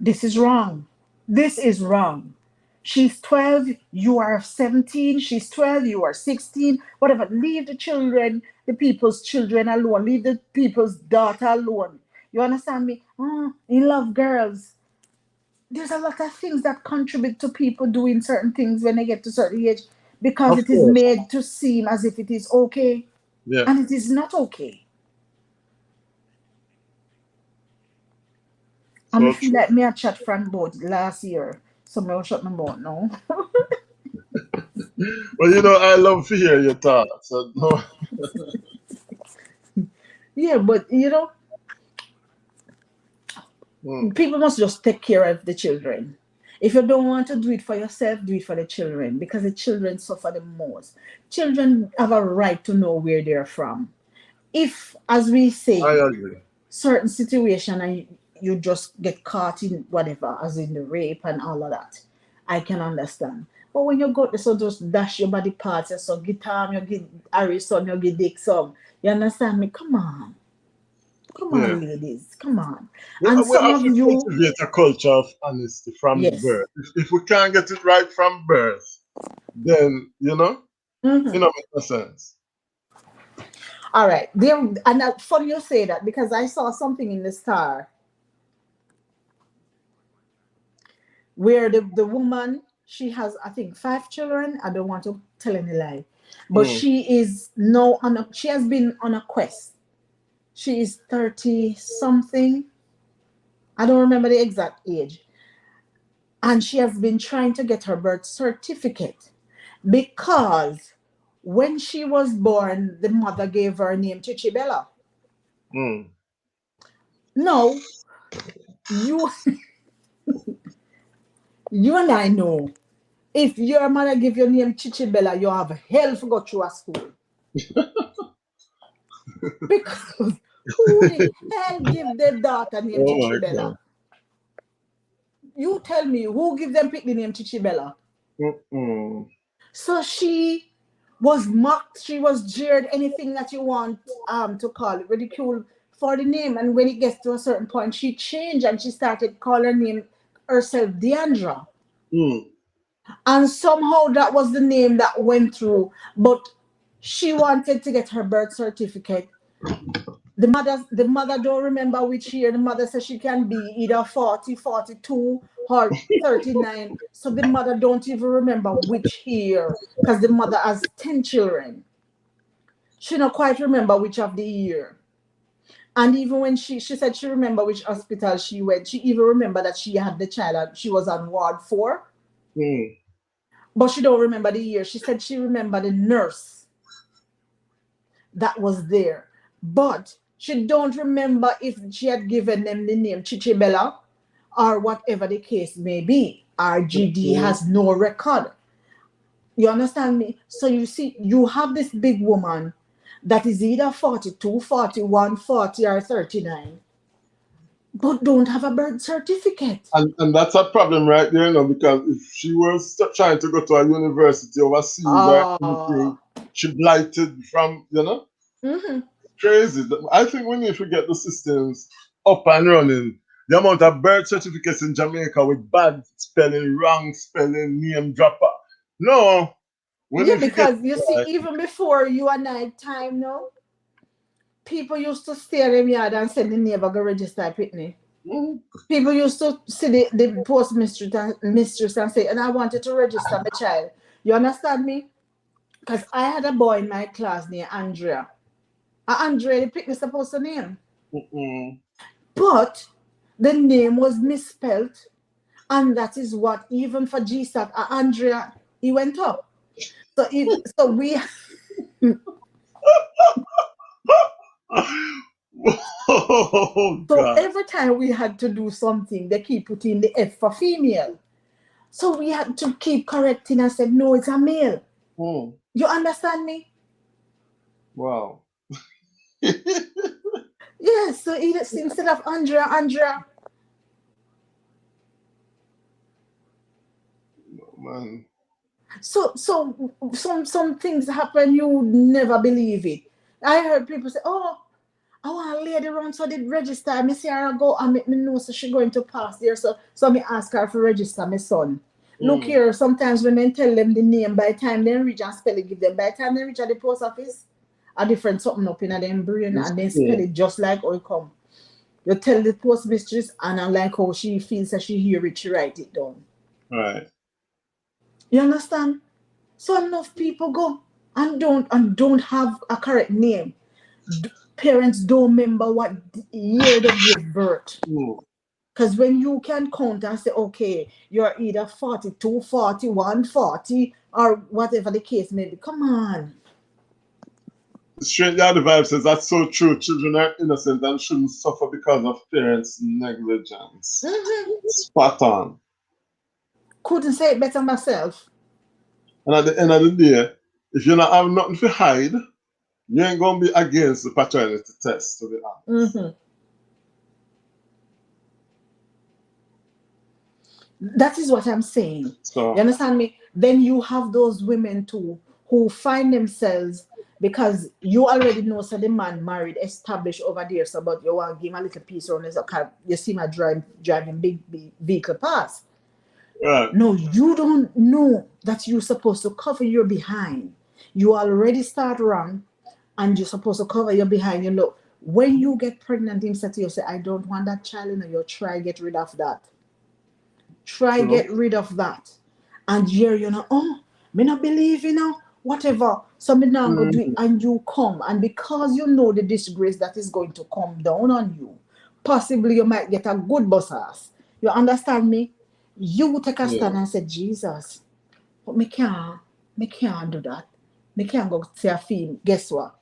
this is wrong. This is wrong. She's 12, you are 17, she's 12, you are 16, whatever. Leave the children, the people's children alone. Leave the people's daughter alone. You understand me? You love girls. There's a lot of things that contribute to people doing certain things when they get to certain age because Of it is course. made to seem as if it is okay. Yeah. And it is not okay. And I So feel true. like me a chat Frank about last year. So me will shut my mouth now. Well, I love to hear your thoughts. So, no, Yeah, but mm, people must just take care of the children. If you don't want to do it for yourself, do it for the children because the children suffer the most. Children have a right to know where they're from. If, as we I say, agree. certain situation and you just get caught in whatever, as in the rape and all of that, I can understand. But when you go to so just dash your body parts, you so get arm, you get Harry some, you get dick some. You understand me? Come on. Come Yeah. on, ladies. Come on. We, And we some have of to you, cultivate a culture of honesty from yes. birth. If we can't get it right from birth, then, it Mhm. don't make no sense. All right. There, and funny you say that because I saw something in the Star where the woman, she has, I think, 5 children. I don't want to tell any lie. But Mm, she is now she has been on a quest. She is 30 something. I don't remember the exact age. And she has been trying to get her birth certificate because when she was born, the mother gave her name Chichibella. mm. No, you you and I know if your mother give your name Chichibella, you have hell to go through a school. Because who the hell give their daughter name Oh my Chichibella? God. You tell me who give them pick the name Chichibella? Mm-mm. So she was mocked, she was jeered, anything that you want to call it, ridiculed for the name. And when it gets to a certain point, she changed and she started calling her name herself Deandra. Mm. And somehow that was the name that went through. But she wanted to get her birth certificate. The mother don't remember which year. The mother says she can be either 40, 42, or 39. So the mother don't even remember which year because the mother has 10 children. She don't quite remember which of the year. And even when she said she remember which hospital she went, she even remember that she had the child and she was on ward 4, Mm. but she don't remember the year. She said she remember the nurse that was there. But she don't remember if she had given them the name Chichibella or whatever the case may be. RGD Mm. has no record. You understand me? So you see, you have this big woman that is either 42, 41, 40, or 39, but don't have a birth certificate. And that's a problem right there, because if she was trying to go to a university overseas or Ah. anything, she blighted from, Mm-hmm. crazy. I think we need to get the systems up and running. The amount of birth certificates in Jamaica with bad spelling, wrong spelling, name dropper. No, we Yeah, need to get because you it see, right. even before you and I time now, people used to stay in them yard and send the neighbor go register a Pitney. Mm, People used to see the mistress and say, and I wanted to register my child. You understand me? Because I had a boy in my class named Andrea. And Andrea, the Pitney supposed to name. mm, But the name was misspelled. And that is what, even for GSAT, Andrea, he went up. So we, oh so God. every time we had to do something, they keep putting the F for female. So we had to keep correcting and said, no, it's a male. Mm, You understand me? wow. Yes, so instead of Andrea, Man. So some things happen, you never believe it. I heard people say, "Oh, I want a lady around, so I did register. I see her go and make me know so she going to pass there. So me ask her to register my son. Look Mm. here, sometimes when they tell them the name, by the time they reach and spell it, give them. By the time they reach at the post office, a different something up in them brain It's and then spell true. it just like how it come. You tell the post mistress and I like how she feels that she hear it, she write it down. Right. You understand? So enough people go and don't have a correct name. Parents don't remember what year they gave birth. Mm. Because when you can count and say, okay, you're either 42, 41, 40, or whatever the case may be, come on. Straight down the vibe says that's so true. Children are innocent and shouldn't suffer because of parents' negligence. Mhm. Spot on. Couldn't say it better myself. And at the end of the day, if you not have nothing to hide, you ain't gonna be against the paternity test, to be honest. Mhm. That is what I'm saying. You So understand me? Then you have those women too who find themselves because you already know so the man married, established over there, so but you want to give him a little piece around his car. You see my driving big vehicle past. right. No, you don't know that you're supposed to cover your behind. You already start wrong and you're supposed to cover your behind. You look, when you get pregnant, him said to you, say, I don't want that child, and you try get rid of that. Try True. get rid of that. And here you know, oh, me not believe whatever. So me now go do it, Mm. and you come, and because you know the disgrace that is going to come down on you, possibly you might get a good boss ass. You understand me? You take a stand Yeah. and say, Jesus, but me can't do that. Me can't go say a film. Guess what?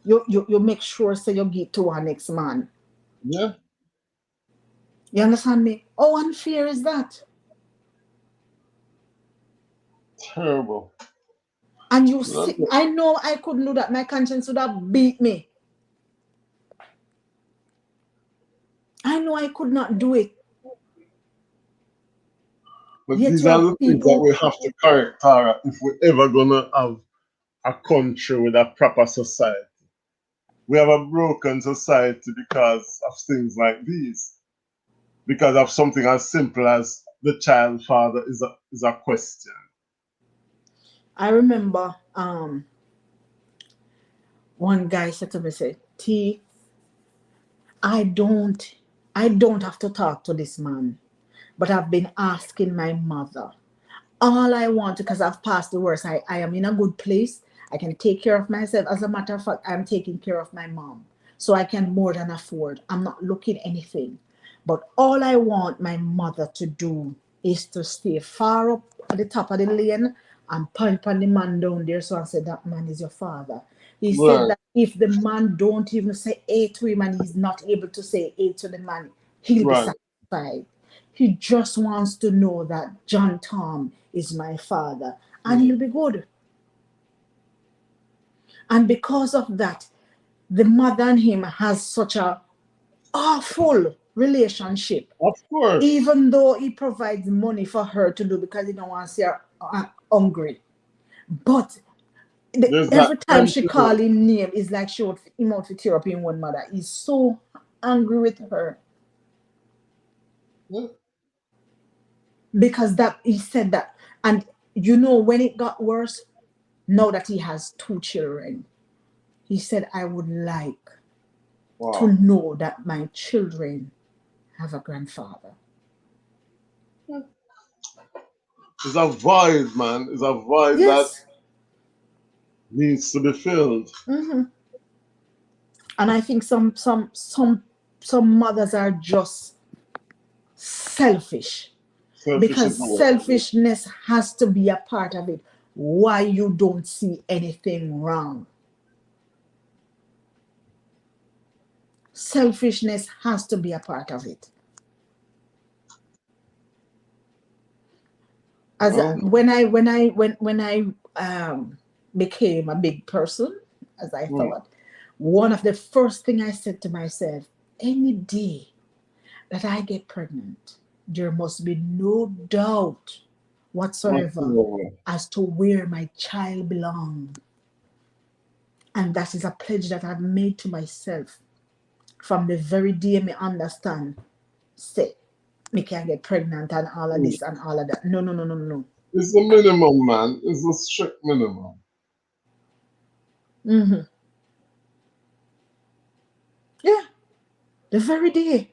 You make sure so you get to our next man. Yeah. You understand me? How unfair is that? Terrible. And you Not see, I know I couldn't do that. My conscience would have beat me. I know I could not do it. But Yet these you are have the things that people. we have to correct, Tara, if we're ever gonna have a country with a proper society. We have a broken society because of things like these. Because of something as simple as the child father is a question. I remember one guy said to me, say, T, I don't I don't have to talk to this man. But I've been asking my mother. All I want, because I've passed the worst. I am in a good place. I can take care of myself. As a matter of fact, I'm taking care of my mom. So I can more than afford. I'm not looking anything. But all I want my mother to do is to stay far up at the top of the lane and point on the man down there. So I said, that man is your father. He said Right, that if the man don't even say A to him and he's not able to say A to the man, he'll be right. satisfied. He just wants to know that John Tom is my father and Mm. he'll be good. And because of that, the mother and him has such a awful relationship. Of course. Even though he provides money for her to do because he don't want to see her hungry. But There's that every time she emptiness. call him name, it's like she would him out to tear up in one mother. He's so angry with her Yeah. because that he said that. And you know when it got worse, now that he has two children, he said, I would like to Wow. know that my children have a grandfather. It's a void, man. It's a void that Yes. needs to be filled. Hmm. And I think some mothers are just selfish Selfish is because the word. selfishness has to be a part of it. Why you don't see anything wrong? Selfishness has to be a part of it. As Well, when I became a big person, as I mm, thought, one of the first thing I said to myself, any day that I get pregnant, there must be no doubt whatsoever Whatsoever. as to where my child belongs. And that is a pledge that I've made to myself from the very day me understand, say, me can get pregnant and all of Mm. this and all of that. No, no, no, no, no. It's the minimum, man. It's the strict minimum. Mm-hmm. Yeah, the very day.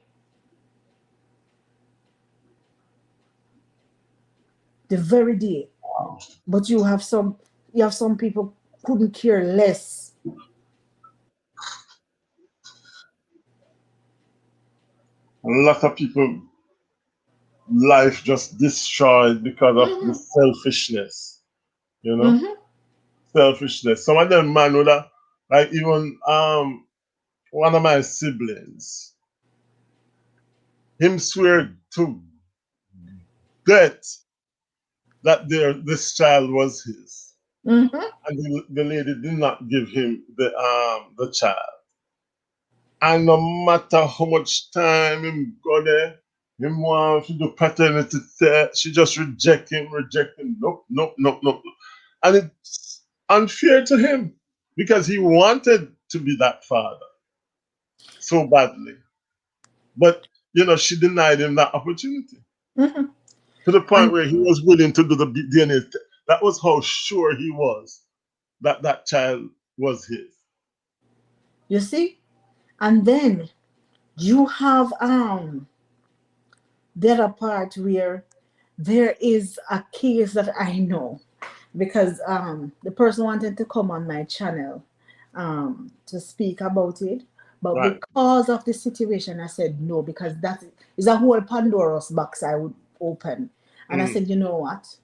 The very day. Wow. But you have some people couldn't care less. A lot of people life just destroyed because of the Mm-hmm. selfishness. You know? Mm-hmm. Selfishness. Some of them man would have, like even one of my siblings, him swear to death that this child was his. Mm-hmm. And the lady did not give him the child. And no matter how much time him go there, him want to do paternity test, she just reject him. Nope, nope, nope, nope. And it's unfair to him because he wanted to be that father so badly. But she denied him that opportunity Mm-hmm. to the point And where he was willing to do the DNA test. That was how sure he was that that child was his. you see, and then you have the other part where there is a case that I know because the person wanted to come on my channel to speak about it, but Right. because of the situation I said no, because that is a whole Pandora's box I would open. And I Mm. said, you know what,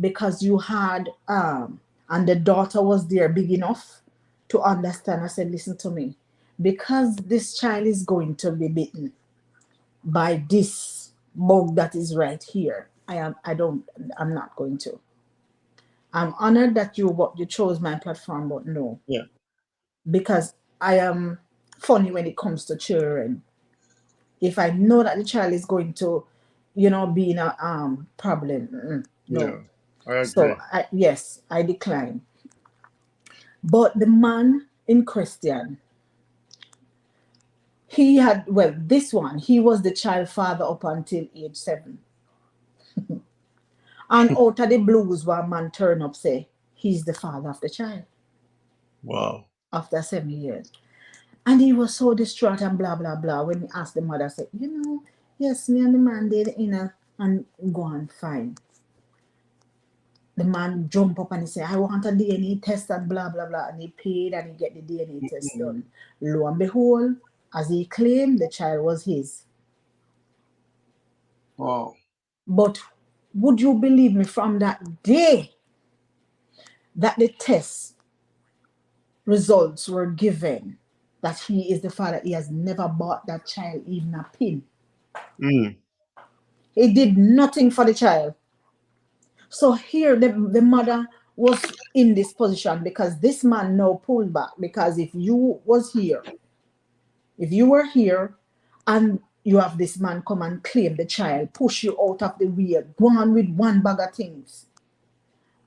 because you had and the daughter was there big enough to understand. I said, listen to me, because this child is going to be bitten by this bug that is right here. I'm not going to. I'm honored that you chose my platform, but no, Yeah. because I am funny when it comes to children. If I know that the child is going to, be in a problem, no. Yeah. I So agree. yes, I decline. But the man in question, he had, well, this one, he was the child father up until age 7. And out of the blues, one man turn up say he's the father of the child Wow. after 7 years. And he was so distraught and blah blah blah. When he asked the mother, said, yes, me and the man did and go on fine. The man jump up and he said, I want a DNA test and blah blah blah. And he paid and he get the DNA test Mm. done. Lo and behold, as he claimed, the child was his. Wow. But would you believe me, from that day that the test results were given that he is the father, he has never bought that child even a pin. Mm. He did nothing for the child. So here the mother was in this position because this man now pulled back. Because if you were here and you have this man come and claim the child, push you out of the way, go on with one bag of things,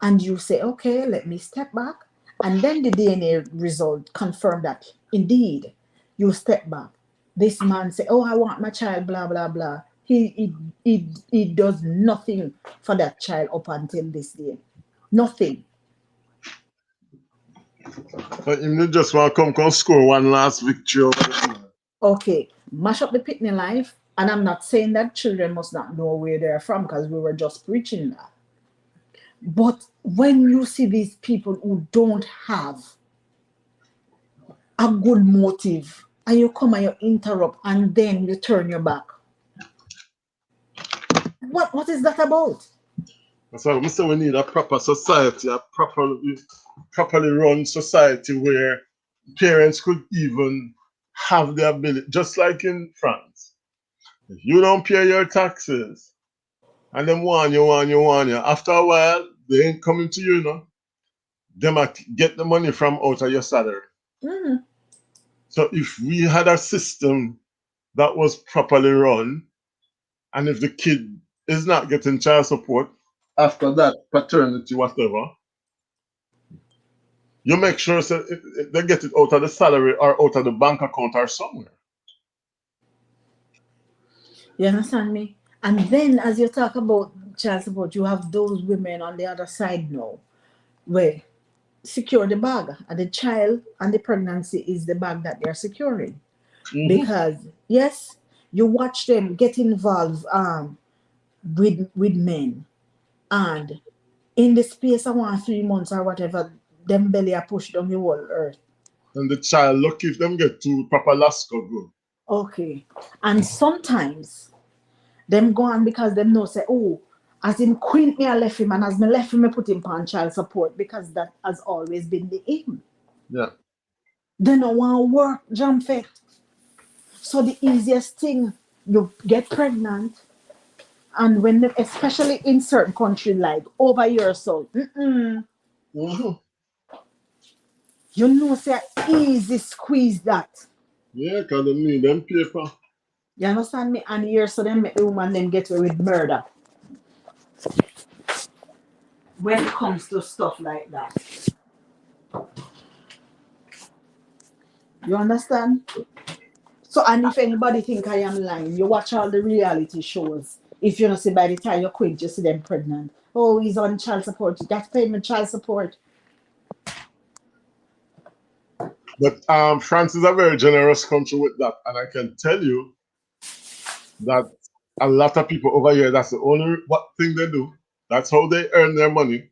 and you say, okay, let me step back, and then the DNA result confirm that indeed you step back. This man say, oh, I want my child, blah blah blah. He does nothing for that child up until this day. Nothing. But you just want to come score one last victory. Okay, mash up the pitney life. And I'm not saying that children must not know where they're from, because we were just preaching that. But when you see these people who don't have a good motive and you come and you interrupt and then you turn your back, what is that about? So we say we need a proper society, a properly run society where parents could even have the ability, just like in France. If you don't pay your taxes and them warn you, after a while, they ain't coming to you. They might get the money from out of your salary. Mm, So if we had a system that was properly run, and if the kid is not getting child support, after that paternity, whatever, you make sure so they get it out of the salary or out of the bank account or somewhere. You understand me? And then as you talk about child support, you have those women on the other side now where secure the bag and the child and the pregnancy is the bag that they're securing. Mm-hmm. Because yes, you watch them get involved with men, and in the space of 1 3 months or whatever, them belly are pushed down the whole earth. And the child, lucky if them get to Papa Lasco good. Okay. And sometimes them go on because them know say, oh, as him quint me I left him, and as me left him I put him on child support, because that has always been the aim. Yeah. They don't want to work, jump it. So the easiest thing, you get pregnant, and when especially in certain countries like over here, so Mm-hmm. you know say easy squeeze that. Yeah, because they need them paper. You understand me? And here so them make the woman them get away with murder when it comes to stuff like that. You understand? So, and if anybody think I am lying, you watch all the reality shows. If you don't see by the time you quit, you see them pregnant. Oh, he's on child support. You got to pay me child support. But France is a very generous country with that. And I can tell you that a lot of people over here, that's the only thing they do. That's how they earn their money.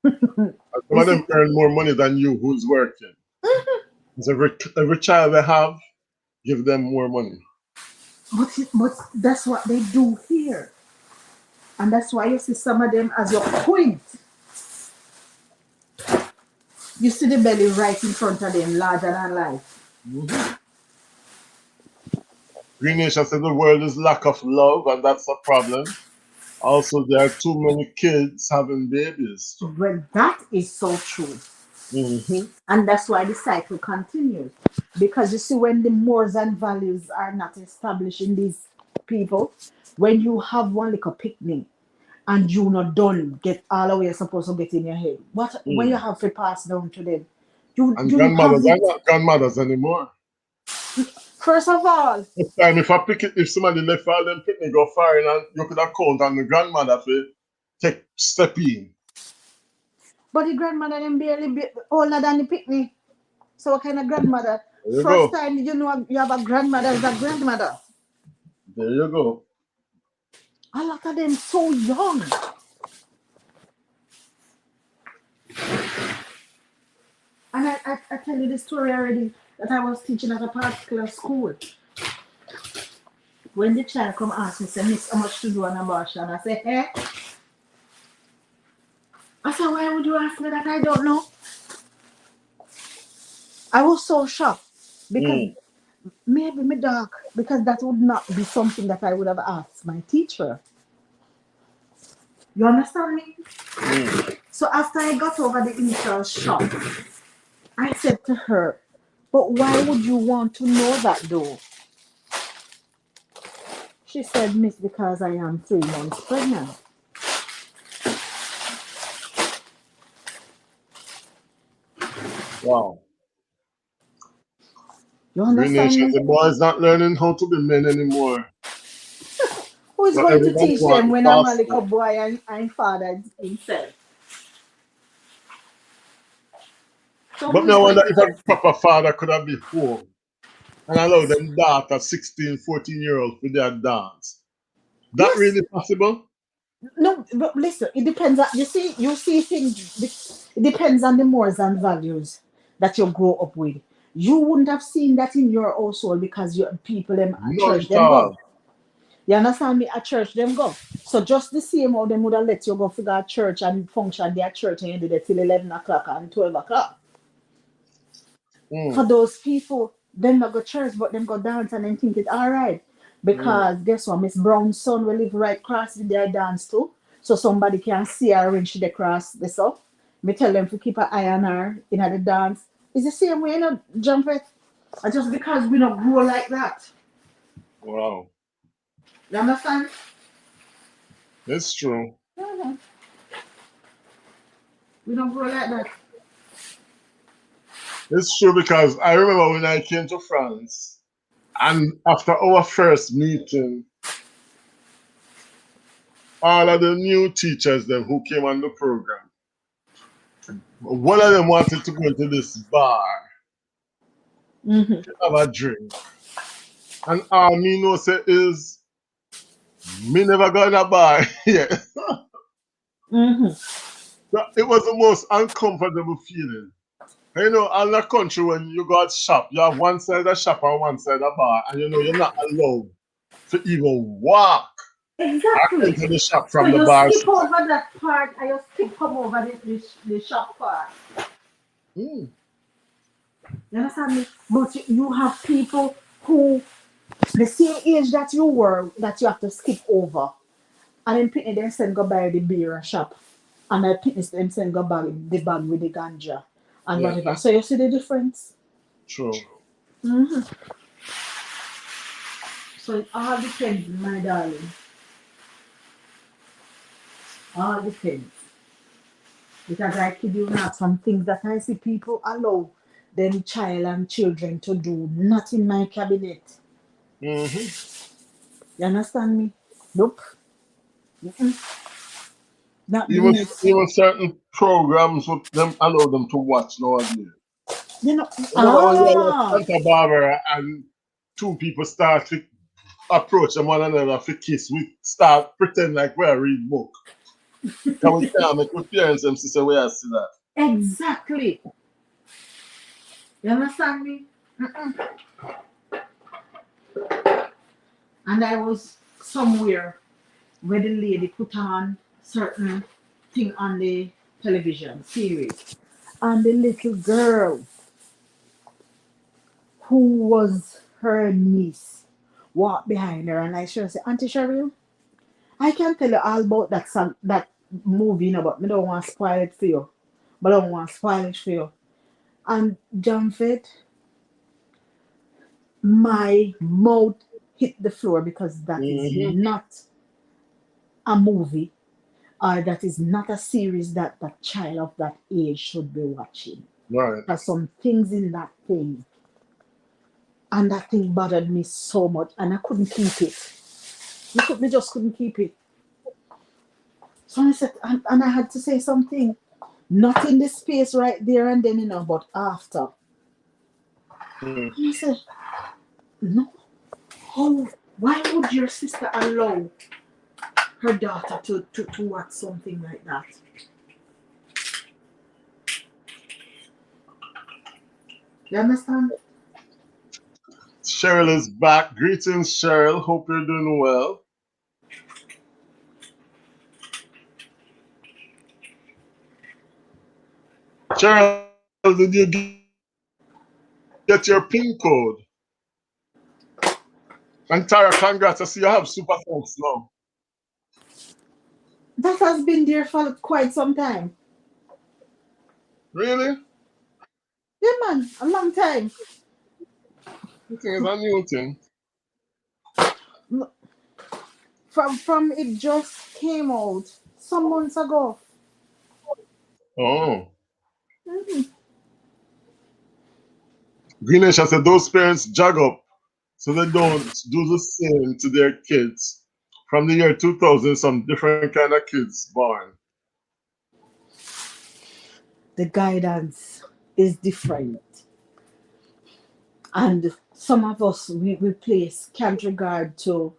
And some You of see? them earn more money than you who's working. Because every child they have, give them more money. But that's what they do here. And that's why you see some of them as your point. You see the belly right in front of them, larger than life. Mm-hmm. Green Nation said the world is lack of love, and that's a problem. Also, there are too many kids having babies. So. Well, that is so true. Mm-hmm. And that's why the cycle continues. Because you see, when the morals and values are not established in these people, when you have one little picnic and you not done get all the way you're supposed to get in your head, what you have to pass down to them? And You have grandmothers are it. not grandmothers anymore. First of all, Next time, if somebody left all them picnic go foreign and you could have count on the grandmother for take step in. but the grandmother them barely older than the picnic. So what kind of grandmother? There you First go. time you know you have a grandmother as a grandmother. There you go. A lot of them so young. And I tell you the story already that I was teaching at a particular school. When the child come ask me, say, Miss, how much to do an abortion? I say, hey. I said, why would you ask me that? I don't know. I was so shocked because maybe me dark, because that would not be something that I would have asked my teacher. You understand me? So after I got over the initial shock, I said to her, but why would you want to know that though? She said, Miss, because I am 3 months pregnant. Wow. You Green understand Nation, me? the boys not learning how to be men anymore. Who is So going to everybody teach want them the when I'm a fast little life. boy and father himself? So But who me is I going wonder to if a proper father could have been home and allow them daughter 16, 14-year-old with their dance. That Yes. really possible? No, but listen, it depends. You see things. It depends on the morals and values that you grow up with. You wouldn't have seen that in your household because your people them at Not church at them go. all. You understand me? At church them go. So just the same how them would have let you go figure out church and function their church and you did it till 11 o'clock and 12 o'clock. For those people, them not go church, but them go dance and then think it all right. Because guess what, Miss Brown's son will live right across with their dance too. So somebody can see her when she dey cross this up. Me tell them to keep an eye on her in the dance. It's the same way, you know, jump it. And just because we not grow like that. Wow. You understand? It's true. Mhm. We don't grow like that. It's true because I remember when I came to France, and after our first meeting, all of the new teachers them who came on the program, one of them wanted to go into this bar Mm-hmm. to have a drink. And all me know say is me never go in a bar yet. Mm-hmm. So it was the most uncomfortable feeling. You know, in the country when you go out shop, you have one side a shop and one side a bar, and you know you're not allowed to even walk Exactly. into the shop So from the you bar skip side. over that part and you skip come over the shop part. Mm, You understand me? But you have people who the same age that you were that you have to skip over. And then pitney them send go buy the beer shop. And I pitney them send go buy the bag with the ganja and yeah, whatever. So you see the difference? true. Mm-hmm. So it all depends, my darling. All depends. Because I kid you not, some things that I see people allow them child and children to do, not in my cabinet. Hmm. You understand me? Nope. Mm-mm. Not Even doing it. even certain programs with them allow them to watch nowadays. You know, Remember when you were ah, like Santa Barbara and two people start to approach them one another for kiss, we start pretend like we're reading book. Can we can't make with parents them say we see that. exactly. You understand me? Mm-mm. And I was somewhere where the lady put on certain thing on the television series. And the little girl who was her niece walked behind her and I should say, Auntie Cheryl, I can tell you all about that song, that movie, but I don't want to spoil it for you. But I don't want to spoil it for you. And Jamfet, my mouth hit the floor because that is Hmm. not a movie or that is not a series that a child of that age should be watching. Right. There's some things in that thing, and that thing bothered me so much, and I couldn't keep it. Me just couldn't keep it. So I said, and I had to say something, not in the space right there and then, but after. Mm. And I said, no, how, why would your sister allow her daughter to watch something like that? You understand? Cheryl is back. Greetings, Cheryl. Hope you're doing well. Cheryl, did you get your PIN code? And Tara, congrats. I see you have super thanks now. That has been there for quite some time. Really? Yeah, man, a long time. I think it's a new thing. From it just came out some months ago. Oh. Mhm. Greenish, I said those parents jog up so they don't do the same to their kids. From the year 2000, some different kind of kids born. The guidance is different. And some of us, we place can't regard to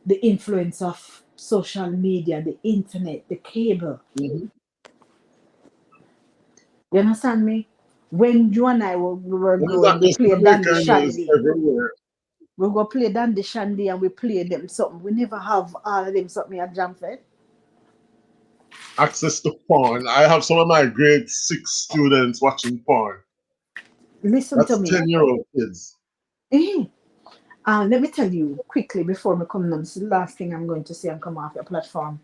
the influence of social media, the internet, the cable. Hmm. You understand me? When you and I were And it's growing, not we just played Jamaica, Dandy you know, it's Shandy. everywhere. We go play Dandy Shandy and we play them something. We never have all of them something at Jamfed. Access to porn. I have some of my grade 6 students watching porn. Listen to That's me. 10-year-old kids. Eh. Let me tell you quickly before we come on. This is the last thing I'm going to say and come off your platform.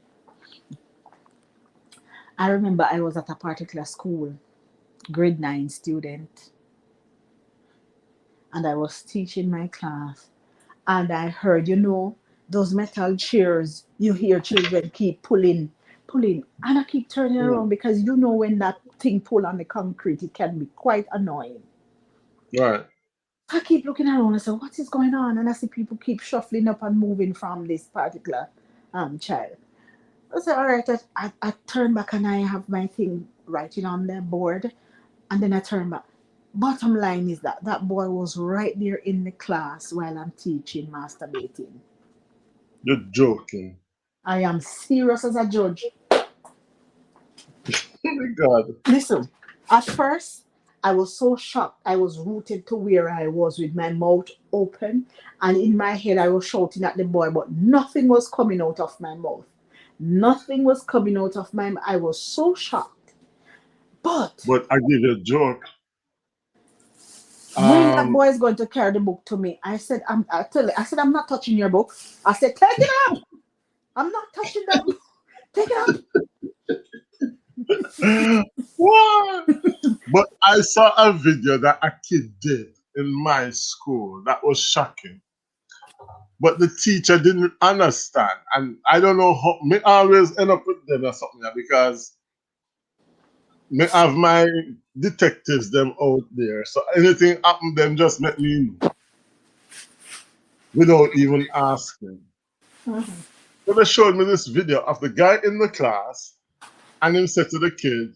I remember I was at a particular school, grade 9 student, and I was teaching my class. And I heard, those metal chairs, you hear children keep pulling, and I keep turning Mm. around because you know when that thing pull on the concrete, it can be quite annoying. Right. I keep looking around and say, what is going on? And I see people keep shuffling up and moving from this particular child. I said, all right, I turn back and I have my thing writing on the board. And then I turn back. Bottom line is that that boy was right there in the class while I'm teaching masturbating. You're joking. I am serious as a judge. Oh my God. Listen, at first, I was so shocked. I was rooted to where I was with my mouth open. And in my head, I was shouting at the boy, but nothing was coming out of my mouth. Nothing was coming out of my mouth. I was so shocked. But But I give you a joke. when that Um, boy is going to carry the book to me, I said, I'm not touching your book. I said, take it up. I'm not touching that book. Take it up. what? But I saw a video that a kid did in my school that was shocking. But the teacher didn't understand. And I don't know how, me always end up with them or something like, because me have my detectives them out there. So anything happen, them just let me know without even asking. Mhm. So they showed me this video of the guy in the class, and him said to the kid,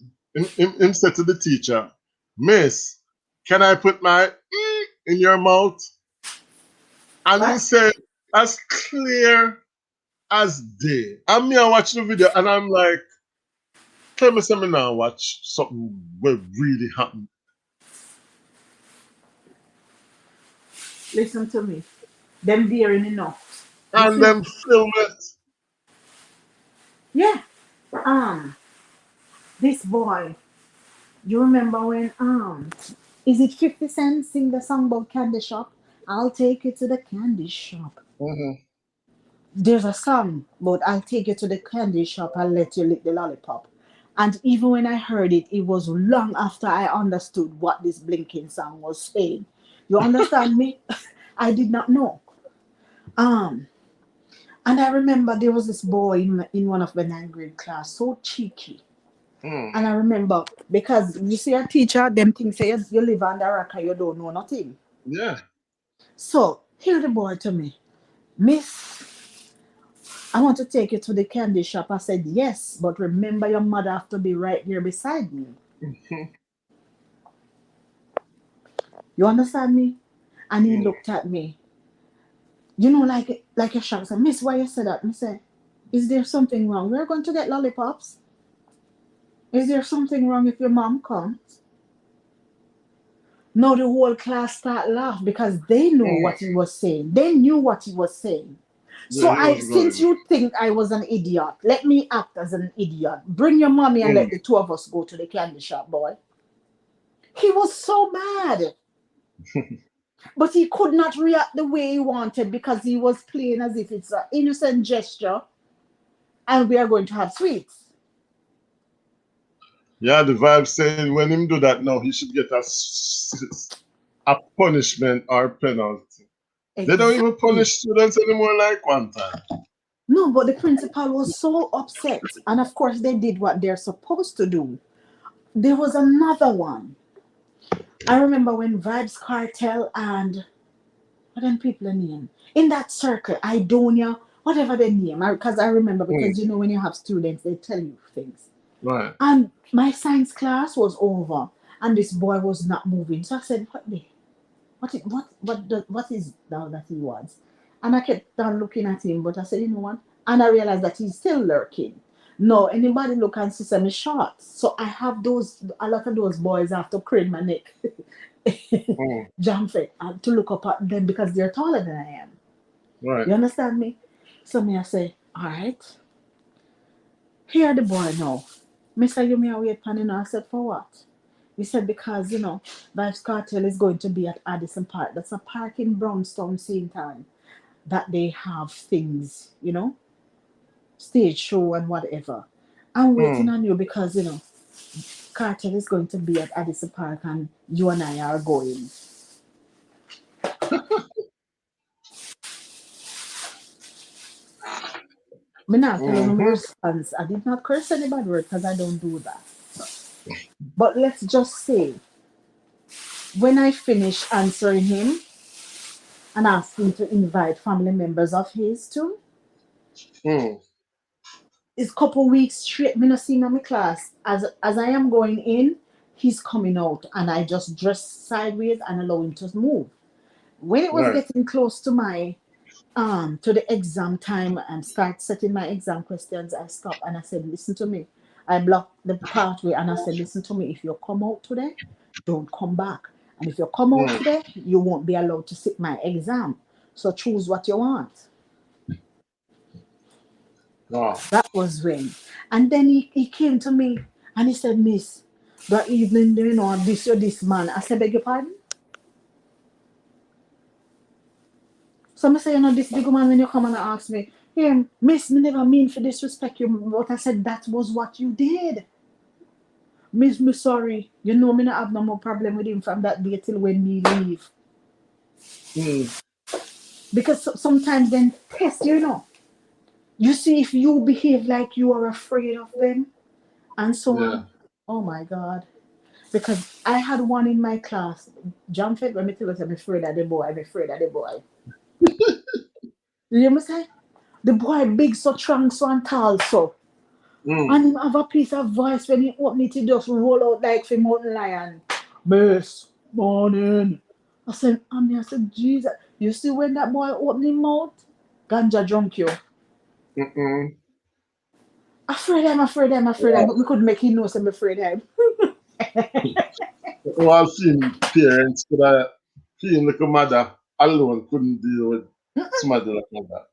him said to the teacher, Miss, can I put my in your mouth? And he What? said, as clear as day. And me, I watch the video and I'm like, tell me something now, watch something will really happen. Listen to me. Them daring enough. This And is them film it. yeah. This boy. You remember when is it 50 Cent sing the song about candy shop? I'll take you to the candy shop. Mhm. There's a song but I'll take you to the candy shop and let you lick the lollipop. And even when I heard it, it was long after I understood what this blinking song was saying. You understand me? I did not know. Um, and I remember there was this boy in one of my ninth grade class, so cheeky. Mm. And I remember because you see a teacher, them things say you live under a rock and you don't know nothing. Yeah. So here the boy to me, Miss, I want to take you to the candy shop. I said, yes, but remember your mother have to be right there beside me. You understand me? And he Mm. looked at me, like a shock. I said, Miss, why you said that? I said, is there something wrong? We're going to get lollipops. Is there something wrong if your mom comes? No, the whole class start laugh because they know Mm. what he was saying. They knew what he was saying. Yeah, So he was since going. you think I was an idiot, let me act as an idiot. Bring your mommy and Mm. let the two of us go to the candy shop, boy. He was so mad, but he could not react the way he wanted because he was playing as if it's an innocent gesture and we are going to have sweets. Yeah, the vibe saying when him do that now, he should get a punishment or penalty. They don't even Exactly. punish students anymore like one time. No, but the principal was so upset. And of course, they did what they're supposed to do. There was another one. I remember when Vibes Cartel and what them people name in that circle, Idonia, whatever they name, because I remember Mm. because you know when you have students, they tell you things. Right. And my science class was over, and this boy was not moving. So I said, what is now that he wants? And I kept on looking at him, but I said, you know what? And I realized that he's still lurking. No, anybody look and see some short. So I have a lot of those boys have to crane my neck, Mm. jump it, and to look up at them because they're taller than I am. Right. You understand me? So me I say, all right, here the boy now. Mister, you may wait panning. I said, for what? He said, because, Vibes Cartel is going to be at Addison Park. That's a park in Brownstown, same time that they have things, stage show and whatever. I'm waiting Mm. on you because, Cartel is going to be at Addison Park and you and I are going. Me not tell you no Mm-hmm. response. I did not curse any bad word because I don't do that. But let's just say, when I finish answering him and ask him to invite family members of his too, Mm. it's couple weeks straight. Me not see him in my class. As I am going in, he's coming out, and I just dress sideways and allow him to move. When it was Right. getting close to the exam time and start setting my exam questions, I stopped and I said, listen to me. I blocked the pathway and I said, listen to me, if you come out today, don't come back. And if you come out Mm. today, you won't be allowed to sit my exam. So choose what you want. Wow. That was when. And then he came to me and he said, Miss, that evening, you know, this man. I said, beg your pardon? So I say, you know, this big man, when you come and ask me, hey, miss, me never mean for disrespect you, but I said, that was what you did. Miss, me sorry. You know, me not have no more problem with him from that day till when me leave. Mm. Because sometimes then test, you know. You see if you behave like you are afraid of them and so Yeah. on. Oh my God. Because I had one in my class, John Fed, when me tell us I'm afraid of the boy, I'm afraid of the boy. You hear me say? The boy big, so strong, so and tall, so. Mm. And him have a piece of voice when he open it, he just roll out like for mountain lion. Miss, morning. I said, Jesus. You see when that boy open his mouth? Ganja drunk you. Mm-mm. Afraid him, Wow. but we couldn't make him know I'm afraid him. Well, I've seen parents could have seen like a mother alone couldn't deal with somebody like that.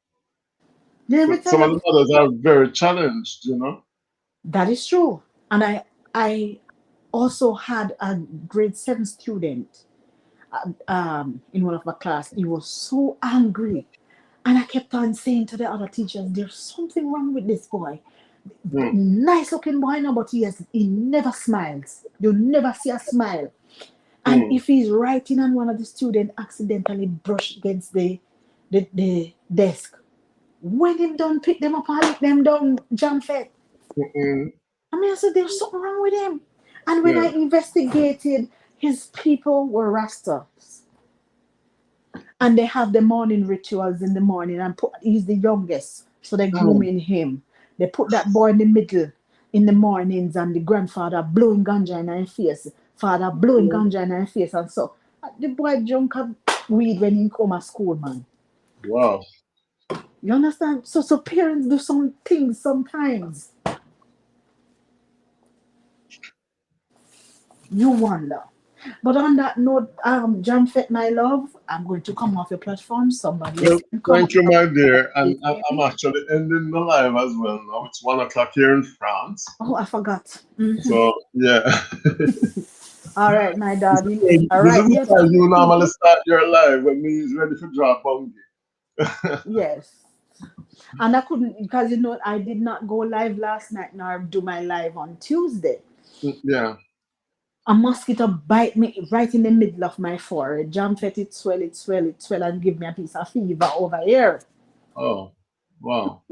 Let me So tell some of you, the mothers are very challenged, you know. that is true. And I also had a grade 7 student in one of my class. He was so angry. And I kept on saying to the other teachers, there's something wrong with this boy. Mm. Nice looking boy now, but he never smiles. You never see a smile. And Mm. if he's writing and one of the students accidentally brush against the desk, when him done pick them up and lick them down, John Fed. Mm-mm. I said, there's something wrong with him. And when I Yeah. investigated, his people were Rastas. And they have the morning rituals in the morning and he's the youngest. So they're Mm. grooming him. They put that boy in the middle in the mornings and the grandfather blowing ganja in his face. Father blowing Mm. ganja in his face and so. The boy drunk up weed when he come at school, man. Wow. You understand? So parents do some things sometimes. You wonder. But on that note, John Fett, my love, I'm going to come off your platform. Somebody else Well, can come thank you, up. my dear. And Please, I'm baby. actually ending the live as well now. It's 1 o'clock here in France. Oh, I forgot. Mhm. So yeah. All right, my This darling. All is right, the dear time you normally people. start your live when me is ready for drop bungie. Yes. And I couldn't, because you know, I did not go live last night, nor do my live on Tuesday. Yeah. A mosquito bite me right in the middle of my forehead. Jam fed it swell, and give me a piece of fever over here. Oh. Wow.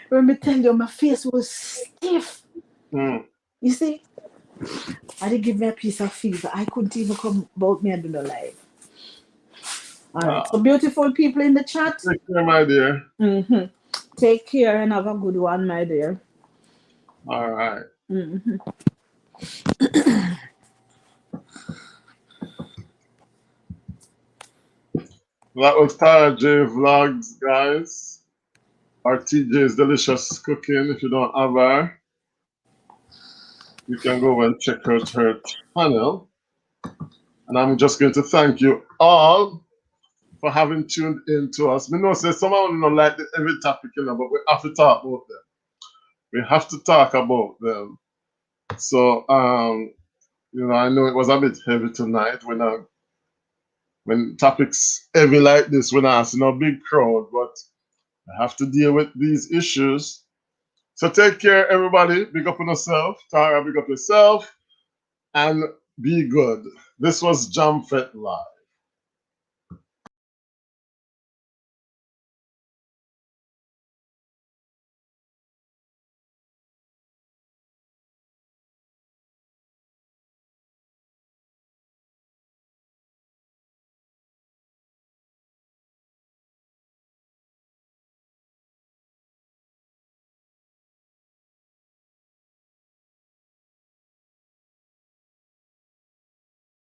When me tell you, my face was stiff. Mm. You see, I did give me a piece of fever. I couldn't even come about me and do the live. All right. So Wow. beautiful people in the chat. Take care, my dear. hmm Take care and have a good one, my dear. All right. hmm That was Tara J Vlogs, guys. Our TJ's Delicious Cooking. If you don't have her, you can go and check out her channel. And I'm just going to thank you all for having tuned in to us. We know say some of them don't like every topic, you know, but we have to talk about them. We have to talk about them. So I know it was a bit heavy tonight when topics heavy like this, we're not asking a big crowd, but I have to deal with these issues. So take care, everybody. Big up on yourself. Tara, big up yourself. And be good. This was Jam Fet Live.